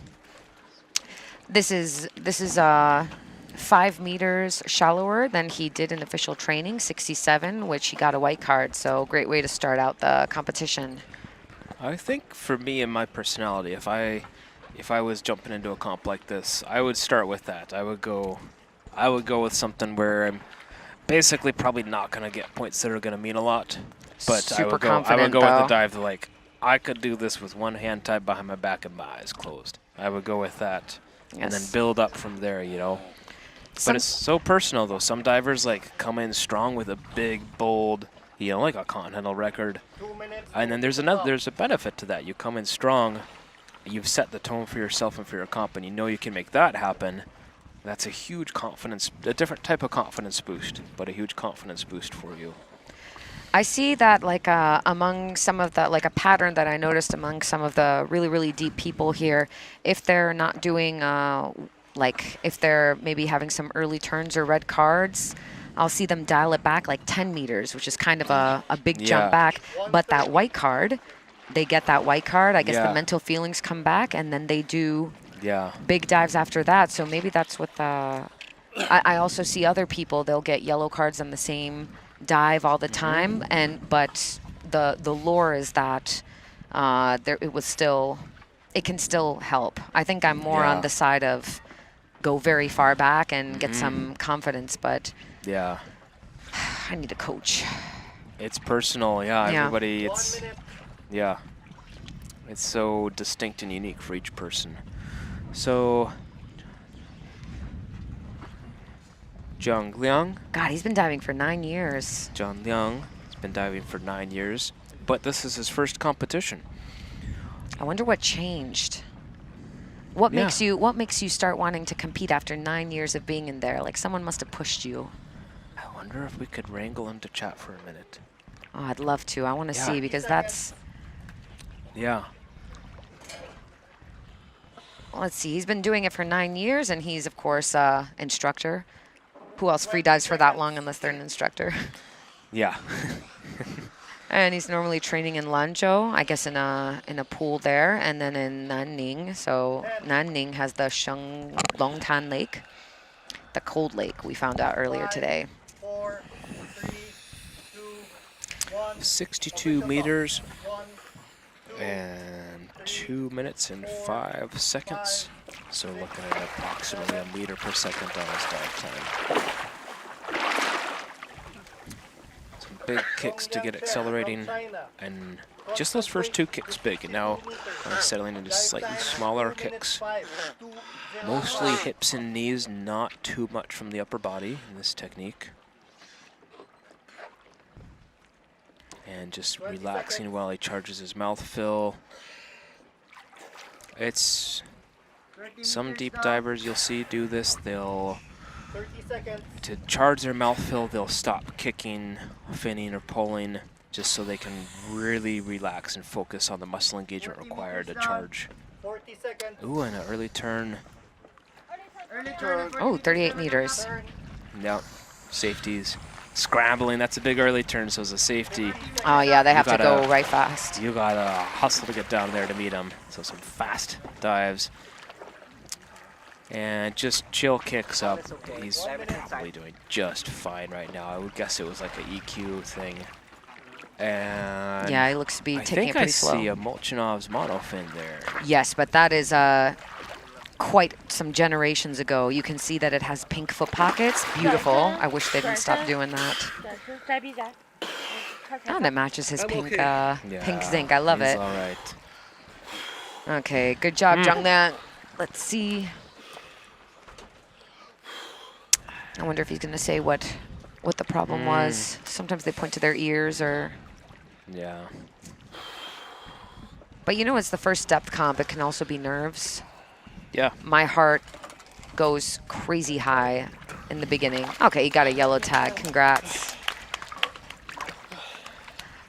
This is 5 meters shallower than he did in official training, 67, which he got a white card. So great way to start out the competition. I think for me and my personality, if I was jumping into a comp like this, I would start with that. I would go with something where I'm basically probably not going to get points that are going to mean a lot. But I would go with the dive like, I could do this with one hand tied behind my back and my eyes closed. I would go with that. Yes. And then build up from there, you know. But it's so personal, though. Some divers like come in strong with a big, bold, you know, like a continental record. And then there's a benefit to that. You come in strong, you've set the tone for yourself and for your comp, and you know you can make that happen. That's a huge confidence, a different type of confidence boost, but a huge confidence boost for you. I see that like among some of the, like a pattern that I noticed among some of the really, really deep people here, if they're not doing, like if they're maybe having some early turns or red cards, I'll see them dial it back like 10 meters, which is kind of a big jump back. But that white card, they get that white card, I guess the mental feelings come back, and then they do big dives after that. So maybe that's what the, I also see other people, they'll get yellow cards on the same dive all the time, but the lore is that it can still help. I think I'm more on the side of go very far back and get some confidence, but I need a coach. It's personal, everybody, it's so distinct and unique for each person. So Zhang Liang. God, he's been diving for 9 years. Zhang Liang has been diving for 9 years, but this is his first competition. I wonder what changed. What makes you start wanting to compete after 9 years of being in there? Like someone must have pushed you. I wonder if we could wrangle him to chat for a minute. Oh, I'd love to. I want to see, because that's... Let's see. He's been doing it for 9 years, and he's, of course, instructor. Who else free dives for that long unless they're an instructor? Yeah. And he's normally training in Lanzhou, I guess in a pool there, and then in Nanning. So Nanning has the Longtan Lake, the cold lake we found out earlier today. 4, 3, 2, 1. 62 meters and 2 minutes and 5 seconds. So looking at approximately a meter per second on his dive time. Some big kicks to get accelerating, and just those first 2 kicks big, and now settling into slightly smaller kicks. Mostly hips and knees, not too much from the upper body in this technique. And just relaxing while he charges his mouth fill. It's some deep divers you'll see do this. They'll, to charge their mouth fill, they'll stop kicking, finning, or pulling, just so they can really relax and focus on the muscle engagement required to charge. 40 seconds. Ooh, and an early turn. Oh, 38 meters. Yep, safeties. Scrambling, that's a big early turn, so it's a safety. Oh yeah, they have to go right fast. You gotta hustle to get down there to meet him. So some fast dives. And just chill kicks up. He's probably doing just fine right now. I would guess it was like an EQ thing. And yeah, he looks to be taking it pretty slow. I think I see a Molchanov's monofin there. Yes, but that is quite some generations ago. You can see that it has pink foot pockets. Beautiful. I wish they didn't stop doing that. Oh, that matches his pink zinc. I love it. All right. Okay, good job, Zhang Liang. Let's see. I wonder if he's going to say what the problem was. Sometimes they point to their ears or... Yeah. But you know, it's the first depth comp. It can also be nerves. Yeah. My heart goes crazy high in the beginning. Okay, you got a yellow tag. Congrats.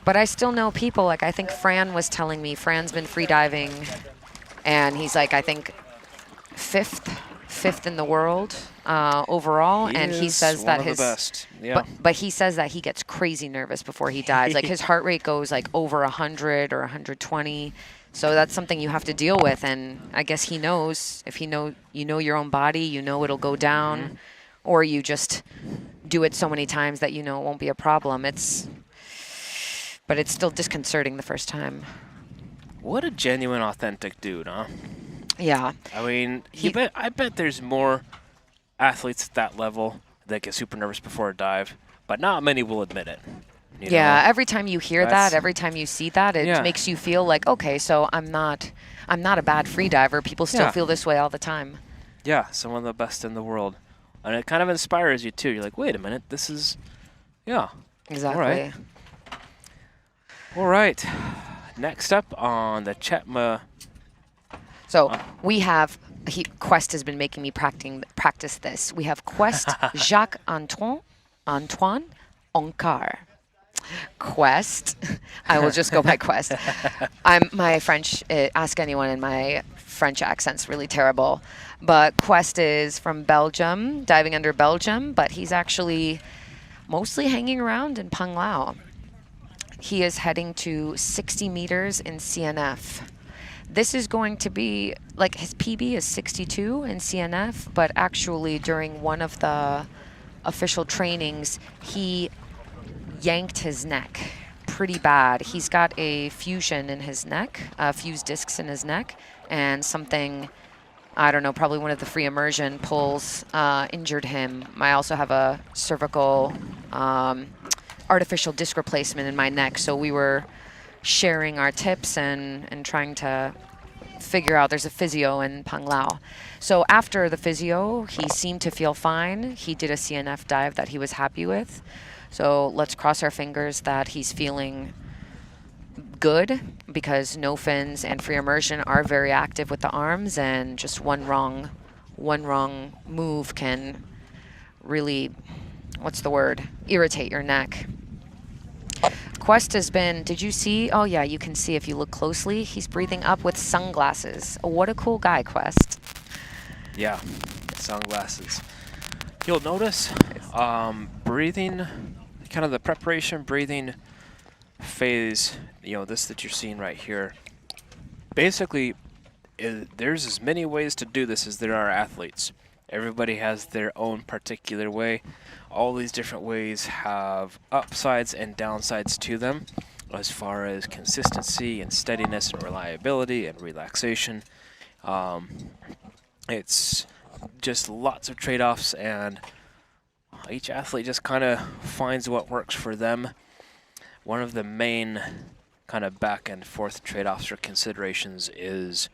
But I still know people, like I think Fran was telling me, Fran's been free diving, and he's like, I think fifth in the world overall, and he says that his best. Yeah. But he says that he gets crazy nervous before he dives. Like his heart rate goes like over 100 or 120. So that's something you have to deal with, and I guess he knows. If you know your own body, you know it'll go down, or you just do it so many times that you know it won't be a problem. But it's still disconcerting the first time. What a genuine, authentic dude, huh? Yeah. I mean, I bet there's more athletes at that level that get super nervous before a dive, but not many will admit it. You know? Every time you hear that, every time you see that, it makes you feel like, okay, so I'm not a bad free diver. People still feel this way all the time. Yeah, some of the best in the world. And it kind of inspires you too. You're like, wait a minute, this is, Exactly. All right. Next up on the Chetma. So we have, Quest has been making me practice this. We have Quest Jacques-Antoine Onkar. Quest. I will just go by Quest. My French, ask anyone, and my French accent's really terrible. But Quest is from Belgium, diving under Belgium, but he's actually mostly hanging around in Panglao. He is heading to 60 meters in CNF. This is going to be, like, his PB is 62 in CNF, but actually during one of the official trainings, he yanked his neck pretty bad. He's got a fusion in his neck, fused discs in his neck, and something, I don't know, probably one of the free immersion pulls injured him. I also have a cervical artificial disc replacement in my neck, so we were sharing our tips and trying to figure out. There's a physio in Panglao. So after the physio, he seemed to feel fine. He did a CNF dive that he was happy with. So let's cross our fingers that he's feeling good, because no fins and free immersion are very active with the arms, and just one wrong move can really, irritate your neck. Quest has been, did you see? Oh yeah, you can see if you look closely, he's breathing up with sunglasses. What a cool guy, Quest. Yeah, sunglasses. You'll notice breathing, kind of the preparation breathing phase, this that you're seeing right here. Basically, there's as many ways to do this as there are athletes. Everybody has their own particular way. All these different ways have upsides and downsides to them as far as consistency and steadiness and reliability and relaxation. It's just lots of trade-offs, and each athlete just kind of finds what works for them. One of the main kind of back and forth trade-offs or considerations is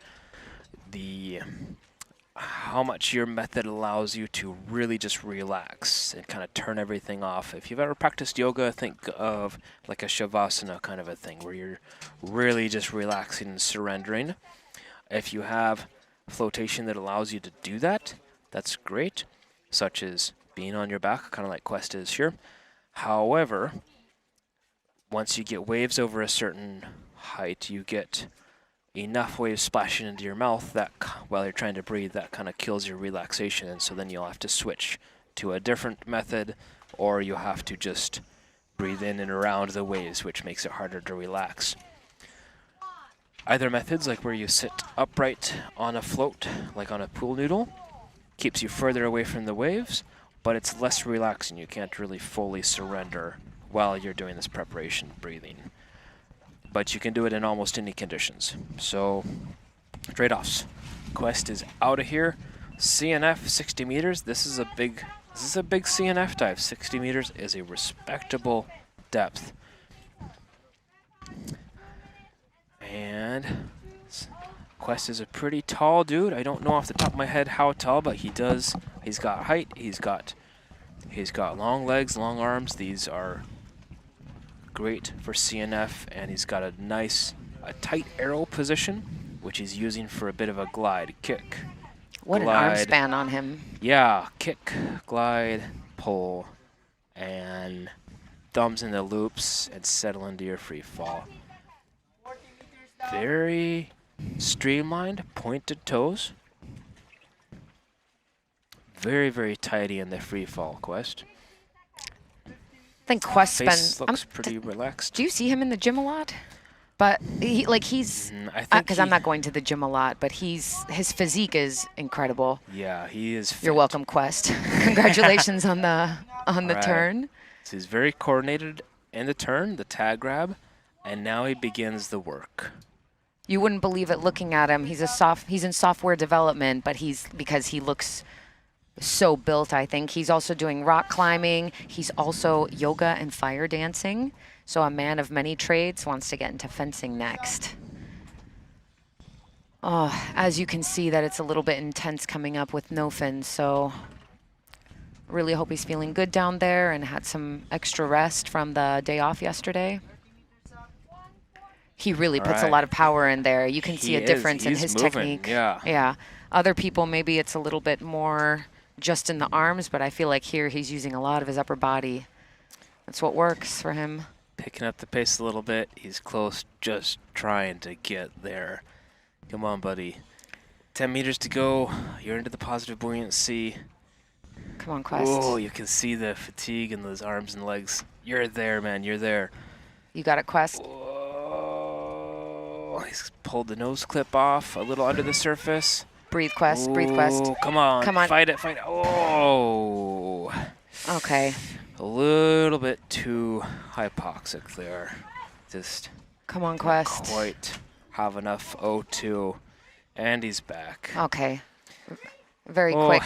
how much your method allows you to really just relax and kind of turn everything off. If you've ever practiced yoga, think of like a shavasana kind of a thing where you're really just relaxing and surrendering. If you have flotation that allows you to do that, that's great, such as being on your back, kind of like Quest is here. However, once you get waves over a certain height, you get enough waves splashing into your mouth that while you're trying to breathe, that kind of kills your relaxation, and so then you'll have to switch to a different method, or you'll have to just breathe in and around the waves, which makes it harder to relax. Either methods, like where you sit upright on a float, like on a pool noodle, keeps you further away from the waves, but it's less relaxing. You can't really fully surrender while you're doing this preparation breathing. But you can do it in almost any conditions. So, trade-offs. Quest is out of here. CNF 60 meters. This is a big CNF dive. 60 meters is a respectable depth. And Quest is a pretty tall dude. I don't know off the top of my head how tall, but he's got height. He's got long legs, long arms. These are great for CNF, and he's got a tight arrow position, which he's using for a bit of a glide kick. What glide, an arm span on him. Yeah, kick, glide, pull, and thumbs in the loops and settle into your free fall. Very streamlined, pointed toes. Very, very tidy in the free fall, Quest. I think Quest Face looks pretty relaxed. Do you see him in the gym a lot? But he's I think because I'm not going to the gym a lot, but his physique is incredible. Yeah, he is fit. You're welcome, Quest. Congratulations on the turn. So he's very coordinated in the turn, the tag grab, and now he begins the work. You wouldn't believe it looking at him. He's in software development, but because he looks so built, I think. He's also doing rock climbing. He's also yoga and fire dancing. So a man of many trades, wants to get into fencing next. Oh, as you can see that it's a little bit intense coming up with no fins, so really hope he's feeling good down there and had some extra rest from the day off yesterday. He really puts a lot of power in there. You can see a difference in his technique. Yeah. Other people, maybe it's a little bit more just in the arms, but I feel like here he's using a lot of his upper body. That's what works for him. Picking up the pace a little bit. He's close, just trying to get there. Come on, buddy. 10 meters to go. You're into the positive buoyancy. Come on, Quest. Oh, you can see the fatigue in those arms and legs. You're there, man. You're there. You got it, Quest. Oh, he's pulled the nose clip off a little under the surface. Breathe, Quest. Breathe, Quest. Come on. Come on. Fight it. Fight it. Oh. Okay. A little bit too hypoxic there. Just come on, Quest. Quite have enough O2. And he's back. Okay. Very quick.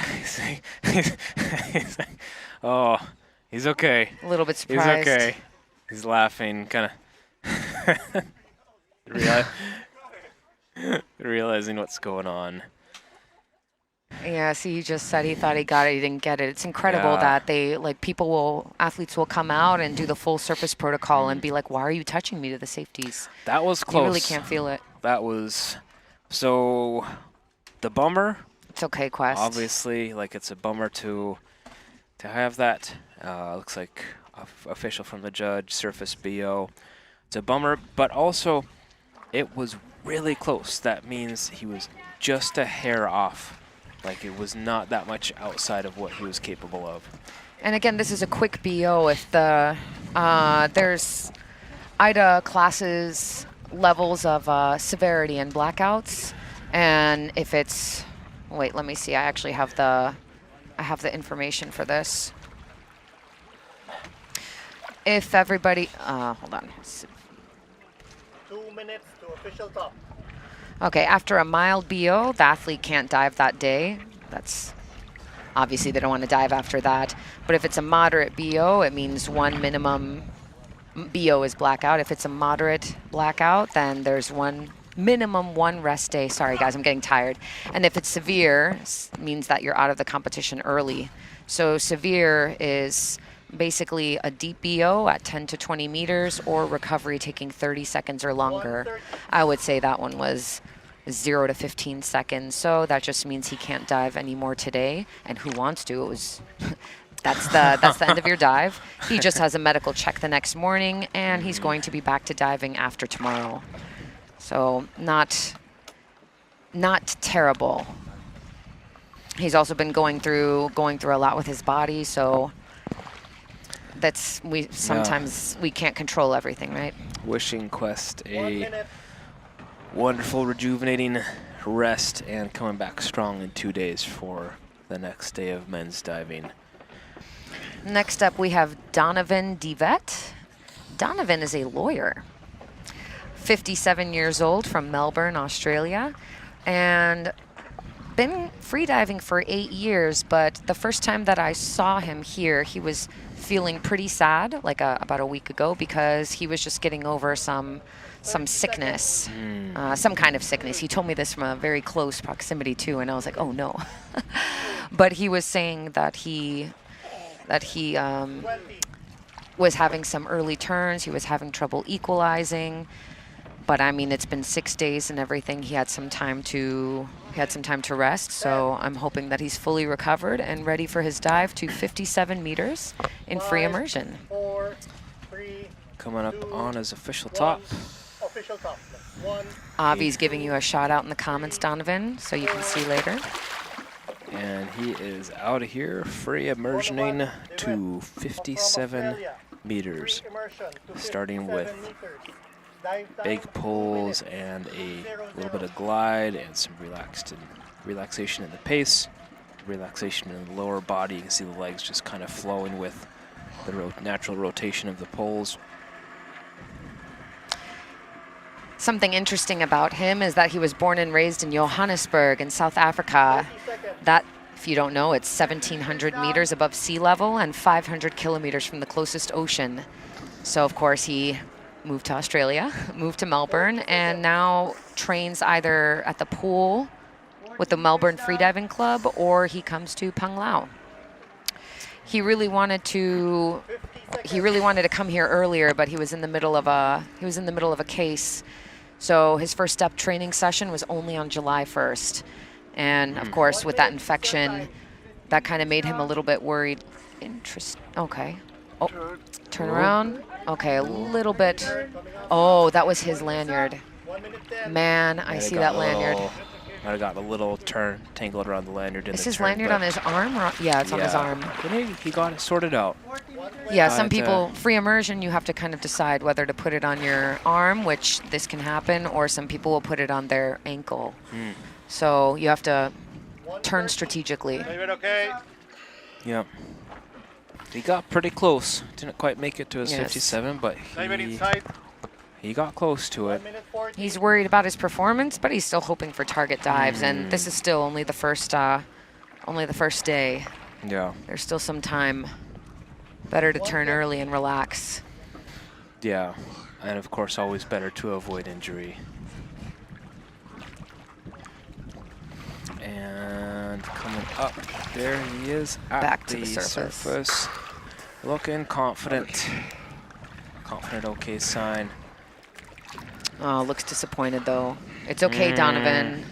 He's okay. A little bit surprised. He's okay. He's laughing, kind of realizing what's going on. Yeah, see, he just said he thought he got it, he didn't get it. It's incredible that athletes will come out and do the full surface protocol and be like, why are you touching me to the safeties? That was close. You really can't feel it. That was, so the bummer. It's okay, Quest. Obviously, it's a bummer to have that. Looks like official from the judge, surface BO. It's a bummer, but also it was really close. That means he was just a hair off. It was not that much outside of what he was capable of. And again, this is a quick BO. If there's AIDA classes levels of severity and blackouts, and if it's, wait, let me see. I actually have the information for this. If everybody, hold on. 2 minutes to official top. Okay, after a mild BO, the athlete can't dive that day. That's obviously they don't want to dive after that. But if it's a moderate BO, it means one minimum BO is blackout. If it's a moderate blackout, then there's minimum one rest day. Sorry guys, I'm getting tired. And if it's severe, means that you're out of the competition early. So severe is basically a deep BO at 10 to 20 meters or recovery taking 30 seconds or longer. I would say that one was 0 to 15 seconds. So that just means he can't dive anymore today. And who wants to? It was that's the end of your dive. He just has a medical check the next morning and he's going to be back to diving after tomorrow. So not terrible. He's also been going through a lot with his body, so sometimes we can't control everything, right? Wishing Quest a wonderful, rejuvenating rest and coming back strong in 2 days for the next day of men's diving. Next up, we have Donovan Devet. Donovan is a lawyer, 57 years old, from Melbourne, Australia, and been freediving for 8 years, but the first time that I saw him here, he was feeling pretty sad, about a week ago, because he was just getting over some sickness, some kind of sickness. He told me this from a very close proximity too, and I was like, oh no. But he was saying that he was having some early turns. He was having trouble equalizing. But I mean, it's been 6 days and everything. He had some time to rest. So I'm hoping that he's fully recovered and ready for his dive to 57 meters in free immersion. 4, 3, coming up on his official top. Official top. 1. Avi's giving you a shout out in the comments, Donovan, so you can see later. And he is out of here, free immersioning to 57 meters, starting with big pulls and a little bit of glide and some relaxation in the pace, relaxation in the lower body. You can see the legs just kind of flowing with the natural rotation of the poles. Something interesting about him is that he was born and raised in Johannesburg in South Africa. That, if you don't know, it's 1,700 meters above sea level and 500 kilometers from the closest ocean. So, of course, he moved to Australia, moved to Melbourne, and now trains either at the pool with the Melbourne Freediving Club, or he comes to Panglao. He really wanted to come here earlier, but he was in the middle of a case. So his first step training session was only on July 1st. And of course, with that infection, that kind of made him a little bit worried. Okay. Oh, turn around. Okay, a little bit. Oh, that was his lanyard. Man, I see that lanyard. Might have got a little tangled around the lanyard. Is his lanyard on his arm? Yeah, it's on his arm. He got it sorted out. Yeah, some people, free immersion, you have to kind of decide whether to put it on your arm, which this can happen, or some people will put it on their ankle. So you have to turn strategically. Okay. Yep. He got pretty close. Didn't quite make it to his 57, but he got close to it. He's worried about his performance, but he's still hoping for target dives, and this is still only the first day. Yeah. There's still some time. Better to turn early and relax. Yeah, and of course, always better to avoid injury. And coming up, there he is at back to the surface. Looking confident. Confident, okay sign. Oh, looks disappointed though. It's okay, Donovan.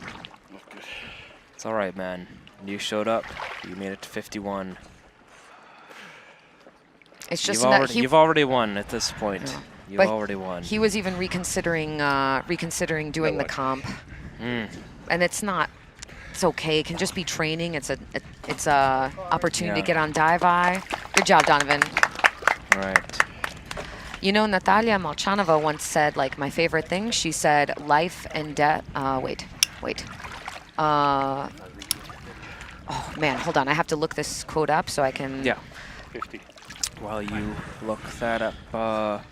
It's all right, man. You showed up. You made it to 51. It's just you've already won at this point. Yeah. You've already won. He was even reconsidering doing the comp, and it's okay. It can just be training. It's a opportunity to get on dive eye. Good job, Donovan. All right. You know, Natalia Molchanova once said, like, my favorite thing. She said, "Life and death." Wait. Oh man, hold on. I have to look this quote up so I can. Yeah. 50. While you look that up,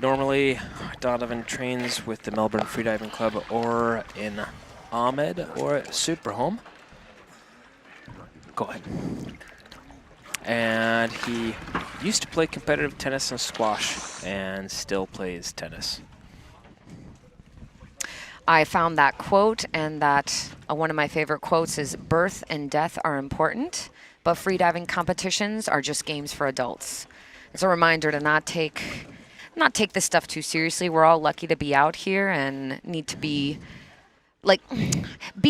normally Donovan trains with the Melbourne Freediving Club or in Ahmed or at Superhome. Go ahead. And he used to play competitive tennis and squash and still plays tennis. I found that quote, and that one of my favorite quotes is, "Birth and death are important, but freediving competitions are just games for adults." It's a reminder to not take this stuff too seriously. We're all lucky to be out here and need to be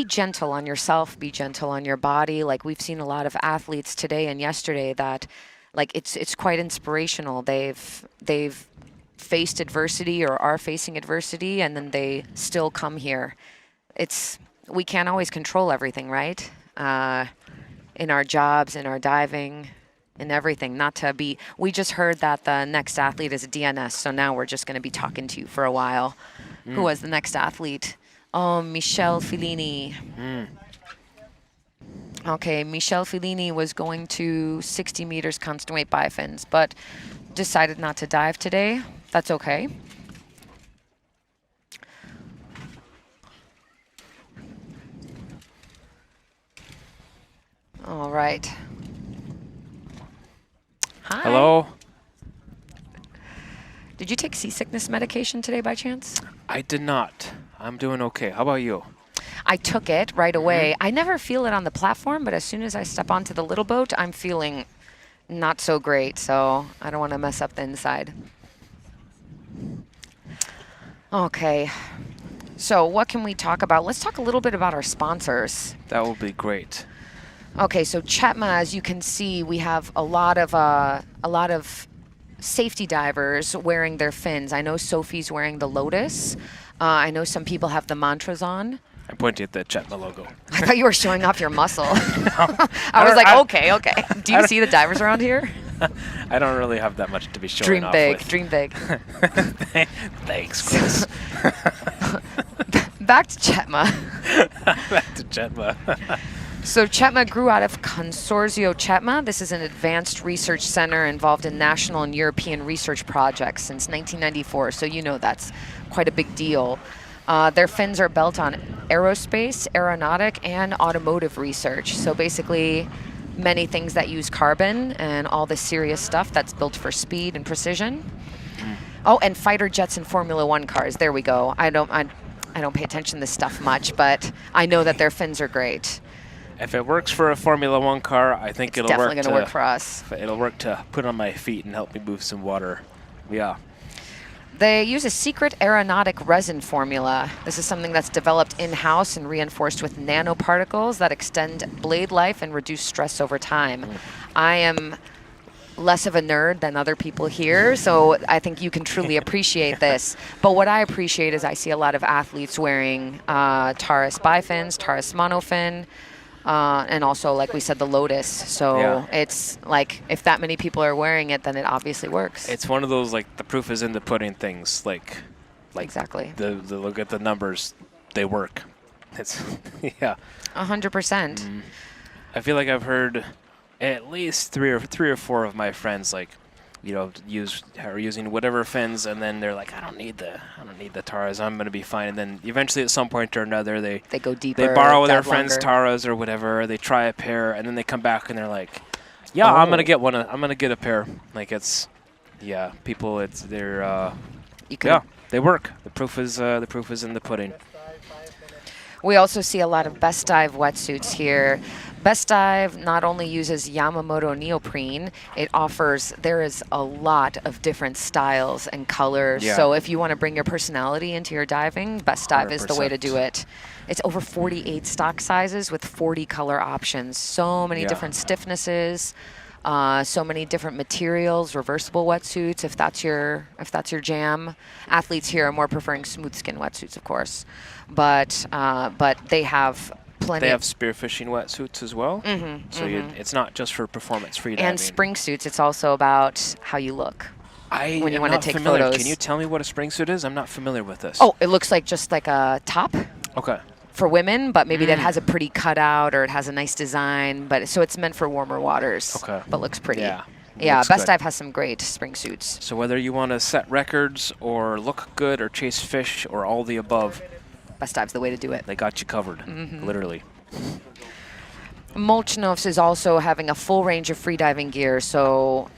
gentle on yourself, be gentle on your body. Like, we've seen a lot of athletes today and yesterday that, like, it's quite inspirational. They've faced adversity or are facing adversity, and then they still come here. We can't always control everything, right? In our jobs, in our diving, in everything. We just heard that the next athlete is a DNS, so now we're just going to be talking to you for a while. Who was the next athlete? Oh, Michelle Fellini. Okay, Michelle Fellini was going to 60 meters constant weight bifins, but decided not to dive today. That's okay. All right. Hi. Hello. Did you take seasickness medication today by chance? I did not. I'm doing okay. How about you? I took it right away. I never feel it on the platform, but as soon as I step onto the little boat, I'm feeling not so great, so I don't want to mess up the inside. Okay. So what can we talk about? Let's talk a little bit about our sponsors. That would be great. Okay, so Chetma, as you can see, we have a lot of safety divers wearing their fins. I know Sophie's wearing the Lotus. I know some people have the mantras on. I'm pointing at the Chetma logo. I thought you were showing off your muscle. I was like, okay. Do you see the divers around here? I don't really have that much to be showing Dream off big, with. dream big. Thanks, Chris. Back to Chetma. Back to Chetma. So Chetma grew out of Consorzio Chetma. This is an advanced research center involved in national and European research projects since 1994. So you know that's quite a big deal. Their fins are built on aerospace, aeronautic, and automotive research. So basically, many things that use carbon and all the serious stuff that's built for speed and precision. Oh, and fighter jets and Formula One cars. There we go. I don't pay attention to this stuff much, but I know that their fins are great. If it works for a Formula One car, I think it'll Definitely work. going to work for us. It'll work to put on my feet and help me move some water. Yeah. They use a secret aeronautic resin formula. This is something that's developed in-house and reinforced with nanoparticles that extend blade life and reduce stress over time. I am less of a nerd than other people here, so I think you can truly appreciate this. But what I appreciate is I see a lot of athletes wearing Taurus bifins, Taurus monofin, and also, like we said, the Lotus. So it's like, if that many people are wearing it, then it obviously works. It's one of those, like, the proof is in the pudding things. Like exactly. The look at the numbers, they work. It's, yeah. 100%. I feel like I've heard at least three or four of my friends, like, you know, are using whatever fins, and then they're like, I don't need the Taras, I'm gonna be fine. And then eventually, at some point or another, they go deeper. They borrow their friends' longer. Taras or whatever. They try a pair, and then they come back and they're like, yeah, I'm gonna get one. I'm gonna get a pair. Like, it's, yeah, people. They're they work. The proof is in the pudding. We also see a lot of Best Dive wetsuits here. Best Dive not only uses Yamamoto neoprene, there is a lot of different styles and colors. Yeah. So if you want to bring your personality into your diving, Best Dive is the way to 100%. do it. It's over 48 stock sizes with 40 color options. So many different stiffnesses, so many different materials, reversible wetsuits if that's your jam. Athletes here are more preferring smooth skin wetsuits, of course, but they have plenty. They have spearfishing wetsuits as well. So it's not just for performance freediving. And spring suits. It's also about how you look when you want to take photos. Can you tell me what a spring suit is? I'm not familiar with this. Oh, it looks like just like a top. Okay. For women, but maybe that has a pretty cutout or it has a nice design. But so it's meant for warmer waters. Okay. But looks pretty. Yeah. Yeah. Looks Best good. Dive has some great spring suits. So whether you want to set records or look good or chase fish or all the above, Best Dive's the way to do it. they got you covered, literally. Molchanov's is also having a full range of freediving gear, so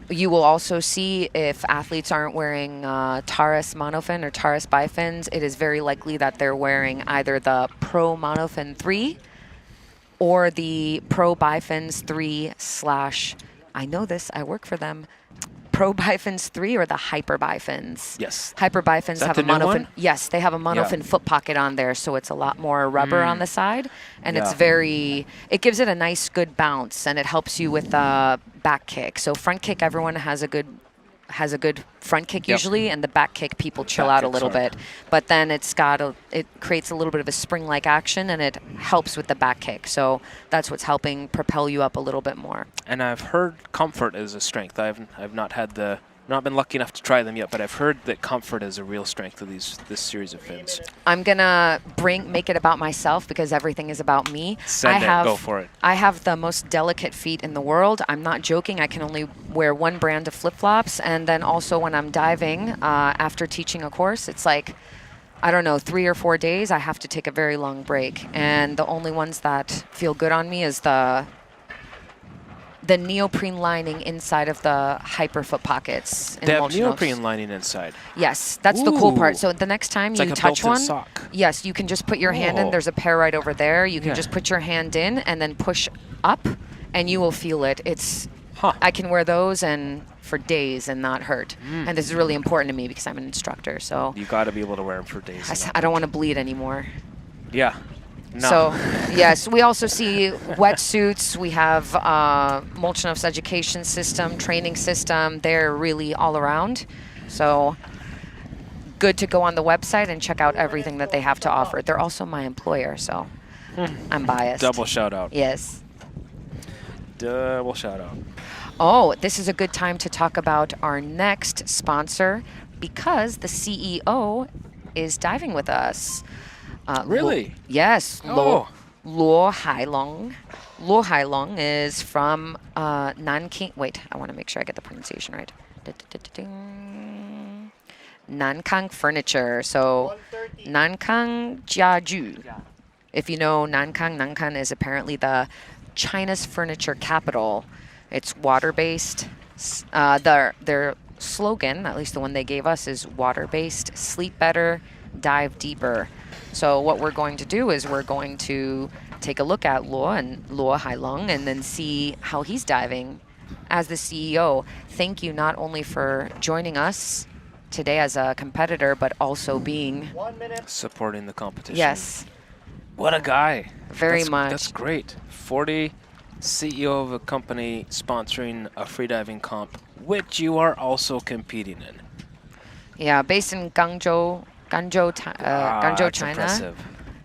you will also see if athletes aren't wearing Taurus monofin or Taurus bifins, it is very likely that they're wearing either the Pro Monofin 3 or the Pro Bifins 3 / I know this, I work for them, Pro Bifins 3 or the Hyper Bifins. Yes. Hyper Bifins have a the new monofin. one? Yes, they have a monofin foot pocket on there, so it's a lot more rubber on the side, and it's it gives it a nice, good bounce, and it helps you with the back kick. So front kick, everyone has a good front kick usually, and the back kick people chill out a little bit. But then it creates a little bit of a spring-like action, and it helps with the back kick. So that's what's helping propel you up a little bit more. And I've heard comfort is a strength. I've not been lucky enough to try them yet, but I've heard that comfort is a real strength of this series of fins. I'm gonna make it about myself because everything is about me. Go for it. I have the most delicate feet in the world. I'm not joking. I can only wear one brand of flip-flops, and then also when I'm diving after teaching a course, it's like, I don't know, 3 or 4 days, I have to take a very long break. And the only ones that feel good on me is the neoprene lining inside of the Hyper foot pockets. They have neoprene lining inside. Yes, that's the cool part. So the next time you touch one, sock. yes, you can just put your hand in. There's a pair right over there. You can just put your hand in and then push up, and you will feel it. I can wear those and for days and not hurt. And this is really important to me because I'm an instructor. So You got to be able to wear them for days. I don't want to bleed anymore. Yeah. No. So, yes, we also see wetsuits. We have Molchanov's education system, training system. They're really all around. So, good to go on the website and check out everything that they have to offer. They're also my employer, so I'm biased. Double shout out. Yes. Double shout out. Oh, this is a good time to talk about our next sponsor because the CEO is diving with us. Really? Yes. Oh. Luo Hailong. Luo Hailong is from Nanking. Wait, I want to make sure I get the pronunciation right. Nankang Furniture. So Nankang Jiaju. If you know Nankang, Nankang is apparently the China's furniture capital. It's water-based. Their slogan, at least the one they gave us, is water-based, sleep better, dive deeper. So what we're going to do is we're going to take a look at Luo Hailong and then see how he's diving as the CEO. Thank you not only for joining us today as a competitor, but also being supporting the competition. Yes. What a guy. Very much. That's great. 40, CEO of a company sponsoring a freediving comp, which you are also competing in. Yeah, based in Guangzhou, China. Impressive.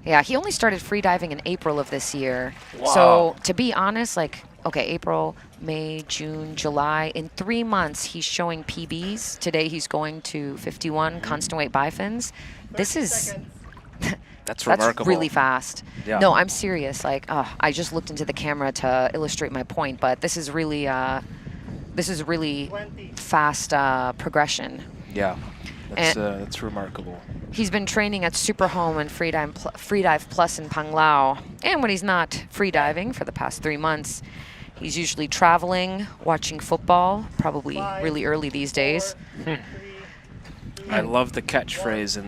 Yeah, he only started freediving in April of this year. Wow. So to be honest, like, okay, April, May, June, July, in 3 months, he's showing PBs. Today he's going to 51 constant weight bifins. This is... That's remarkable. That's really fast. Yeah. No, I'm serious. Like, I just looked into the camera to illustrate my point, but this is really fast progression. Yeah, that's remarkable. He's been training at Superhome and Freedive Plus in Panglao, and when he's not freediving for the past 3 months, he's usually traveling, watching football, probably really early these days. I love the catchphrase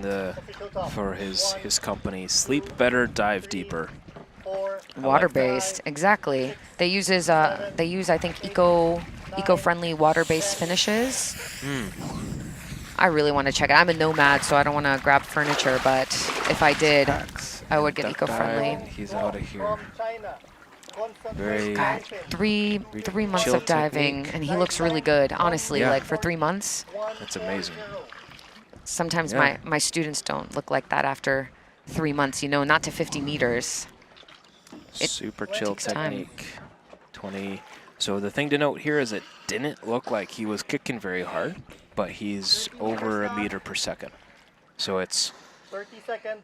for his company: "Sleep better, dive deeper." Water-based, exactly. They use I think eco-friendly water-based finishes. I really want to check it. I'm a nomad, so I don't want to grab furniture, but if I did, I would get eco-friendly. He's out of here. Very three months of diving, technique. and he looks really good. Honestly, Yeah. like for 3 months. That's amazing. Sometimes my students don't look like that after 3 months. You know, not to 50 meters. Super chill takes time. technique. 20. So the thing to note here is it didn't look like he was kicking very hard, but he's over a meter per second. So it's 30 seconds.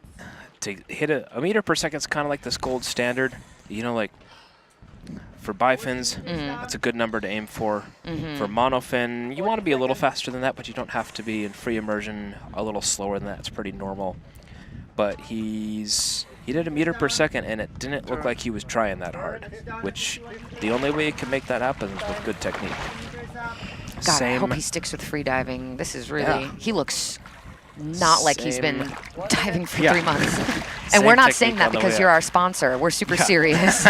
to hit a meter per second is kind of like this gold standard. You know, like for bifins, that's a good number to aim for. For monofin, you want to be a little faster than that, but you don't have to be. In free immersion, a little slower than that. It's pretty normal. But he did a meter per second, and it didn't look like he was trying that hard, which the only way you can make that happen is with good technique. God, I hope he sticks with freediving. This is really, he looks not like he's been diving for 3 months. And we're not saying that because you're our sponsor. We're super serious.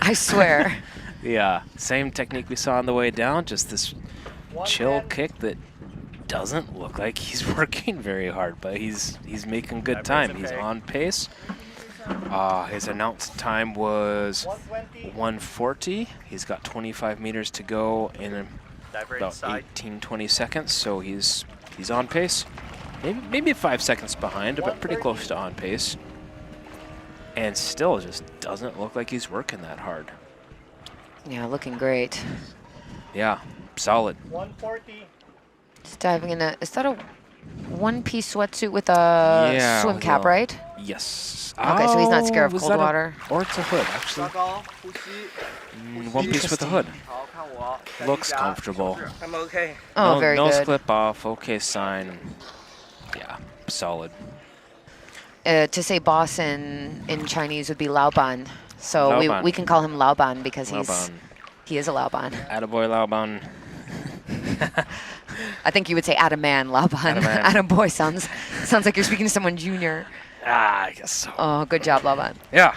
I swear. Yeah, same technique we saw on the way down, just this chill kick that doesn't look like he's working very hard, but he's making good time. He's on pace. His announced time was 1:40. He's got 25 meters to go in about 18-20 seconds, so he's on pace. Maybe 5 seconds behind, but pretty close to on pace. And still just doesn't look like he's working that hard. Yeah, looking great. Yeah, solid. 140. He's diving in is that a one-piece sweatsuit with a swim cap, right? Yes. Okay, so he's not scared of cold water. Or it's a hood, actually. One piece with a hood. Looks comfortable. I'm okay. Oh, very no good. slip off, okay sign. Yeah, solid. To say boss in Chinese would be Laoban. So Laoban. we can call him Laoban because Laoban. he is a Laoban. Attaboy Laoban. I think you would say Ataman Laoban. Ataman. Attaboy sounds like you're speaking to someone junior. I guess so. Oh, good job, Laoban. Yeah.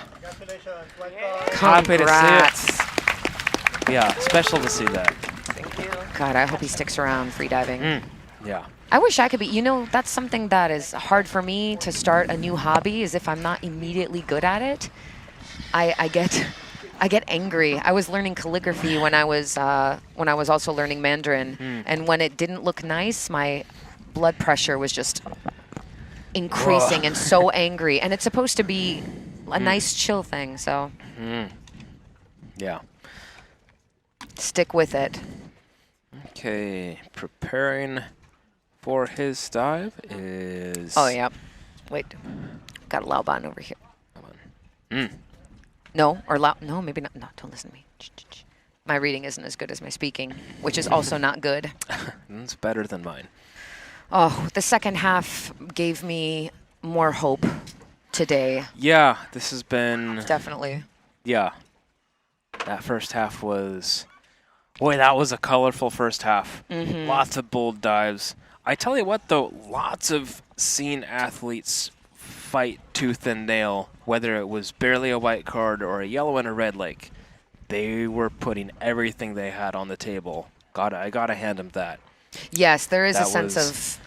Happy to Congrats. see it. Yeah, special to see that. Thank you. God, I hope he sticks around freediving. Yeah. I wish I could be. You know, that's something that is hard for me to start a new hobby. Is if I'm not immediately good at it, I get angry. I was learning calligraphy when I was also learning Mandarin, and when it didn't look nice, my blood pressure was just increasing and so angry. And it's supposed to be a nice chill thing. So Yeah. Stick with it. Okay, preparing for his dive is... Oh, yeah. Wait. Got a Lao Ban over here. Mm. No, or Lao... No, maybe not. No, don't listen to me. My reading isn't as good as my speaking, which is also not good. It's better than mine. Oh, the second half gave me more hope today. Yeah, this has been... Definitely. Yeah. That first half was... Boy, that was a colorful first half. Lots of bold dives. I tell you what, though, lots of seen athletes fight tooth and nail, whether it was barely a white card or a yellow and a red, like, they were putting everything they had on the table. I gotta hand them that. Yes, there is a sense of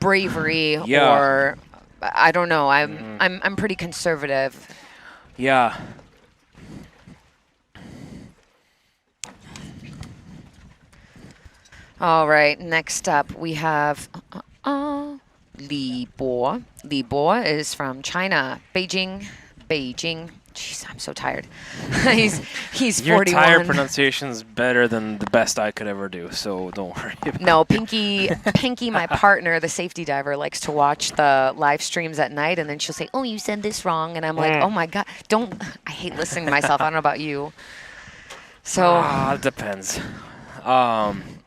bravery, or I don't know. I'm pretty conservative. Yeah. All right, next up we have Li Po. Li Po is from China, Beijing. Jeez, I'm so tired. he's 41. Your tired pronunciation's better than the best I could ever do, so don't worry about No, Pinky, my partner, the safety diver, likes to watch the live streams at night, and then she'll say, "Oh, you said this wrong," and I'm like, "Oh my God, don't!" I hate listening to myself. I don't know about you. So it depends.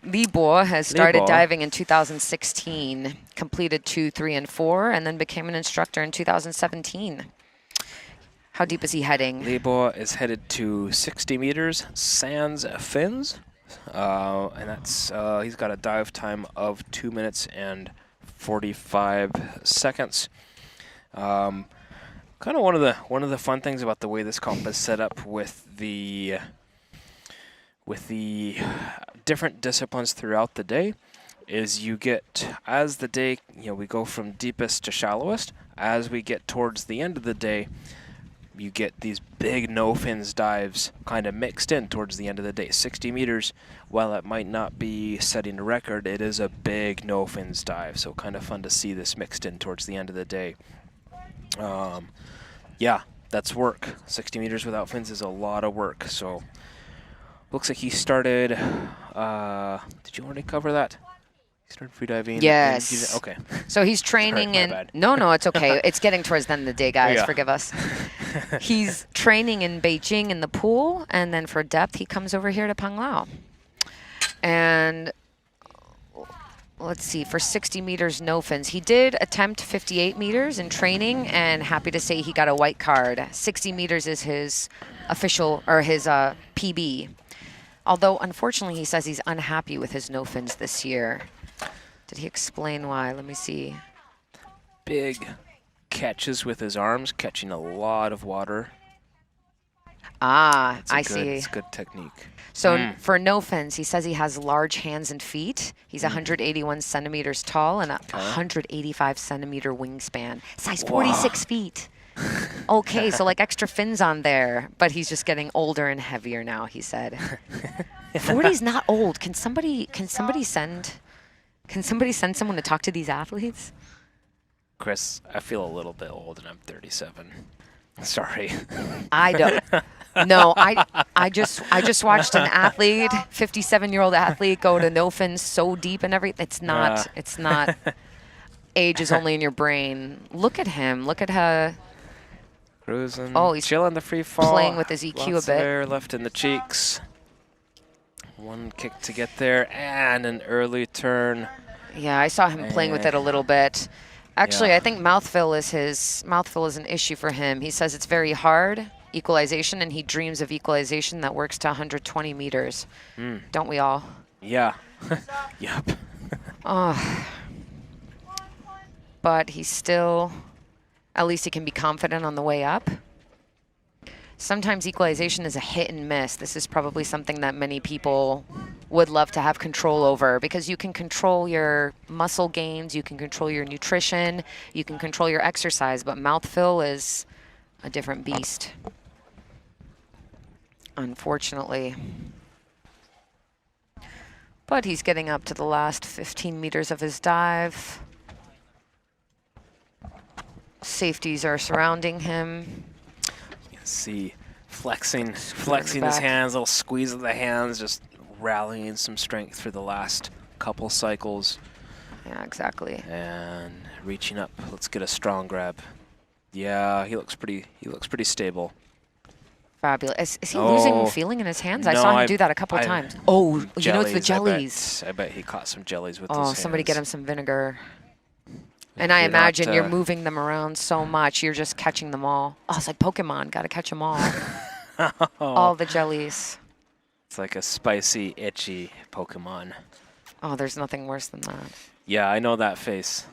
Li Po has started diving in 2016, completed 2, 3, and 4, and then became an instructor in 2017. How deep is he heading? Li Po is headed to 60 meters, sans fins, and that's he's got a dive time of 2 minutes and 45 seconds. Kind of one of the fun things about the way this comp is set up with the different disciplines throughout the day is you get, as the day, we go from deepest to shallowest. As we get towards the end of the day, you get these big no-fins dives kind of mixed in towards the end of the day. 60 meters, while it might not be setting a record, it is a big no-fins dive, so kind of fun to see this mixed in towards the end of the day. Yeah, that's work. 60 meters without fins is a lot of work, so looks like he started... did you already cover that? Started freediving. Yes. Okay. So he's training in... No, it's okay. It's getting towards the end of the day, guys. Yeah. Forgive us. He's training in Beijing in the pool, and then for depth, he comes over here to Panglao. And let's see, for 60 meters, no fins. He did attempt 58 meters in training, and happy to say he got a white card. 60 meters is his official, or his PB. Although, unfortunately, he says he's unhappy with his no fins this year. Did he explain why? Let me see. Big catches with his arms, catching a lot of water. I see. It's good technique. So for no fins, he says he has large hands and feet. He's 181 centimeters tall and a 185 centimeter wingspan. Size 46 feet. Okay, so like extra fins on there, but he's just getting older and heavier now, he said. 40's not old. Can somebody send someone to talk to these athletes? Chris, I feel a little bit old and I'm 37. Sorry. I don't. No, I just watched an athlete, 57-year-old athlete, go to no fins so deep and everything. It's not. Age is only in your brain. Look at him. Look at her. Cruising. Oh, he's chilling the free fall. Playing with his EQ Lots a bit. Of air left in the cheeks. One kick to get there and an early turn. Yeah, I saw him playing with it a little bit. Actually, I think mouthfill is an issue for him. He says it's very hard, equalization, and he dreams of equalization that works to 120 meters. Don't we all? Yeah. Yep. But he's still, at least he can be confident on the way up. Sometimes equalization is a hit and miss. This is probably something that many people would love to have control over because you can control your muscle gains, you can control your nutrition, you can control your exercise, but mouthfill is a different beast, unfortunately. But he's getting up to the last 15 meters of his dive. Safeties are surrounding him. You can see flexing his hands, little squeeze of the hands, just rallying some strength for the last couple cycles. Yeah, exactly. And reaching up. Let's get a strong grab. Yeah, he looks pretty stable. Fabulous. Is he losing feeling in his hands? I saw him do that a couple times. Oh, jellies, you know, it's the jellies. I bet he caught some jellies with his hands. Oh, somebody get him some vinegar. And I imagine you're moving them around so much, you're just catching them all. Oh, it's like Pokemon. Got to catch them all. All the jellies. It's like a spicy, itchy Pokemon. Oh, there's nothing worse than that. Yeah, I know that face.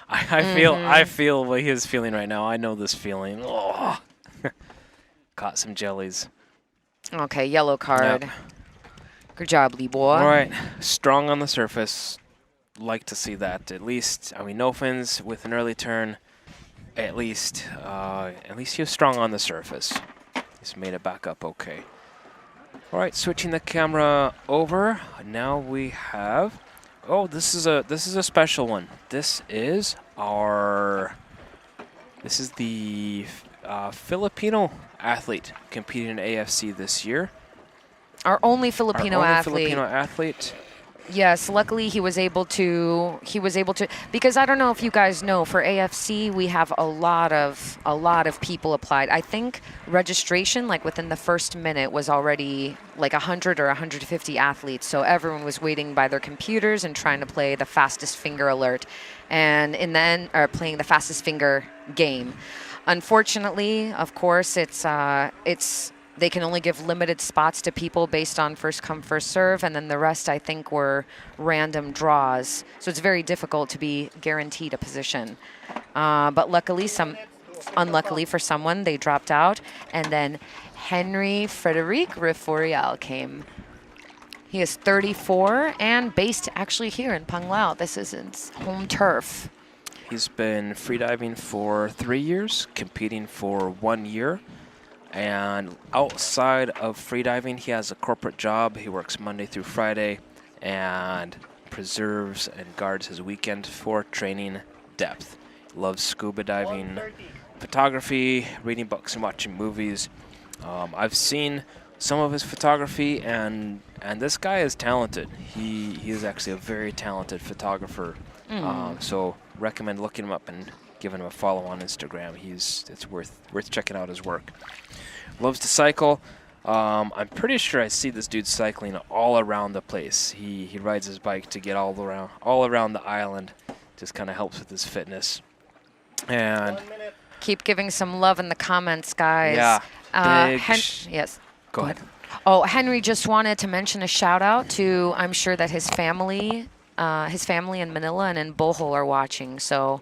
I feel what he is feeling right now. I know this feeling. Oh. Caught some jellies. Okay, yellow card. Yep. Good job, Lee boy. All right, strong on the surface. Like to see that. At least, I mean, no fins with an early turn. At least he was strong on the surface. He's made it back up okay. All right, switching the camera over. Now we have. Oh, this is a special one. This is the Filipino athlete competing in AFC this year. Our only Filipino athlete. Yes, luckily he was able to because I don't know if you guys know, for AFC we have a lot of people applied. I think registration, like within the first minute, was already like 100 or 150 athletes. So everyone was waiting by their computers and trying to play the fastest finger alert, and in the end, or playing the fastest finger game. Unfortunately, of course, they can only give limited spots to people based on first come, first serve, and then the rest, I think, were random draws. So it's very difficult to be guaranteed a position. But unluckily for someone, they dropped out. And then Henry Frédéric Riforial came. He is 34 and based actually here in Panglao. This is his home turf. He's been freediving for 3 years, competing for 1 year. And outside of freediving, he has a corporate job. He works Monday through Friday and preserves and guards his weekend for training depth. Loves scuba diving, photography, reading books, and watching movies. I've seen some of his photography, and this guy is talented. He is actually a very talented photographer. So recommend looking him up and giving him a follow on Instagram. It's worth checking out his work. Loves to cycle. I'm pretty sure I see this dude cycling all around the place. He rides his bike to get all around the island. Just kind of helps with his fitness. And keep giving some love in the comments, guys. Yeah. Yes. Go ahead. Oh, Henry just wanted to mention a shout out to, I'm sure that his family in Manila and in Bohol are watching. So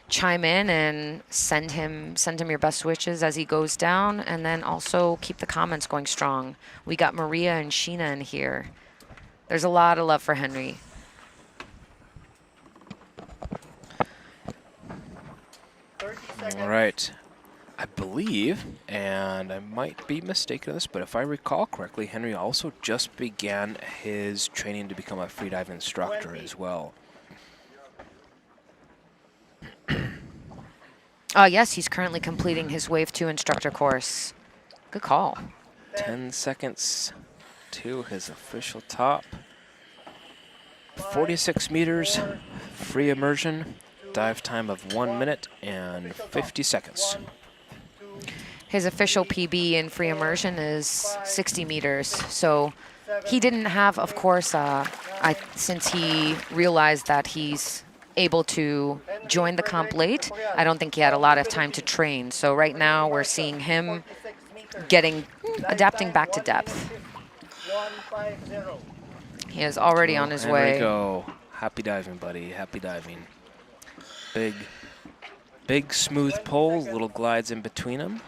chime in and send him your best wishes as he goes down, and then also keep the comments going strong. We got Maria and Sheena in here. There's a lot of love for Henry. All right. I believe, and I might be mistaken on this, but if I recall correctly, Henry also just began his training to become a freedive instructor as well. Yes, he's currently completing his Wave 2 instructor course. Good call. 10 seconds to his official top. 46 meters, free immersion, dive time of 1 minute and 50 seconds. His official PB in free immersion is 60 meters. So he didn't have, of course, since he realized that he's able to join the comp late, I don't think he had a lot of time to train. So right now we're seeing him adapting back to depth. He is already on his way. There we go. Happy diving, buddy. Happy diving. Big smooth poles, little glides in between them.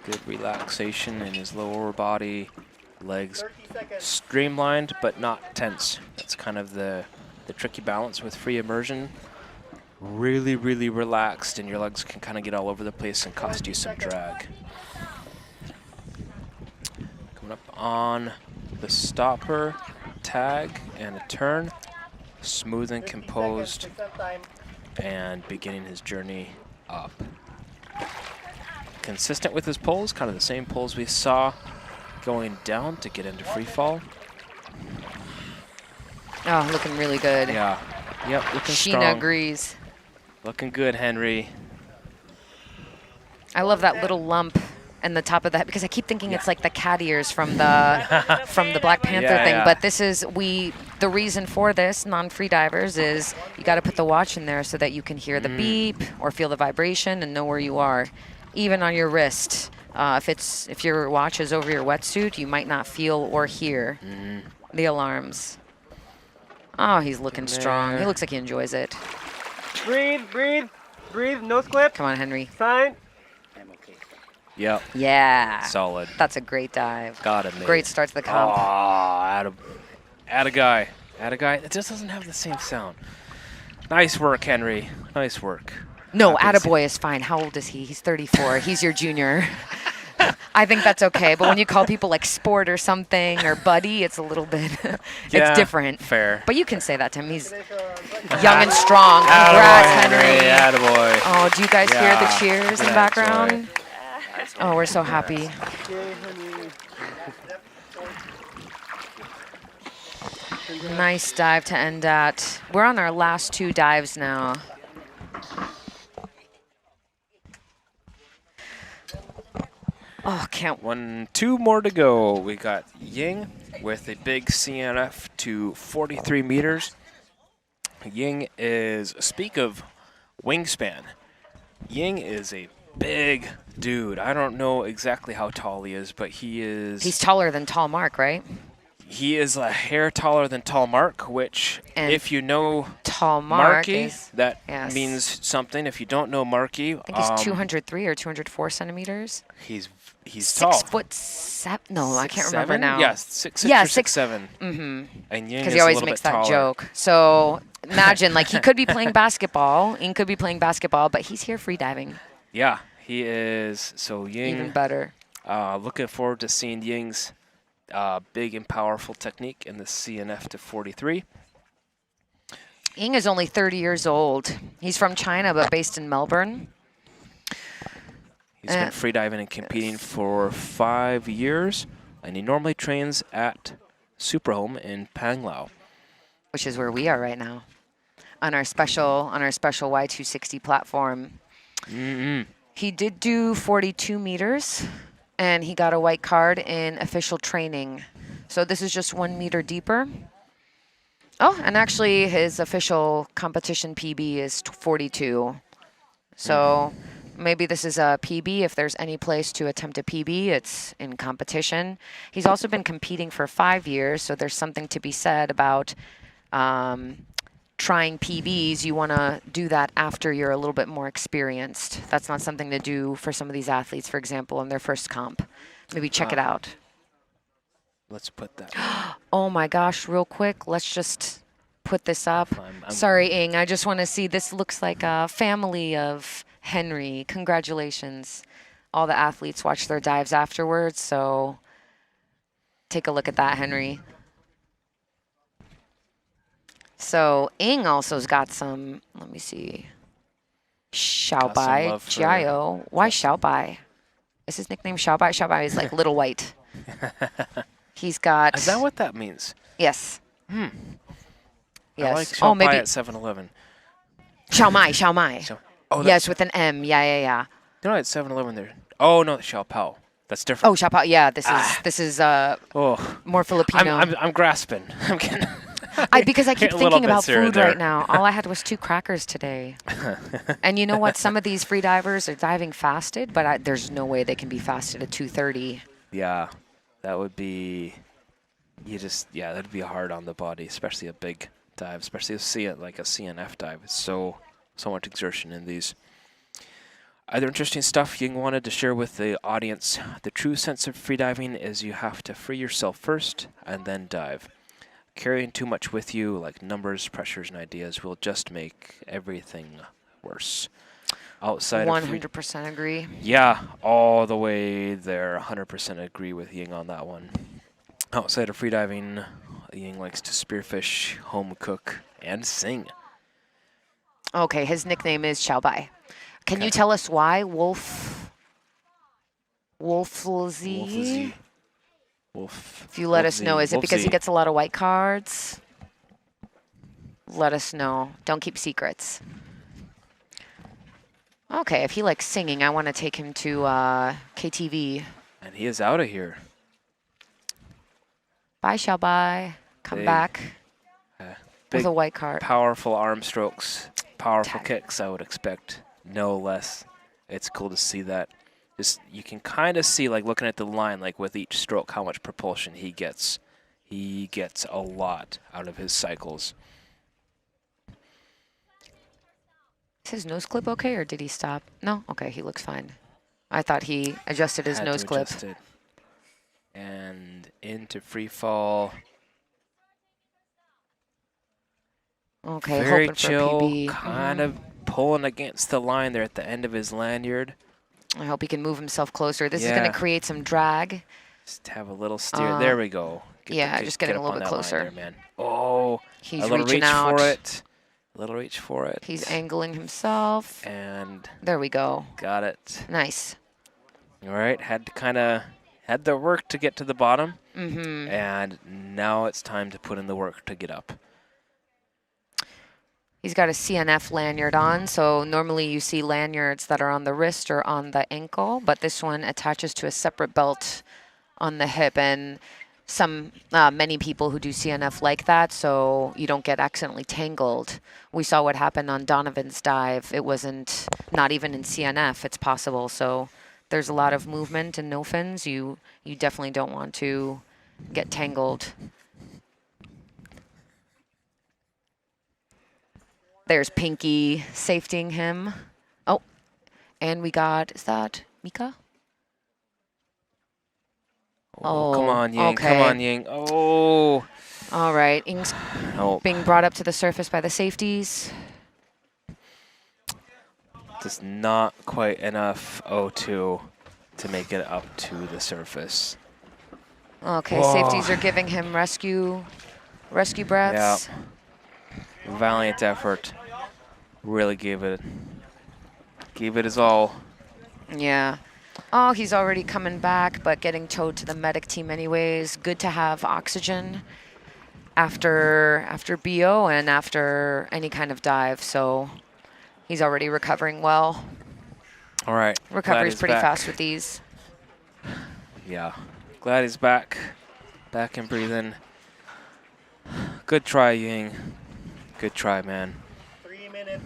Good relaxation in his lower body. Legs streamlined but not tense. That's kind of the tricky balance with free immersion. Really, really relaxed, and your legs can kind of get all over the place and cost you some drag. Coming up on the stopper, tag, and a turn. Smooth and composed, and beginning his journey up. consistent with his pulls, kind of the same pulls we saw going down to get into free fall. Oh, looking really good. Yeah. Yep, looking Sheena strong. agrees. Looking good, Henry. I love that little lump in the top of the head because I keep thinking it's like the cat ears from the Black Panther thing. But this is the reason for this non-free divers is you got to put the watch in there so that you can hear the beep or feel the vibration and know where you are, even on your wrist. If your watch is over your wetsuit, you might not feel or hear the alarms. Oh, he's looking strong. He looks like he enjoys it. Breathe, breathe, breathe. Nose clip. Come on, Henry. Sign. Yep. Yeah. Solid. That's a great dive. Got it, mate. Great start to the comp. Oh, add a guy. It just doesn't have the same sound. Nice work, Henry. Nice work. No, attaboy is fine. How old is he? He's 34. He's your junior. I think that's okay. But when you call people like sport or something or buddy, it's a little bit, it's different. Fair. But you can say that to him. He's young and strong. Congrats, Henry. Attaboy. Oh, do you guys hear the cheers in the background? Oh, we're so happy. Nice dive to end at. We're on our last 2 dives now. Oh, can't. 2 more to go. We got Ying with a big CNF to 43 meters. Ying is, speak of wingspan, Ying is a big dude. I don't know exactly how tall he is, but he is... He's taller than Tall Mark, right? He is a hair taller than Tall Mark, which, and if you know Tall Mark Marky, that means something. If you don't know Marky... I think he's 203 or 204 centimeters. He's tall. 6'7". No, I can't remember now. Yeah, 6'6" or 6'7". Mm-hmm. And Ying because is he always a little makes bit that taller. joke. So imagine, like, he could be playing basketball. Ying could be playing basketball, but he's here free diving. Yeah, he is. So Ying... Even better. Looking forward to seeing Ying's big and powerful technique in the CNF to 43. Ying is only 30 years old. He's from China, but based in Melbourne. He's been freediving and competing for 5 years, and he normally trains at Superhome in Panglao, which is where we are right now, on our special Y260 platform. He did do 42 meters, and he got a white card in official training. So this is just 1 meter deeper. Oh, and actually his official competition PB is 42. So maybe this is a PB. If there's any place to attempt a PB, it's in competition. He's also been competing for 5 years, so there's something to be said about trying PBs. You want to do that after you're a little bit more experienced. That's not something to do for some of these athletes, for example, in their first comp. Maybe check it out. Let's put that. Oh my gosh, real quick, let's just put this up. Sorry, Ing, I just want to see. This looks like a family of Henry. Congratulations. All the athletes watch their dives afterwards, so take a look at that, Henry. So Ing also's got some, let me see. Xiaobai, Jiao. Why Xiaobai? Is his nickname Xiaobai? Xiaobai is like Little White. He's got... Is that what that means? Yes. Yes. I like Xiaobai maybe at 7-Eleven. Xiaomai. Oh, yes, with an M. Yeah. No, at 7-Eleven there. Oh, no, Xiaopao. That's different. Oh, Xiaopao. Yeah, this is more Filipino. I'm grasping. I'm getting... because I keep thinking about food right now. All I had was 2 crackers today. And you know what? Some of these free divers are diving fasted, but there's no way they can be fasted at 2:30. Yeah, that would be... that'd be hard on the body, especially a big dive, especially like a CNF dive. It's so much exertion in these. Other interesting stuff Ying wanted to share with the audience. The true sense of freediving is you have to free yourself first and then dive. Carrying too much with you, like numbers, pressures, and ideas, will just make everything worse. Outside 100% agree. Yeah, all the way there. 100% agree with Ying on that one. Outside of freediving, Ying likes to spearfish, home cook, and sing. Okay, his nickname is Xiaobai. Can you tell us why Wolf Wolfsy. Wolf. If you let us know, is it because he gets a lot of white cards? Let us know. Don't keep secrets. Okay, if he likes singing, I want to take him to KTV. And he is out of here. Bye, Xiao Bai. Come back with a white card. Powerful arm strokes, powerful kicks, I would expect. No less. It's cool to see that. Just, you can kind of see, like looking at the line, like with each stroke, how much propulsion he gets. He gets a lot out of his cycles. Is his nose clip okay, or did he stop? No? Okay, he looks fine. I thought he adjusted his nose clip. And into free fall. Okay, very hoping chill, for a PB. kind of pulling against the line there at the end of his lanyard. I hope he can move himself closer. This is going to create some drag. Just have a little steer. There we go. Just getting a little bit closer. There, man. Oh, he's a little reaching reach out. for it. A little reach for it. He's angling himself. And there we go. Got it. Nice. All right, had the work to get to the bottom. Mm-hmm. And now it's time to put in the work to get up. He's got a CNF lanyard on, so normally you see lanyards that are on the wrist or on the ankle, but this one attaches to a separate belt on the hip, and many people who do CNF like that, so you don't get accidentally tangled. We saw what happened on Donovan's dive. It wasn't, not even in CNF, it's possible. So there's a lot of movement in no fins. You definitely don't want to get tangled. There's Pinky safetying him. Oh, and we got, is that Mika? Oh, come on, Ying. Okay. Come on, Ying. Oh. All right. Ying's being brought up to the surface by the safeties. Just not quite enough O2 to make it up to the surface. Okay, safeties are giving him rescue breaths. Yeah. Valiant effort. Really gave it his all. Yeah. Oh, he's already coming back, but getting towed to the medic team anyways. Good to have oxygen after BO and after any kind of dive, so he's already recovering well. All right. Recovery's pretty fast with these. Yeah. Glad he's back. Back and breathing. Good try, Ying. Good try, man. 3 minutes.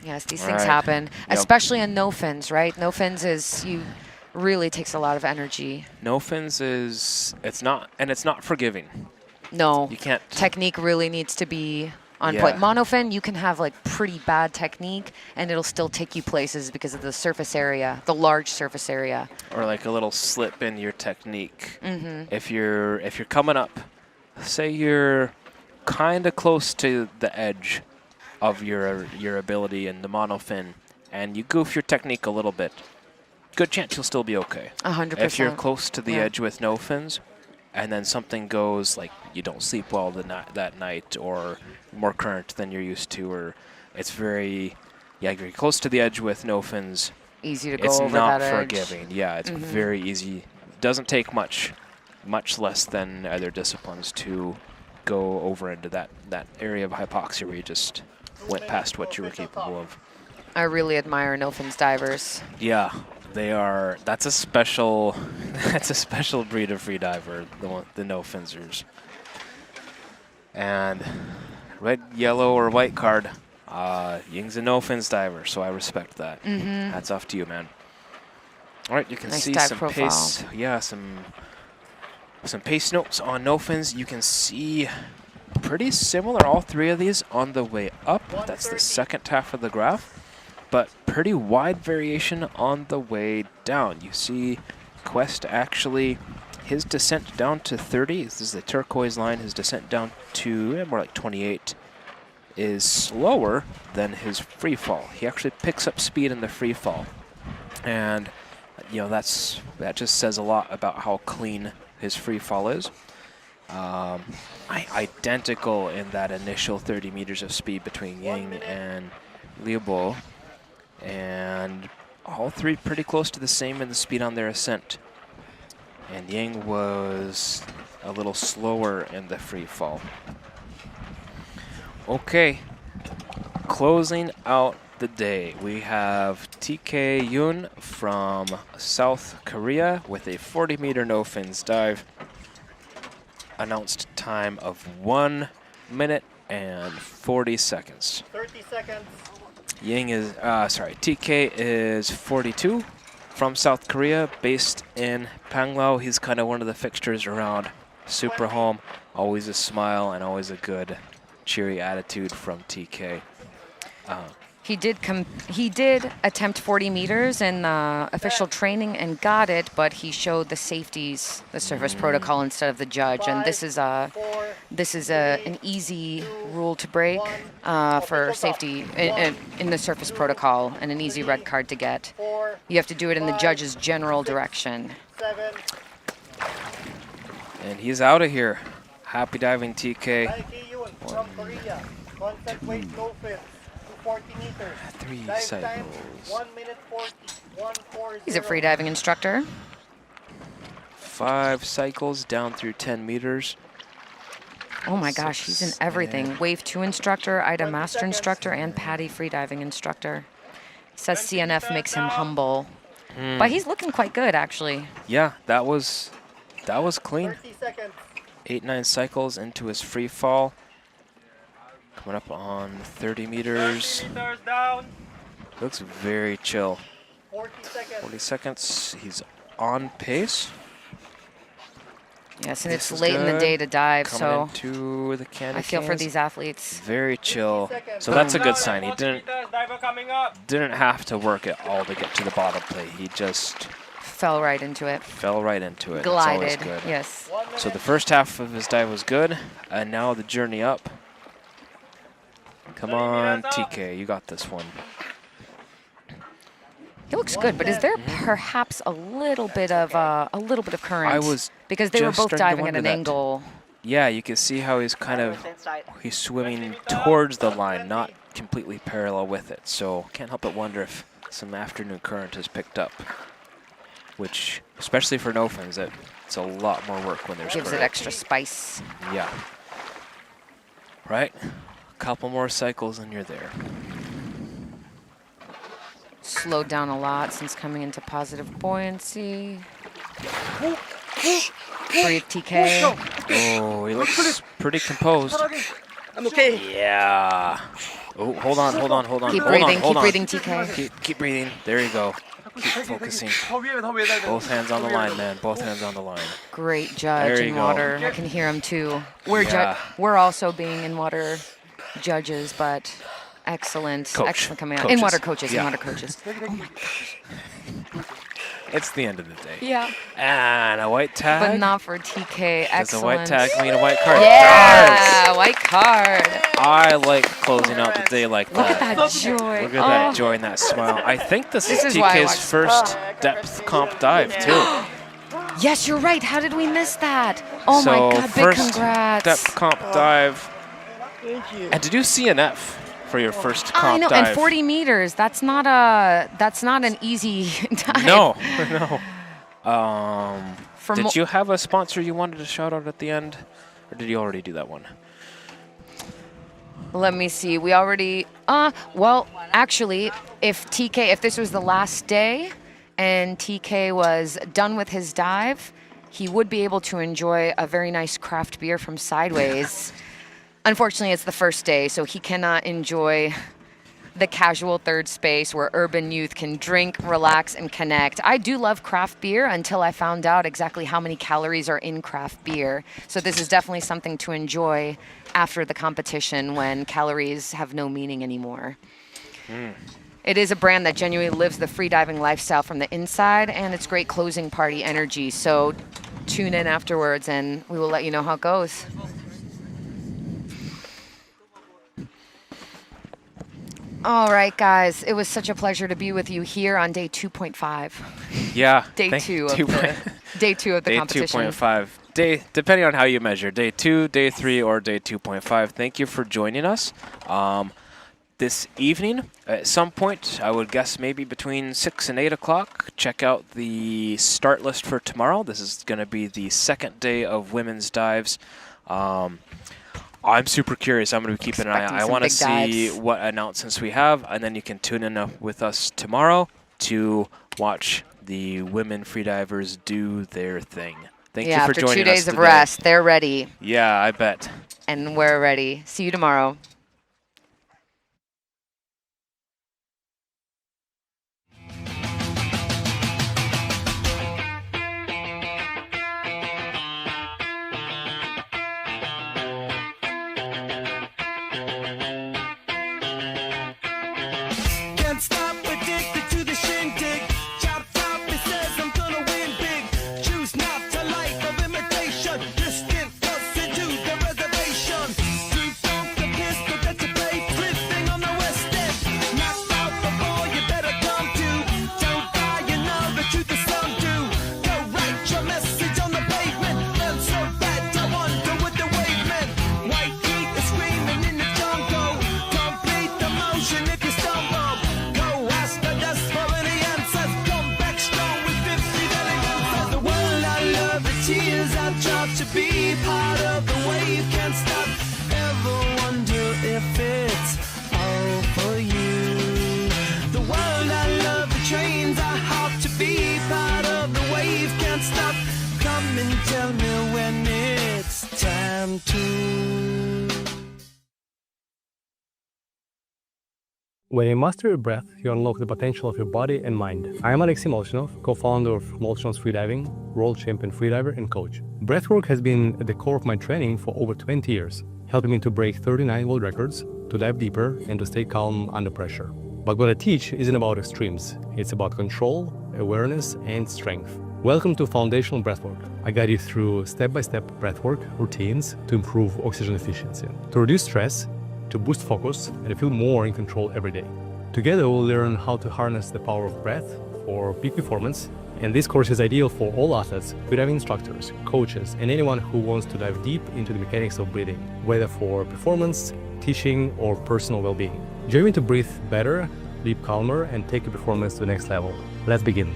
Yes, these things happen, especially in no fins, right? No fins really takes a lot of energy. No fins it's not forgiving. No. You can't. Technique really needs to be on point. Monofin, you can have like pretty bad technique and it'll still take you places because of the surface area, the large surface area. Or like a little slip in your technique. Mm-hmm. If you're coming up, say you're kind of close to the edge of your ability in the monofin, and you goof your technique a little bit, good chance you'll still be okay. 100%. If you're close to the edge with no fins, and then something goes, like you don't sleep well that night, or more current than you're used to, or it's you're close to the edge with no fins. Easy to go over that edge. It's not forgiving. Yeah, it's very easy. Doesn't take much less than other disciplines to go over into that area of hypoxia where you just went past what you were capable of. I really admire no fins divers. Yeah, they are. That's a special breed of freediver, the no finsers. And red, yellow, or white card. Ying's a no fins diver, so I respect that. Hats off to you, man. All right, you can see some pace. Yeah, some pace notes on no fins. You can see pretty similar, all three of these on the way up. That's the second half of the graph, but pretty wide variation on the way down. You see Quest actually, his descent down to 30, this is the turquoise line, his descent down to more like 28 is slower than his free fall. He actually picks up speed in the free fall. And that just says a lot about how clean his free fall is. Identical in that initial 30 meters of speed between Ying and Liu Bo. And all three pretty close to the same in the speed on their ascent. And Yang was a little slower in the free fall. Okay, closing out the day, we have TK Yoon from South Korea with a 40-meter no-fins dive. Announced time of 1 minute and 40 seconds. 30 seconds. Yang is, TK is 42 from South Korea, based in Panglao. He's kind of one of the fixtures around Super Home. Always a smile and always a good, cheery attitude from TK. He did attempt 40 meters in official training and got it, but he showed the safeties, the surface protocol instead of the judge. And this is an easy rule to break for safety in the surface protocol, and an easy red card to get. You have to do it in the judge's general direction. And he's out of here. Happy diving, TK. From Korea. Contact weight no fins. 40 meters. 3 Dive cycles. time, 1 minute 40. 140. He's a freediving instructor. 5 cycles down through 10 meters. Oh my gosh, he's in everything. Wave 2 instructor, AIDA master instructor, and PADI freediving instructor. Says CNF makes him humble. But he's looking quite good, actually. Yeah, that was clean. 30 seconds. 8-9 cycles into his free fall. Coming up on 30 meters. 30 meters down. Looks very chill. 40 seconds. 40 seconds. He's on pace. Yes, and it's late in the day to dive, so into the candy I feel for canes. these athletes. Very chill. So that's a good sign. He didn't have to work it all to get to the bottom plate. He just fell right into it. Glided. That's always good. Yes. So the first half of his dive was good, and now the journey up. Come on, TK, you got this one. He looks good, but is there perhaps a little bit of current? Because they were both diving at an angle. Yeah, you can see how he's swimming towards the line, not completely parallel with it. So can't help but wonder if some afternoon current has picked up, which, especially for no fins, it's a lot more work when there's Gives current. it extra spice. Yeah. Right? A couple more cycles and you're there. Slowed down a lot since coming into positive buoyancy. Breathe, TK. Oh, he looks pretty composed. I'm okay. Yeah. Oh, hold on. Keep breathing, TK. Keep breathing. There you go. Keep focusing. Both hands on the line, man. Both hands on the line. Great judge in water. I can hear him too. We're also being in water judges, but excellent coming out. In water coaches. Oh my gosh. It's the end of the day. Yeah. And a white tag. But not for TK. Excellent. Does a white tag mean a white card? Yeah, white card. I like closing out the day like that. Look at that joy. Look at that joy and that smile. I think this is TK's first depth comp dive, too. Yes, you're right. How did we miss that? Oh my God, big first congrats. depth comp dive. And to do CNF for your first comp dive. And 40 meters. That's not an easy dive. No. Did you have a sponsor you wanted to shout out at the end? Or did you already do that one? Let me see. We already well, actually, if this was the last day and TK was done with his dive, he would be able to enjoy a very nice craft beer from Sideways. Unfortunately, it's the first day, so he cannot enjoy the casual third space where urban youth can drink, relax, and connect. I do love craft beer until I found out exactly how many calories are in craft beer. So this is definitely something to enjoy after the competition when calories have no meaning anymore. It is a brand that genuinely lives the freediving lifestyle from the inside, and it's great closing party energy. So tune in afterwards, and we will let you know how it goes. All right, guys. It was such a pleasure to be with you here on day 2.5. Yeah. Day two of the competition. Day 2.5. Depending on how you measure. Day 2, day 3, or day 2.5. Thank you for joining us. this evening at some point. I would guess maybe between 6 and 8 o'clock. Check out the start list for tomorrow. This is going to be the second day of women's dives. I'm super curious. I'm going to be keeping an eye out. I want to see what announcements we have, and then you can tune in with us tomorrow to watch the women freedivers do their thing. Thank you for joining us. After 2 days of today. rest, they're ready. Yeah, I bet. And we're ready. See you tomorrow. Can't stop, addicted to the shindig. Chop, chop, it says I'm gonna win big. Choose not to life of imitation. Distant us into the reservation. Too funk the pistol that you play. Drifting on the west end. Knocked out before you better come to. Don't die, you know the truth is some do. Go write your message on the pavement. Felt so bad, I wonder what the wave meant. White heat is screaming in the jungle. Complete the motion if you stumble. Go ask the dust for any answers. Come back strong with 50 delegates. The world I love, the tears I drop to be part of the wave. Can't stop. Ever wonder if it's all for you? The world I love, the trains I hop to be part of the wave. Can't stop. Come and tell me when it's time to. When you master your breath, you unlock the potential of your body and mind. I am Alexey Molchanov, co-founder of Molchanov Freediving, world champion freediver and coach. Breathwork has been at the core of my training for over 20 years, helping me to break 39 world records, to dive deeper, and to stay calm under pressure. But what I teach isn't about extremes. It's about control, awareness, and strength. Welcome to Foundational Breathwork. I guide you through step-by-step breathwork routines to improve oxygen efficiency, to reduce stress, to boost focus, and to feel more in control every day. Together, we'll learn how to harness the power of breath for peak performance. And this course is ideal for all athletes, freediving instructors, coaches, and anyone who wants to dive deep into the mechanics of breathing, whether for performance, teaching, or personal well-being. Join me to breathe better, live calmer, and take your performance to the next level. Let's begin.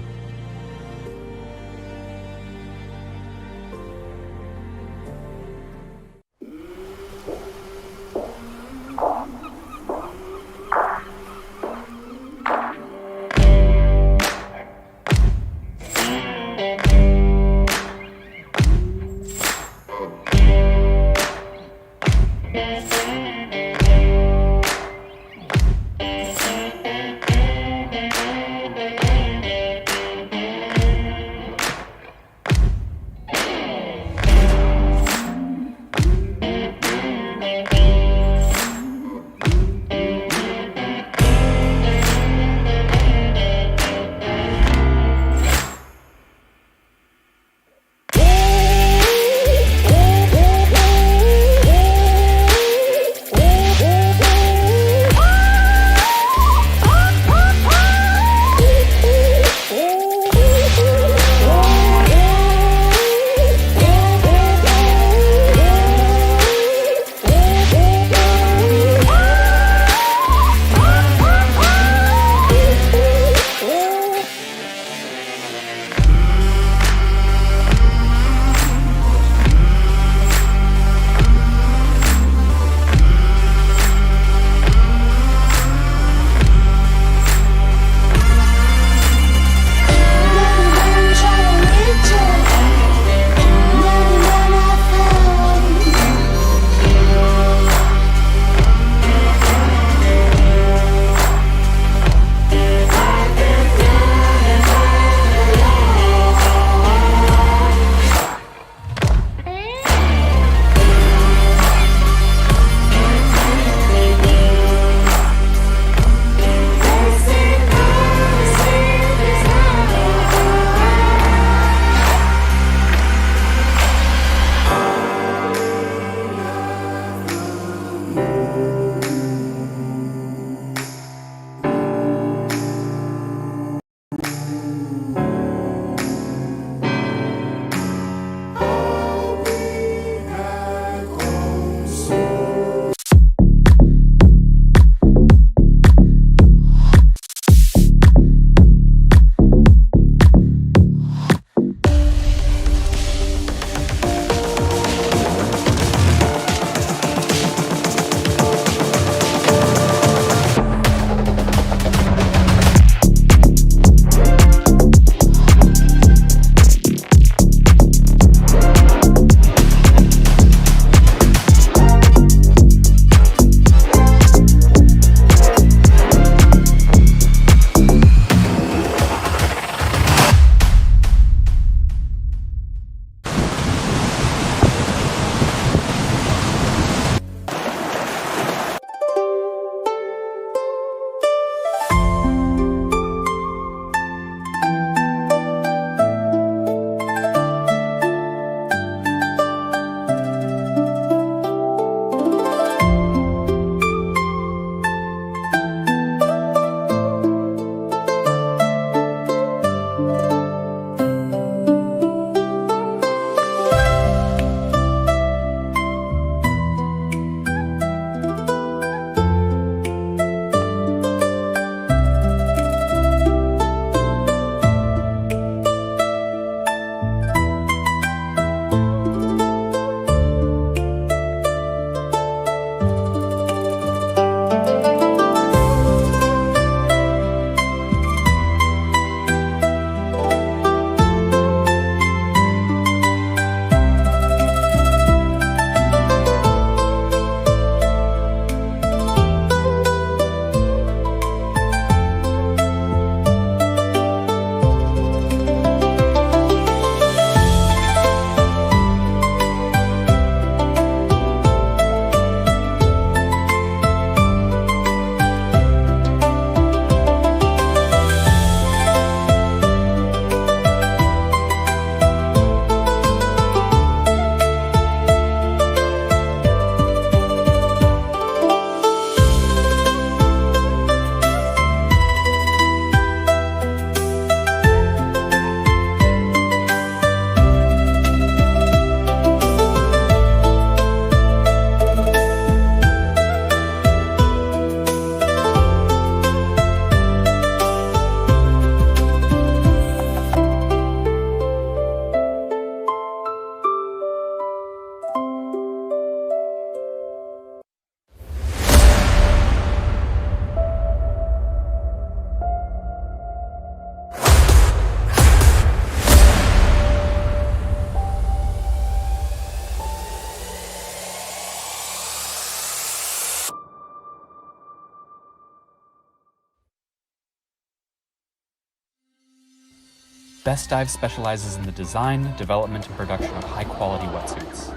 Best Dive specializes in the design, development, and production of high-quality wetsuits.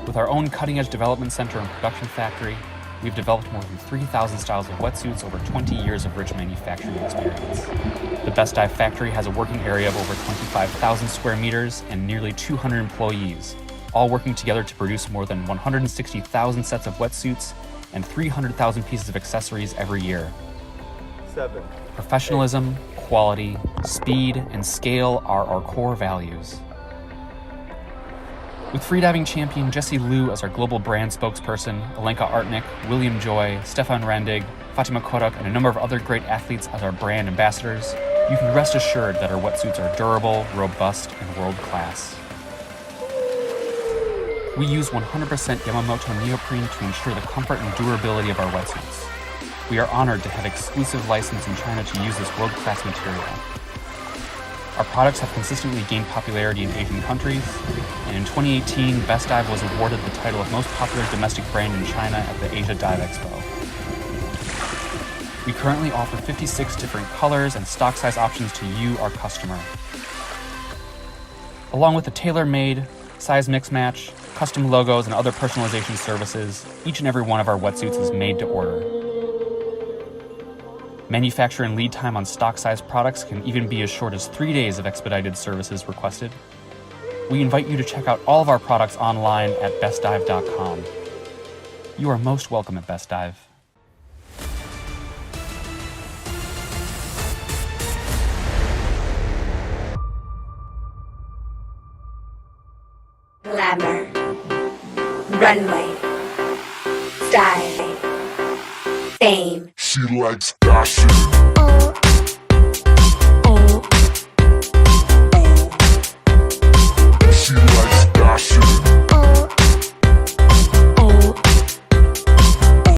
With our own cutting-edge development center and production factory, we've developed more than 3,000 styles of wetsuits over 20 years of rich manufacturing experience. The Best Dive factory has a working area of over 25,000 square meters and nearly 200 employees, all working together to produce more than 160,000 sets of wetsuits and 300,000 pieces of accessories every year. 7. Professionalism, quality, speed, and scale are our core values. With freediving champion Jessie Liu as our global brand spokesperson, Alenka Artnik, William Joy, Stefan Randig, Fatima Kodak, and a number of other great athletes as our brand ambassadors, you can rest assured that our wetsuits are durable, robust, and world-class. We use 100% Yamamoto neoprene to ensure the comfort and durability of our wetsuits. We are honored to have exclusive license in China to use this world-class material. Our products have consistently gained popularity in Asian countries, and in 2018, Best Dive was awarded the title of most popular domestic brand in China at the Asia Dive Expo. We currently offer 56 different colors and stock size options to you, our customer. Along with the tailor-made, size mix-match, custom logos, and other personalization services, each and every one of our wetsuits is made to order. Manufacture and lead time on stock-sized products can even be as short as 3 days of expedited services requested. We invite you to check out all of our products online at bestdive.com. You are most welcome at Best Dive. Glamour, runway, style, fame. She likes fashion.